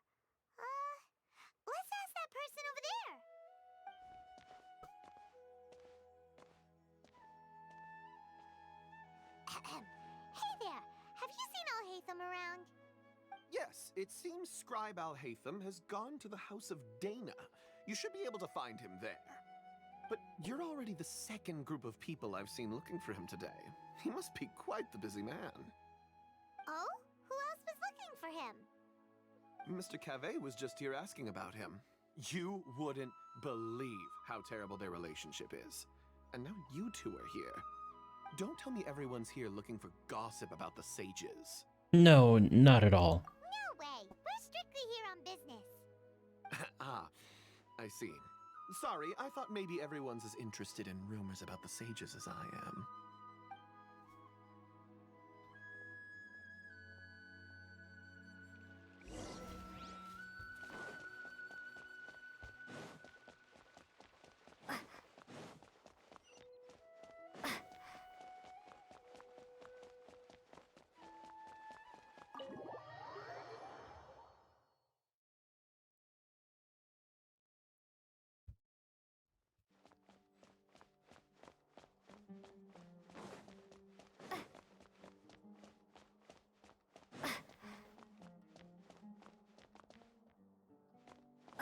Let's ask that person over there. Hey there, have you seen Alhaitham around? Yes, it seems Scribe Alhaitham has gone to the House of Dana. You should be able to find him there. But you're already the second group of people I've seen looking for him today. He must be quite the busy man. Oh? Who else was looking for him? Mr. Cave was just here asking about him. You wouldn't believe how terrible their relationship is. And now you two are here. Don't tell me everyone's here looking for gossip about the sages. No, not at all. No way. We're strictly here on business. Ah, I see. Sorry, I thought maybe everyone's as interested in rumors about the sages as I am.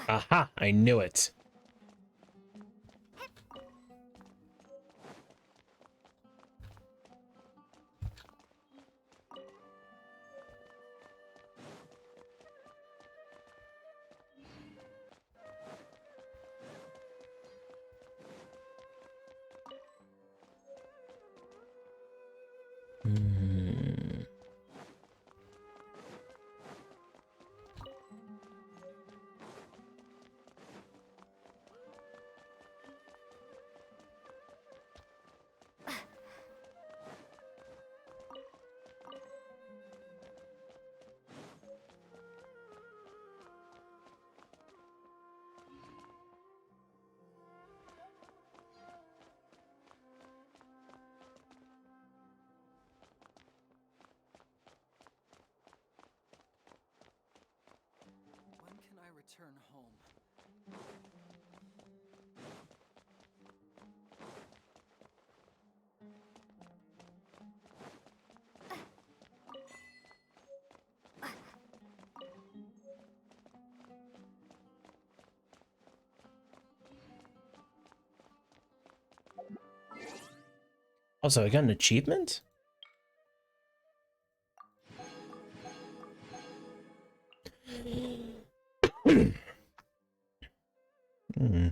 Aha, I knew it. return home. Also, I got an achievement? Hmm.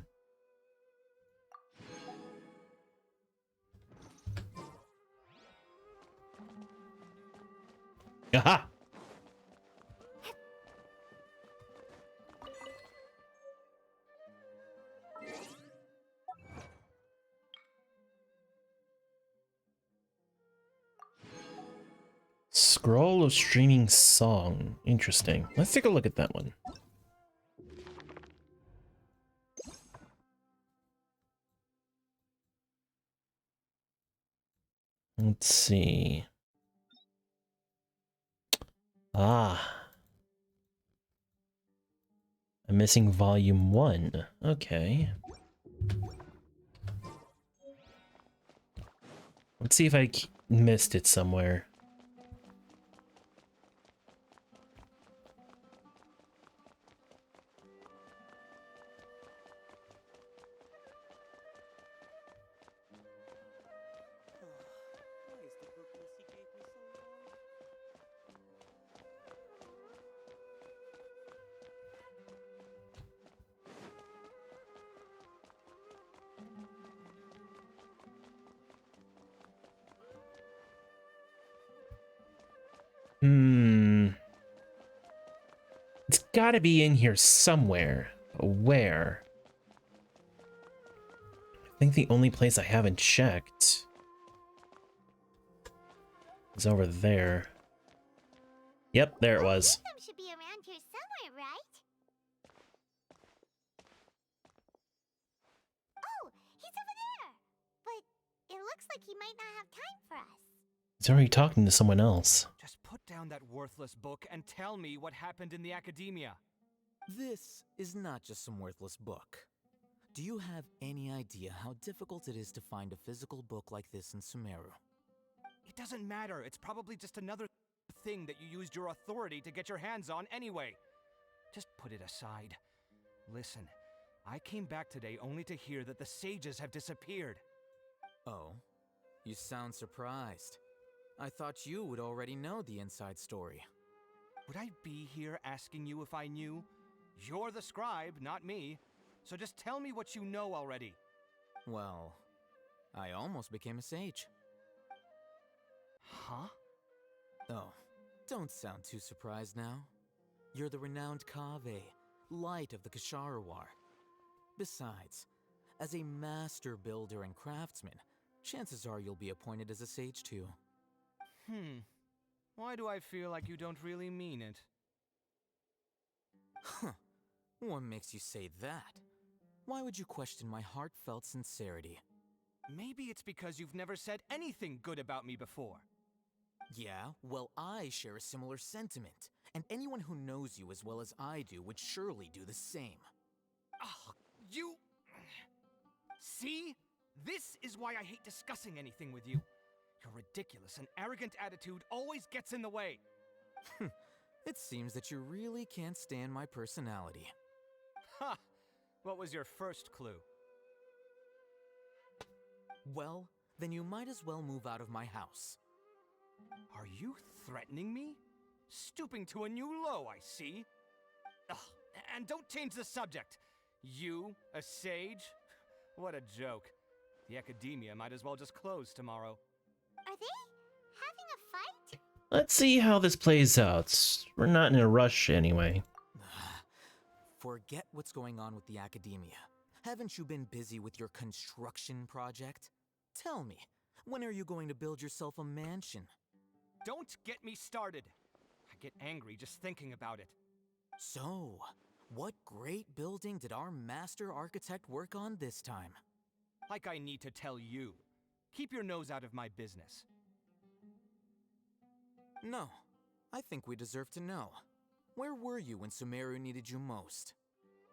Aha! Scroll of streaming song. Interesting. Let's take a look at that one. Let's see. Ah. I'm missing volume 1. Okay. Let's see if I missed it somewhere. It's gotta be in here somewhere. Where? I think the only place I haven't checked is over there. Yep, there it was. Some should be around here somewhere, right? Oh, he's over there. But it looks like he might not have time for us. He's already talking to someone else. Just put down that worthless book and tell me what happened in the academia. This is not just some worthless book. Do you have any idea how difficult it is to find a physical book like this in Sumeru? It doesn't matter. It's probably just another thing that you used your authority to get your hands on anyway. Just put it aside. Listen, I came back today only to hear that the sages have disappeared. Oh, you sound surprised. I thought you would already know the inside story. Would I be here asking you if I knew? You're the scribe, not me. So just tell me what you know already. Well, I almost became a sage. Huh? Oh, don't sound too surprised now. You're the renowned Kaveh, light of the Kshahrewar. Besides, as a master builder and craftsman, chances are you'll be appointed as a sage too. Why do I feel like you don't really mean it? Huh. What makes you say that? Why would you question my heartfelt sincerity? Maybe it's because you've never said anything good about me before. Yeah, well, I share a similar sentiment, and anyone who knows you as well as I do would surely do the same. Oh, you... See? This is why I hate discussing anything with you. Your ridiculous and arrogant attitude always gets in the way. It seems that you really can't stand my personality. Ha! What was your first clue? Well, then you might as well move out of my house. Are you threatening me? Stooping to a new low, I see. Ugh, and don't change the subject. You, a sage? What a joke. The academia might as well just close tomorrow. Are they having a fight? Let's see how this plays out. We're not in a rush anyway. Forget what's going on with the academia. Haven't you been busy with your construction project? Tell me, when are you going to build yourself a mansion? Don't get me started. I get angry just thinking about it. So, what great building did our master architect work on this time? Like I need to tell you. Keep your nose out of my business. No, I think we deserve to know. Where were you when Sumeru needed you most?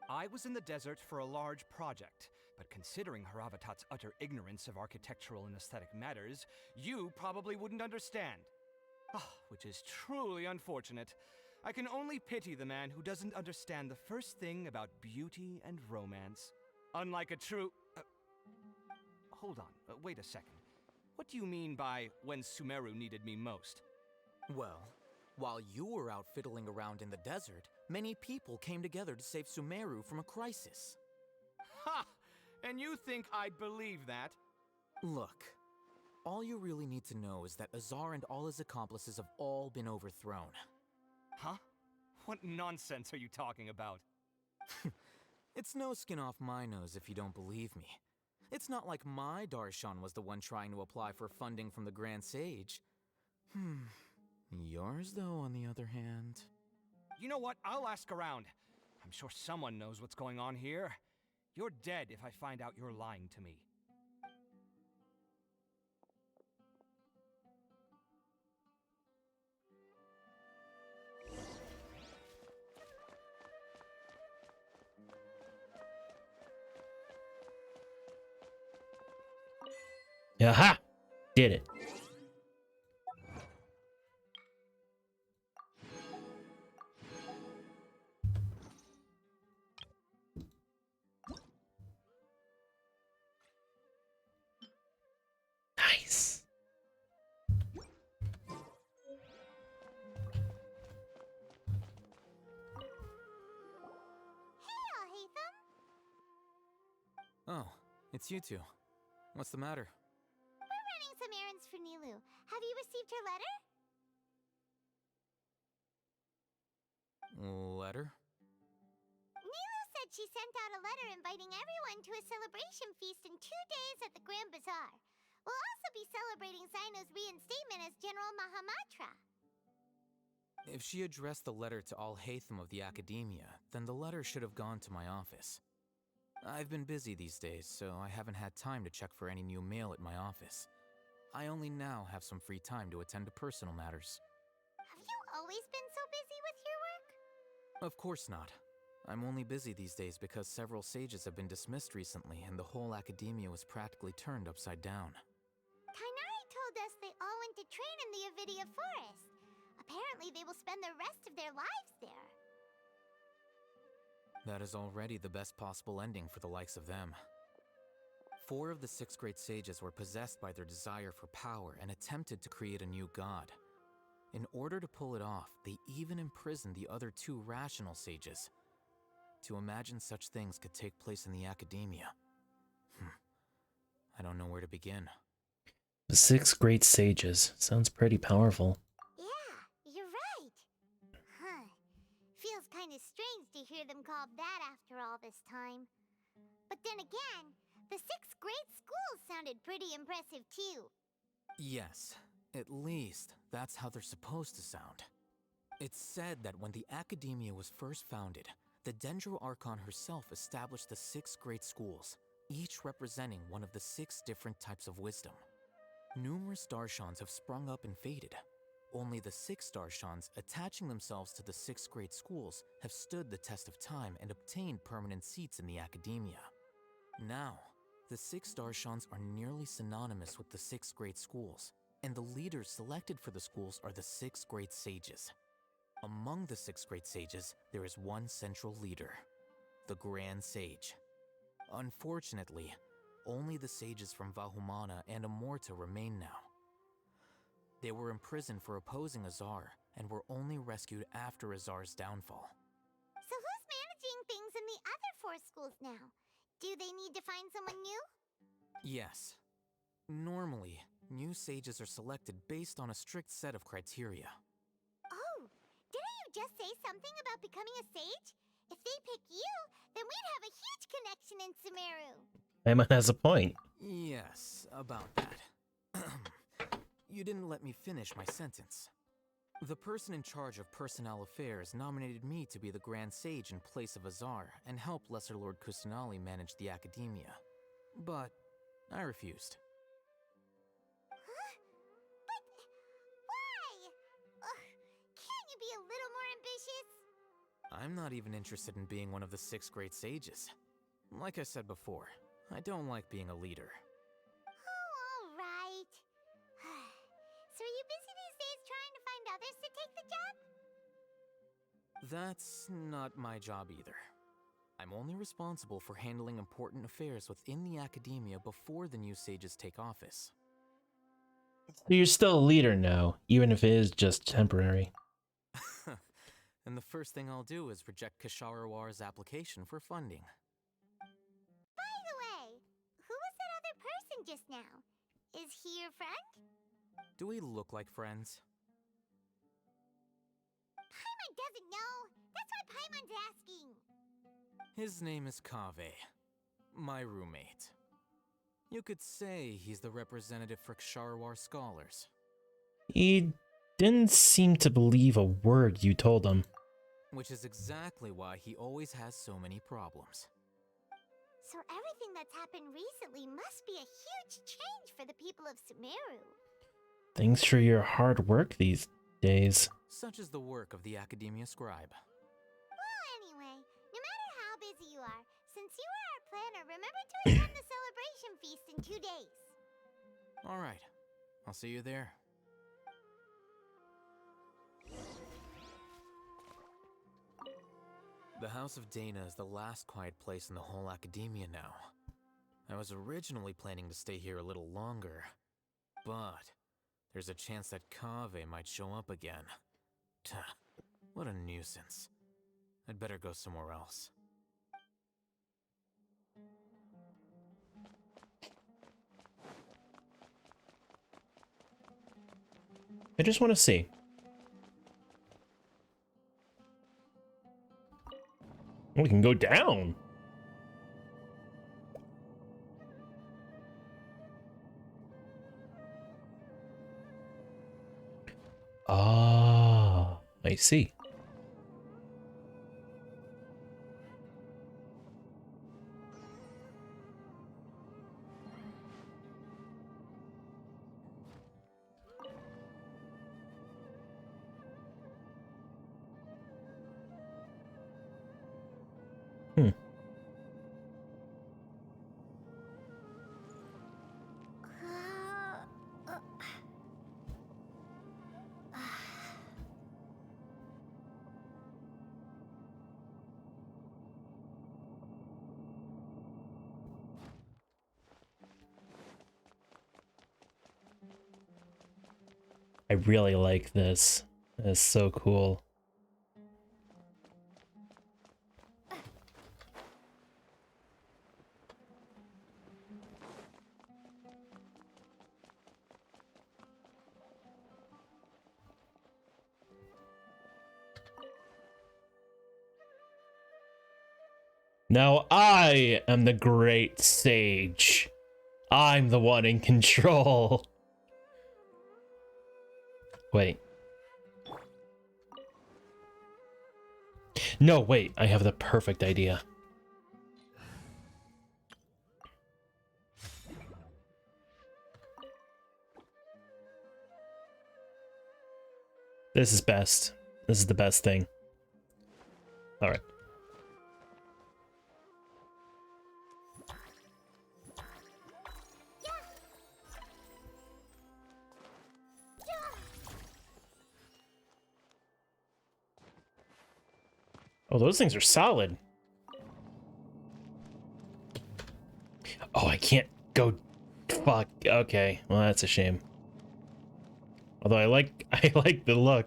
I was in the desert for a large project, but considering Haravatat's utter ignorance of architectural and aesthetic matters, you probably wouldn't understand. Ah, which is truly unfortunate. I can only pity the man who doesn't understand the first thing about beauty and romance. Unlike a true... hold on, wait a second. What do you mean by when Sumeru needed me most? Well, while you were out fiddling around in the desert, many people came together to save Sumeru from a crisis. Ha! And you think I'd believe that? Look, all you really need to know is that Azar and all his accomplices have all been overthrown. Huh? What nonsense are you talking about? It's no skin off my nose if you don't believe me. It's not like my Darshan was the one trying to apply for funding from the Grand Sage. Yours, though, on the other hand... You know what? I'll ask around. I'm sure someone knows what's going on here. You're dead if I find out you're lying to me. Aha! Did it. Nice. Oh, it's you two. What's the matter? We're running some errands for Nilu. Have you received her letter? Letter? Nilu said she sent out a letter inviting everyone to a celebration feast in 2 days at the Grand Bazaar. We'll also be celebrating Sino's reinstatement as General Mahamatra. If she addressed the letter to Al-Haytham of the Academia, then the letter should have gone to my office. I've been busy these days, so I haven't had time to check for any new mail at my office. I only now have some free time to attend to personal matters. Have you always been so busy with your work? Of course not. I'm only busy these days because several sages have been dismissed recently and the whole academia was practically turned upside down. Kainari told us they all went to train in the Avidia Forest. Apparently they will spend the rest of their lives there. That is already the best possible ending for the likes of them. 4 of the 6 great sages were possessed by their desire for power and attempted to create a new god. In order to pull it off, they even imprisoned the other 2 rational sages. To imagine such things could take place in the academia. I don't know where to begin. The 6 great sages. Sounds pretty powerful. Yeah, you're right. Huh. Feels kind of strange to hear them called that after all this time. But then again, the 6 great schools sounded pretty impressive too. Yes, at least that's how they're supposed to sound. It's said that when the academia was first founded, the Dendro Archon herself established the 6 great schools, each representing one of the 6 different types of wisdom. Numerous Darshans have sprung up and faded. Only the 6 Darshans attaching themselves to the 6 great schools have stood the test of time and obtained permanent seats in the academia. Now, the 6 Darshans are nearly synonymous with the 6 great schools, and the leaders selected for the schools are the 6 great sages. Among the 6 great sages, there is one central leader, the Grand Sage. Unfortunately, only the sages from Vahumana and Amorta remain now. They were imprisoned for opposing Azar, and were only rescued after Azar's downfall. So who's managing things in the other 4 schools now? Do they need to find someone new? Yes. Normally, new sages are selected based on a strict set of criteria. Oh, didn't you just say something about becoming a sage? If they pick you, then we'd have a huge connection in Sumeru. Emma has a point. Yes, about that. You didn't let me finish my sentence. The person in charge of personnel affairs nominated me to be the Grand Sage in place of Azar and help Lesser Lord Kusanali manage the academia. But I refused. Huh? But why? Can't you be a little more ambitious? I'm not even interested in being one of the 6 great sages. Like I said before, I don't like being a leader. Oh, alright. So are you busy these days trying to find others to take the job? That's not my job either. I'm only responsible for handling important affairs within the academia before the new sages take office. So you're still a leader now, even if it is just temporary. And the first thing I'll do is reject Kasharawar's application for funding. By the way, who was that other person just now? Is he your friend? Do we look like friends? Paimon doesn't know. That's why Paimon's asking. His name is Kaveh, my roommate. You could say he's the representative for Ksharawar scholars. He didn't seem to believe a word you told him. Which is exactly why he always has so many problems. So everything that's happened recently must be a huge change for the people of Sumeru. Thanks for your hard work these days. Such is the work of the Academia Scribe. Well, anyway, no matter how busy you are, since you are our planner, remember to attend the celebration feast in 2 days. Alright, I'll see you there. The House of Dana is the last quiet place in the whole academia now. I was originally planning to stay here a little longer, but there's a chance that Kaveh might show up again. Tuh, what a nuisance. I'd better go somewhere else. I just want to see. We can go down. Ah, I see. I really like this. It's so cool. Now I am the great sage. I'm the one in control. Wait. No, wait. I have the perfect idea. This is best. This is the best thing. All right. Oh, those things are solid. Oh, I can't go. Fuck. Okay. Well, that's a shame. Although I like the look.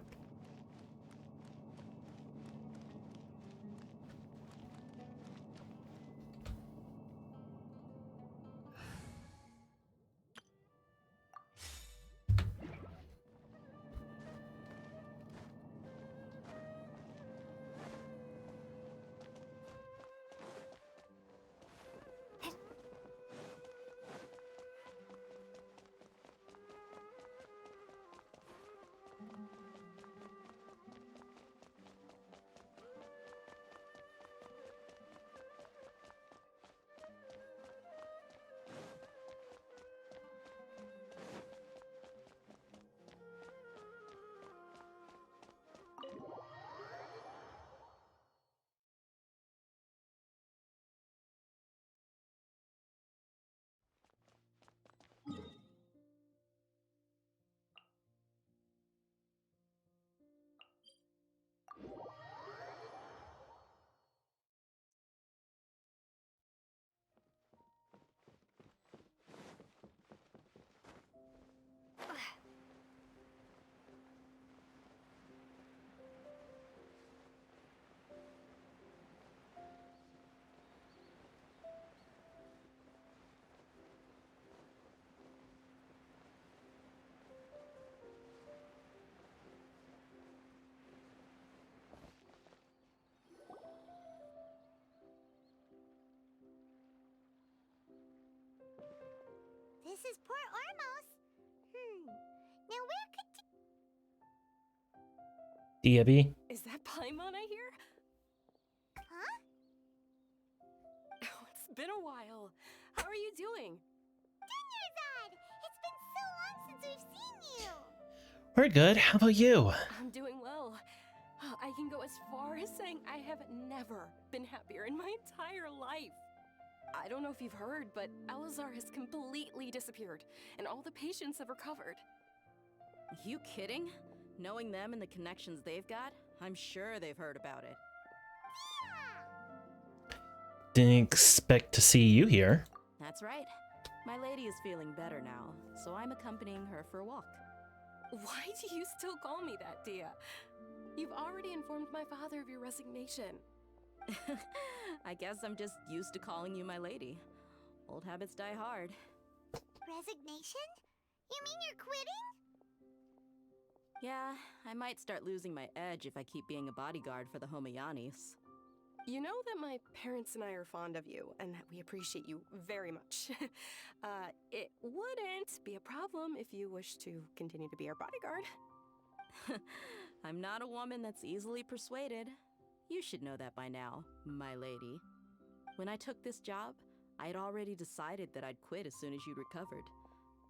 This is Port Ormos. Now where could Diaby? Is that Paimon I hear? Huh? Oh, it's been a while. How are you doing? Dunyarzad! It's been so long since we've seen you! We're good. How about you? I'm doing well. I can go as far as saying I have never been happier in my entire life. I don't know if you've heard, but Elazar has completely disappeared, and all the patients have recovered. You kidding? Knowing them and the connections they've got, I'm sure they've heard about it. Didn't expect to see you here. That's right. My lady is feeling better now, so I'm accompanying her for a walk. Why do you still call me that, Dia? You've already informed my father of your resignation. I guess I'm just used to calling you my lady. Old habits die hard. Resignation? You mean you're quitting? Yeah, I might start losing my edge if I keep being a bodyguard for the Homayanis. You know that my parents and I are fond of you, and that we appreciate you very much. It wouldn't be a problem if you wish to continue to be our bodyguard. I'm not a woman that's easily persuaded. You should know that by now, my lady. When I took this job, I'd already decided that I'd quit as soon as you'd recovered.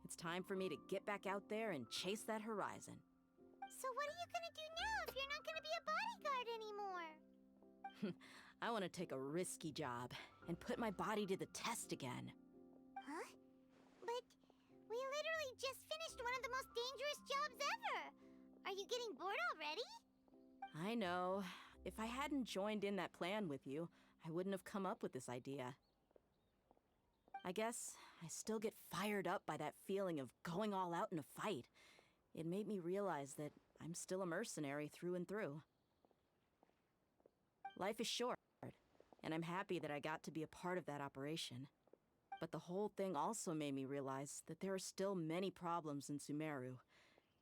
It's time for me to get back out there and chase that horizon. So what are you gonna do now if you're not gonna be a bodyguard anymore? I want to take a risky job and put my body to the test again. Huh? But we literally just finished one of the most dangerous jobs ever! Are you getting bored already? I know. If I hadn't joined in that plan with you, I wouldn't have come up with this idea. I guess I still get fired up by that feeling of going all out in a fight. It made me realize that I'm still a mercenary through and through. Life is short, and I'm happy that I got to be a part of that operation. But the whole thing also made me realize that there are still many problems in Sumeru,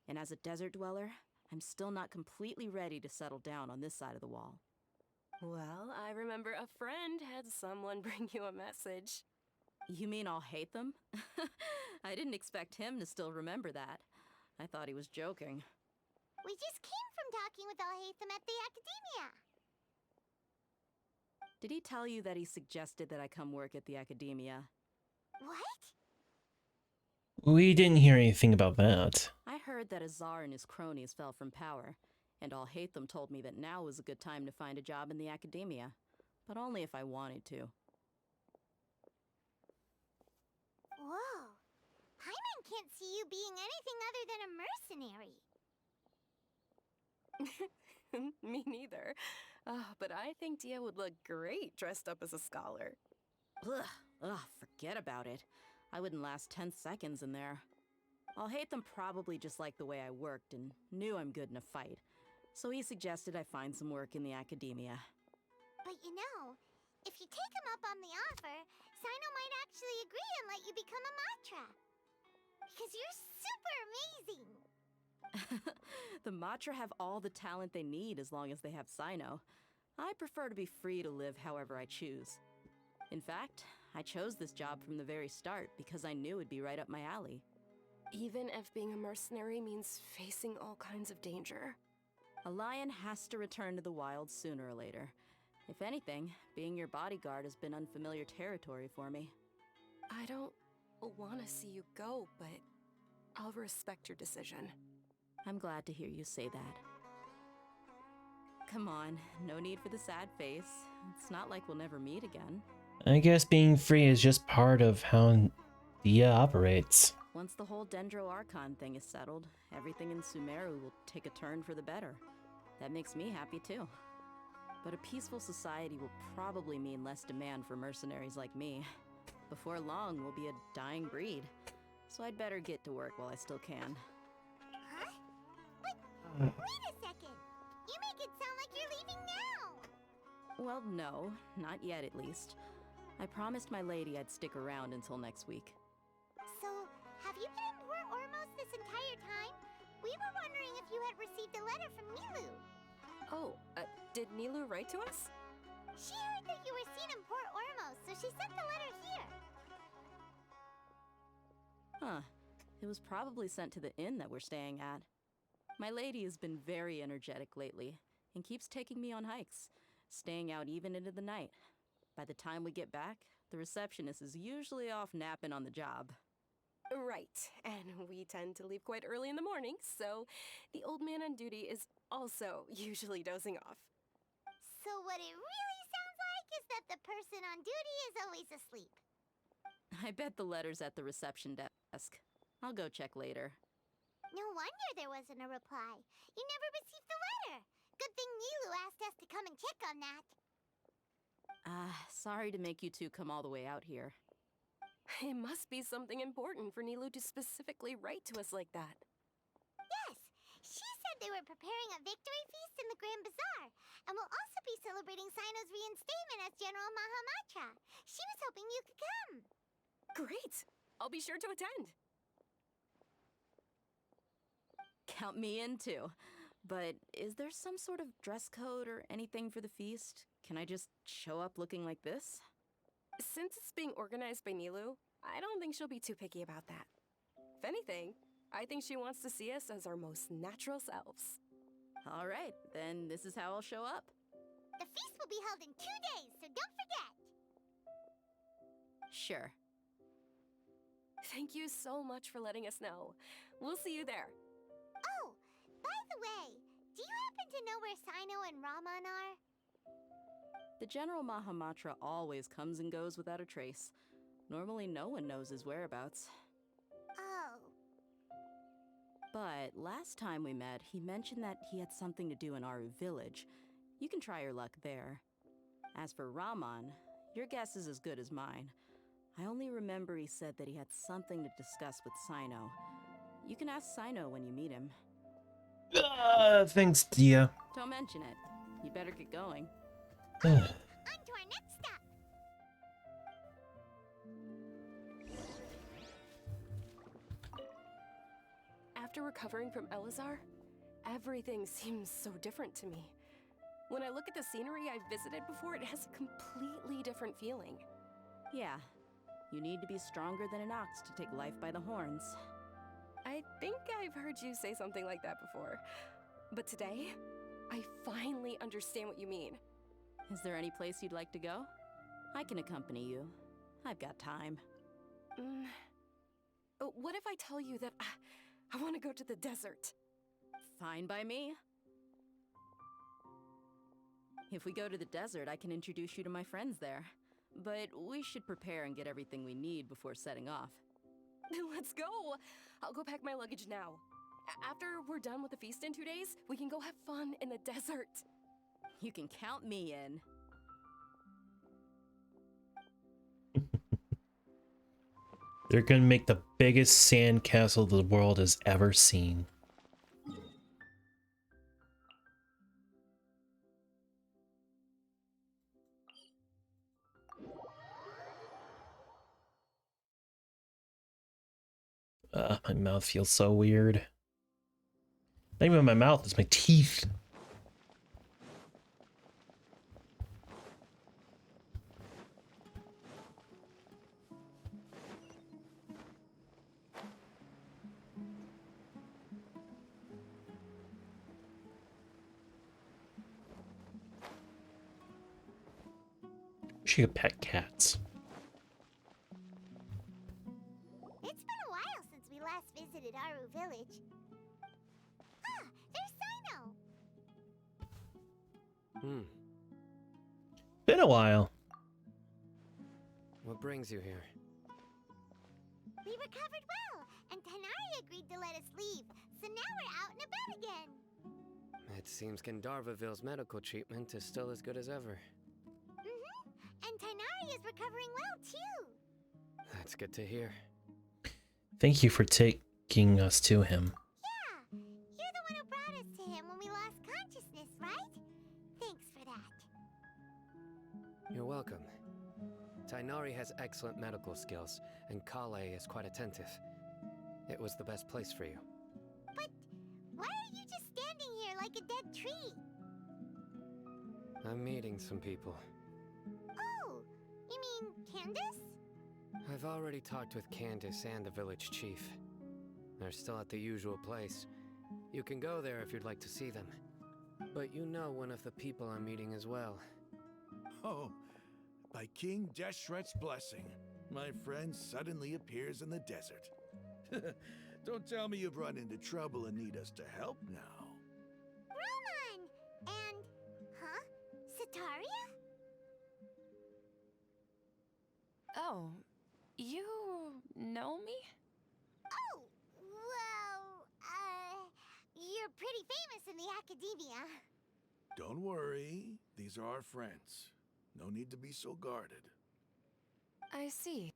and as a desert dweller, I'm still not completely ready to settle down on this side of the wall. Well, I remember a friend had someone bring you a message. You mean I'll hate them? I didn't expect him to still remember that. I thought he was joking. We just came from talking with Alhaitham at the Academia. Did he tell you that he suggested that I come work at the Academia? What? We didn't hear anything about that. I heard that Azar and his cronies fell from power, and Alhaitham told me that now was a good time to find a job in the Academia, but only if I wanted to. Whoa. Paimon can't see you being anything other than a mercenary. Me neither. But I think Dia would look great dressed up as a scholar. Ugh, forget about it. I wouldn't last 10 seconds in there. Alhaitham probably just liked the way I worked and knew I'm good in a fight, so he suggested I find some work in the Academia. But you know, if you take him up on the offer, Sino might actually agree and let you become a Matra. Because you're super amazing! The Matra have all the talent they need as long as they have Sino. I prefer to be free to live however I choose. In fact, I chose this job from the very start because I knew it'd be right up my alley. Even if being a mercenary means facing all kinds of danger. A lion has to return to the wild sooner or later. If anything, being your bodyguard has been unfamiliar territory for me. I don't want to see you go, but I'll respect your decision. I'm glad to hear you say that. Come on, no need for the sad face. It's not like we'll never meet again. I guess being free is just part of how Dia operates. Once the whole Dendro Archon thing is settled, everything in Sumeru will take a turn for the better. That makes me happy too. But a peaceful society will probably mean less demand for mercenaries like me. Before long, we'll be a dying breed. So I'd better get to work while I still can. Huh? But wait a second! You make it sound like you're leaving now! Well, no, not yet at least. I promised my lady I'd stick around until next week. So, have you been in Port Ormos this entire time? We were wondering if you had received a letter from Nilu. Oh, did Nilu write to us? She heard that you were seen in Port Ormos, so she sent the letter here. It was probably sent to the inn that we're staying at. My lady has been very energetic lately and keeps taking me on hikes, staying out even into the night. By the time we get back, the receptionist is usually off napping on the job. Right, and we tend to leave quite early in the morning, so the old man on duty is also usually dozing off. So what it really sounds like is that the person on duty is always asleep. I bet the letter's at the reception desk. I'll go check later. No wonder there wasn't a reply. You never received the letter. Good thing Nilu asked us to come and check on that. Sorry to make you two come all the way out here. It must be something important for Nilu to specifically write to us like that. Yes, she said they were preparing a victory feast in the Grand Bazaar, and will also be celebrating Sino's reinstatement as General Mahamatra. She was hoping you could come. Great! I'll be sure to attend. Count me in too. But is there some sort of dress code or anything for the feast? Can I just show up looking like this? Since it's being organized by Nilu, I don't think she'll be too picky about that. If anything, I think she wants to see us as our most natural selves. All right, then this is how I'll show up. The feast will be held in 2 days, so don't forget. Sure. Thank you so much for letting us know. We'll see you there. Oh, by the way, do you happen to know where Sino and Raman are? The General Mahamatra always comes and goes without a trace. Normally no one knows his whereabouts. Oh. But last time we met, he mentioned that he had something to do in Aru Village. You can try your luck there. As for Raman, your guess is as good as mine. I only remember he said that he had something to discuss with Sino. You can ask Sino when you meet him. Thanks, Dia. Don't mention it. You better get going. On to our next stop. After recovering from Elazar, everything seems so different to me. When I look at the scenery I've visited before, it has a completely different feeling. Yeah, you need to be stronger than an ox to take life by the horns. I think I've heard you say something like that before. But today, I finally understand what you mean. Is there any place you'd like to go? I can accompany you. I've got time. What if I tell you that I want to go to the desert? Fine by me. If we go to the desert, I can introduce you to my friends there. But we should prepare and get everything we need before setting off. Let's go! I'll go pack my luggage now. After we're done with the feast in 2 days, we can go have fun in the desert. You can count me in. They're gonna make the biggest sand castle the world has ever seen. My mouth feels so weird. Not even my mouth, it's my teeth. She could pet cats. It's been a while since we last visited Aru Village. Ah, there's Sino! Been a while. What brings you here? We recovered well, and Tanari agreed to let us leave, so now we're out and about again. It seems Gandharvaville's medical treatment is still as good as ever. And Tanari is recovering well, too. That's good to hear. Thank you for taking us to him. Yeah, you're the one who brought us to him when we lost consciousness, right? Thanks for that. You're welcome. Tainari has excellent medical skills, and Kale is quite attentive. It was the best place for you. But why are you just standing here like a dead tree? I'm meeting some people. Oh, you mean Candace? I've already talked with Candace and the village chief. They're still at the usual place. You can go there if you'd like to see them. But you know one of the people I'm meeting as well. Oh, by King Deshret's blessing, my friend suddenly appears in the desert. Don't tell me you've run into trouble and need us to help now. Roman! And... huh? Sataria? Oh, you know me? Oh, well, you're pretty famous in the academia. Don't worry, these are our friends. No need to be so guarded. I see.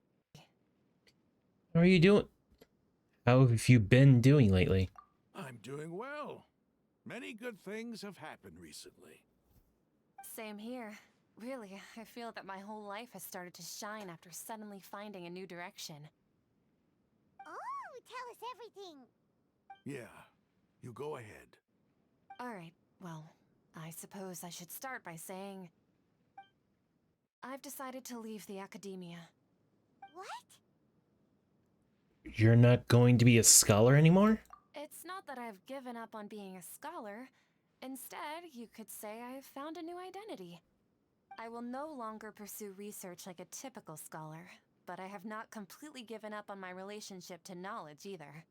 How are you doing? How have you been doing lately? I'm doing well. Many good things have happened recently. Same here. Really, I feel that my whole life has started to shine after suddenly finding a new direction. Oh, tell us everything. Yeah, you go ahead. Alright, well, I suppose I should start by saying... I've decided to leave the academia. What? You're not going to be a scholar anymore? It's not that I've given up on being a scholar. Instead, you could say I've found a new identity. I will no longer pursue research like a typical scholar, but I have not completely given up on my relationship to knowledge either.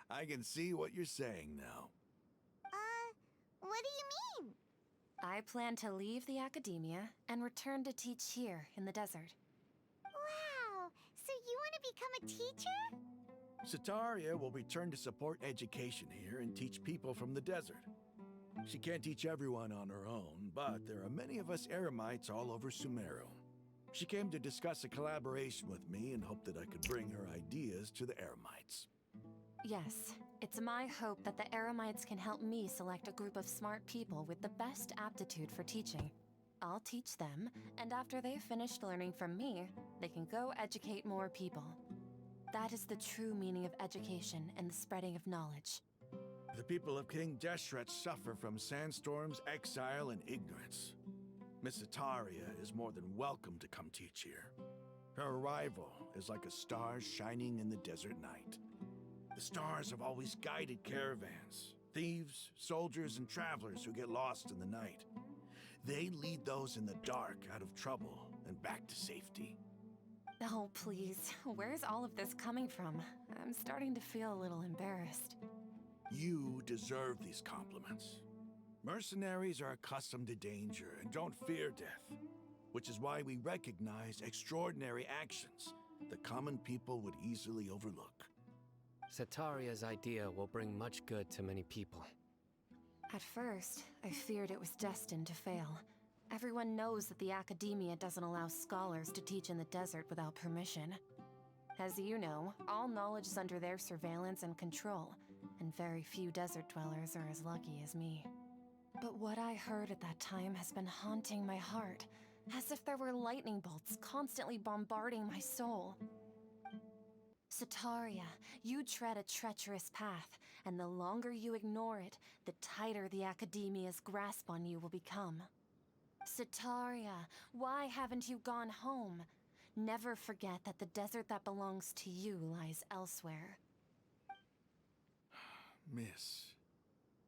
I can see what you're saying now. What do you mean? I plan to leave the academia and return to teach here in the desert. Wow, so you want to become a teacher? Sataria will return to support education here and teach people from the desert. She can't teach everyone on her own, but there are many of us Eremites all over Sumeru. She came to discuss a collaboration with me and hoped that I could bring her ideas to the Eremites. Yes, it's my hope that the Eremites can help me select a group of smart people with the best aptitude for teaching. I'll teach them, and after they've finished learning from me, they can go educate more people. That is the true meaning of education and the spreading of knowledge. The people of King Deshret suffer from sandstorms, exile, and ignorance. Miss Sataria is more than welcome to come teach here. Her arrival is like a star shining in the desert night. The stars have always guided caravans, thieves, soldiers, and travelers who get lost in the night. They lead those in the dark out of trouble and back to safety. Oh, please. Where's all of this coming from? I'm starting to feel a little embarrassed. You deserve these compliments. Mercenaries are accustomed to danger and don't fear death, which is why we recognize extraordinary actions that common people would easily overlook. Sataria's idea will bring much good to many people. At first, I feared it was destined to fail. Everyone knows that the academia doesn't allow scholars to teach in the desert without permission. As you know, all knowledge is under their surveillance and control, and very few desert dwellers are as lucky as me. But what I heard at that time has been haunting my heart, as if there were lightning bolts constantly bombarding my soul. Sataria, you tread a treacherous path, and the longer you ignore it, the tighter the academia's grasp on you will become. Sataria, why haven't you gone home? Never forget that the desert that belongs to you lies elsewhere. Miss.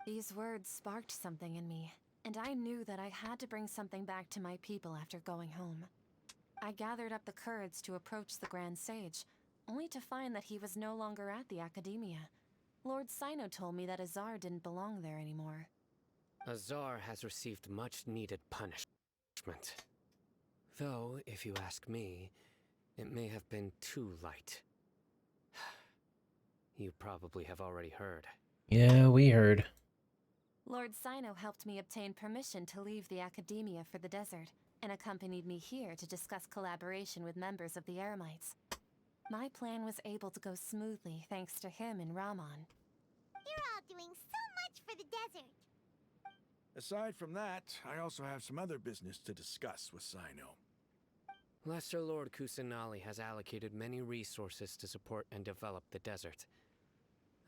These words sparked something in me, and I knew that I had to bring something back to my people after going home. I gathered up the courage to approach the Grand Sage, only to find that he was no longer at the academia. Lord Cyno told me that Azar didn't belong there anymore. Azar has received much-needed punishment. Though, if you ask me, it may have been too light. You probably have already heard. Yeah, we heard. Lord Cyno helped me obtain permission to leave the academia for the desert, and accompanied me here to discuss collaboration with members of the Eremites. My plan was able to go smoothly thanks to him and Rahman. You're all doing so much for the desert. Aside from that, I also have some other business to discuss with Cyno. Lesser Lord Kusanali has allocated many resources to support and develop the desert.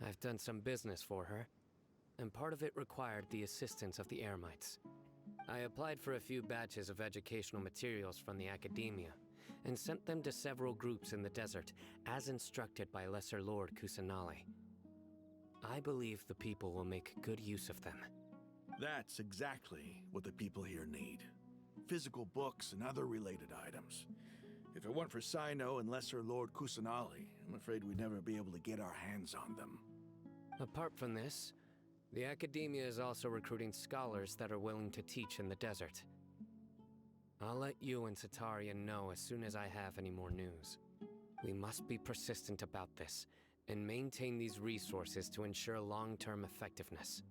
I've done some business for her, and part of it required the assistance of the Eremites. I applied for a few batches of educational materials from the academia, and sent them to several groups in the desert, as instructed by Lesser Lord Kusanali. I believe the people will make good use of them. That's exactly what the people here need. Physical books and other related items. If it weren't for Sino and Lesser Lord Kusanali, I'm afraid we'd never be able to get our hands on them. Apart from this, the Academia is also recruiting scholars that are willing to teach in the desert. I'll let you and Satarian know as soon as I have any more news. We must be persistent about this, and maintain these resources to ensure long-term effectiveness.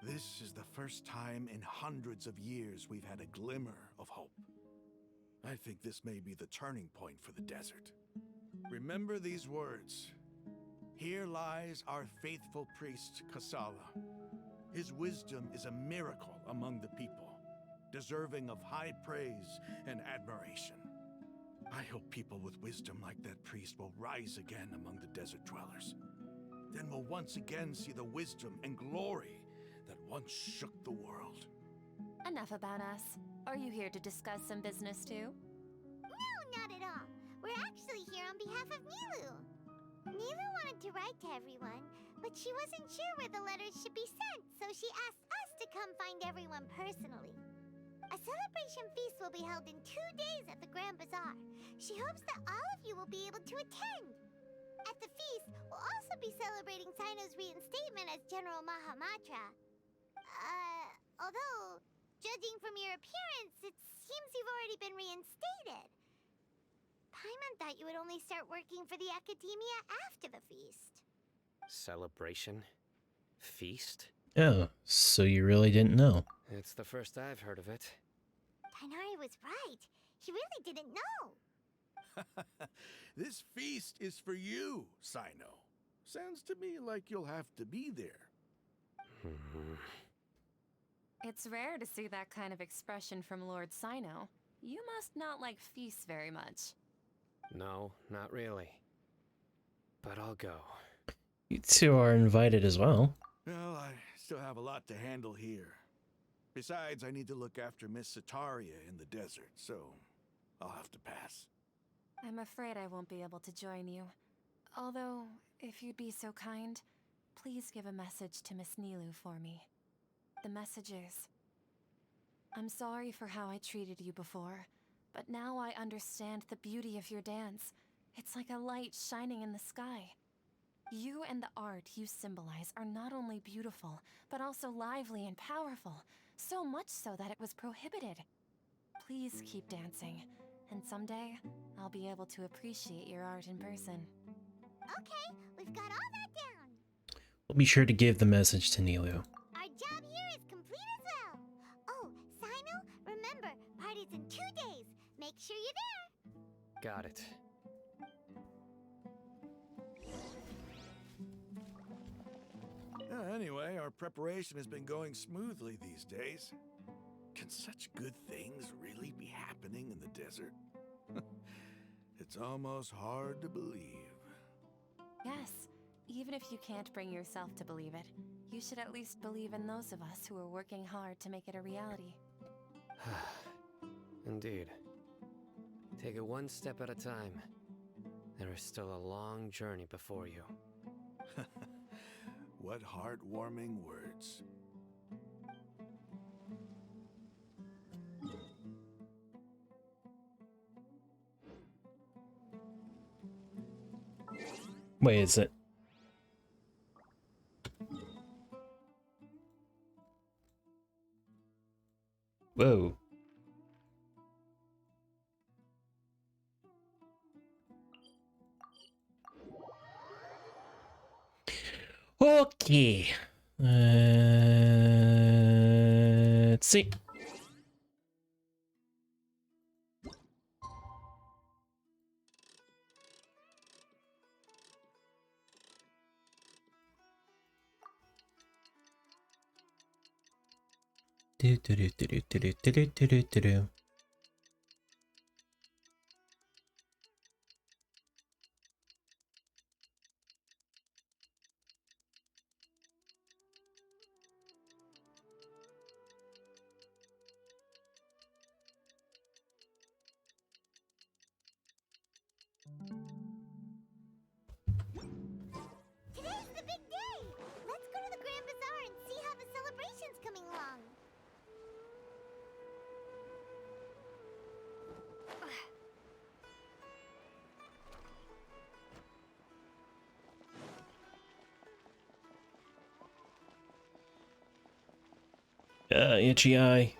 This is the first time in hundreds of years we've had a glimmer of hope. I think this may be the turning point for the desert. Remember these words. Here lies our faithful priest, Kasala. His wisdom is a miracle among the people, deserving of high praise and admiration. I hope people with wisdom like that priest will rise again among the desert dwellers. Then we'll once again see the wisdom and glory that once shook the world. Enough about us. Are you here to discuss some business too? No, not at all. We're actually here on behalf of Nilu. Nilu wanted to write to everyone, but she wasn't sure where the letters should be sent, so she asked us to come find everyone personally. A celebration feast will be held in 2 days at the Grand Bazaar. She hopes that all of you will be able to attend. At the feast, we'll also be celebrating Sino's reinstatement as General Mahamatra. Although, judging from your appearance, it seems you've already been reinstated. Paimon thought you would only start working for the Academia after the feast. Celebration? Feast? Oh, so you really didn't know? It's the first I've heard of it. Tighnari was right. He really didn't know. This feast is for you, Sino. Sounds to me like you'll have to be there. It's rare to see that kind of expression from Lord Sino. You must not like feasts very much. No, not really. But I'll go. You two are invited as well. Well, I still have a lot to handle here. Besides, I need to look after Miss Sataria in the desert, so I'll have to pass. I'm afraid I won't be able to join you. Although, if you'd be so kind, please give a message to Miss Nilu for me. The message is, I'm sorry for how I treated you before, but now I understand the beauty of your dance. It's like a light shining in the sky. You and the art you symbolize are not only beautiful, but also lively and powerful, so much so that it was prohibited. Please keep dancing, and someday, I'll be able to appreciate your art in person. Okay, we've got all that down. We'll be sure to give the message to Nilu. Our job here is complete as well. Oh, Sino, remember, party's in 2 days. Make sure you're there. Got it. Anyway, our preparation has been going smoothly these days. Can such good things really be happening in the desert? It's almost hard to believe. Yes, even if you can't bring yourself to believe it, you should at least believe in those of us who are working hard to make it a reality. Indeed. Take it one step at a time. There is still a long journey before you. What heartwarming words. Wait, is it? Whoa. Okay. Let's see. Do do do do do do do do do do do do. questions coming along. Itchy eye.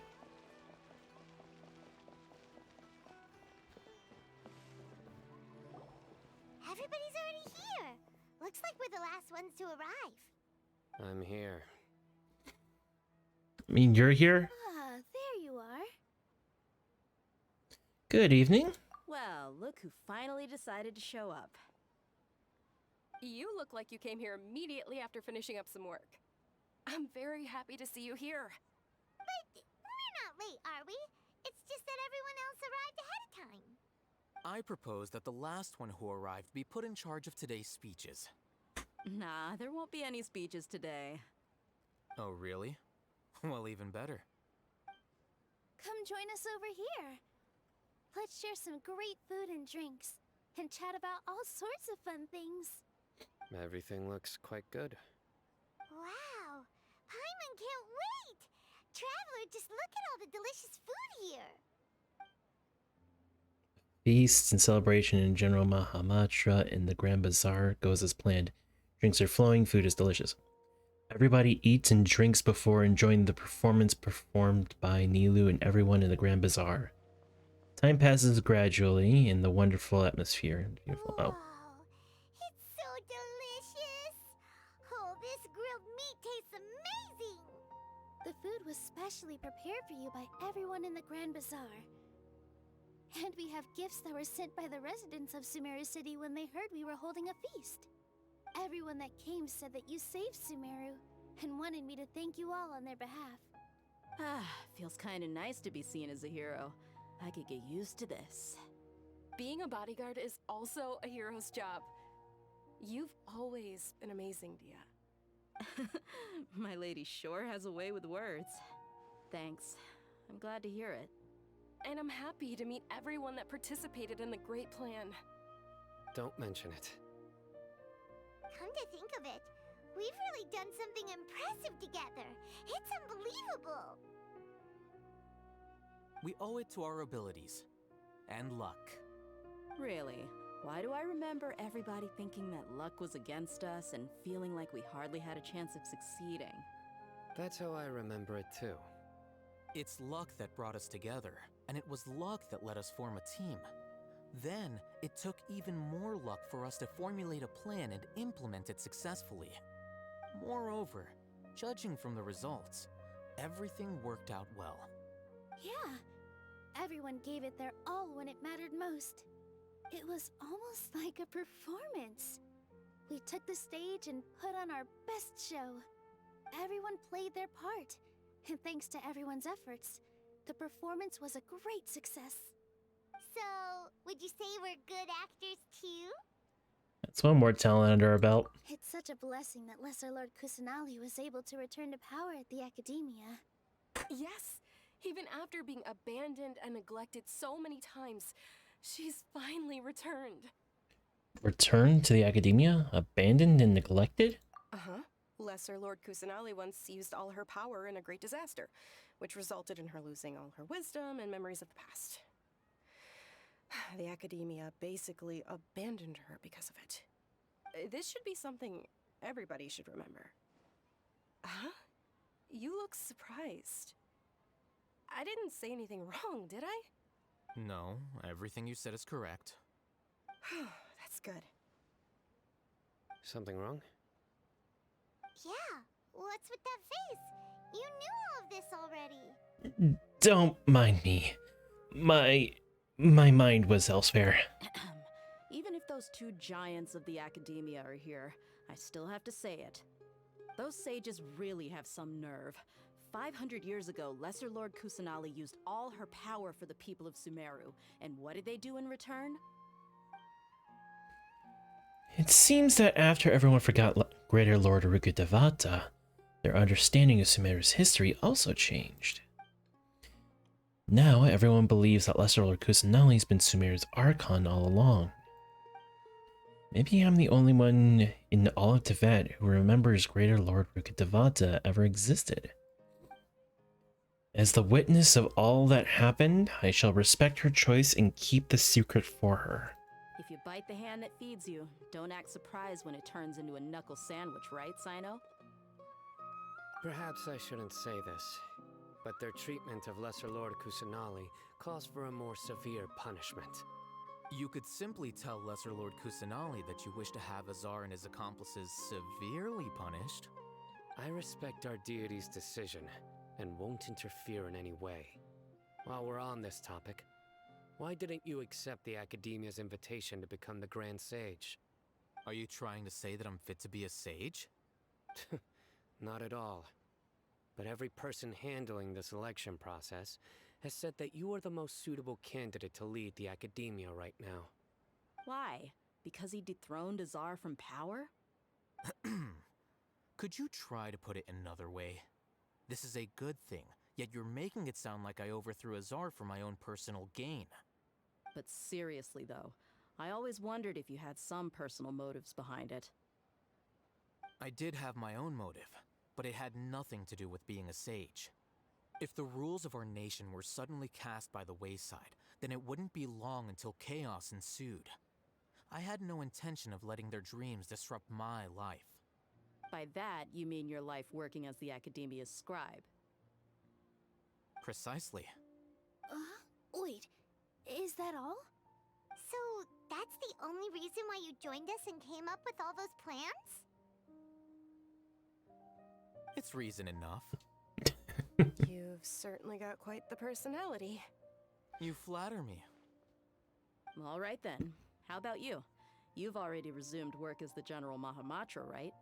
Everybody's already here. Looks like we're the last ones to arrive. I'm here. I mean, you're here? Ah, there you are. Good evening. Well, look who finally decided to show up. You look like you came here immediately after finishing up some work. I'm very happy to see you here. But we're not late, are we? It's just that everyone else arrived ahead of time. I propose that the last one who arrived be put in charge of today's speeches. Nah, there won't be any speeches today. Oh, really? Well, even better. Come join us over here. Let's share some great food and drinks, and chat about all sorts of fun things. Everything looks quite good. Wow! Paimon can't wait! Traveler, just look at all the delicious food here! Feasts and celebration in General Mahamatra in the Grand Bazaar goes as planned. Drinks are flowing, food is delicious. Everybody eats and drinks before enjoying the performance performed by Nilou and everyone in the Grand Bazaar. Time passes gradually in the wonderful atmosphere. Beautiful. Oh. It's so delicious! Oh, this grilled meat tastes amazing! The food was specially prepared for you by everyone in the Grand Bazaar. And we have gifts that were sent by the residents of Sumeru City when they heard we were holding a feast. Everyone that came said that you saved Sumeru and wanted me to thank you all on their behalf. Ah, feels kind of nice to be seen as a hero. I could get used to this. Being a bodyguard is also a hero's job. You've always been amazing, Dia. My lady sure has a way with words. Thanks. I'm glad to hear it. And I'm happy to meet everyone that participated in the great plan. Don't mention it. Come to think of it, we've really done something impressive together. It's unbelievable! We owe it to our abilities. And luck. Really? Why do I remember everybody thinking that luck was against us and feeling like we hardly had a chance of succeeding? That's how I remember it too. It's luck that brought us together, and it was luck that let us form a team. Then, it took even more luck for us to formulate a plan and implement it successfully. Moreover, judging from the results, everything worked out well. Yeah, everyone gave it their all when it mattered most. It was almost like a performance. We took the stage and put on our best show. Everyone played their part, and thanks to everyone's efforts, the performance was a great success. So, would you say we're good actors too? That's one more talent under our belt. It's such a blessing that Lesser Lord Kusanali was able to return to power at the Academia. Yes! Even after being abandoned and neglected so many times, she's finally returned. Returned to the Academia? Abandoned and neglected? Uh-huh. Lesser Lord Kusanali once used all her power in a great disaster, which resulted in her losing all her wisdom and memories of the past. The Academia basically abandoned her because of it. This should be something everybody should remember. Huh? You look surprised. I didn't say anything wrong, did I? No, everything you said is correct. That's good. Something wrong? Yeah, what's with that face? You knew all of this already. Don't mind me. My mind was elsewhere. Even if those two giants of the Academia are here, I still have to say it. Those sages really have some nerve. 500 years ago, Lesser Lord Kusanali used all her power for the people of Sumeru, and what did they do in return? It seems that after everyone forgot Greater Lord Rukkhadevata, their understanding of Sumeru's history also changed. Now everyone believes that Lesser Lord Kusanali's been Sumeru's Archon all along. Maybe I'm the only one in all of Teyvat who remembers Greater Lord Rukkhadevata ever existed. As the witness of all that happened, I shall respect her choice and keep the secret for her. If you bite the hand that feeds you, don't act surprised when it turns into a knuckle sandwich, right, Sino? Perhaps I shouldn't say this, but their treatment of Lesser Lord Kusanali calls for a more severe punishment. You could simply tell Lesser Lord Kusanali that you wish to have Azar and his accomplices severely punished. I respect our deity's decision and won't interfere in any way. While we're on this topic, why didn't you accept the Academia's invitation to become the Grand Sage? Are you trying to say that I'm fit to be a sage? Not at all. But every person handling the selection process has said that you are the most suitable candidate to lead the Academia right now. Why? Because he dethroned Azar from power? Could you try to put it another way? This is a good thing, yet you're making it sound like I overthrew Azar for my own personal gain. But seriously, though, I always wondered if you had some personal motives behind it. I did have my own motive, but it had nothing to do with being a sage. If the rules of our nation were suddenly cast by the wayside, then it wouldn't be long until chaos ensued. I had no intention of letting their dreams disrupt my life. By that, you mean your life working as the Academia's scribe. Precisely. Wait, is that all? So, that's the only reason why you joined us and came up with all those plans? It's reason enough. You've certainly got quite the personality. You flatter me. All right then. How about you? You've already resumed work as the General Mahamatra, right?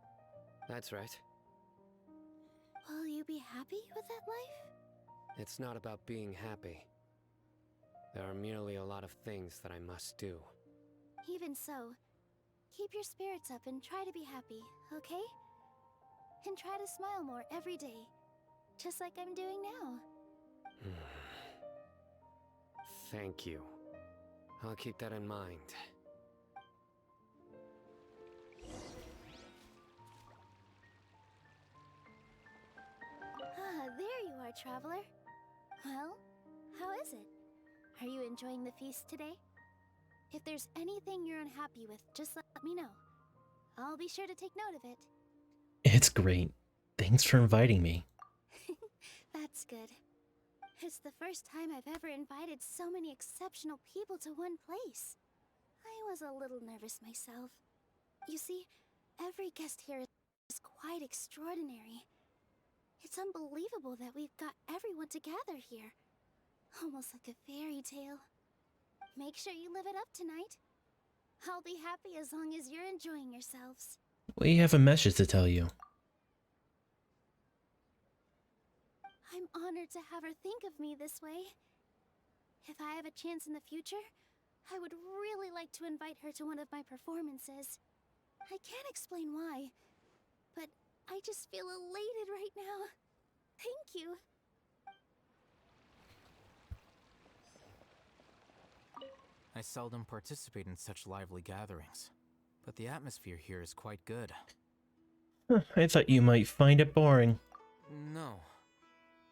That's right. Will you be happy with that life? It's not about being happy. There are merely a lot of things that I must do. Even so, keep your spirits up and try to be happy, okay? And try to smile more every day, just like I'm doing now. Thank you. I'll keep that in mind. There you are, traveler. Well, how is it? Are you enjoying the feast today? If there's anything you're unhappy with, just let me know. I'll be sure to take note of it. It's great. Thanks for inviting me. That's good. It's the first time I've ever invited so many exceptional people to one place. I was a little nervous myself. You see, every guest here is quite extraordinary. It's unbelievable that we've got everyone together here. Almost like a fairy tale. Make sure you live it up tonight. I'll be happy as long as you're enjoying yourselves. We have a message to tell you. I'm honored to have her think of me this way. If I have a chance in the future, I would really like to invite her to one of my performances. I can't explain why, but I just feel elated right now. Thank you. I seldom participate in such lively gatherings, but the atmosphere here is quite good. I thought you might find it boring. No.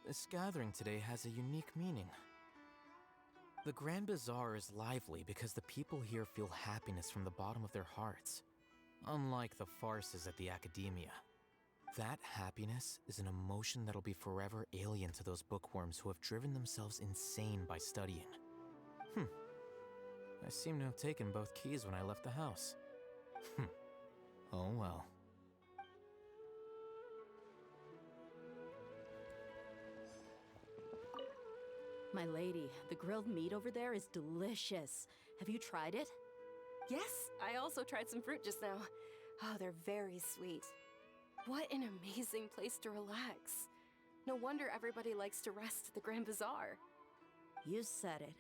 This gathering today has a unique meaning. The Grand Bazaar is lively because the people here feel happiness from the bottom of their hearts, unlike the farces at the Academia. That happiness is an emotion that'll be forever alien to those bookworms who have driven themselves insane by studying. I seem to have taken both keys when I left the house. Oh well. My lady, the grilled meat over there is delicious. Have you tried it? Yes, I also tried some fruit just now. Oh, they're very sweet. What an amazing place to relax. No wonder everybody likes to rest at the Grand Bazaar. You said it.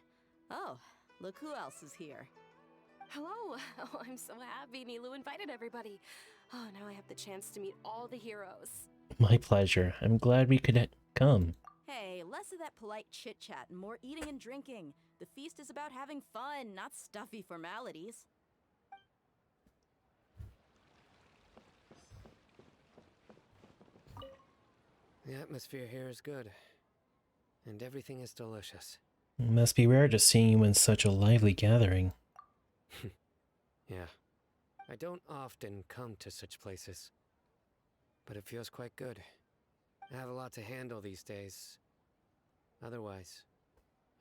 Oh, look who else is here. Hello! Oh, I'm so happy Nilou invited everybody. Oh, now I have the chance to meet all the heroes. My pleasure. I'm glad we could come. Hey, less of that polite chit-chat and more eating and drinking. The feast is about having fun, not stuffy formalities. The atmosphere here is good. And everything is delicious. It must be rare just seeing you in such a lively gathering. Yeah. I don't often come to such places. But it feels quite good. I have a lot to handle these days. Otherwise,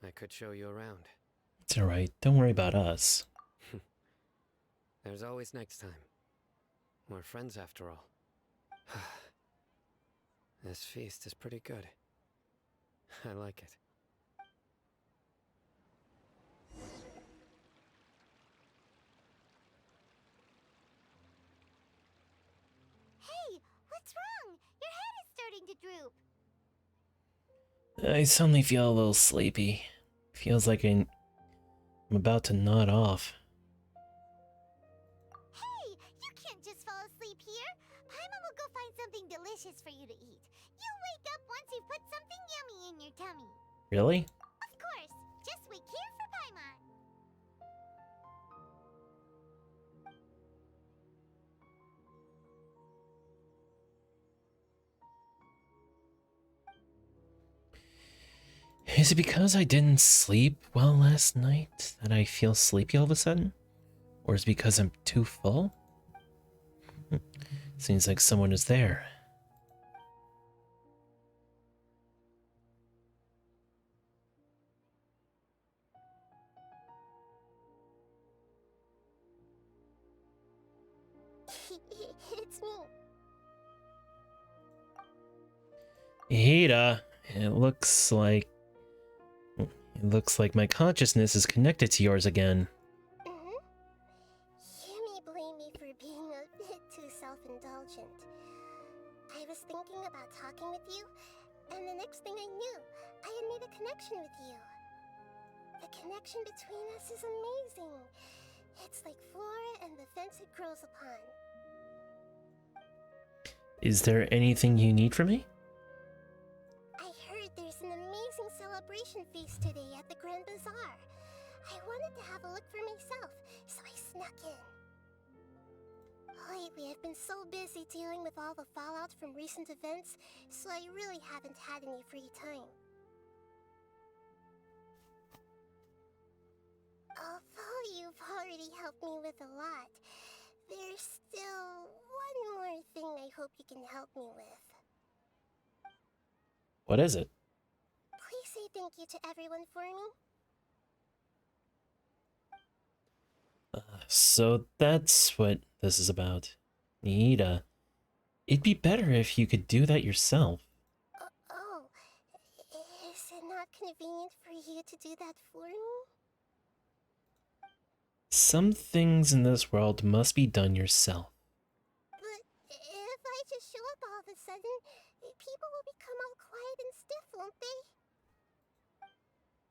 I could show you around. It's alright, don't worry about us. There's always next time. We're friends after all. This feast is pretty good. I like it. Hey, what's wrong? Your head is starting to droop. I suddenly feel a little sleepy. Feels like I'm about to nod off. Hey, you can't just fall asleep here. Paimon will go find something delicious for you to eat. You'll wake up once you put something yummy in your tummy. Really? Of course. Just wait here for Paimon. Is it because I didn't sleep well last night that I feel sleepy all of a sudden? Or is it because I'm too full? Seems like someone is there. It's me. Hida, it looks like my consciousness is connected to yours again. You may blame me for being a bit too self-indulgent. I was thinking about talking with you, and the next thing I knew, I had made a connection with you. The connection between us is amazing. It's like flora and the fence it grows upon. Is there anything you need from me? I heard there's an amazing celebration feast today at the Grand Bazaar. I wanted to have a look for myself, so I snuck in. Lately, I've been so busy dealing with all the fallout from recent events, so I really haven't had any free time. Although you've already helped me with a lot, there's still one more thing I hope you can help me with. What is it? Please say thank you to everyone for me. So that's what this is about. Hida, it'd be better if you could do that yourself. Oh, is it not convenient for you to do that for me? Some things in this world must be done yourself. But if I just show up all of a sudden, people will become all quiet and stiff, won't they?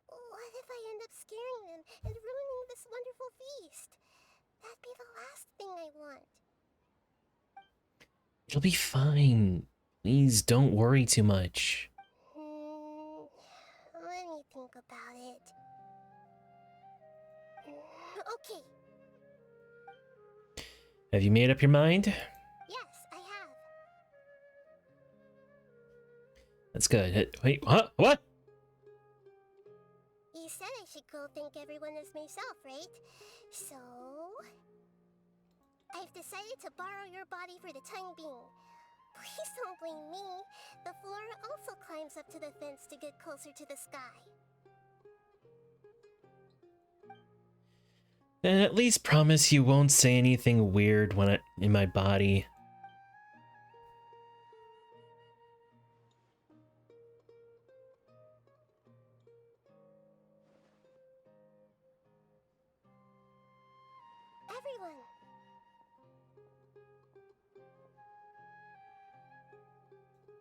What if I end up scaring them and ruining this wonderful feast? That'd be the last thing I want. It'll be fine. Please don't worry too much. Let me think about it. Okay. Have you made up your mind? Yes, I have. That's good. Wait, what? What? You said I should go thank everyone as myself, right? So... I've decided to borrow your body for the time being. Please don't blame me. The flora also climbs up to the fence to get closer to the sky. Then at least promise you won't say anything weird when in my body. Everyone!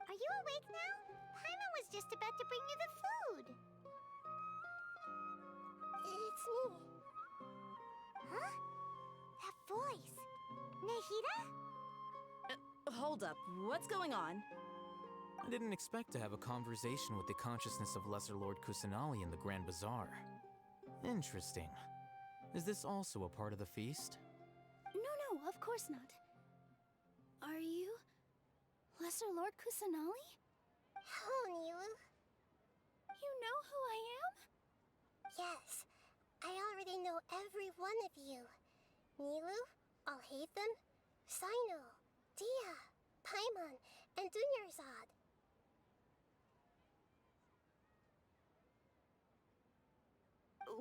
Are you awake now? Paimon was just about to bring you the food. It's me. Huh? That voice. Nahida? Hold up, what's going on? I didn't expect to have a conversation with the consciousness of Lesser Lord Kusanali in the Grand Bazaar. Interesting. Is this also a part of the feast? No, of course not. Are you Lesser Lord Kusanali? Hello, Nilu. You know who I am? Yes, I already know every one of you. Nilou, Alhaitham, Cyno, Dia, Paimon, and Dunyarzad.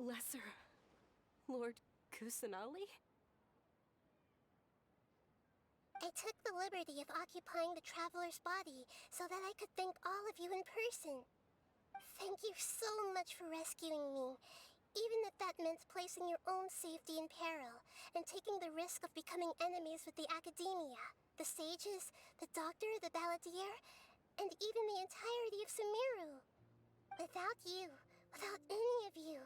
Lesser Lord Kusanali? I took the liberty of occupying the traveler's body so that I could thank all of you in person. Thank you so much for rescuing me, even if that meant placing your own safety in peril and taking the risk of becoming enemies with the Academia, the sages, the doctor, the Balladeer, and even the entirety of Sumeru. Without you, without any of you,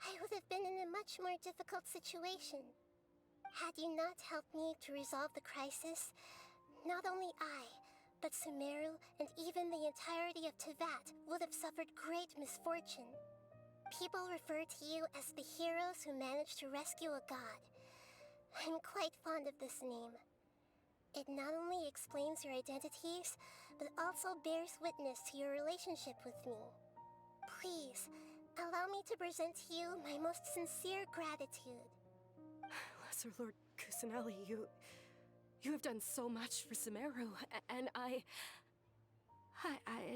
I would have been in a much more difficult situation. Had you not helped me to resolve the crisis, not only I, but Sumeru and even the entirety of Teyvat would have suffered great misfortune. People refer to you as the heroes who managed to rescue a god. I'm quite fond of this name. It not only explains your identities, but also bears witness to your relationship with me. Please, allow me to present to you my most sincere gratitude. Lesser Lord Kusanali, you have done so much for Sumeru, and I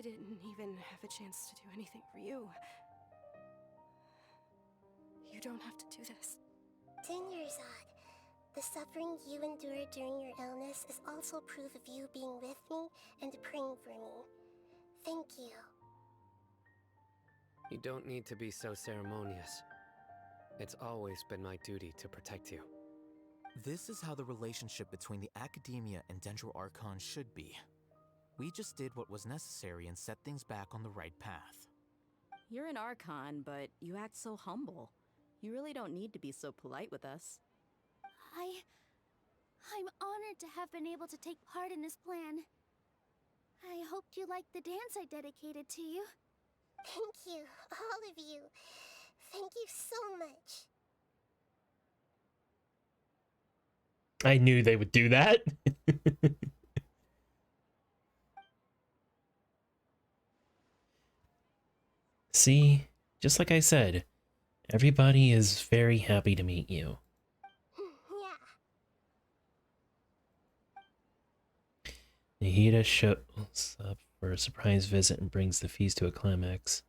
didn't even have a chance to do anything for you. You don't have to do this. Dunyarzad, the suffering you endured during your illness is also proof of you being with me and praying for me. Thank you. You don't need to be so ceremonious. It's always been my duty to protect you. This is how the relationship between the Academia and Dendro Archon should be. We just did what was necessary and set things back on the right path. You're an Archon, but you act so humble. You really don't need to be so polite with us. I'm honored to have been able to take part in this plan. I hoped you liked the dance I dedicated to you. Thank you, all of you. Thank you so much. I knew they would do that. See, just like I said, everybody is very happy to meet you. Nahida shows up for a surprise visit and brings the feast to a climax.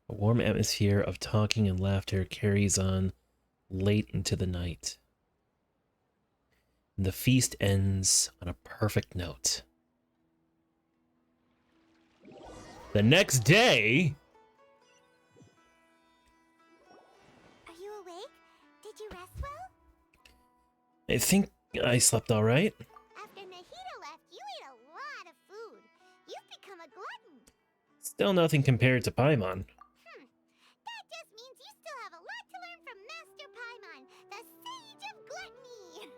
A warm atmosphere of talking and laughter carries on late into the night. The feast ends on a perfect note. The next day... Are you awake? Did you rest well? I think I slept all right. After Nahida left, you ate a lot of food. You've become a glutton. Still nothing compared to Paimon. That just means you still have a lot to learn from Master Paimon, the Sage of Gluttony.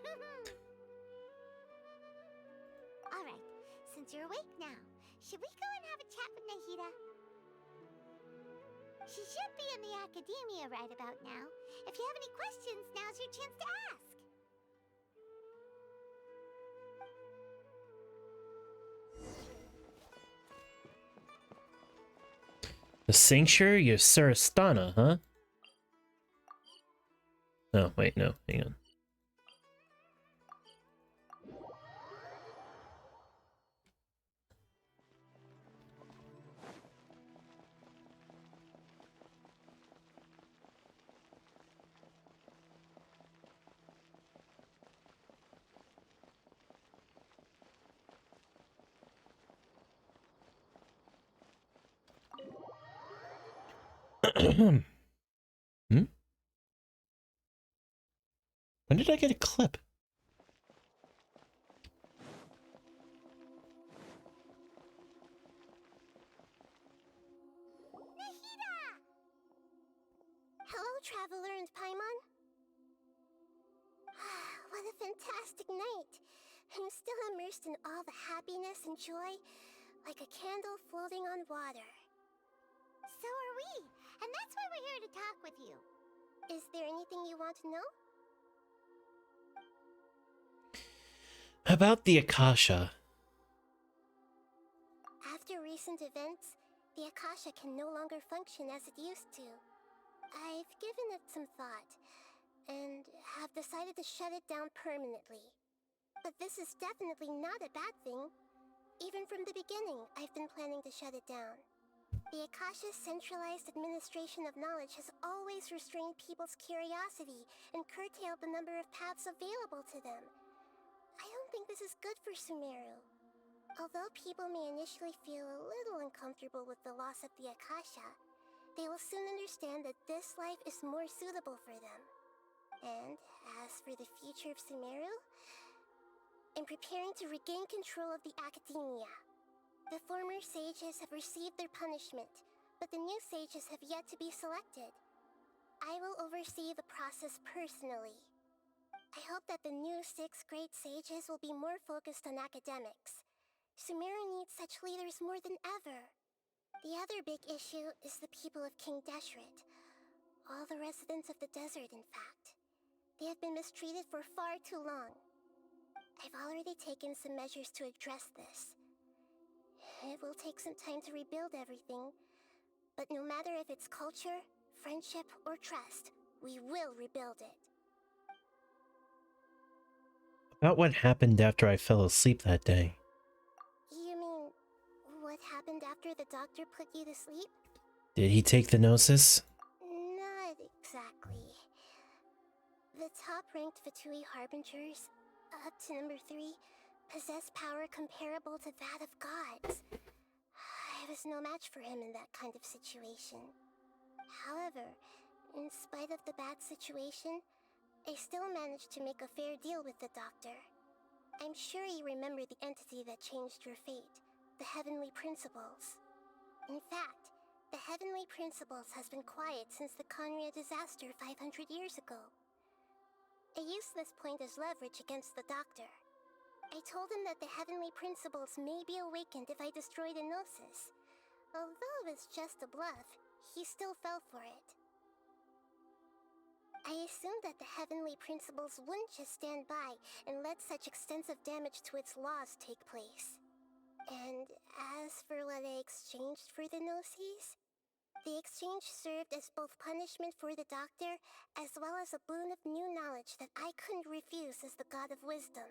Alright, since you're awake now, should we go and have a chat with Nahida? She should be in the Academia right about now. If you have any questions, now's your chance to ask. The Sanctuary of Sarastana, huh? Oh, wait, no, hang on. Hmm? When did I get a clip? Nahida! Hello, Traveler and Paimon. What a fantastic night. I'm still immersed in all the happiness and joy, like a candle floating on water. So are we, and that's why we're here to talk with you. Is there anything you want to know? About the Akasha. After recent events, The Akasha can no longer function as it used to. I've given it some thought, and have decided to shut it down permanently. But this is definitely not a bad thing. Even from the beginning, I've been planning to shut it down. The Akasha's centralized administration of knowledge has always restrained people's curiosity and curtailed the number of paths available to them. I don't think this is good for Sumeru. Although people may initially feel a little uncomfortable with the loss of the Akasha, they will soon understand that this life is more suitable for them. And as for the future of Sumeru, I'm preparing to regain control of the Academia. The former sages have received their punishment, but the new sages have yet to be selected. I will oversee the process personally. I hope that the new 6 great sages will be more focused on academics. Sumeru needs such leaders more than ever. The other big issue is the people of King Deshret. All the residents of the desert, in fact. They have been mistreated for far too long. I've already taken some measures to address this. It will take some time to rebuild everything, but no matter if it's culture, friendship, or trust, we will rebuild it. About what happened after I fell asleep that day. You mean, what happened after the doctor put you to sleep? Did he take the Gnosis? Not exactly. The top-ranked Fatui Harbingers, up to number 3, possess power comparable to that of gods. I was no match for him in that kind of situation. However, in spite of the bad situation, I still managed to make a fair deal with the doctor. I'm sure you remember the entity that changed your fate, the Heavenly Principles. In fact, the Heavenly Principles has been quiet since the Conria disaster 500 years ago. I used this point as leverage against the doctor. I told him that the Heavenly Principles may be awakened if I destroy the Gnosis. Although it's just a bluff, he still fell for it. I assumed that the Heavenly Principles wouldn't just stand by and let such extensive damage to its laws take place. And as for what I exchanged for the Gnosis, the exchange served as both punishment for the doctor as well as a boon of new knowledge that I couldn't refuse as the God of Wisdom.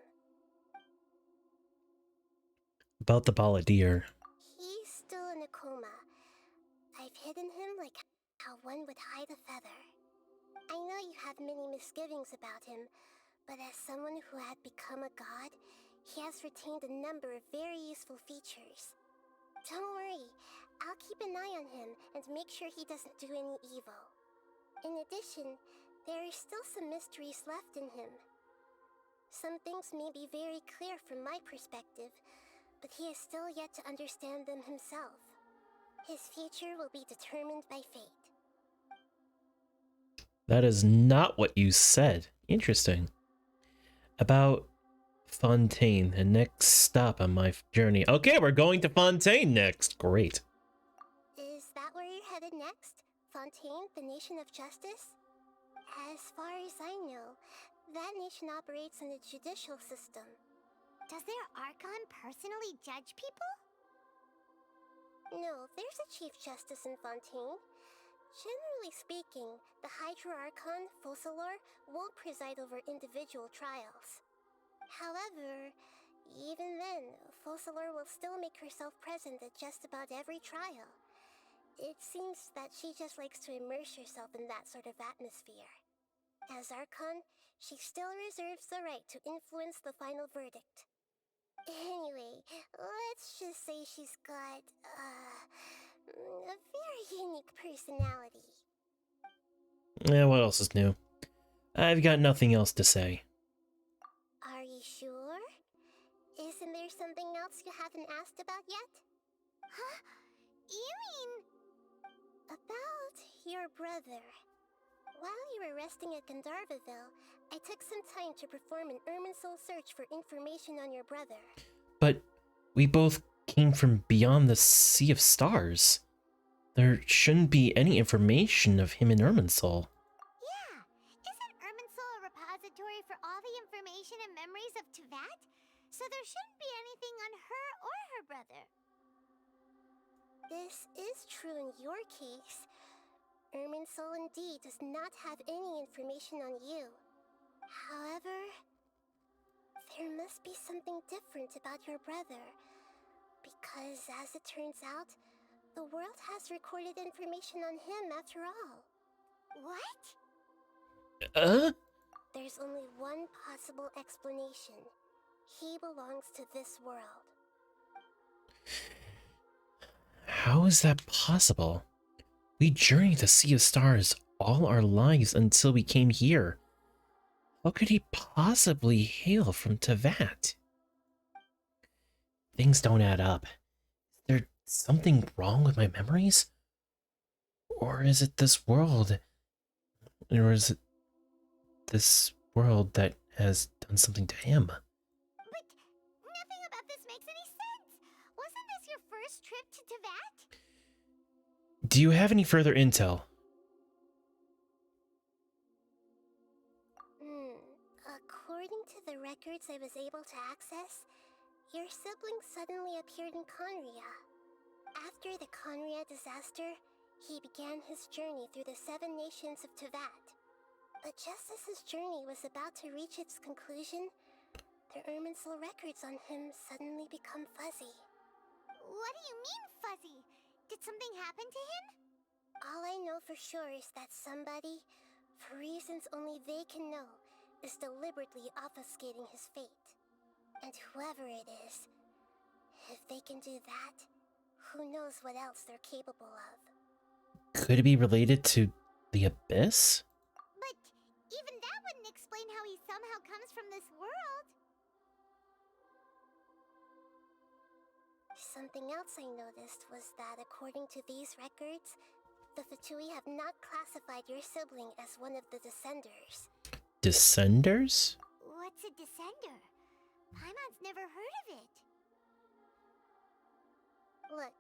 About the Balladeer. He's still in a coma. I've hidden him like how one would hide a feather. I know you have many misgivings about him, but as someone who had become a god, he has retained a number of very useful features. Don't worry, I'll keep an eye on him and make sure he doesn't do any evil. In addition, there are still some mysteries left in him. Some things may be very clear from my perspective, but he is still yet to understand them himself. His future will be determined by fate. That is not what you said. Interesting. About Fontaine, the next stop on my journey. Okay, we're going to Fontaine next. Great. Is that where you're headed next? Fontaine, the nation of justice? As far as I know, that nation operates in a judicial system. Does their Archon personally judge people? No, there's a Chief Justice in Fontaine. Generally speaking, the Hydra Archon, Focalor, won't preside over individual trials. However, even then, Focalor will still make herself present at just about every trial. It seems that she just likes to immerse herself in that sort of atmosphere. As Archon, she still reserves the right to influence the final verdict. Anyway, let's just say she's got, a very unique personality. Yeah, what else is new? I've got nothing else to say. Are you sure? Isn't there something else you haven't asked about yet? Huh? You mean... About your brother. While you were resting at Gandharvaville, I took some time to perform an Irminsul search for information on your brother. But we both came from beyond the Sea of Stars. There shouldn't be any information of him in Irminsul. Yeah! Isn't Irminsul a repository for all the information and memories of Teyvat? So there shouldn't be anything on her or her brother. This is true in your case. Irminsul indeed does not have any information on you. However, there must be something different about your brother. Because, as it turns out, the world has recorded information on him after all. What? There's only one possible explanation. He belongs to this world. How is that possible? We journeyed the Sea of Stars all our lives until we came here. How could he possibly hail from Teyvat? Things don't add up. Is there something wrong with my memories? Or is it this world? Or is it this world that has done something to him? But nothing about this makes any sense. Wasn't this your first trip to Teyvat? Do you have any further intel? According to the records I was able to access, your sibling suddenly appeared in Conria. After the Conria disaster, he began his journey through the 7 nations of Teyvat. But just as his journey was about to reach its conclusion, the Irminsul records on him suddenly become fuzzy. What do you mean, fuzzy? Did something happen to him? All I know for sure is that somebody, for reasons only they can know, is deliberately obfuscating his fate. And whoever it is, if they can do that, who knows what else they're capable of. Could it be related to the Abyss? But even that wouldn't explain how he somehow comes from this world. Something else I noticed was that according to these records, the Fatui have not classified your sibling as one of the Descenders. Descenders? What's a Descender? Paimon's never heard of it. Look,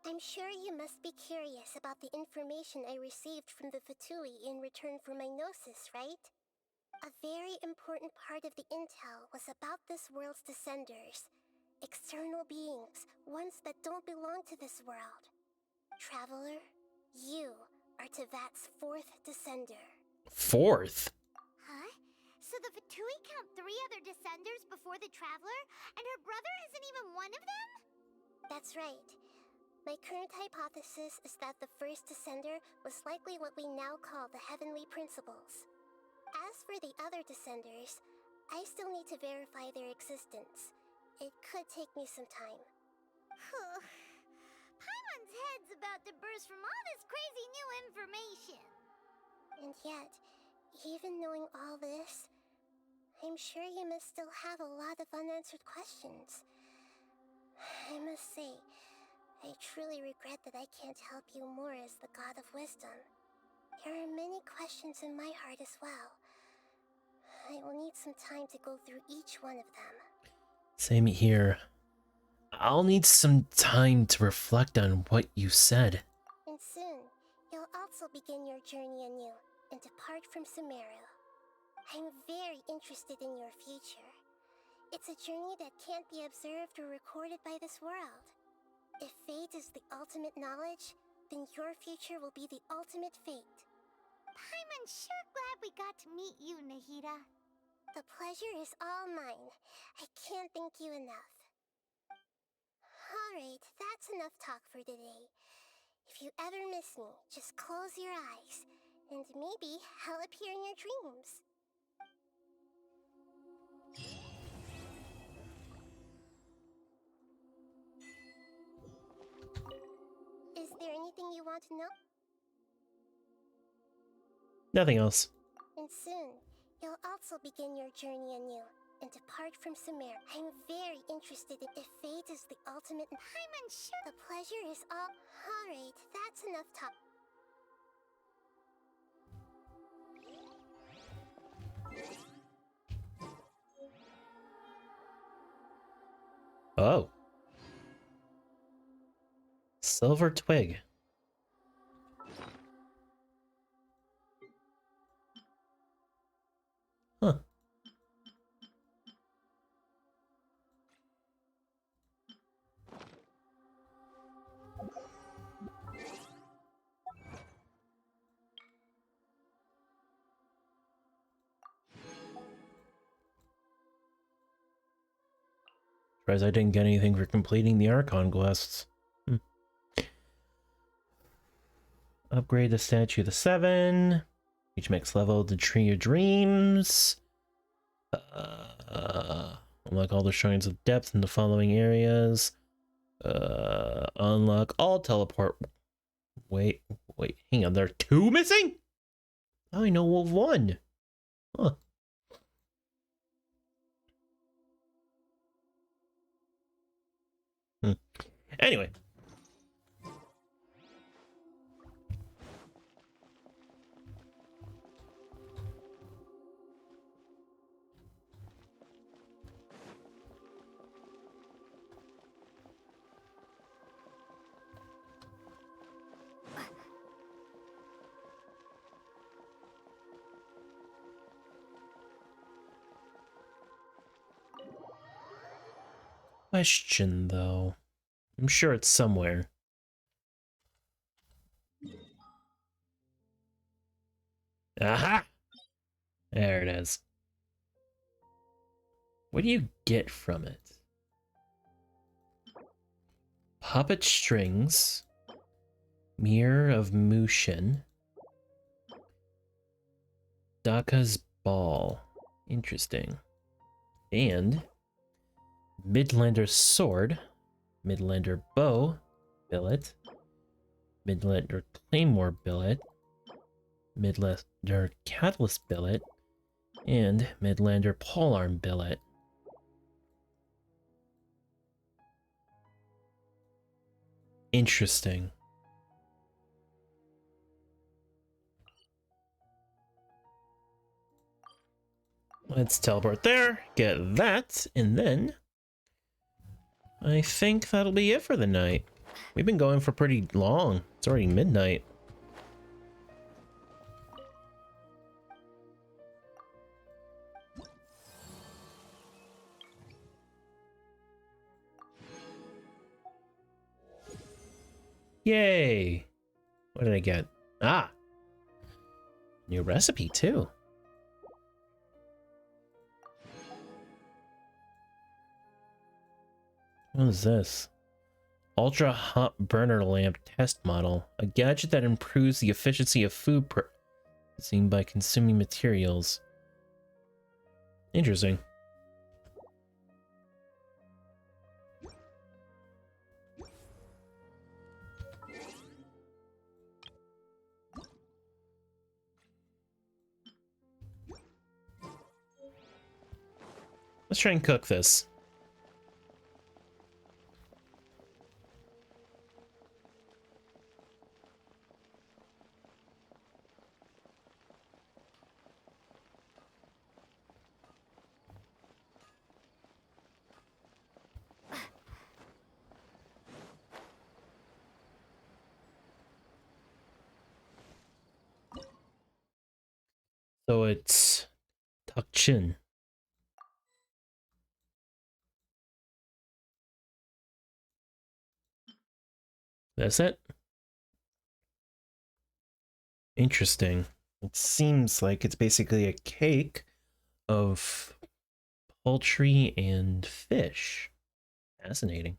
I'm sure you must be curious about the information I received from the Fatui in return for my gnosis, right? A very important part of the intel was about this world's Descenders. External beings, ones that don't belong to this world. Traveler, you are Teyvat's 4th Descender. 4th? Huh? So the Fatui count 3 other Descenders before the Traveler, and her brother isn't even one of them? That's right. My current hypothesis is that the first Descender was likely what we now call the Heavenly Principles. As for the other Descenders, I still need to verify their existence. It could take me some time. Paimon's head's about to burst from all this crazy new information. And yet, even knowing all this, I'm sure you must still have a lot of unanswered questions. I must say, I truly regret that I can't help you more as the God of Wisdom. There are many questions in my heart as well. I will need some time to go through each one of them. Same here. I'll need some time to reflect on what you said. And soon, you'll also begin your journey anew and depart from Sumeru. I'm very interested in your future. It's a journey that can't be observed or recorded by this world. If fate is the ultimate knowledge, then your future will be the ultimate fate. Paimon's sure glad we got to meet you, Nahida. The pleasure is all mine. I can't thank you enough. Alright, that's enough talk for today. If you ever miss me, just close your eyes, and maybe I'll appear in your dreams. Is there anything you want to know? Nothing else. And soon, you'll also begin your journey anew and depart from Sumeru. I'm very interested in if fate is the ultimate. Paimon, sure. The pleasure is all. Alright, that's enough talk. Oh. Silver twig. Huh. Surprised I didn't get anything for completing the Archon quests. Upgrade the statue to 7. Reach max level to Tree of Dreams. Unlock all the shrines of depth in the following areas. Unlock all teleport. Wait, hang on. There are 2 missing? I know of 1. Huh. Anyway. Question, though. I'm sure it's somewhere. Aha! There it is. What do you get from it? Puppet strings. Mirror of Mushin. Daka's ball. Interesting. And Midlander sword. Midlander bow billet. Midlander claymore billet. Midlander catalyst billet. And Midlander polearm billet. Interesting. Let's teleport there, get that, and then I think that'll be it for the night. We've been going for pretty long. It's already midnight. Yay! What did I get? Ah! New recipe, too. What is this? Ultra Hot Burner Lamp Test Model. A gadget that improves the efficiency of food processing by consuming materials. Interesting. Let's try and cook this. So it's Takchin. That's it? Interesting. It seems like it's basically a cake of poultry and fish. Fascinating.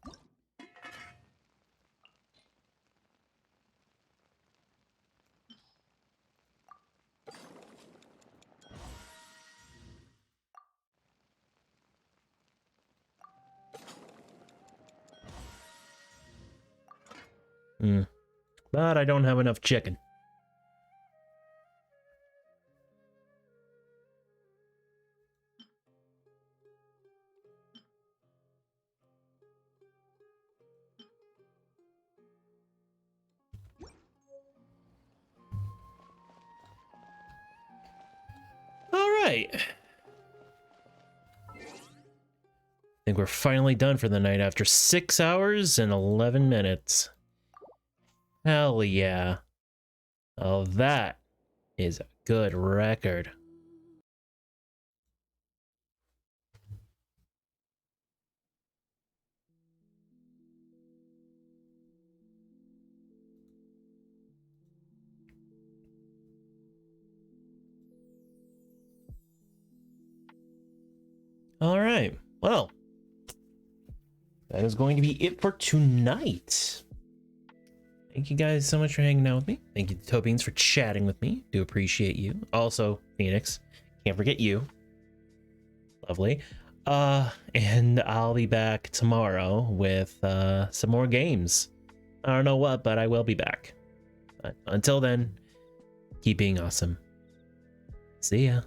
But I don't have enough chicken. All right. I think we're finally done for the night after 6 hours and 11 minutes. Hell yeah. Oh, that is a good record. All right. Well, that is going to be it for tonight. Thank you guys so much for hanging out with me. Thank you to Tobeans for chatting with me. Do appreciate you. Also, Phoenix, can't forget you. Lovely. And I'll be back tomorrow with some more games. I don't know what, but I will be back. But until then, keep being awesome. See ya.